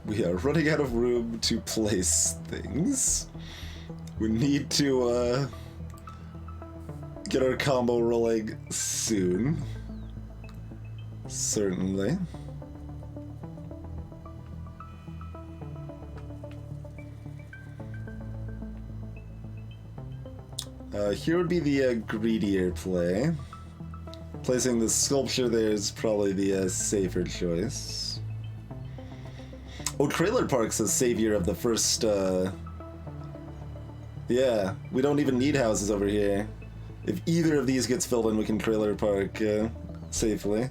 We are running out of room to place things. We need to, get our combo rolling soon. Certainly. Here would be the, greedier play. Placing the sculpture there is probably the, safer choice. Oh, Trailer Park's a savior of the first, yeah, we don't even need houses over here. If either of these gets filled in, we can Trailer Park, safely.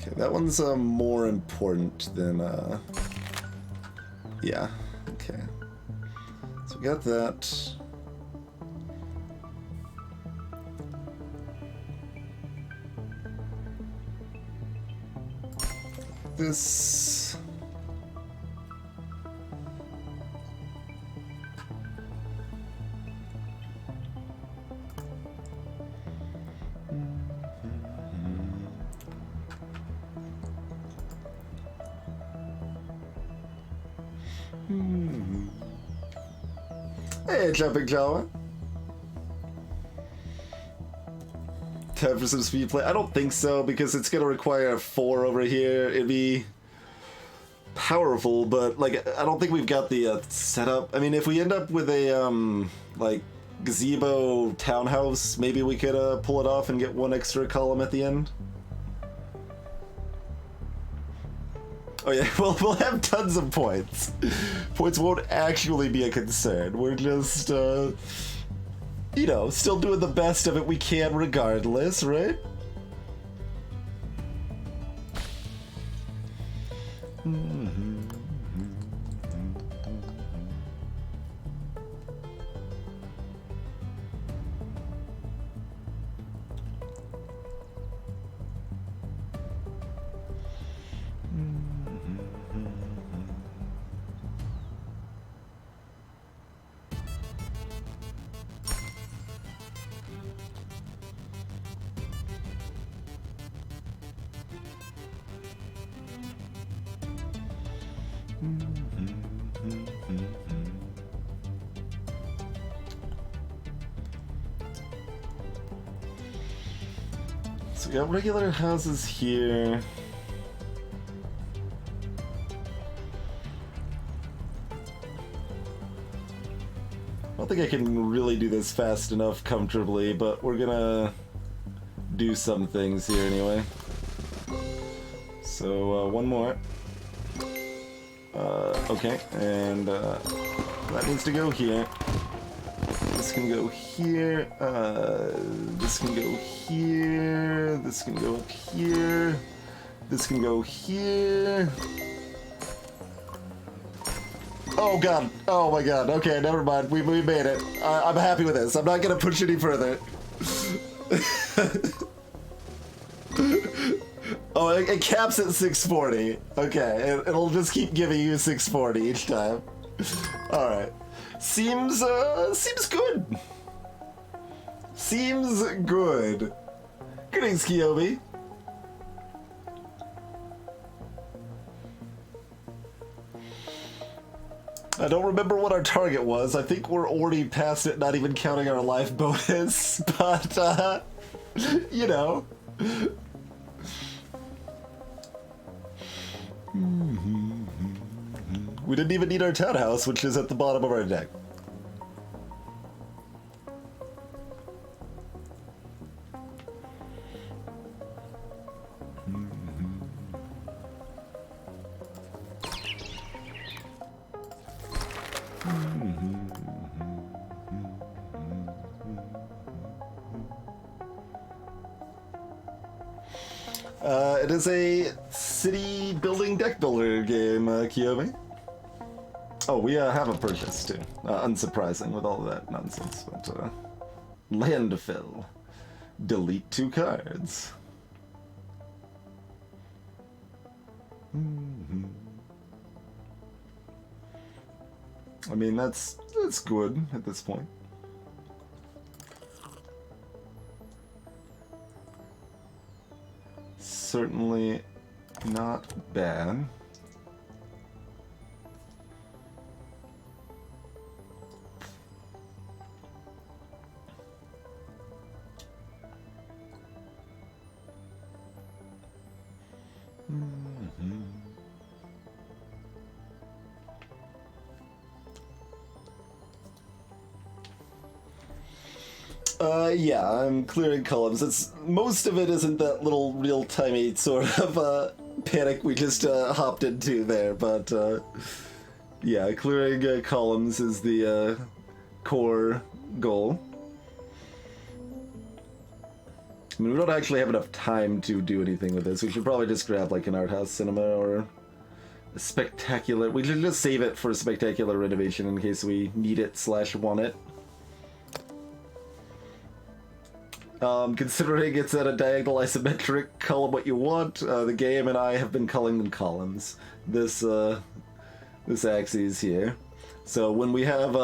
Okay, that one's more important than yeah, okay. So we got that. This Hey, Jumping Jawa. Time for some speed play? I don't think so, because it's gonna require 4 over here. It'd be powerful, but, like, I don't think we've got the setup. I mean, if we end up with a, like, gazebo townhouse, maybe we could pull it off and get 1 extra column at the end. Oh yeah, well, we'll have tons of points. Points won't actually be a concern. We're just, you know, still doing the best of it we can regardless, right? So we got regular houses here. I don't think I can really do this fast enough comfortably, but we're gonna do some things here anyway. So, one more. Okay, and that needs to go here. This can go here, this can go here, this can go here, this can go here. Oh god, oh my god, okay, never mind, we made it. I'm happy with this, I'm not gonna push any further. Oh, it caps at 640. Okay, it'll just keep giving you 640 each time. Alright. Seems good. Seems good. Greetings, Kiyomi. I don't remember what our target was. I think we're already past it, not even counting our life bonus. But, you know. We didn't even need our townhouse, which is at the bottom of our deck. It is a city building deck builder game, Kiyomi. Oh, we have a purchase too. Unsurprising with all of that nonsense, but landfill. Delete 2 cards. I mean, that's good at this point. Certainly not bad. Yeah, I'm clearing columns. Most of it isn't that little real-timey sort of panic we just hopped into there, but yeah, clearing columns is the core goal. I mean, we don't actually have enough time to do anything with this. We should probably just grab like an art house cinema or a spectacular... We should just save it for a spectacular renovation in case we need it / want it. Considering it's at a diagonal isometric, call them what you want. The game and I have been calling them columns. This axis here. So when we have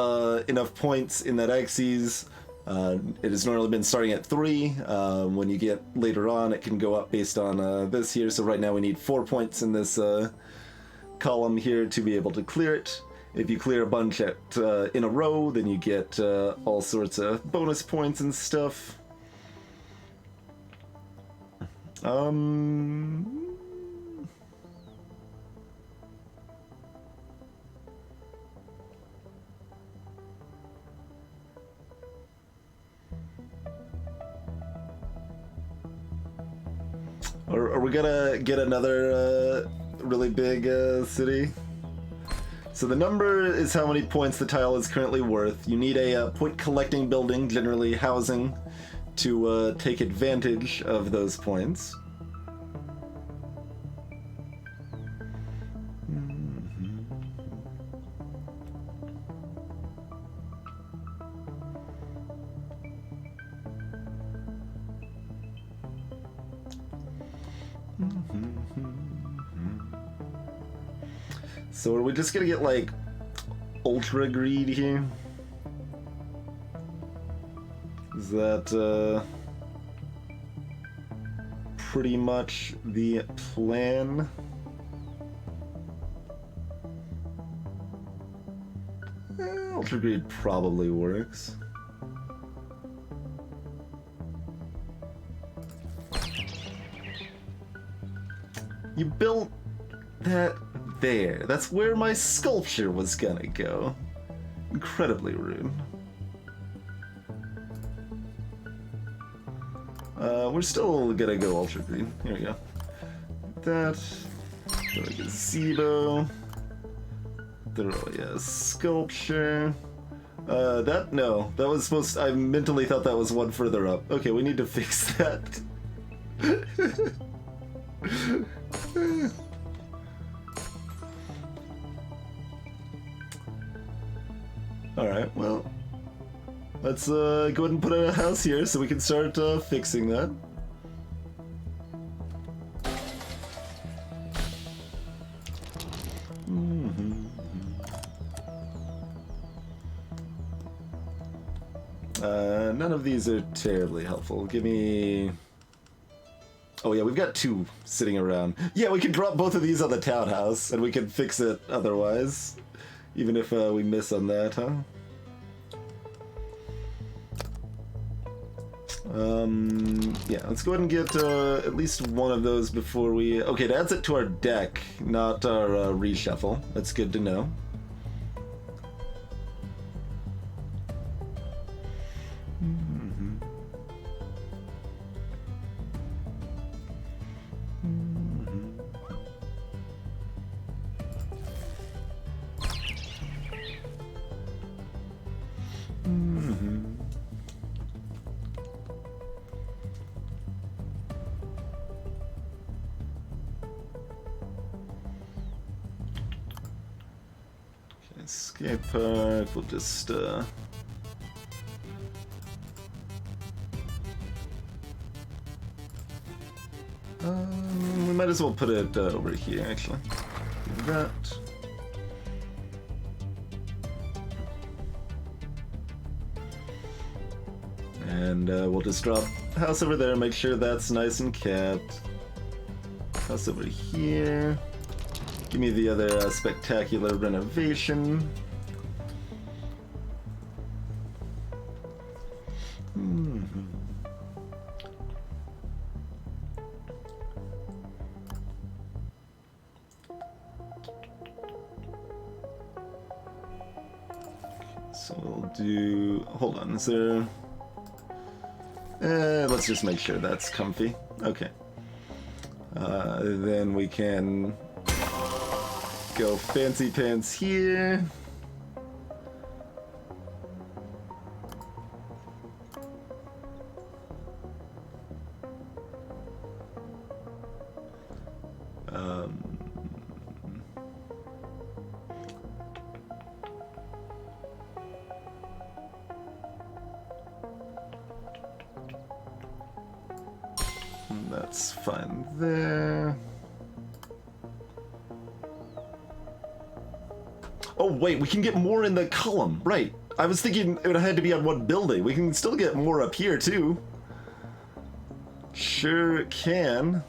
enough points in that axis, it has normally been starting at 3. When you get later on, it can go up based on this here. So right now we need 4 points in this column here to be able to clear it. If you clear a bunch in a row, then you get all sorts of bonus points and stuff. Are we gonna get another really big city? So the number is how many points the tile is currently worth. You need a point collecting building, generally housing, to take advantage of those points. So are we just gonna get like ultra greed here? Is that pretty much the plan? Ultra greed probably works. You built that there. That's where my sculpture was gonna go. Incredibly rude. We're still gonna go ultra green. Here we go. That. Throw a gazebo. Throw a sculpture. No. That was supposed to, I mentally thought that was one further up. Okay, we need to fix that. Alright, well. Let's go ahead and put a house here so we can start fixing that. None of these are terribly helpful. Give me... Oh yeah, we've got 2 sitting around. Yeah, we can drop both of these on the townhouse, and we can fix it otherwise. Even if we miss on that, huh? Yeah, let's go ahead and get at least one of those before we... Okay, it adds it to our deck, not our reshuffle. That's good to know. Escape park, we'll just we might as well put it over here actually. Do that. And we'll just drop house over there, make sure that's nice and kept. House over here. Give me the other spectacular renovation. So we'll do... Hold on, is there... let's just make sure that's comfy. Okay. Then we can... go fancy pants here. That's fine there. Oh wait, we can get more in the column, right. I was thinking it had to be on one building. We can still get more up here too. Sure can.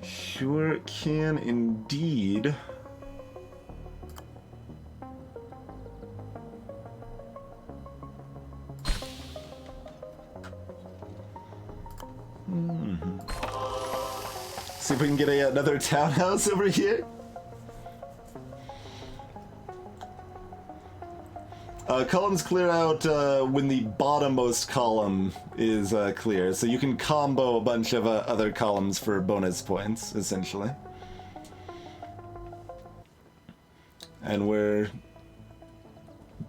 Sure can indeed. See if we can get another townhouse over here. Columns clear out when the bottommost column is clear, so you can combo a bunch of other columns for bonus points, essentially. And we're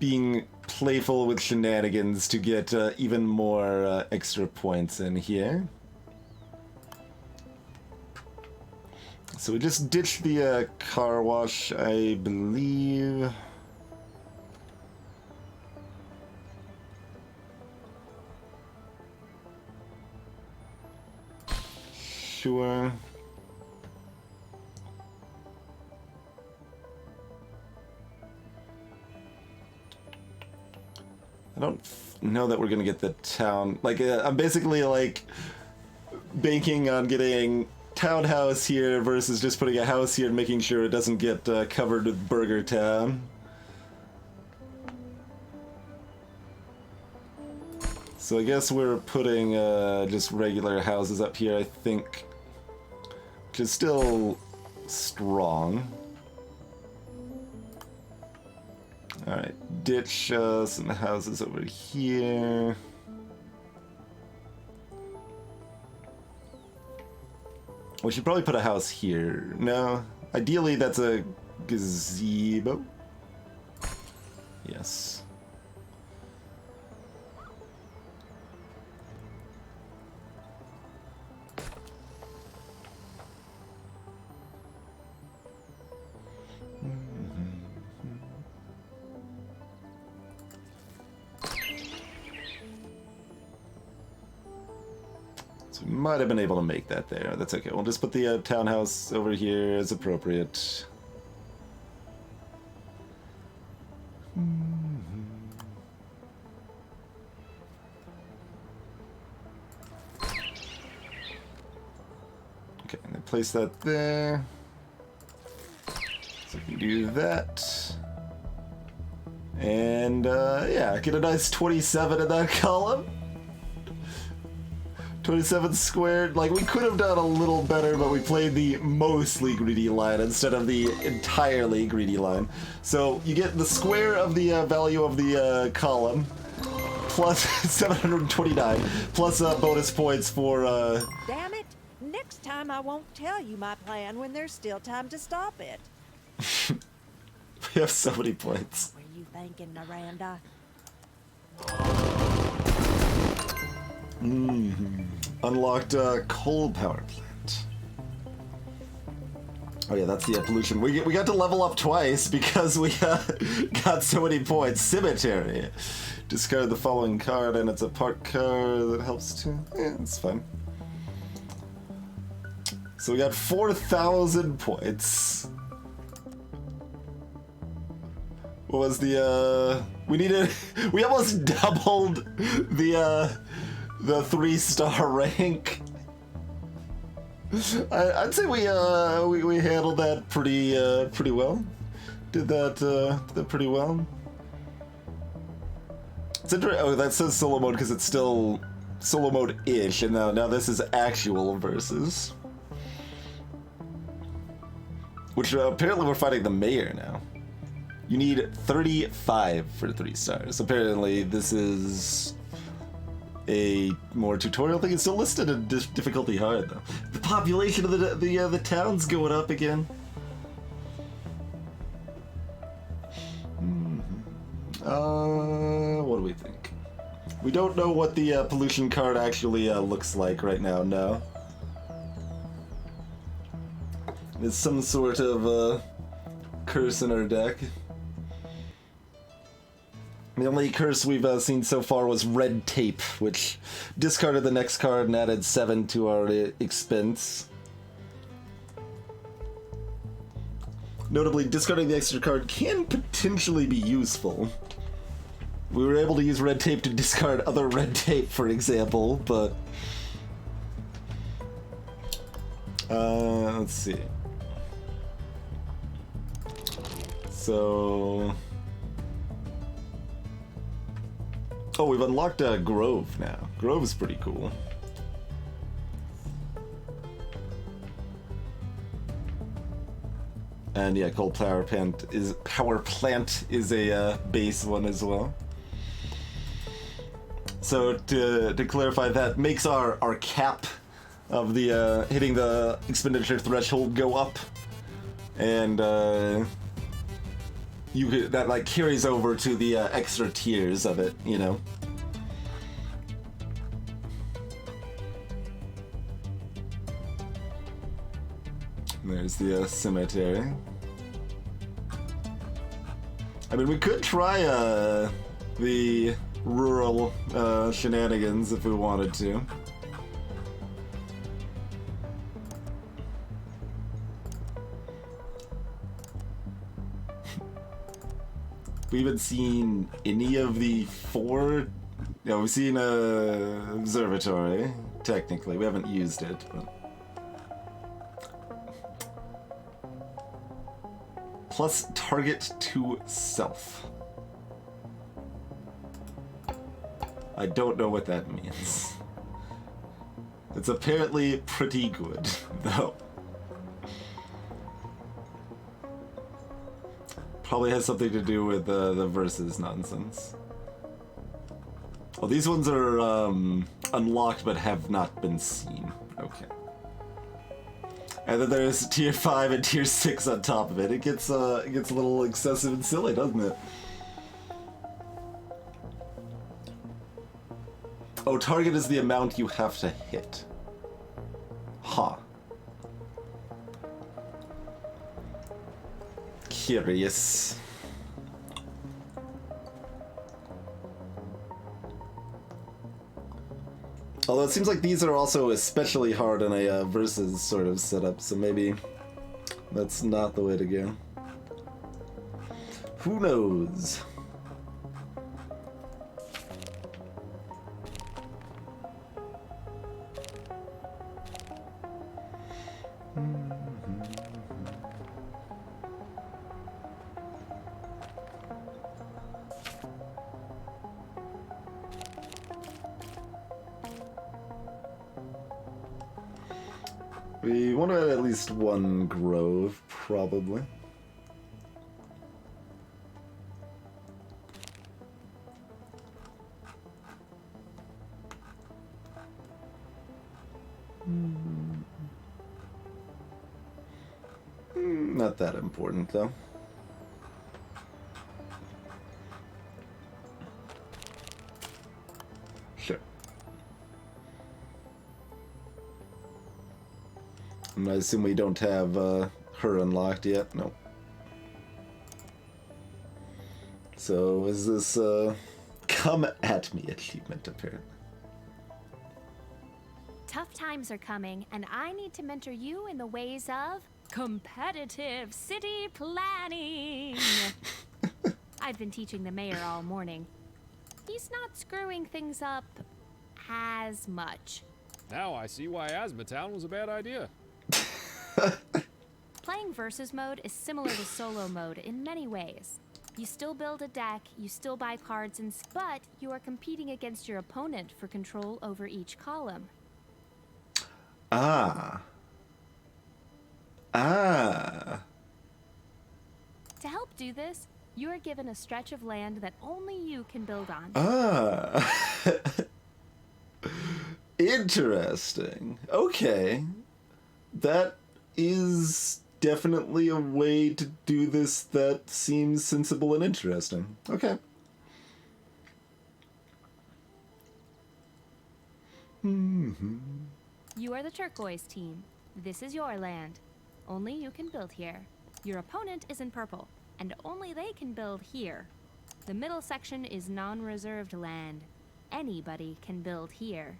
being playful with shenanigans to get even more extra points in here. So we just ditched the car wash, I believe. Sure. I don't know that we're gonna get the town. Like, I'm basically like banking on getting townhouse here versus just putting a house here and making sure it doesn't get covered with Burger Town. So I guess we're putting just regular houses up here, I think, which is still strong. Alright, ditch some houses over here. We should probably put a house here. No, ideally that's a gazebo. Yes. So we might have been able to make that there. That's okay. We'll just put the townhouse over here as appropriate. Okay, and then place that there. So we can do that. And yeah, get a nice 27 in that column. 27 squared. Like, we could have done a little better, but we played the mostly greedy line instead of the entirely greedy line. So you get the square of the value of the column, plus 729, plus bonus points for... Damn it! Next time I won't tell you my plan when there's still time to stop it. We have so many points. What were you thinking, Miranda? Unlocked coal power plant. Oh yeah, that's the pollution. We got to level up twice because we got so many points. Cemetery. Discard the following card, and it's a park card that helps too. Yeah, it's fine. So we got 4,000 points. What was the we almost doubled the 3-star rank. I'd say we handled that pretty well. Did that pretty well. It's interesting. Oh, that says solo mode because it's still solo mode-ish, and now this is actual versus. Which apparently we're fighting the mayor now. You need 35 for 3 stars. Apparently this is a more tutorial thing. It's still listed in difficulty hard though. The population of the town's going up again. What do we think? We don't know what the pollution card actually looks like right now. No. It's some sort of curse in our deck. The only curse we've seen so far was red tape, which discarded the next card and added 7 to our expense. Notably, discarding the extra card can potentially be useful. We were able to use red tape to discard other red tape, for example, but... let's see. So... Oh, we've unlocked Grove now. Grove is pretty cool. And yeah, coal power plant is a base one as well. So to clarify, that makes our cap of the hitting the expenditure threshold go up, and that like carries over to the extra tiers of it, you know. There's the cemetery. I mean, we could try the rural shenanigans if we wanted to. We haven't seen any of the 4. Yeah, we've seen a observatory. Technically, we haven't used it, but plus target to self. I don't know what that means. It's apparently pretty good, though. Probably has something to do with the versus nonsense. Oh, these ones are unlocked but have not been seen. Okay. And then there's tier 5 and tier 6 on top of it. It gets a little excessive and silly, doesn't it? Oh, target is the amount you have to hit. Huh. Curious. Although it seems like these are also especially hard in a versus sort of setup, so maybe that's not the way to go. Who knows? We want to add at least one grove, probably. Not that important, though. Sure. I assume we don't have her unlocked yet? No. So is this come at me achievement apparently? Tough times are coming, and I need to mentor you in the ways of competitive city planning. I've been teaching the mayor all morning. He's not screwing things up as much. Now I see why Asthmatown was a bad idea. Playing versus mode is similar to solo mode in many ways. You still build a deck, you still buy cards, but you are competing against your opponent for control over each column. Ah. To help do this, you are given a stretch of land that only you can build on. Interesting. Okay. That is definitely a way to do this that seems sensible and interesting. Okay. You are the turquoise team. This is your land. Only you can build here. Your opponent is in purple, and only they can build here. The middle section is non-reserved land. Anybody can build here.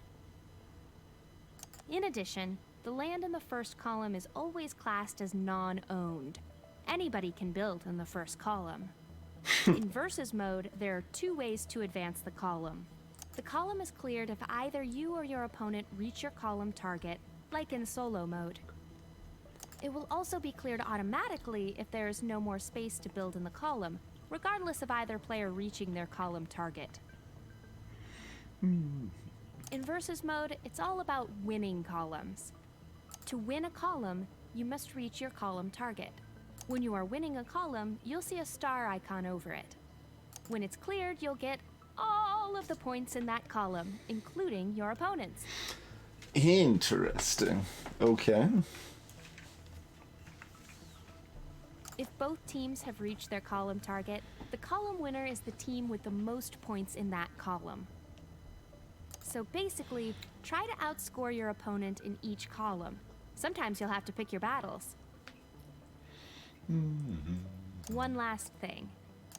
In addition, the land in the first column is always classed as non-owned. Anybody can build in the first column. In versus mode, there are two ways to advance the column. The column is cleared if either you or your opponent reach your column target, like in solo mode. It will also be cleared automatically if there is no more space to build in the column, regardless of either player reaching their column target. In versus mode, it's all about winning columns. To win a column, you must reach your column target. When you are winning a column, you'll see a star icon over it. When it's cleared, you'll get all of the points in that column, including your opponent's. Interesting. Okay. If both teams have reached their column target, the column winner is the team with the most points in that column. So basically, try to outscore your opponent in each column. Sometimes you'll have to pick your battles. One last thing.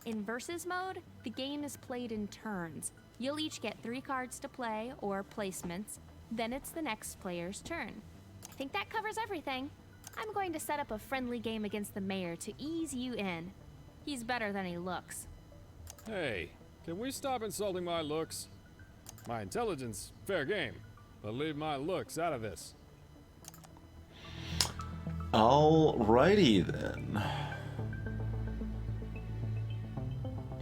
In versus mode, the game is played in turns. You'll each get 3 cards to play, or placements. Then it's the next player's turn. I think that covers everything. I'm going to set up a friendly game against the mayor to ease you in. He's better than he looks. Hey, can we stop insulting my looks? My intelligence, fair game, but leave my looks out of this. Alrighty then.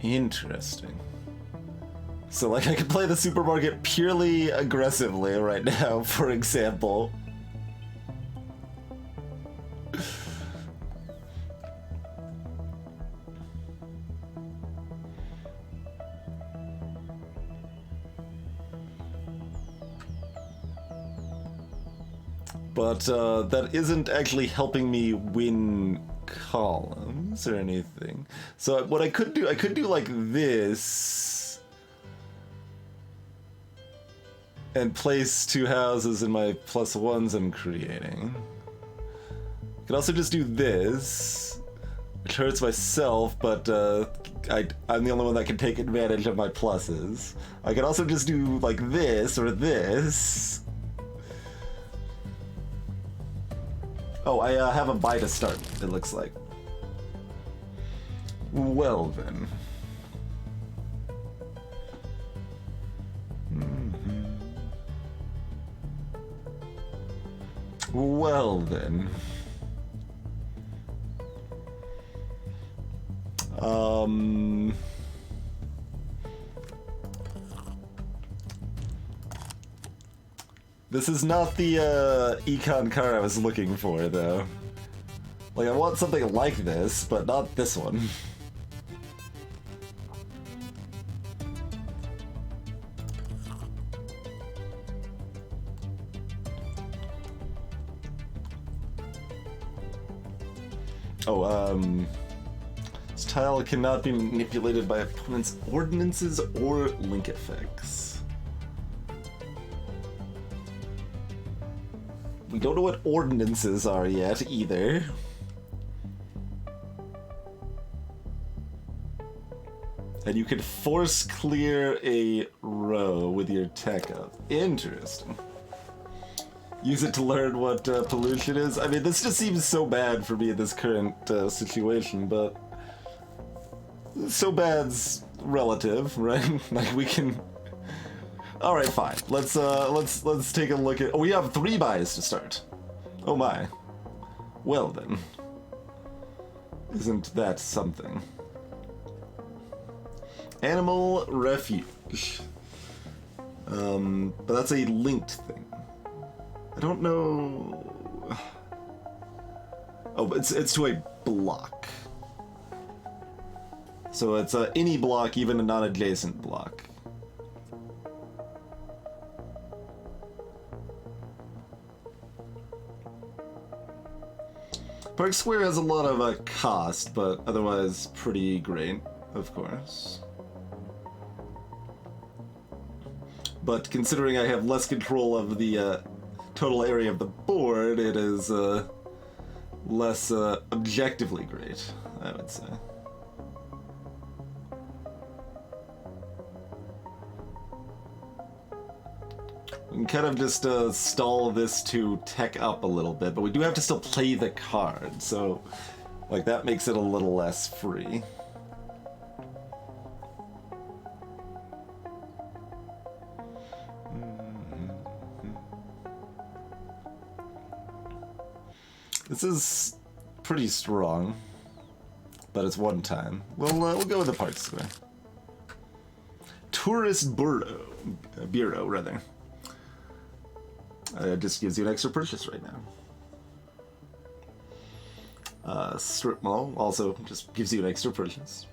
Interesting. So, like, I could play the supermarket purely aggressively right now, for example. But that isn't actually helping me win columns or anything. So what I could do like this and place 2 houses in my +1s I'm creating. I could also just do this, which hurts myself, but I'm the only one that can take advantage of my pluses. I could also just do like this or this. Oh, I have a buy to start, it looks like. Well then. Well then. This is not the econ car I was looking for, though. Like, I want something like this, but not this one. Oh, this tile cannot be manipulated by opponents' ordinances or link effects. We don't know what ordinances are yet, either. And you can force clear a row with your tech up. Interesting. Use it to learn what pollution is. I mean, this just seems so bad for me in this current situation, but so bad's relative, right? Like we can. All right, fine. Let's take a look at. Oh, we have 3 buys to start. Oh my. Well then, isn't that something? Animal refuge. But that's a linked thing. I don't know. Oh, it's to a block. So it's any block, even a non-adjacent block. Park Square has a lot of cost, but otherwise pretty great, of course. But considering I have less control of the total area of the board, it is less objectively great, I would say. We can kind of just stall this to tech up a little bit, but we do have to still play the card, so like that makes it a little less free. This is pretty strong, but it's one time. We'll go with the Park Square. Tourist Bureau, rather. It just gives you an extra purchase right now. Strip Mall also just gives you an extra purchase.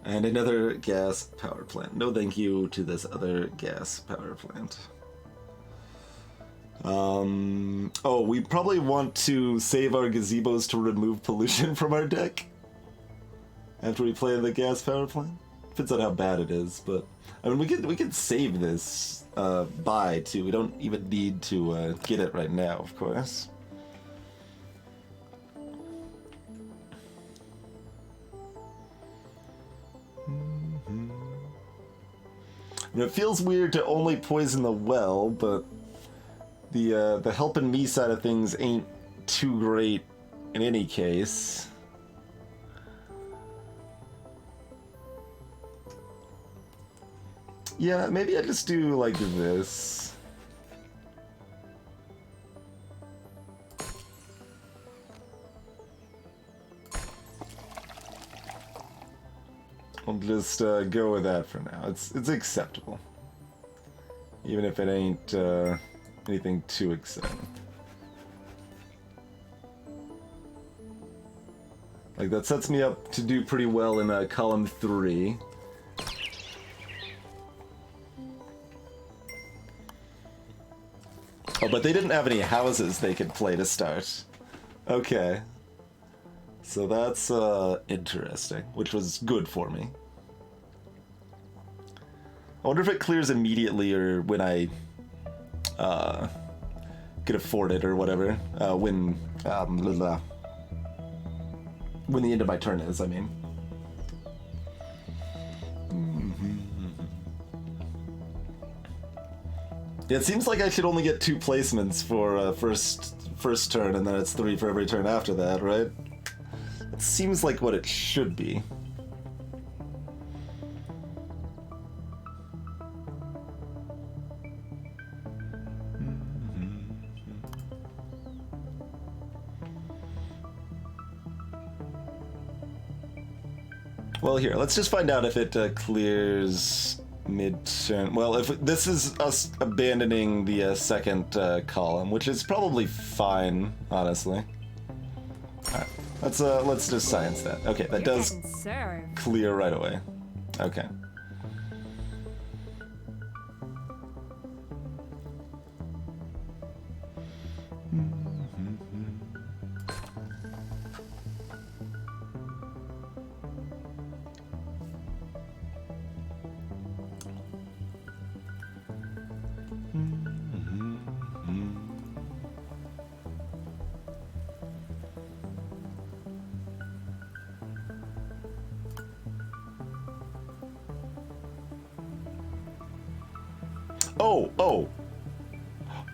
And another gas power plant. No thank you to this other gas power plant. Oh, we probably want to save our gazebos to remove pollution from our deck after we play the gas power plant. Depends on how bad it is, but I mean we could save this buy too. We don't even need to get it right now, of course. I mean, it feels weird to only poison the well, but the helping me side of things ain't too great in any case. Yeah, maybe I just do like this. We'll just go with that for now. It's acceptable. Even if it ain't anything too exciting. Like, that sets me up to do pretty well in column 3. Oh, but they didn't have any houses they could play to start. Okay. So that's interesting, which was good for me. I wonder if it clears immediately or when I could afford it or whatever. When the end of my turn is, I mean. Yeah, it seems like I should only get 2 placements for first turn, and then it's 3 for every turn after that, right? It seems like what it should be. Well, here, let's just find out if it clears mid-turn. Well, if this is us abandoning the second column, which is probably fine, honestly. Alright, let's just science that. Okay, that You're does getting served. clear right away. Okay.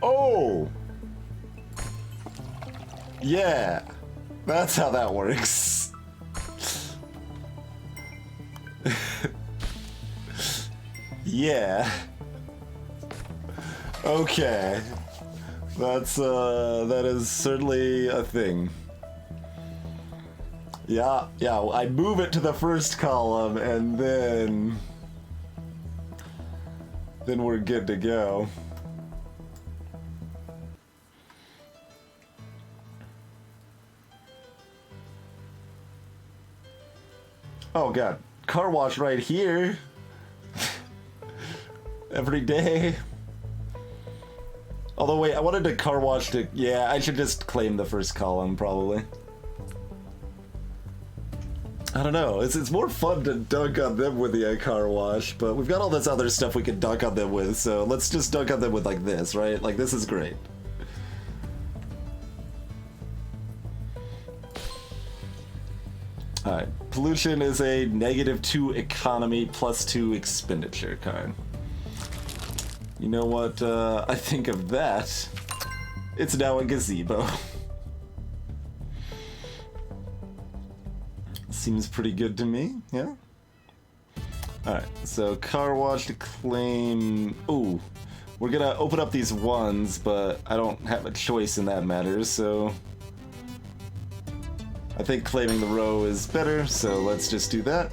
Oh! Yeah! That's how that works. Yeah. Okay. That is certainly a thing. Yeah, I move it to the first column and then we're good to go. Oh god, car wash right here. Every day. Although wait, I wanted to car wash to... Yeah, I should just claim the first column, probably. I don't know, it's more fun to dunk on them with the car wash, but we've got all this other stuff we can dunk on them with, so let's just dunk on them with like this, right? Like, this is great. Alright, pollution is a -2 economy +2 expenditure card. You know what I think of that? It's now a gazebo. Seems pretty good to me, yeah? Alright, so car wash to claim... Ooh, we're gonna open up these ones, but I don't have a choice in that matter, so... I think claiming the row is better, so let's just do that.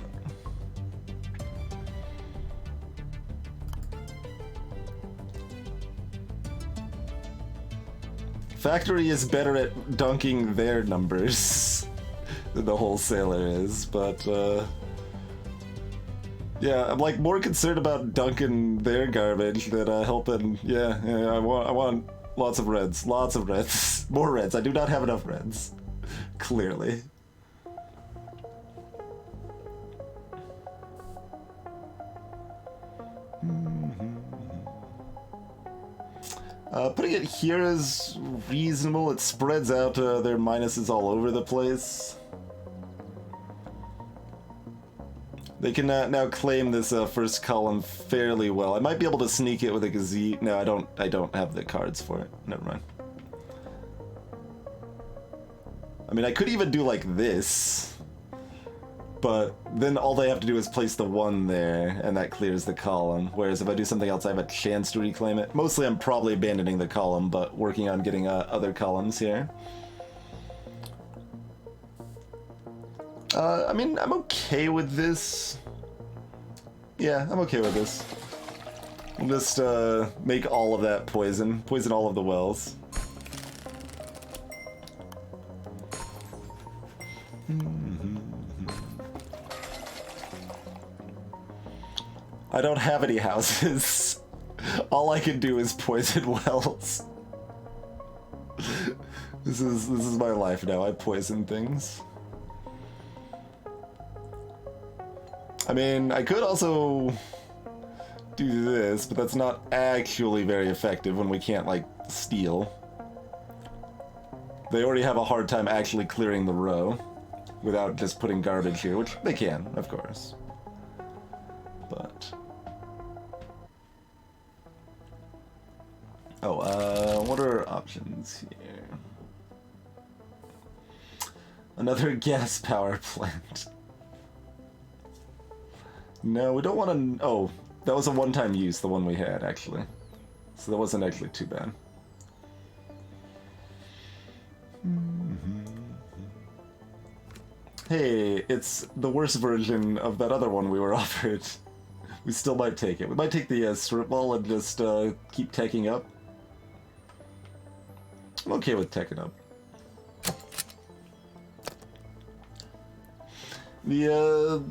Factory is better at dunking their numbers than the wholesaler is, but yeah, I'm like more concerned about dunking their garbage than helping. Yeah, I want lots of reds, more reds. I do not have enough reds, clearly. Putting it here is reasonable. It spreads out their minuses all over the place. They can now claim this first column fairly well. I might be able to sneak it with a gazebo. No, I don't have the cards for it. Never mind. I mean, I could even do like this. But then all they have to do is place the 1 there, and that clears the column. Whereas if I do something else, I have a chance to reclaim it. Mostly I'm probably abandoning the column, but working on getting other columns here. I mean, I'm okay with this. Yeah, I'm okay with this. We'll just make all of that poison. Poison all of the wells. I don't have any houses. All I can do is poison wells. This is my life now. I poison things. I mean, I could also do this, but that's not actually very effective when we can't, like, steal. They already have a hard time actually clearing the row without just putting garbage here, which they can, of course. But... oh, what are options here? Another gas power plant. No, we don't want to... oh, that was a one-time use, the one we had, actually. So that wasn't actually too bad. Hey, it's the worst version of that other one we were offered. We still might take it. We might take the strip mall and just keep teching up. I'm okay with teching up. The,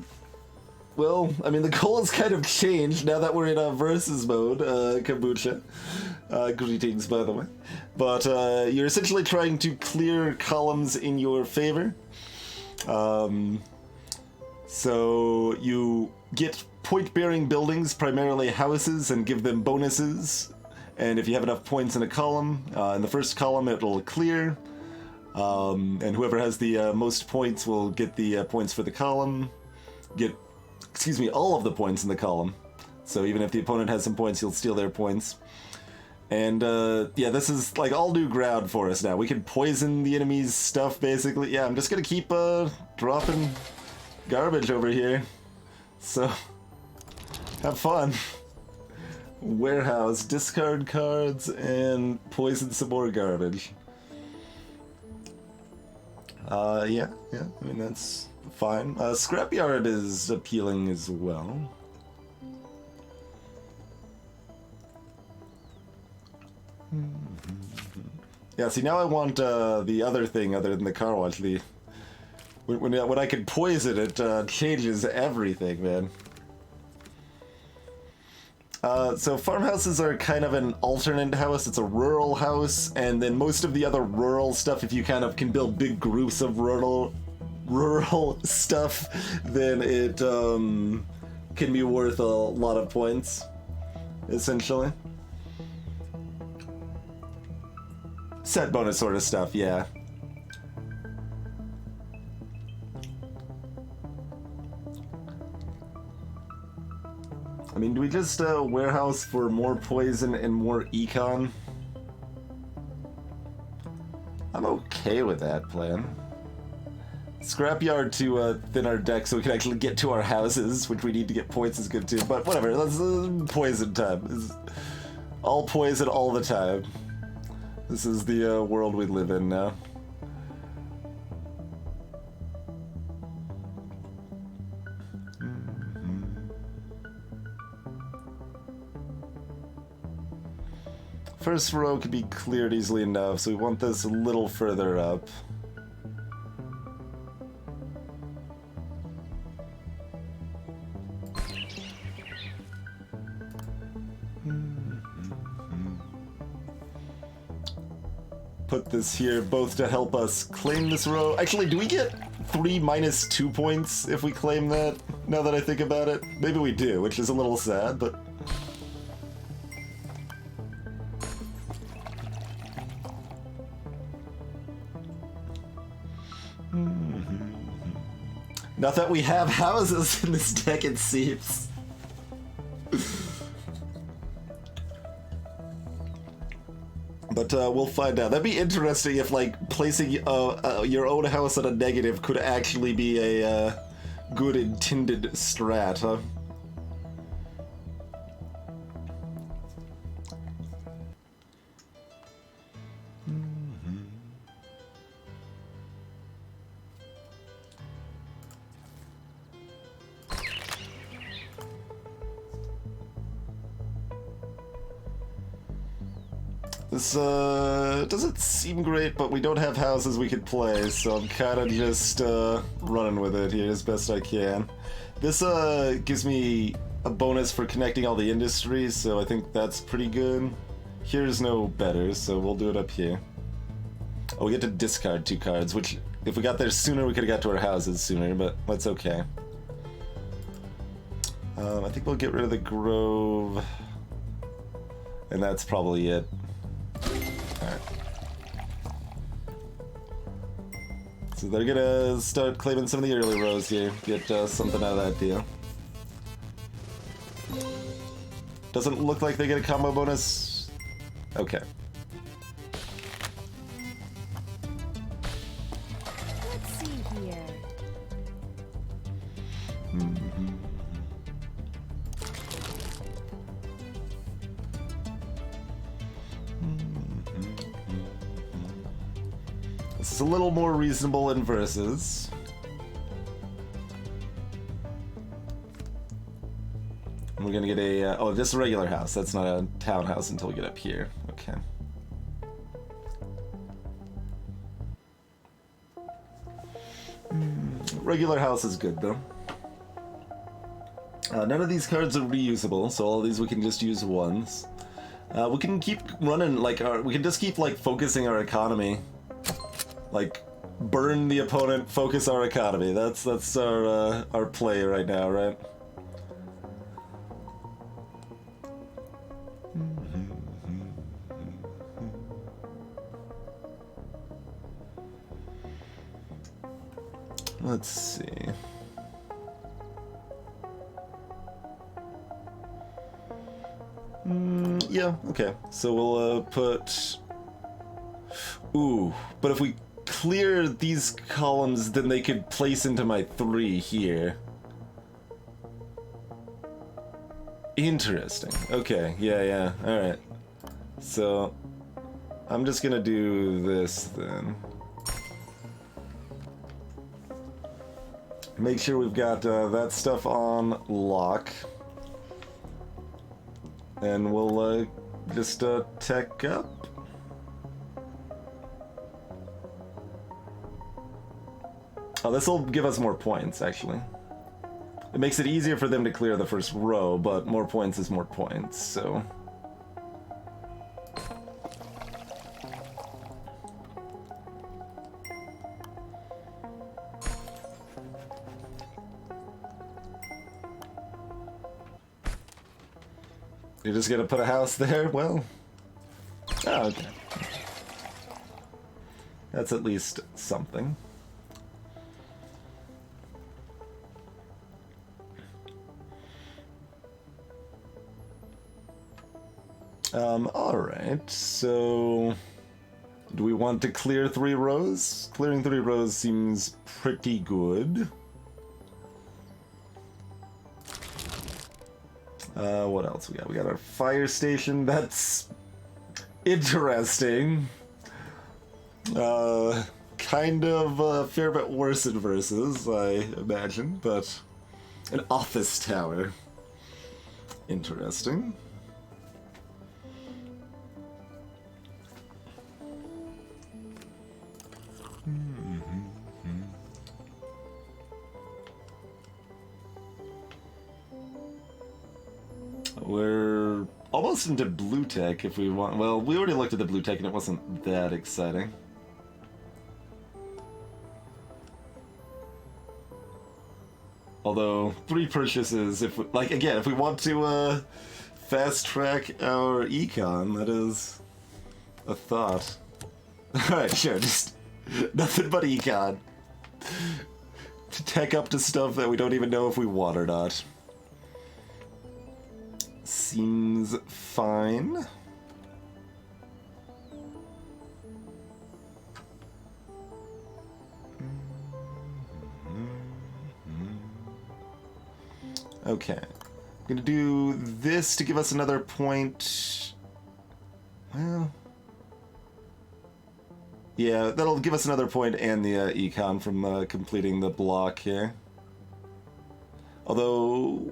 well, I mean, the goal has kind of changed now that we're in a versus mode, Kombucha. Greetings, by the way. But you're essentially trying to clear columns in your favor. So you get point-bearing buildings, primarily houses, and give them bonuses. And if you have enough points in a column, in the first column it'll clear. And whoever has the most points will get the points for the column. Get, excuse me, all of the points in the column. So even if the opponent has some points, you'll steal their points. And yeah, this is like all new ground for us now. We can poison the enemy's stuff, basically. Yeah, I'm just gonna keep dropping garbage over here. So, have fun. Warehouse, discard cards, and poison some more garbage. Yeah, I mean, that's fine. Scrapyard is appealing as well. Yeah, see, now I want the other thing other than the car wash. When I can poison it, changes everything, man. So farmhouses are kind of an alternate house. It's a rural house, and then most of the other rural stuff, if you kind of can build big groups of rural stuff, then it can be worth a lot of points, essentially. Set bonus sort of stuff, yeah. I mean, do we just warehouse for more poison and more econ? I'm okay with that plan. Scrapyard to thin our deck so we can actually get to our houses, which we need to get points is good too, but whatever, that's poison time. It's all poison all the time. This is the world we live in now. First row could be cleared easily enough, so we want this a little further up. Put this here both to help us claim this row. Actually, do we get 3 minus 2 points if we claim that? Now that I think about it. Maybe we do, which is a little sad, but... Not that we have houses in this deck, it seems. But we'll find out. That'd be interesting if, like, placing your own house on a negative could actually be a good intended strat, huh? This doesn't seem great, but we don't have houses we could play, so I'm kind of just running with it here as best I can. This gives me a bonus for connecting all the industries, so I think that's pretty good. Here's no better, so we'll do it up here. Oh, we get to discard 2 cards, which if we got there sooner, we could have got to our houses sooner, but that's okay. I think we'll get rid of the Grove, and that's probably it. Alright. So they're gonna start claiming some of the early rows here, get something out of that deal. Doesn't look like they get a combo bonus. Okay. Let's see here. This is a little more reasonable in verses. We're gonna get a, oh, just a regular house. That's not a townhouse until we get up here. Okay. Regular house is good, though. None of these cards are reusable, so all of these we can just use once. We can keep running, like, we can just keep, like, focusing our economy. Like, burn the opponent, focus our economy. That's our play right now, right? Let's see. Yeah, okay. So we'll put... Ooh, but if we clear these columns, then they could place into my 3 here. Interesting. Okay, yeah, alright. So, I'm just gonna do this then. Make sure we've got that stuff on lock. And we'll just tech up. Oh, this will give us more points, actually. It makes it easier for them to clear the first row, but more points is more points, so... You're just gonna put a house there? Well... Oh, okay. That's at least something. Alright, so... Do we want to clear 3 rows? Clearing 3 rows seems pretty good. What else we got? We got our fire station. That's interesting. Kind of a fair bit worse in versus, I imagine, but an office tower. Interesting. We're almost into blue tech if we want. Well, we already looked at the blue tech and it wasn't that exciting. Although 3 purchases, if we, like, again, if we want to fast track our econ, that is a thought. All right, sure, just nothing but econ to tech up to stuff that we don't even know if we want or not. Seems fine. Okay. I'm gonna do this to give us another point. Well... Yeah, that'll give us another point and the econ from completing the block here. Although...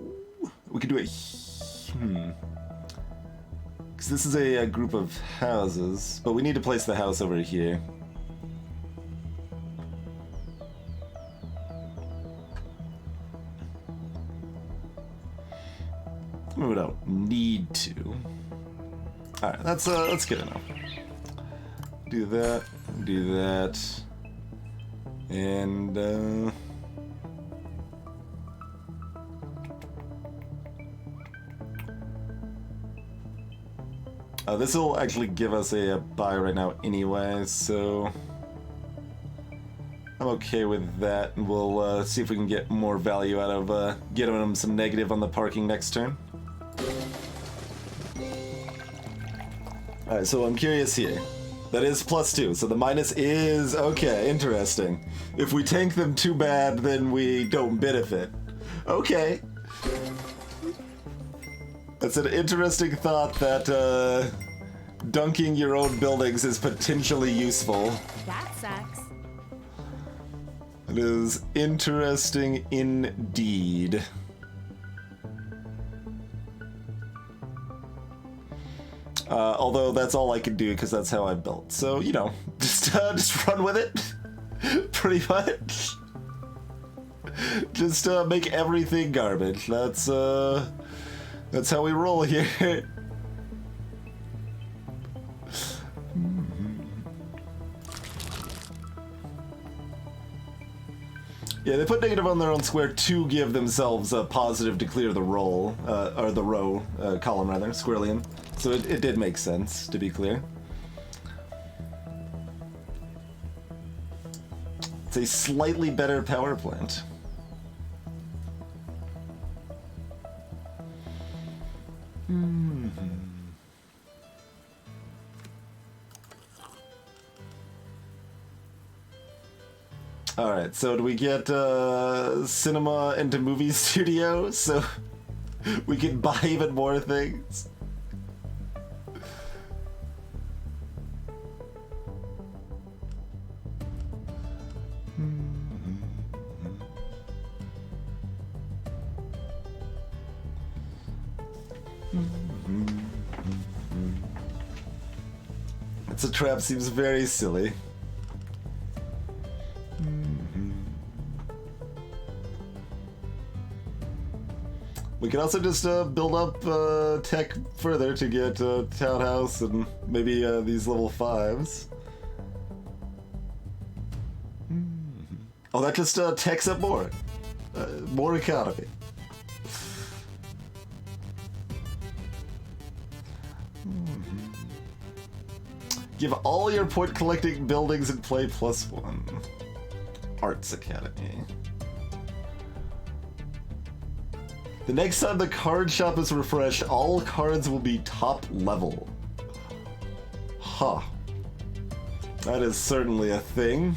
We could do it... Because this is a group of houses, but we need to place the house over here. We don't need to. Alright, that's good enough. Do that, and this will actually give us a buy right now anyway, so I'm okay with that. And we'll see if we can get more value out of getting them some negative on the parking next turn. Alright, so I'm curious here. That is +2, so the minus is... okay, interesting. If we tank them too bad, then we don't benefit. Okay. That's an interesting thought that, dunking your own buildings is potentially useful. That sucks. It is interesting indeed. Although that's all I can do because that's how I built. So, you know, just run with it. Pretty much. Just make everything garbage. That's how we roll here. Yeah, they put negative on their own square to give themselves a positive to clear the roll, or the row, column rather, Squirrelian. So it did make sense, to be clear. It's a slightly better power plant. Alright, so do we get cinema into movie studio so we can buy even more things? It's a trap, seems very silly. We can also just build up tech further to get townhouse and maybe these level 5s. Oh, that just techs up more. More economy. Give all your point collecting buildings and play +1. Arts Academy. The next time the card shop is refreshed, all cards will be top level. Huh. That is certainly a thing.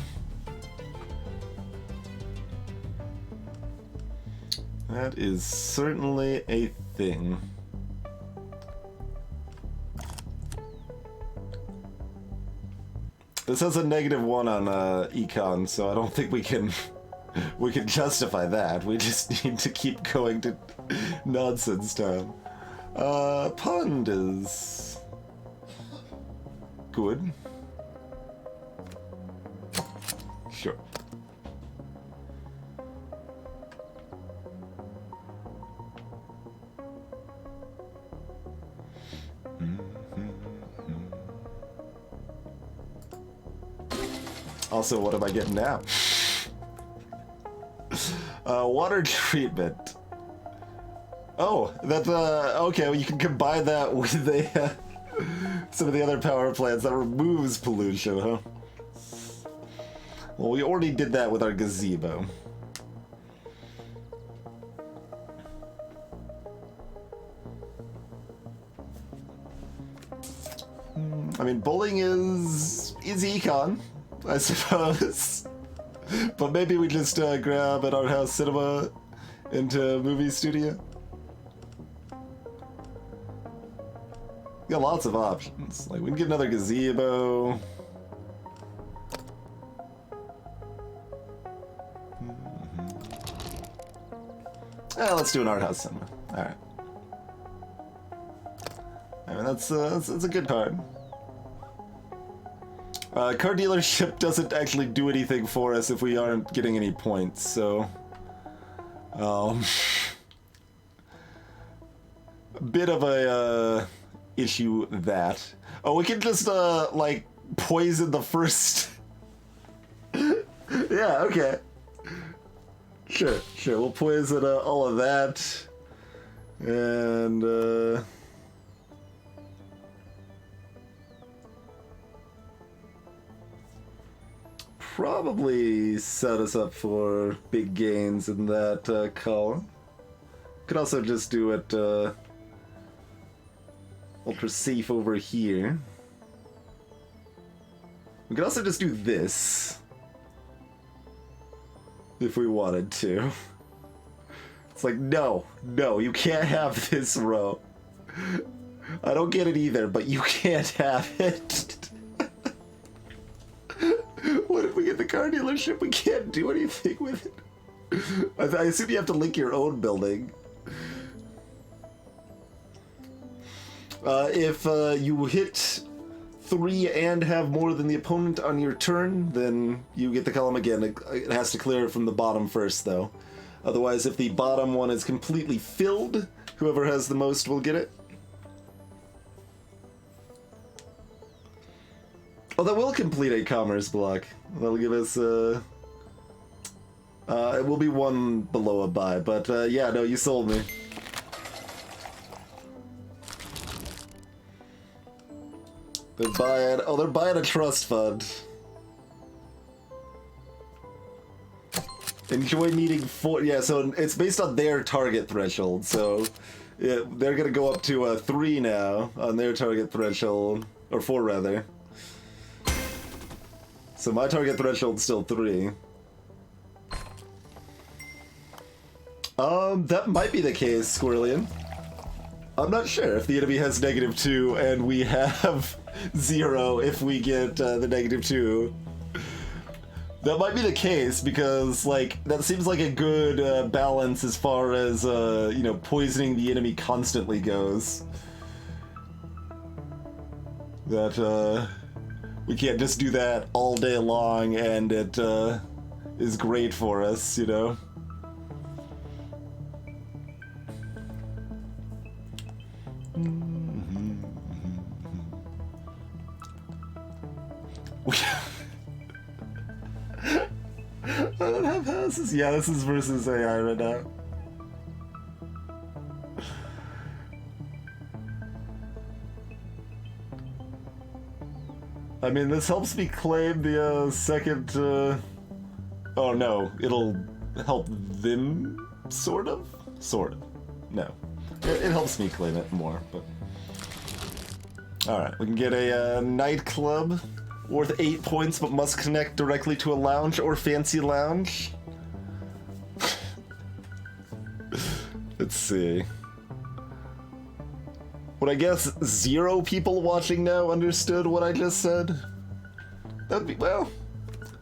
That is certainly a thing. This has a -1 on econ, so I don't think we can justify that. We just need to keep going to nonsense town. Pond is good. Sure. Also, what am I getting now? Water treatment. Oh, that okay. Well, you can combine that with some of the other power plants that removes pollution, huh? Well, we already did that with our gazebo. I mean, bowling is econ, I suppose. But maybe we just grab an art house cinema into movie studio. Got lots of options. Like, we can get another gazebo. Let's do an art house cinema. Alright. mean, that's a good card. Car dealership doesn't actually do anything for us if we aren't getting any points, so... a bit of a issue that. Oh, we can just like poison the first. Yeah, okay. Sure. We'll poison all of that, and probably set us up for big gains in that column. Could also just do it ultra safe over here. We could also just do this if we wanted to. It's like, no, you can't have this row. I don't get it either, but you can't have it. What if we get the car dealership? We can't do anything with it. I assume you have to link your own building. If you hit 3 and have more than the opponent on your turn, then you get the column again. It has to clear it from the bottom first, though. Otherwise, if the bottom one is completely filled, whoever has the most will get it. Oh, that will complete a commerce block. That'll give us, it will be one below a buy, but, yeah, no, you sold me. They're buying a trust fund. Enjoy meeting 4, yeah, so it's based on their target threshold, so yeah, they're gonna go up to 3 now on their target threshold, or 4 rather. So my target threshold's still 3. That might be the case, Squirrelian. I'm not sure if the enemy has -2 and we have 0 if we get the -2. That might be the case because, like, that seems like a good balance as far as, you know, poisoning the enemy constantly goes. That, we can't just do that all day long and it is great for us, you know? I don't have houses. Yeah, this is versus AI right now. I mean, this helps me claim the second. Oh no, it'll help them, sort of. No, it helps me claim it more. But all right, we can get a nightclub. Worth 8 points, but must connect directly to a lounge or fancy lounge. Let's see. Would I guess 0 people watching now understood what I just said? That'd be, well,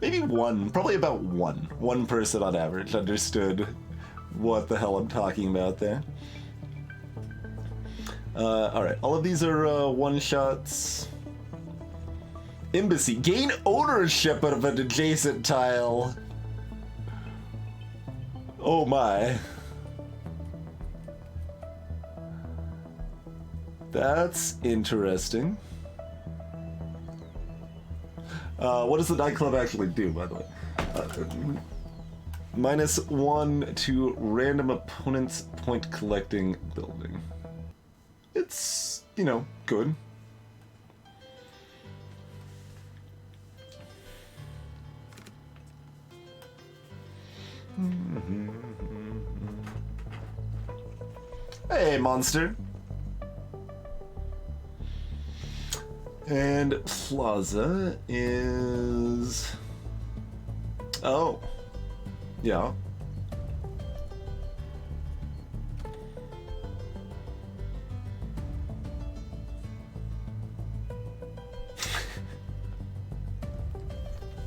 maybe 1. Probably about 1. 1 person on average understood what the hell I'm talking about there. Alright, all of these are one-shots. Embassy. Gain ownership of an adjacent tile. Oh my. That's interesting. What does the nightclub actually do, by the way? -1 to random opponent's point collecting building. It's, you know, good. Hey, monster. And Plaza is... Oh. Yeah.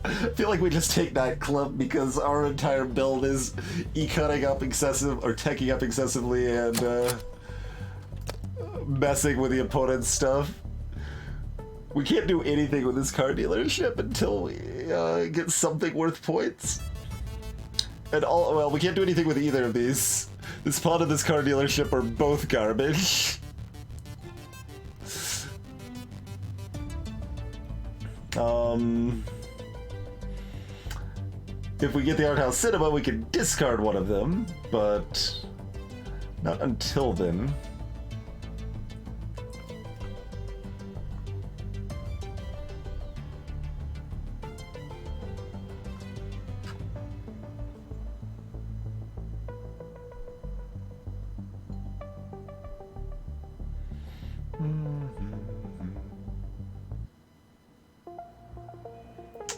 I feel like we just take nightclub because our entire build is e-cutting up excessive or teching up excessively and messing with the opponent's stuff. We can't do anything with this car dealership until we get something worth points. And well, we can't do anything with either of these. This pawn and this car dealership are both garbage. If we get the Art House Cinema, we can discard one of them, but not until then.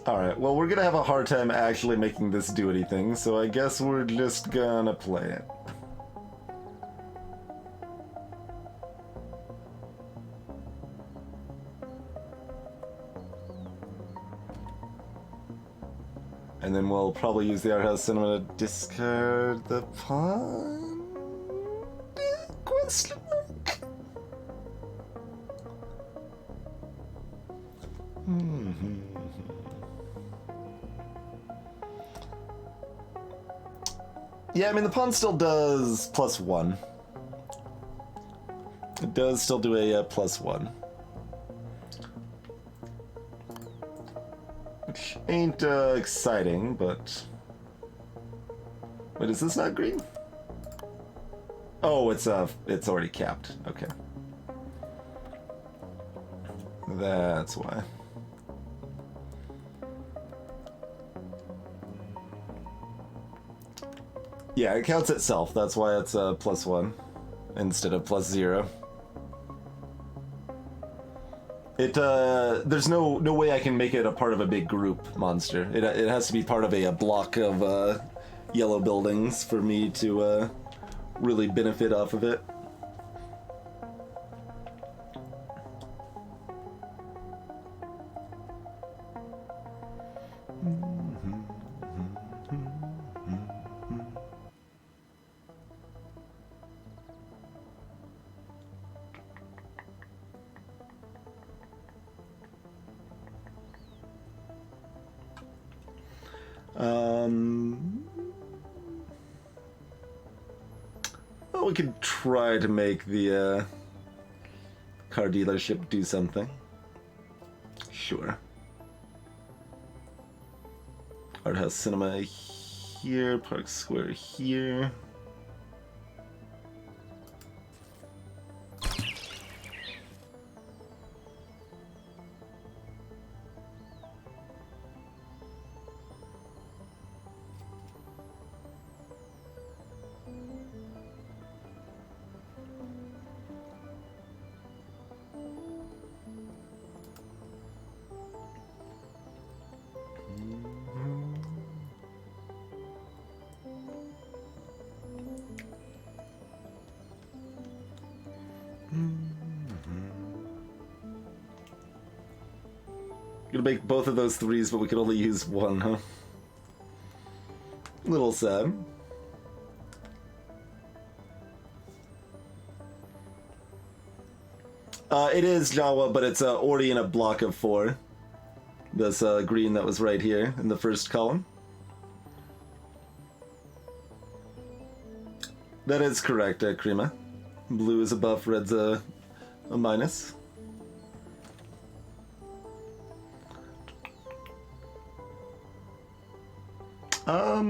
Alright, well, we're gonna have a hard time actually making this do anything, so I guess we're just gonna play it. And then we'll probably use the Art House Cinema to discard the pawn? Question mark? Yeah, I mean, the pawn still does +1. It does still do a +1. Which ain't exciting, but... Wait, is this not green? Oh, it's already capped. Okay. That's why. Yeah, it counts itself. That's why it's +1 instead of +0. It there's no way I can make it a part of a big group monster. It has to be part of a block of yellow buildings for me to really benefit off of it. Well, we could try to make the car dealership do something. Sure. Art House Cinema here, Park Square here. Gonna make both of those 3s, but we could only use one, huh? Little sad. It is Jawa, but it's already in a block of 4. This green that was right here in the first column. That is correct, Krima. Blue is a buff, red's a minus. I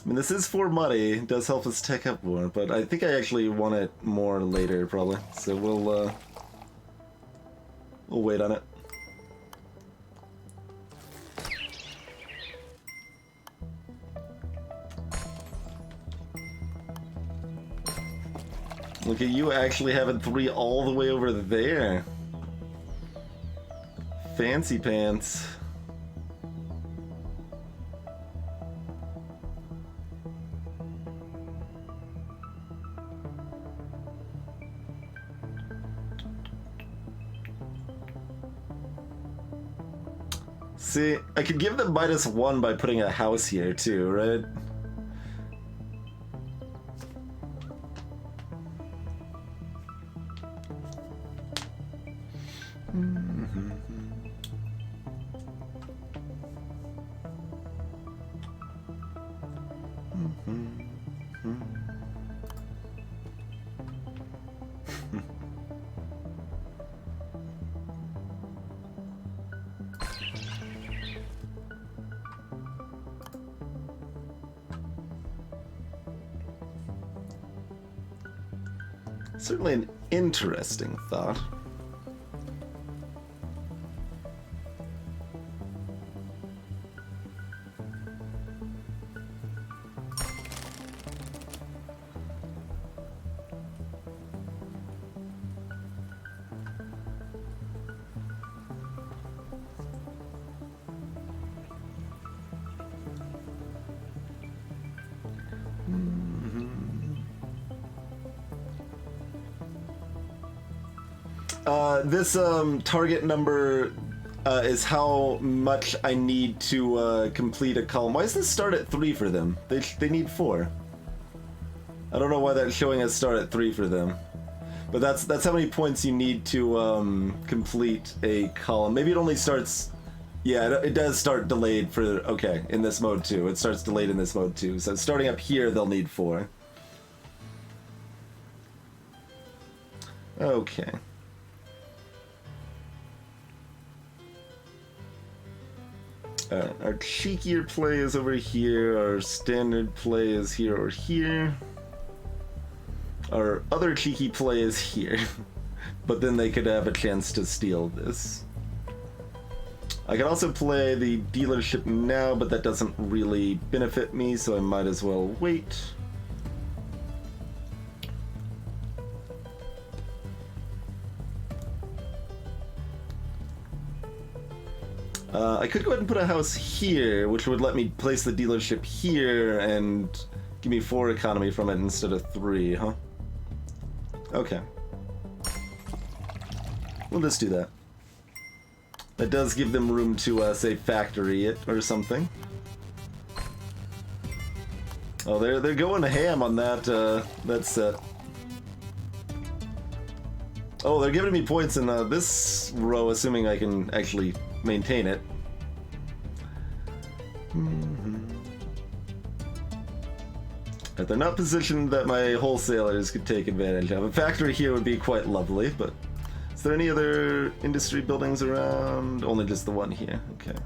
mean, this is for money. It does help us tech up more, but I think I actually want it more later, probably. So we'll wait on it. Look at you actually having 3 all the way over there. Fancy pants. See, I could give them -1 by putting a house here too, right? Certainly an interesting thought. This target number is how much I need to complete a column. Why does this start at 3 for them? They need 4. I don't know why that's showing us start at 3 for them. But that's how many points you need to complete a column. Maybe it only starts... Yeah, it does start delayed for... Okay, in this mode too. It starts delayed in this mode too. So starting up here, they'll need 4. Okay. Alright, our cheekier play is over here, our standard play is here or here. Our other cheeky play is here. But then they could have a chance to steal this. I can also play the dealership now, but that doesn't really benefit me, so I might as well wait. I could go ahead and put a house here, which would let me place the dealership here and give me 4 economy from it instead of 3, huh? Okay. We'll just do that. That does give them room to, say, factory it or something. Oh, they're going ham on that, that set. Oh, they're giving me points in this row, assuming I can actually maintain it. But they're not positioned that my wholesalers could take advantage of. A factory here would be quite lovely, but is there any other industry buildings around? Only just the one here. Okay.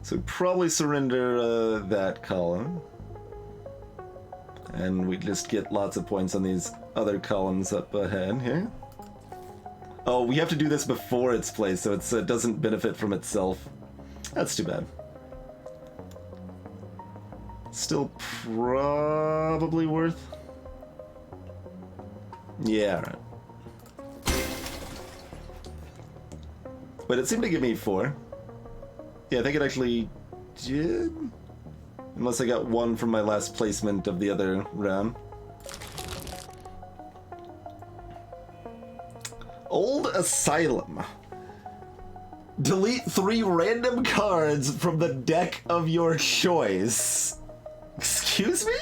So probably surrender that column. And we just get lots of points on these other columns up ahead here. Oh, we have to do this before it's placed, so it doesn't benefit from itself. That's too bad. Still probably worth. Yeah, right. But it seemed to give me 4. Yeah, I think it actually did. Unless I got 1 from my last placement of the other round. Old Asylum. Delete 3 random cards from the deck of your choice. Excuse me?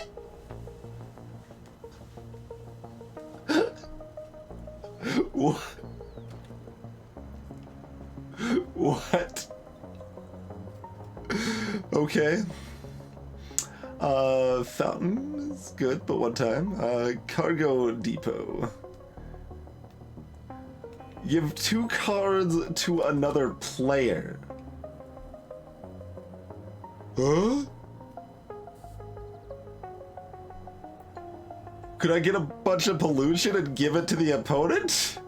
What? What? Okay. Fountain is good, but one time. Cargo Depot. Give 2 cards to another player. Huh? Could I get a bunch of pollution and give it to the opponent?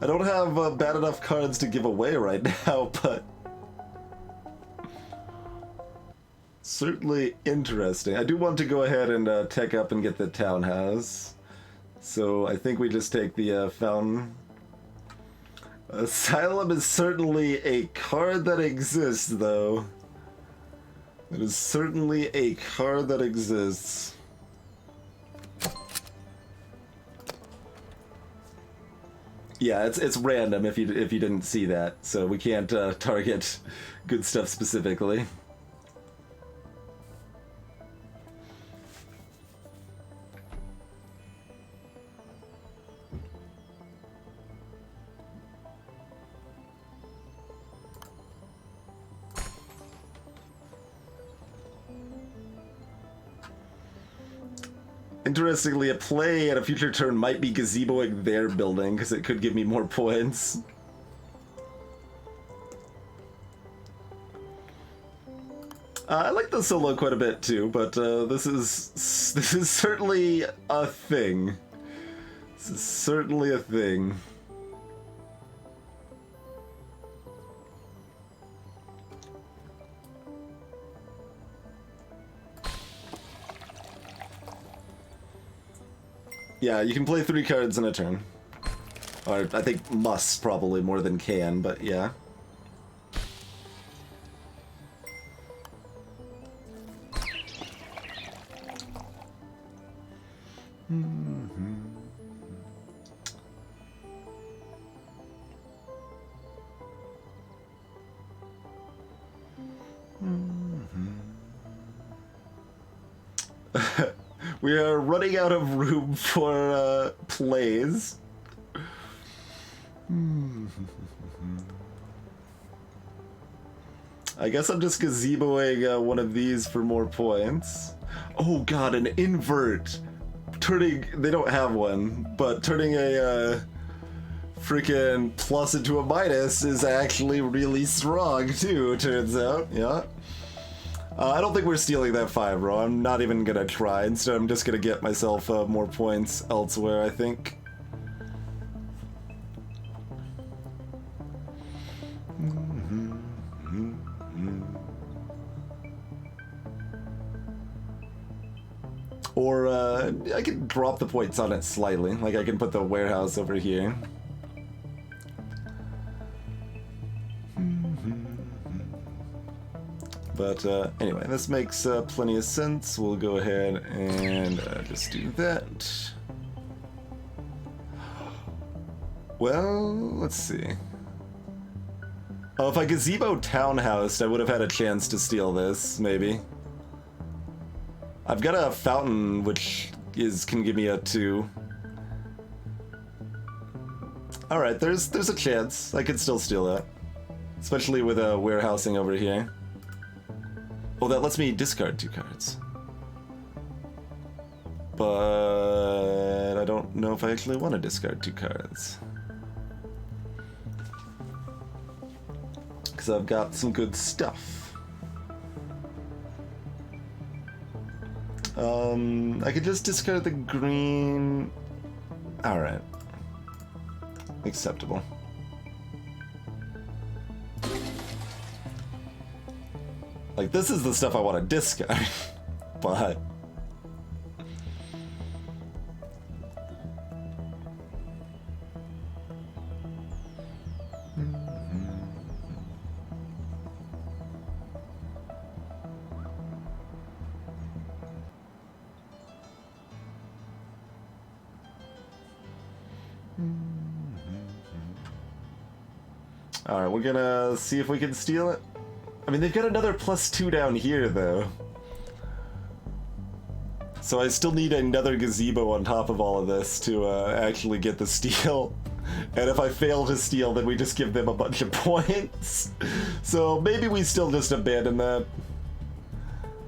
I don't have bad enough cards to give away right now, but certainly interesting. I do want to go ahead and tech up and get the townhouse. So I think we just take the fountain. Asylum is certainly a card that exists, though. It is certainly a card that exists. Yeah, it's random if you didn't see that, so we can't target good stuff specifically. Interestingly, a play at a future turn might be gazeboing their building, because it could give me more points. I like the solo quite a bit too, but this is certainly a thing. This is certainly a thing. Yeah, you can play 3 cards in a turn. Or I think must probably more than can, but yeah. We are running out of room for plays. I guess I'm just gazeboing one of these for more points. Oh god, an invert! Turning, they don't have one, but turning a freaking plus into a minus is actually really strong too, turns out, yeah. I don't think we're stealing that 5, bro. I'm not even gonna try. Instead, I'm just gonna get myself more points elsewhere, I think. Or, I can drop the points on it slightly. Like, I can put the warehouse over here. But anyway, this makes plenty of sense. We'll go ahead and just do that. Well, let's see. Oh, if I gazebo townhouse, I would have had a chance to steal this, maybe. I've got a fountain, which can give me a 2. Alright, there's a chance. I could still steal that. Especially with a warehousing over here. Oh, that lets me discard 2 cards. But I don't know if I actually want to discard 2 cards. Because I've got some good stuff. I could just discard the green. Alright. Acceptable. Like, this is the stuff I want to discard, but... Alright, we're gonna see if we can steal it. I mean, they've got another +2 down here, though. So I still need another gazebo on top of all of this to actually get the steal. And if I fail to steal, then we just give them a bunch of points. So maybe we still just abandon that.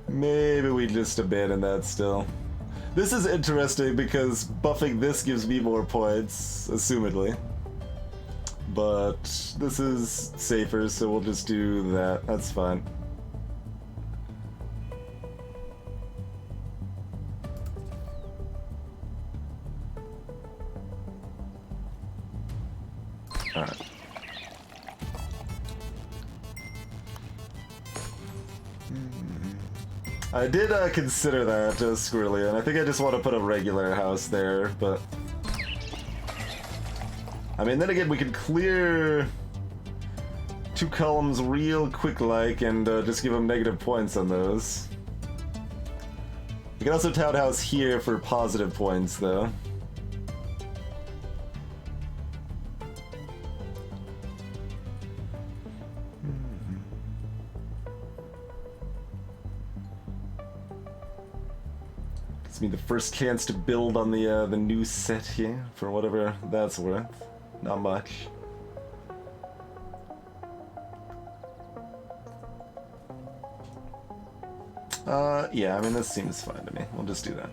Maybe we just abandon that still. This is interesting because buffing this gives me more points, assumedly. But this is safer, so we'll just do that. That's fine. Alright. I did consider that, Squirrely, and I think I just want to put a regular house there, but... I mean, then again, we could clear 2 columns real quick-like and just give them negative points on those. We can also townhouse here for positive points, though. Gives me the first chance to build on the new set here, for whatever that's worth. Not much. Yeah, I mean, this seems fine to me. We'll just do that.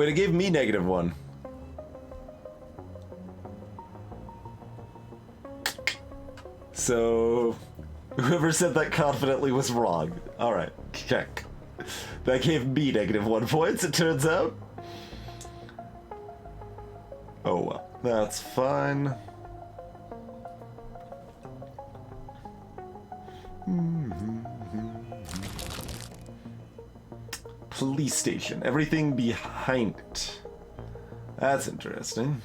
Wait, it gave me -1. So, whoever said that confidently was wrong. Alright, check. That gave me -1 points, it turns out. Oh well, that's fine. Police station, everything behind it. That's interesting.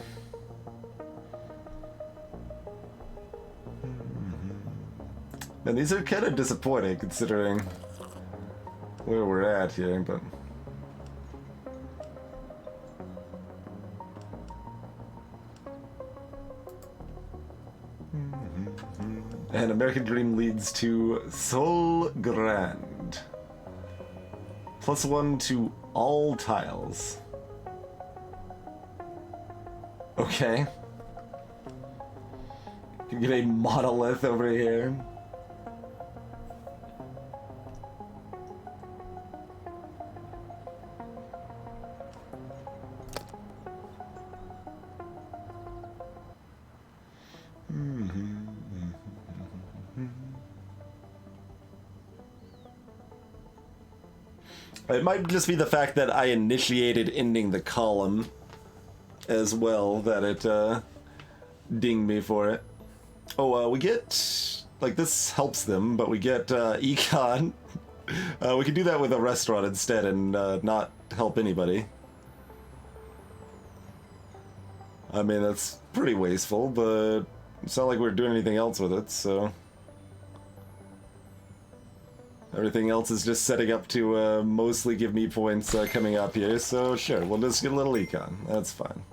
And these are kind of disappointing considering where we're at here, but... And American Dream leads to Sol Grand. +1 to all tiles. Okay. You get a monolith over here. It might just be the fact that I initiated ending the column as well that it dinged me for it. Oh, we get, like, this helps them, but we get econ. We could do that with a restaurant instead and not help anybody. I mean, that's pretty wasteful, but it's not like we're doing anything else with it, so... Everything else is just setting up to mostly give me points coming up here, so sure, we'll just get a little econ. That's fine.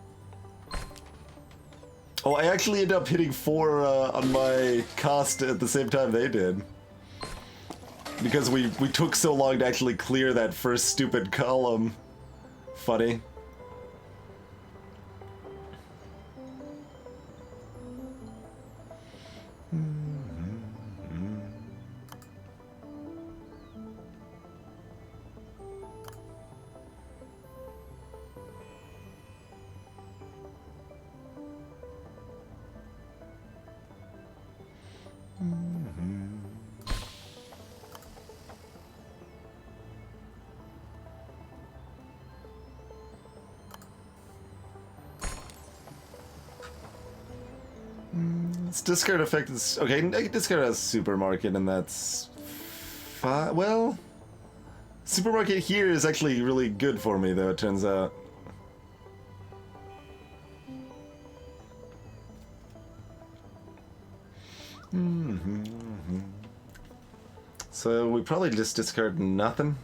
Oh, I actually ended up hitting 4 on my cost at the same time they did. Because we took so long to actually clear that first stupid column. Funny. This discard effect is... Okay, I can discard a supermarket and that's... Well... Supermarket here is actually really good for me though, it turns out. So we probably just discard nothing.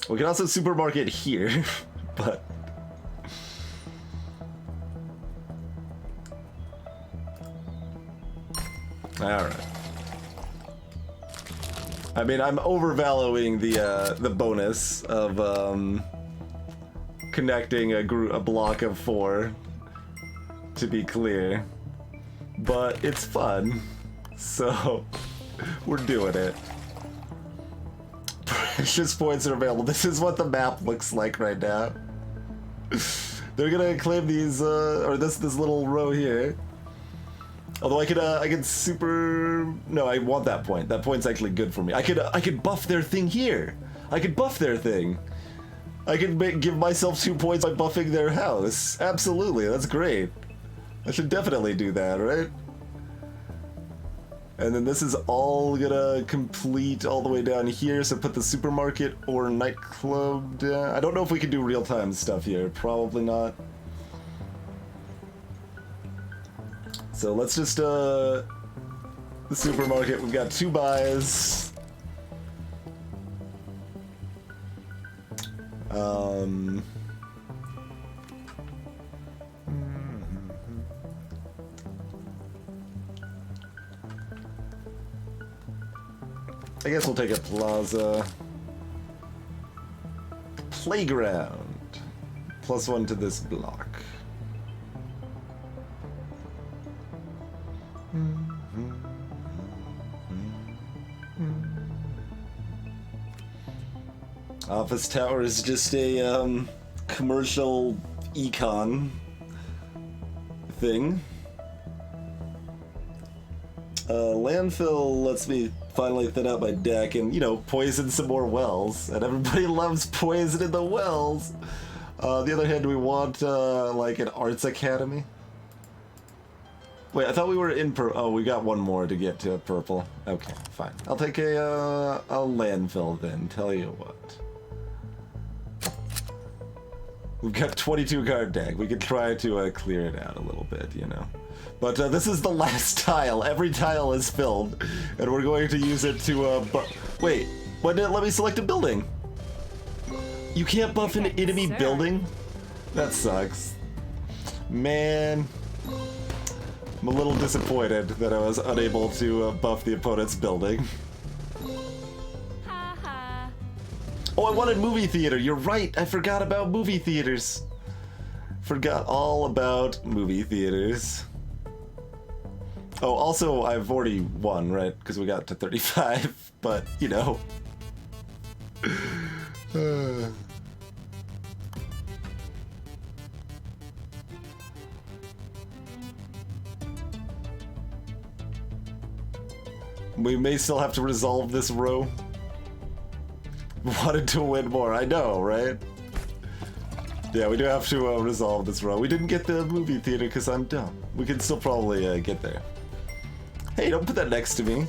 We can also supermarket here, but... Alright. I mean, I'm overvaluing the bonus of connecting a block of 4, to be clear. But it's fun, so we're doing it. Precious points are available. This is what the map looks like right now. They're gonna claim these, or this little row here. Although I could super... No, I want that point. That point's actually good for me. I could buff their thing here. I could buff their thing. I could give myself 2 points by buffing their house. Absolutely, that's great. I should definitely do that, right? And then this is all gonna complete all the way down here, so put the supermarket or nightclub down. I don't know if we can do real-time stuff here. Probably not. So let's just, the supermarket, we've got 2 buys. I guess we'll take a plaza. Playground. +1 to this block. Office Tower is just a commercial econ thing. Landfill lets me finally thin out my deck and, you know, poison some more wells. And everybody loves poison in the wells. On the other hand, do we want, like, an arts academy? Wait, I thought we were in oh, we got one more to get to purple. Okay, fine. I'll take a landfill then, tell you what. We've got 22 card deck. We could try to clear it out a little bit, you know. But this is the last tile. Every tile is filled, and we're going to use it to, wait, why didn't it let me select a building? You can't buff an enemy Sir. building? That sucks. Man. I'm a little disappointed that I was unable to buff the opponent's building. Ha ha. Oh, I wanted movie theater. You're right. I forgot about movie theaters. Forgot all about movie theaters. Oh, also, I've already won, right? Because we got to 35, but, you know. We may still have to resolve this row. Wanted to win more, I know, right? Yeah, we do have to resolve this row. We didn't get the movie theater because I'm dumb. We can still probably get there. Hey, don't put that next to me.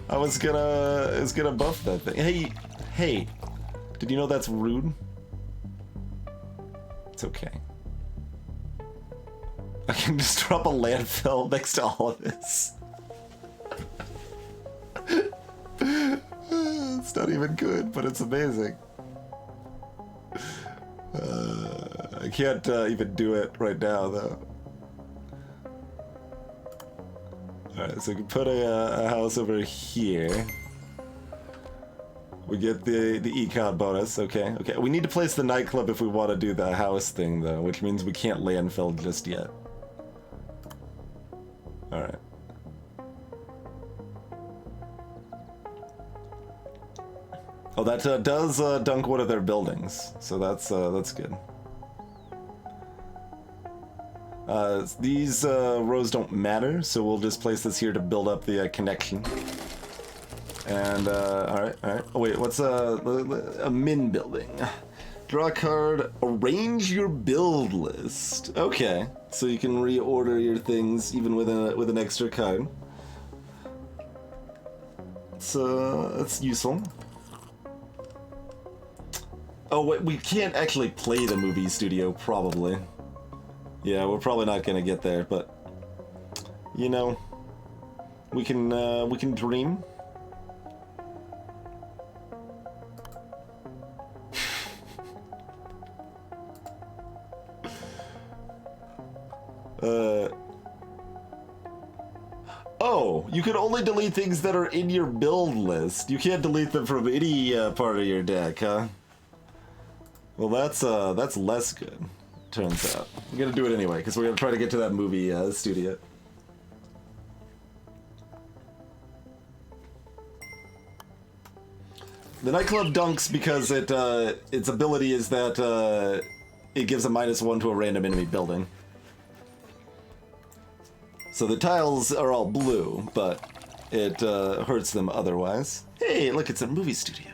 I was gonna buff that thing. Hey, did you know that's rude? It's okay. I can just drop a landfill next to all of this. It's not even good, but it's amazing. I can't even do it right now, though. Alright, so we can put a house over here. We get the econ bonus, okay. We need to place the nightclub if we want to do the house thing, though, which means we can't landfill just yet. Alright. Oh, that does dunk one of their buildings, so that's good. These rows don't matter, so we'll just place this here to build up the connection. And all right. Oh wait, what's a min building? Draw a card. Arrange your build list. Okay, so you can reorder your things even with an extra card. It's useful. Oh, wait, we can't actually play the movie studio, probably. Yeah, we're probably not gonna get there, but you know, we can dream. Oh, you can only delete things that are in your build list. You can't delete them from any part of your deck, huh? Well, that's less good, turns out. I'm gonna do it anyway, because we're gonna try to get to that movie studio. The nightclub dunks because its ability is that it gives a -1 to a random enemy building. So the tiles are all blue, but it hurts them otherwise. Hey, look, it's a movie studio.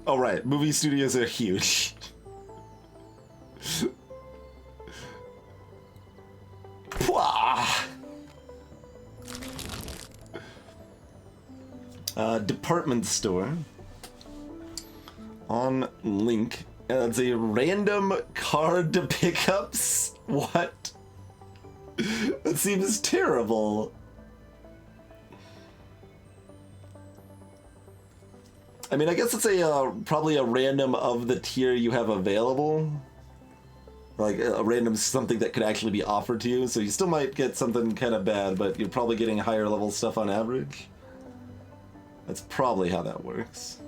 Oh, right. Movie studios are huge. Department store. On link. It's a random card to pickups? What? That seems terrible. I mean, I guess it's a probably a random of the tier you have available. Like a random something that could actually be offered to you, so you still might get something kind of bad, but you're probably getting higher level stuff on average. That's probably how that works.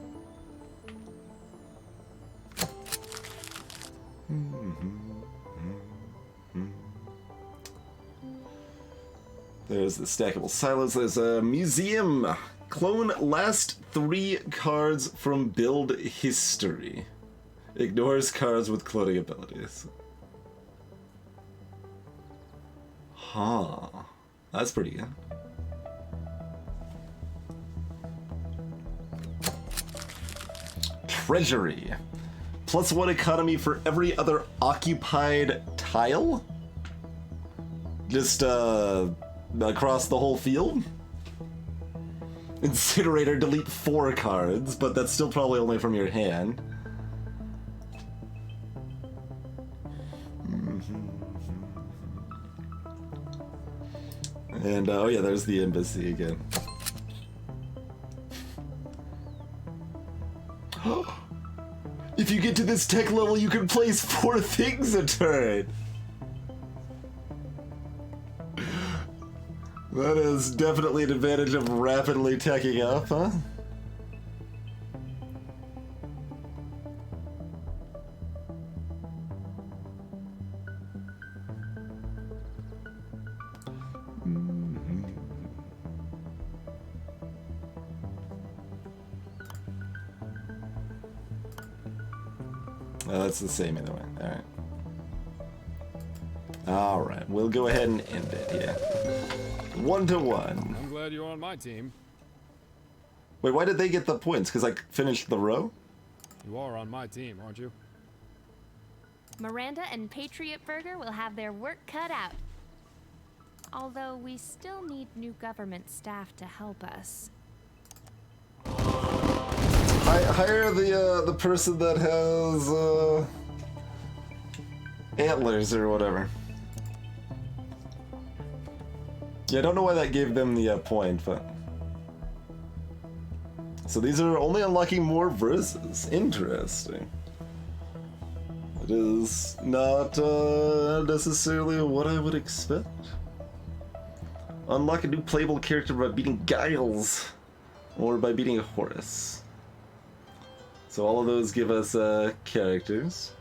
There's the stackable silos. There's a museum. Clone last 3 cards from build history. Ignores cards with cloning abilities. Huh. That's pretty good. Treasury. +1 economy for every other occupied tile? Just, across the whole field? Incinerator, delete 4 cards, but that's still probably only from your hand. And, oh yeah, there's the embassy again. If you get to this tech level, you can place 4 things a turn! That is definitely an advantage of rapidly teching up, huh? Oh, that's the same either way. Alright. Alright, we'll go ahead and end it here. 1-1. I'm glad you're on my team. Wait, why did they get the points? Because I finished the row? You are on my team, aren't you? Miranda and Patriot Burger will have their work cut out. Although we still need new government staff to help us. Hire the person that has antlers or whatever. Yeah, I don't know why that gave them the point, but so these are only unlocking more verses. Interesting. It is not necessarily what I would expect. Unlock a new playable character by beating Giles or by beating Horus. So all of those give us characters.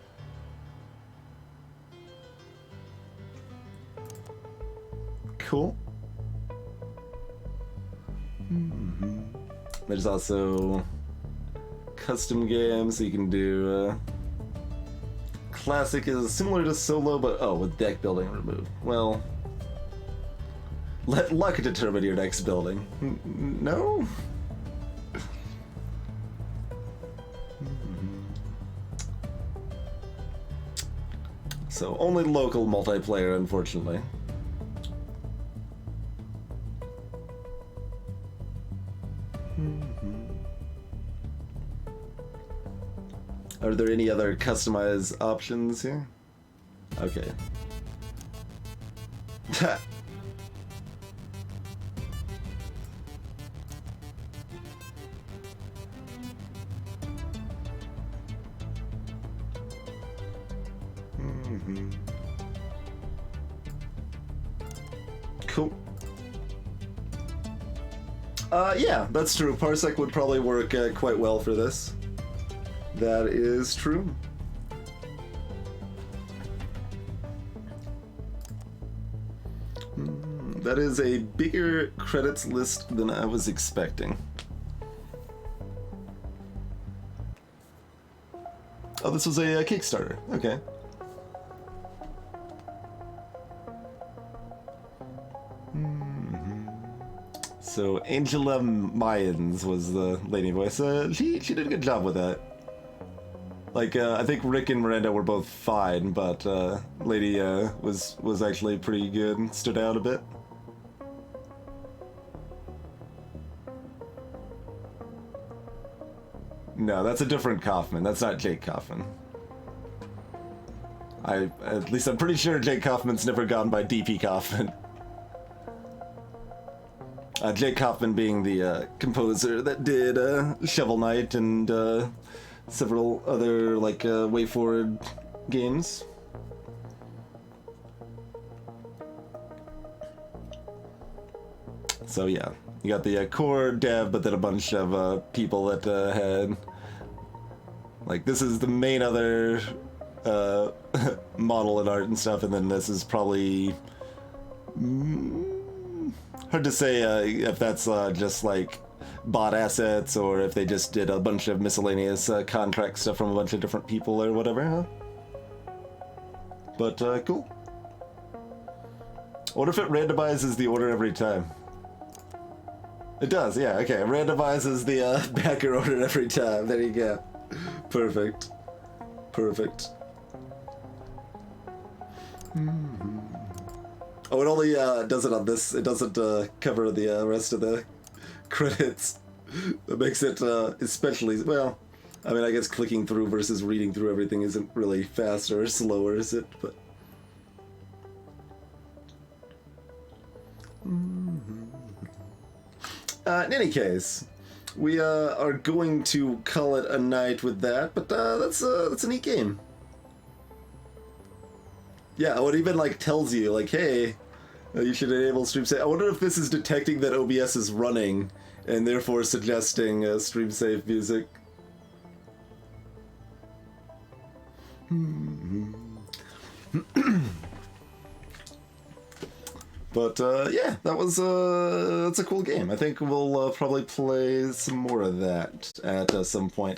Cool. There's also custom games, so you can do classic is similar to solo, but oh, with deck building removed. Well, let luck determine your next building. No? So only local multiplayer, unfortunately. Are there any other customized options here? Okay. Cool. Yeah, that's true. Parsec would probably work quite well for this. That is true. That is a bigger credits list than I was expecting. Oh, this was a Kickstarter. Okay. So Angela Mayans was the lady voice. She did a good job with that. Like I think Rick and Miranda were both fine, but Lady was actually pretty good. Stood out a bit. No, that's a different Kaufman. That's not Jake Kaufman. At least I'm pretty sure Jake Kaufman's never gone by DP Kaufman. Jake Kaufman being the composer that did Shovel Knight and several other like WayForward games. So yeah, you got the core dev, but then a bunch of people that had, like, this is the main other model and art and stuff, and then this is probably hard to say if that's just like bot assets or if they just did a bunch of miscellaneous contract stuff from a bunch of different people or whatever, huh? But cool. I wonder if it randomizes the order every time. It does, yeah, okay. It randomizes the backer order every time. There you go. Perfect. Perfect. Oh, it only does it on this. It doesn't cover the rest of the credits. That makes it especially, well, I mean, I guess clicking through versus reading through everything isn't really faster or slower, is it? But in any case, we are going to call it a night with that. But that's a neat game. Yeah, it even like tells you like, hey, you should enable stream safe. I wonder if this is detecting that OBS is running and therefore suggesting stream safe music. But yeah, that was that's a cool game. I think we'll probably play some more of that at some point.